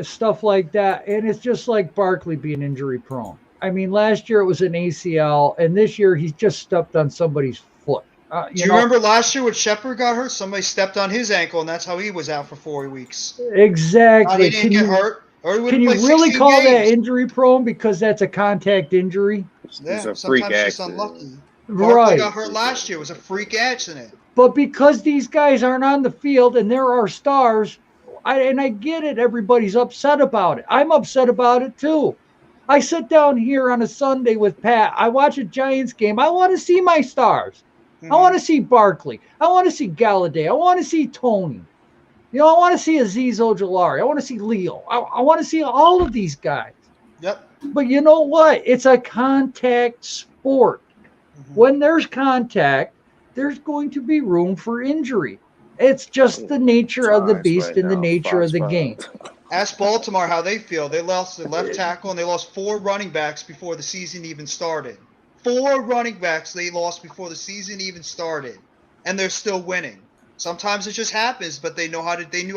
stuff like that. And it's just like Barkley being injury prone. I mean, last year it was an ACL, and this year he's just stepped on somebody's foot. Do you remember last year when Shepard got hurt? Somebody stepped on his ankle, and that's how he was out for 4 weeks. Exactly. He didn't get hurt. Can you really call that injury prone because that's a contact injury? Yeah, sometimes it's just unlucky. Right. Got hurt last year. It was a freak accident. But because these guys aren't on the field and there are stars, I get it. Everybody's upset about it. I'm upset about it too. I sit down here on a Sunday with Pat. I watch a Giants game. I want to see my stars. I want to see Barkley. I want to see Galladay. I want to see Tony. I want to see Azeez Ojulari. I want to see Leo. I want to see all of these guys. Yep. But you know what? It's a contact sport. When there's contact, there's going to be room for injury. It's just the nature of the beast and the nature of the game. Ask Baltimore how they feel. They lost their left tackle and they lost 4 running backs before the season even started. 4 running backs they lost before the season even started, and they're still winning. Sometimes it just happens, but they knew how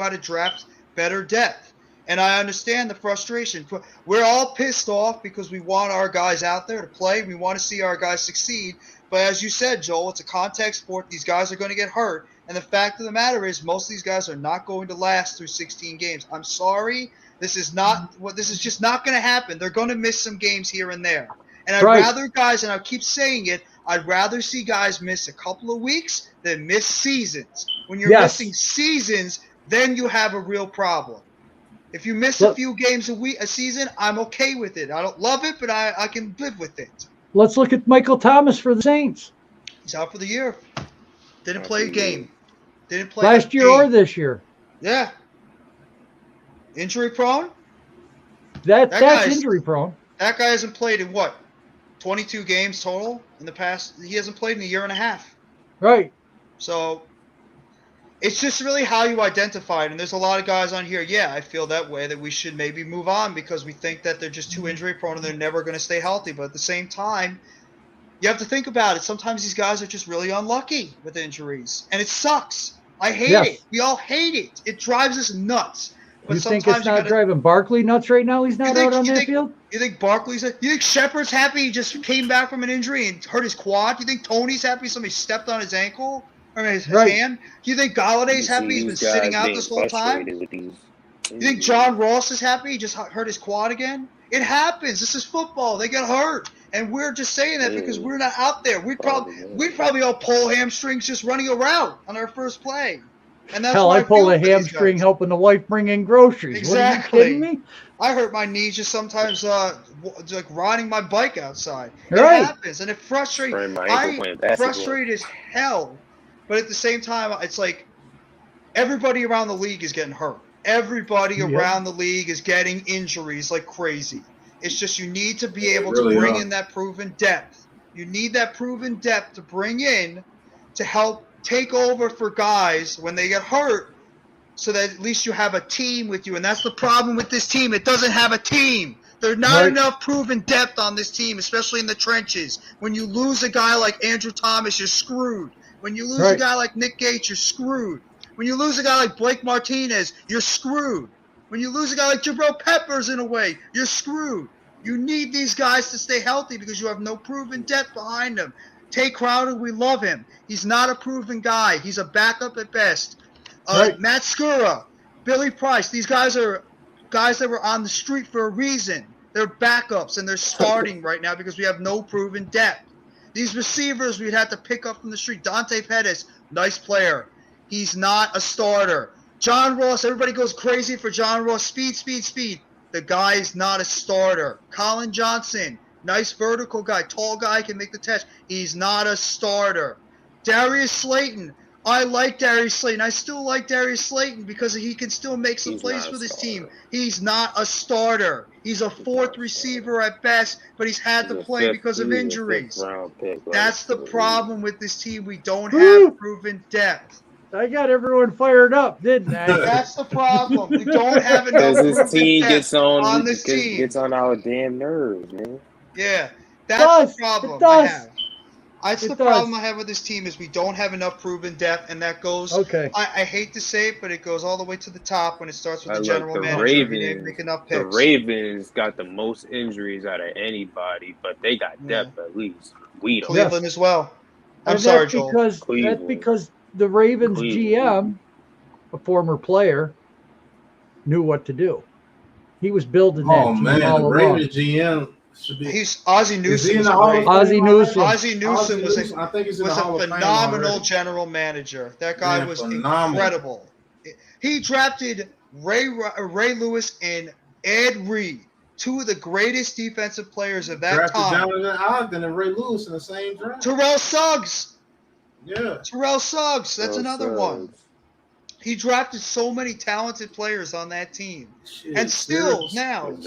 to draft better depth. And I understand the frustration. We're all pissed off because we want our guys out there to play. We want to see our guys succeed. But as you said, Joel, it's a contact sport. These guys are going to get hurt. And the fact of the matter is most of these guys are not going to last through 16 games. I'm sorry. This is just not going to happen. They're going to miss some games here and there. And I'd rather guys, and I keep saying it, I'd rather see guys miss a couple of weeks than miss seasons. When you're missing seasons, then you have a real problem. If you miss a few games a season, I'm okay with it. I don't love it, but I can live with it. Let's look at Michael Thomas for the Saints. He's out for the year. Didn't play a game. Didn't play last year or this year. Yeah. Injury prone? That's injury prone. That guy hasn't played in 22 games total in the past. He hasn't played in a year and a half. Right. So it's just really how you identify it. And there's a lot of guys on here, I feel that way, that we should maybe move on because we think that they're just too injury prone and they're never going to stay healthy. But at the same time, you have to think about it. Sometimes these guys are just really unlucky with injuries. And it sucks. I hate it. We all hate it. It drives us nuts. But you think it's not driving Barkley nuts right now? He's not out on that field? You think you think Shepard's happy he just came back from an injury and hurt his quad? You think Tony's happy somebody stepped on his ankle? Or his hand? Do you think Galladay's happy he's been sitting out this whole time? You think John Ross is happy he just hurt his quad again? It happens. This is football. They get hurt. And we're just saying that because we're not out there. We'd probably all pull hamstrings just running around on our first play. And that's I pull a hamstring helping the wife bring in groceries. Exactly. What, are you kidding me? I hurt my knees just sometimes like riding my bike outside. Right. It happens, and it frustrates. I'm frustrated as hell. But at the same time, it's like everybody around the league is getting hurt. Everybody around the league is getting injuries like crazy. It's just you need to be able to bring in that proven depth. You need that proven depth to bring in to help take over for guys when they get hurt so that at least you have a team with you. And that's the problem with this team. It doesn't have a team. There's not enough proven depth on this team, especially in the trenches. When you lose a guy like Andrew Thomas, you're screwed. When you lose a guy like Nick Gates, you're screwed. When you lose a guy like Blake Martinez, you're screwed. When you lose a guy like Jabril Peppers in a way, you're screwed. You need these guys to stay healthy because you have no proven depth behind them. Tate Crowder, we love him. He's not a proven guy. He's a backup at best. Matt Skura, Billy Price, these guys are guys that were on the street for a reason. They're backups, and they're starting right now because we have no proven depth. These receivers we'd have to pick up from the street. Dante Pettis, nice player. He's not a starter. John Ross, everybody goes crazy for John Ross. Speed, speed, speed. The guy's not a starter. Colin Johnson, nice vertical guy. Tall guy, can make the catch. He's not a starter. Darius Slayton. I like Darius Slayton. I still like Darius Slayton because he can still make some plays for this team. He's not a starter. He's a fourth receiver at best, but he's had to play because of injuries. That's the problem with this team. We don't have proven depth. I got everyone fired up, didn't I? That's the problem. We don't have enough this team depth on this team. Gets on our damn nerves, man. Yeah, that's the problem I have. That's the problem I have with this team is we don't have enough proven depth, and that goes. Okay. I hate to say it, but it goes all the way to the top when it starts with the general the manager. Ravens, Make enough picks. The Ravens got the most injuries out of anybody, but they got depth at least. We don't. Cleveland as well. I'm And sorry, that's Joel. that's because the Ravens GM, a former player, knew what to do. He was building that team all the along. Ravens GM. He's Ozzie Newsome. Ozzie Newsome. Ozzie Newsome was a phenomenal general manager. That guy was incredible. He drafted Ray Lewis and Ed Reed, two of the greatest defensive players of that time. Jonathan Ogden and Ray Lewis in the same draft. Terrell Suggs. Yeah. Terrell Suggs. That's another one. He drafted so many talented players on that team. And still now. He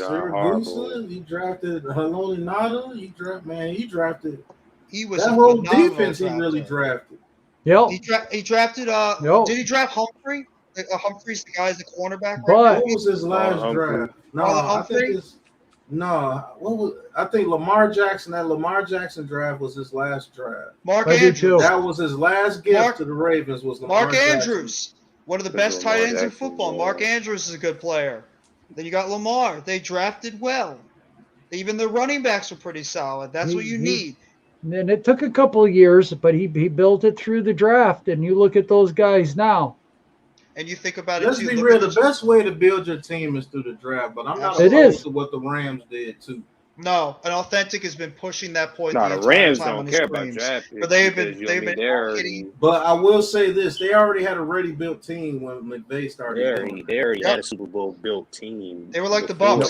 drafted Haloni Nada. He drafted. He was that whole defense he really drafted. Yep. He drafted did he draft Humphrey? Humphrey's the guy as the cornerback What was his last draft? No, I think Lamar Jackson, that Lamar Jackson draft was his last draft. Mark Andrews. That was his last gift to the Ravens was Lamar Andrews. One of the best tight ends in football. Mark Andrews is a good player. Then you got Lamar. They drafted well. Even the running backs were pretty solid. That's what you need. And it took a couple of years, but he built it through the draft. And you look at those guys now. And you think about Let's it too. Let's be real. The best way to build your team is through the draft. But I'm not opposed to what the Rams did too. No, and Authentic has been pushing that point. The Rams don't care about draft picks. But they've been But I will say this: they already had a ready built team when McVay started. They already had a Super Bowl built team. They were like the Bucs.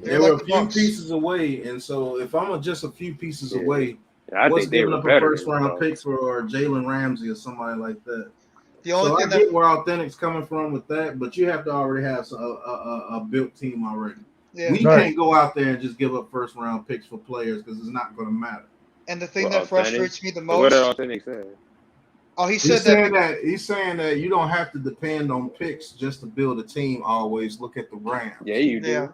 They were a few pieces away, and so if I'm just a few pieces away, what's giving up a first round pick for Jalen Ramsey or somebody like that? The only thing I get where Authentic's coming from with that, but you have to already have a built team already. Yeah. We can't go out there and just give up first round picks for players because it's not going to matter. And the thing that frustrates me the most. What did Authentic say? Oh, he's saying that you don't have to depend on picks just to build a team. Always look at the Rams. Yeah, you do. Yeah.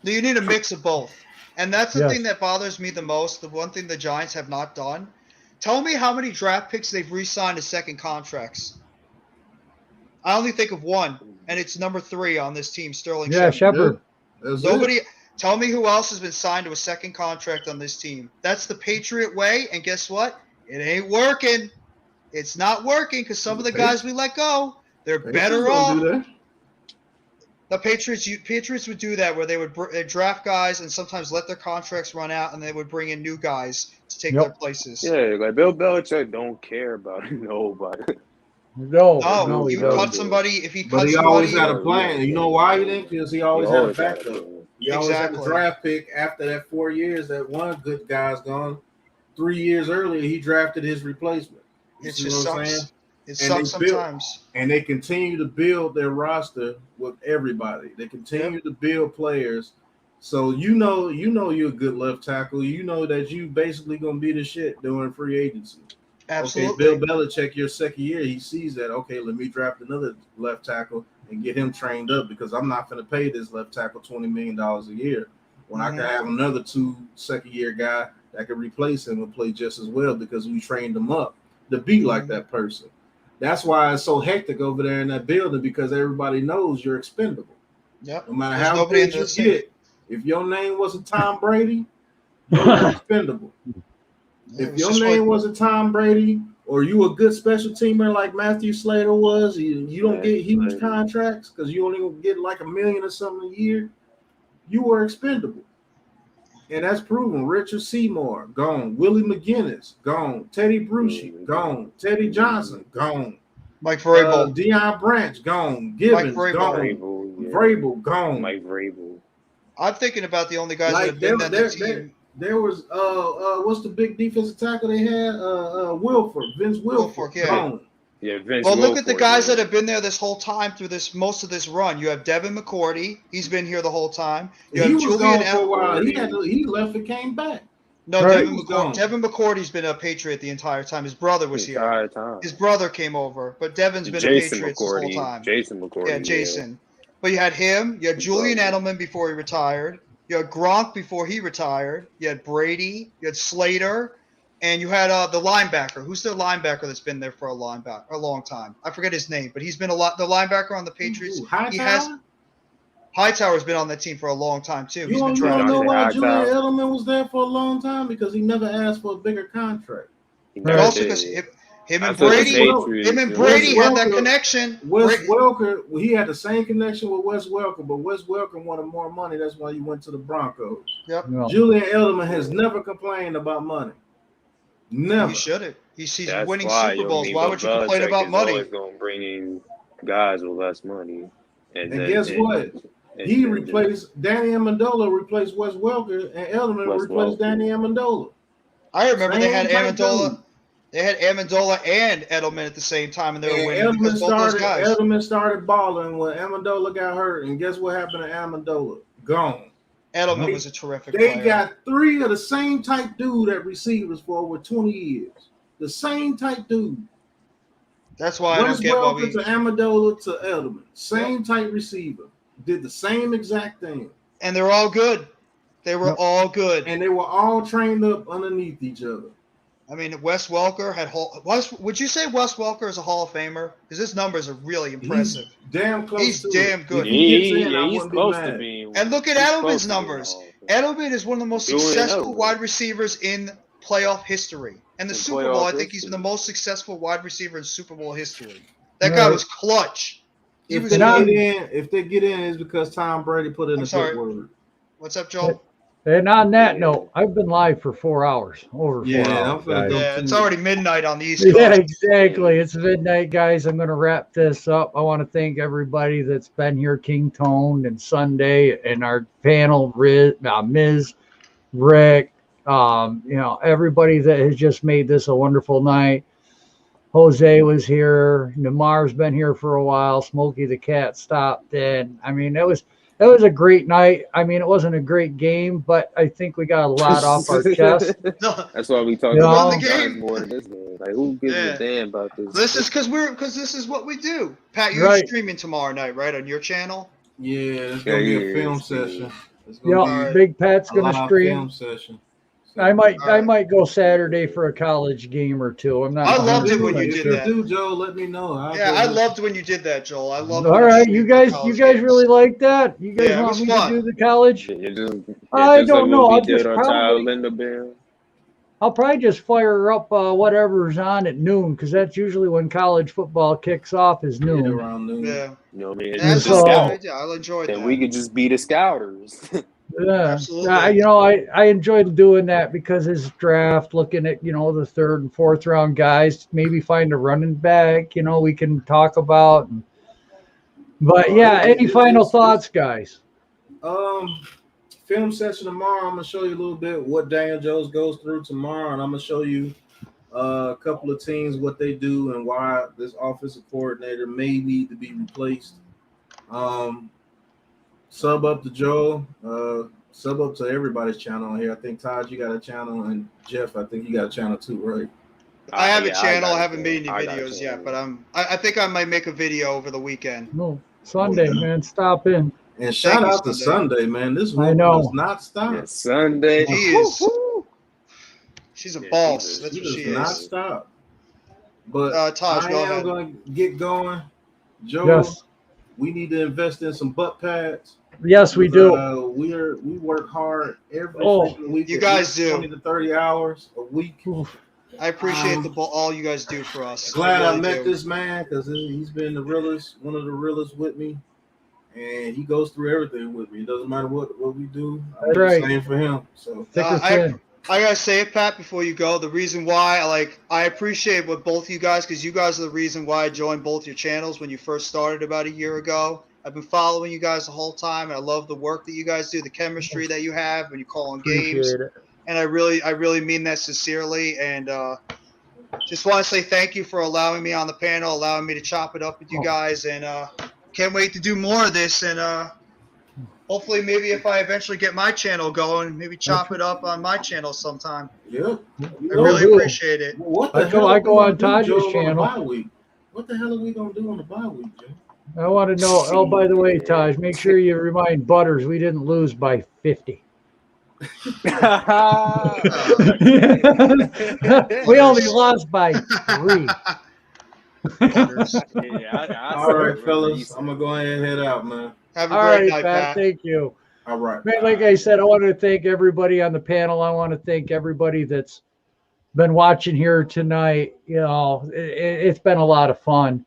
You need a mix of both, and that's the thing that bothers me the most. The one thing the Giants have not done. Tell me how many draft picks they've re-signed as second contracts. I only think of one, and it's number 3 on this team, Sterling Shepard. Nobody. Tell me who else has been signed to a second contract on this team. That's the Patriot way, and guess what? It ain't working. It's not working because some of the guys we let go, they're better off. The Patriots would do that where they would draft guys and sometimes let their contracts run out, and they would bring in new guys to take their places. Yeah, like Bill Belichick don't care about nobody. No, you cut somebody if he cuts. But he somebody, always had a plan. You know why he didn't? Because he always had a backup. He always had a draft pick after that 4 years. That one good guy's gone. 3 years earlier, he drafted his replacement. It just sucks. It sucks sometimes. And they continue to build their roster with everybody. They continue to build players. So you know you're a good left tackle. You know that you basically gonna be the shit during free agency. Absolutely. Okay, Bill Belichick, your second year, he sees that. Okay, let me draft another left tackle and get him trained up because I'm not going to pay this left tackle $20 million a year when I can have another 2 second-year guy that can replace him and play just as well because we trained him up to be like that person. That's why it's so hectic over there in that building because everybody knows you're expendable. Yep. No matter how good you get, if your name wasn't Tom Brady, you were expendable. If your name wasn't Tom Brady or you a good special teamer like Matthew Slater was, you don't get huge contracts because you only get like $1 million or something a year, you were expendable. And that's proven. Richard Seymour, gone. Willie McGinnis, gone. Teddy Bruschi, gone. Teddy Johnson, gone. Mike Vrabel. Deion Branch, gone. Givens, Mike gone. Vrabel, gone. Mike Vrabel. I'm thinking about the only guys that have been on the team. There was what's the big defensive tackle they had? Vince Wilfork, gone. Yeah, Vince. Well, look at the guys that have been there this whole time through most of this run. You have Devin McCourty. He's been here the whole time. You have Julian for a while. He left and came back. No, Devin McCourty's been a Patriot the entire time. His brother was here. His brother came over, but Devin's been a Patriot this whole time. Jason McCourty. Yeah, Jason. But you had him. You had Julian Edelman before he retired. You had Gronk before he retired. You had Brady. You had Slater. And you had the linebacker. Who's the linebacker that's been there for a long time? I forget his name, but he's been the linebacker on the Patriots. Hightower's been on that team for a long time too. You don't know why Julian Edelman was there for a long time? Because he never asked for a bigger contract. But also because him and Brady had that connection. Wes Welker, he had the same connection with Wes Welker, but Wes Welker wanted more money. That's why he went to the Broncos. Yep. No. Julian Edelman has never complained about money. Never. He shouldn't. He's winning Super Bowls. Why would you complain about money? He's always going to bring in guys with less money. And guess what? He replaced Danny Amendola, replaced Wes Welker, and Edelman replaced Danny Amendola. I remember they had Amendola. They had Amendola and Edelman at the same time, and they were winning because both those guys. Edelman started balling when Amendola got hurt, and guess what happened to Amendola? Gone. Edelman was a terrific player. They got 3 of the same type dude at receivers for over 20 years. The same type dude. That's why I don't get why we... to Amendola to Edelman. Same type receiver. Did the same exact thing. And they're all good. They were all good. And they were all trained up underneath each other. I mean, Wes Welker had would you say Wes Welker is a Hall of Famer? Because his numbers are really impressive. He's damn close. He's damn good. He's close to being. And look at Edelman's numbers. Edelman is one of the most successful wide receivers in playoff history. And the Super Bowl, I think he's the most successful wide receiver in Super Bowl history. That guy was clutch. If they get in, it's because Tom Brady put in a good word. What's up, Joel? And on that note, I've been live for 4 hours. Over 4 hours. Yeah, it's already midnight on the East Coast. Yeah, exactly. It's midnight, guys. I'm going to wrap this up. I want to thank everybody that's been here, King Tone and Sunday, and our panel, Ms. Rick, everybody that has just made this a wonderful night. Jose was here. Namar's been here for a while. Smokey the Cat stopped in. I mean, it was a great night. I mean, it wasn't a great game, but I think we got a lot off our chest. That's why we talked about the game more than this game. Like, who gives a damn about this? This is because this is what we do. Pat, you're streaming tomorrow night, right, on your channel? Yeah, it's gonna be a film session. Big Pat's gonna stream. Film session. I might go Saturday for a college game or two. I'm not. I loved it when you did that. Joe, let me know. I loved when you did that, Joel. I loved. All right, you guys really like that? You guys want me to do the college? I don't know. I'll probably just fire up whatever's on at noon because that's usually when college football kicks off is noon. Around noon. Yeah. You know what I mean? That's I'll enjoy that. And we could just be the scouters. Yeah, absolutely. I enjoyed doing that because his draft, looking at the 3rd and 4th round guys, maybe find a running back. We can talk about. But any final thoughts, guys? Film session tomorrow. I'm gonna show you a little bit what Daniel Jones goes through tomorrow, and I'm gonna show you a couple of teams what they do and why this offensive coordinator may need to be replaced. Sub up to Joe, sub up to everybody's channel on here. I think Todd, you got a channel, and Jeff, I think you got a channel too, right? I have a channel. I haven't made any videos yet, but I think I might make a video over the weekend. No. Sunday, man. Stop in. And shout out to Sunday, man. This woman does not stop. Yeah, Sunday. She is. She's a boss. That's what she does not is. stop. But Taj, I go am ahead. going to get going. Joe, Yes. we need to invest in some butt pads. Yes, we do. We work hard every week. You guys do 20 to 30 hours a week. I appreciate all you guys do for us. Glad I really met do. this man because he's been the realest, one of the realest with me, and he goes through everything with me. It doesn't matter what we do. I'm the same for him. So I gotta say it, Pat, before you go. The reason why I appreciate what both you guys, because you guys are the reason why I joined both your channels when you first started about a year ago. I've been following you guys the whole time, and I love the work that you guys do, the chemistry that you have when you call on games. Appreciate it. And I really mean that sincerely. And just want to say thank you for allowing me on the panel, allowing me to chop it up with you guys, and can't wait to do more of this. And hopefully, maybe if I eventually get my channel going, maybe chop it up on my channel sometime. Yeah, I really appreciate it. What the hell I go on Taj's channel. What the hell are we gonna do on the bye week, Joe? I want to know. Oh, by the way, Taj, make sure you remind Butters we didn't lose by 50. We only lost by 3. All right, fellas, I'm gonna go ahead and head out, man. Have a great night, Pat. Thank you. All right. Man, like I said, I want to thank everybody on the panel. I want to thank everybody that's been watching here tonight. You know, it's been a lot of fun.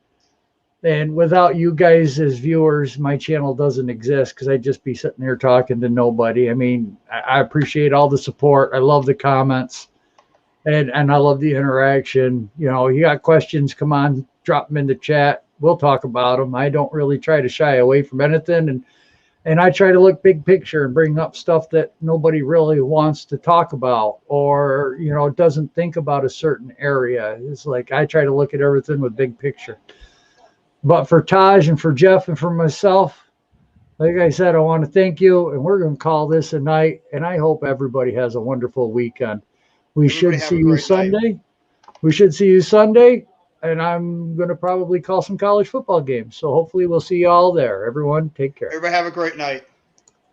And without you guys as viewers, my channel doesn't exist because I'd just be sitting here talking to nobody. I mean, I appreciate all the support. I love the comments, and I love the interaction. You know, you got questions, come on, drop them in the chat. We'll talk about them. I don't really try to shy away from anything, and I try to look big picture and bring up stuff that nobody really wants to talk about or, you know, doesn't think about a certain area. It's like I try to look at everything with big picture. But for Taj and for Jeff and for myself, like I said, I want to thank you, and we're going to call this a night, and I hope everybody has a wonderful weekend. We should see you Sunday. We should see you Sunday, and I'm going to probably call some college football games. So hopefully we'll see you all there. Everyone, take care. Everybody have a great night.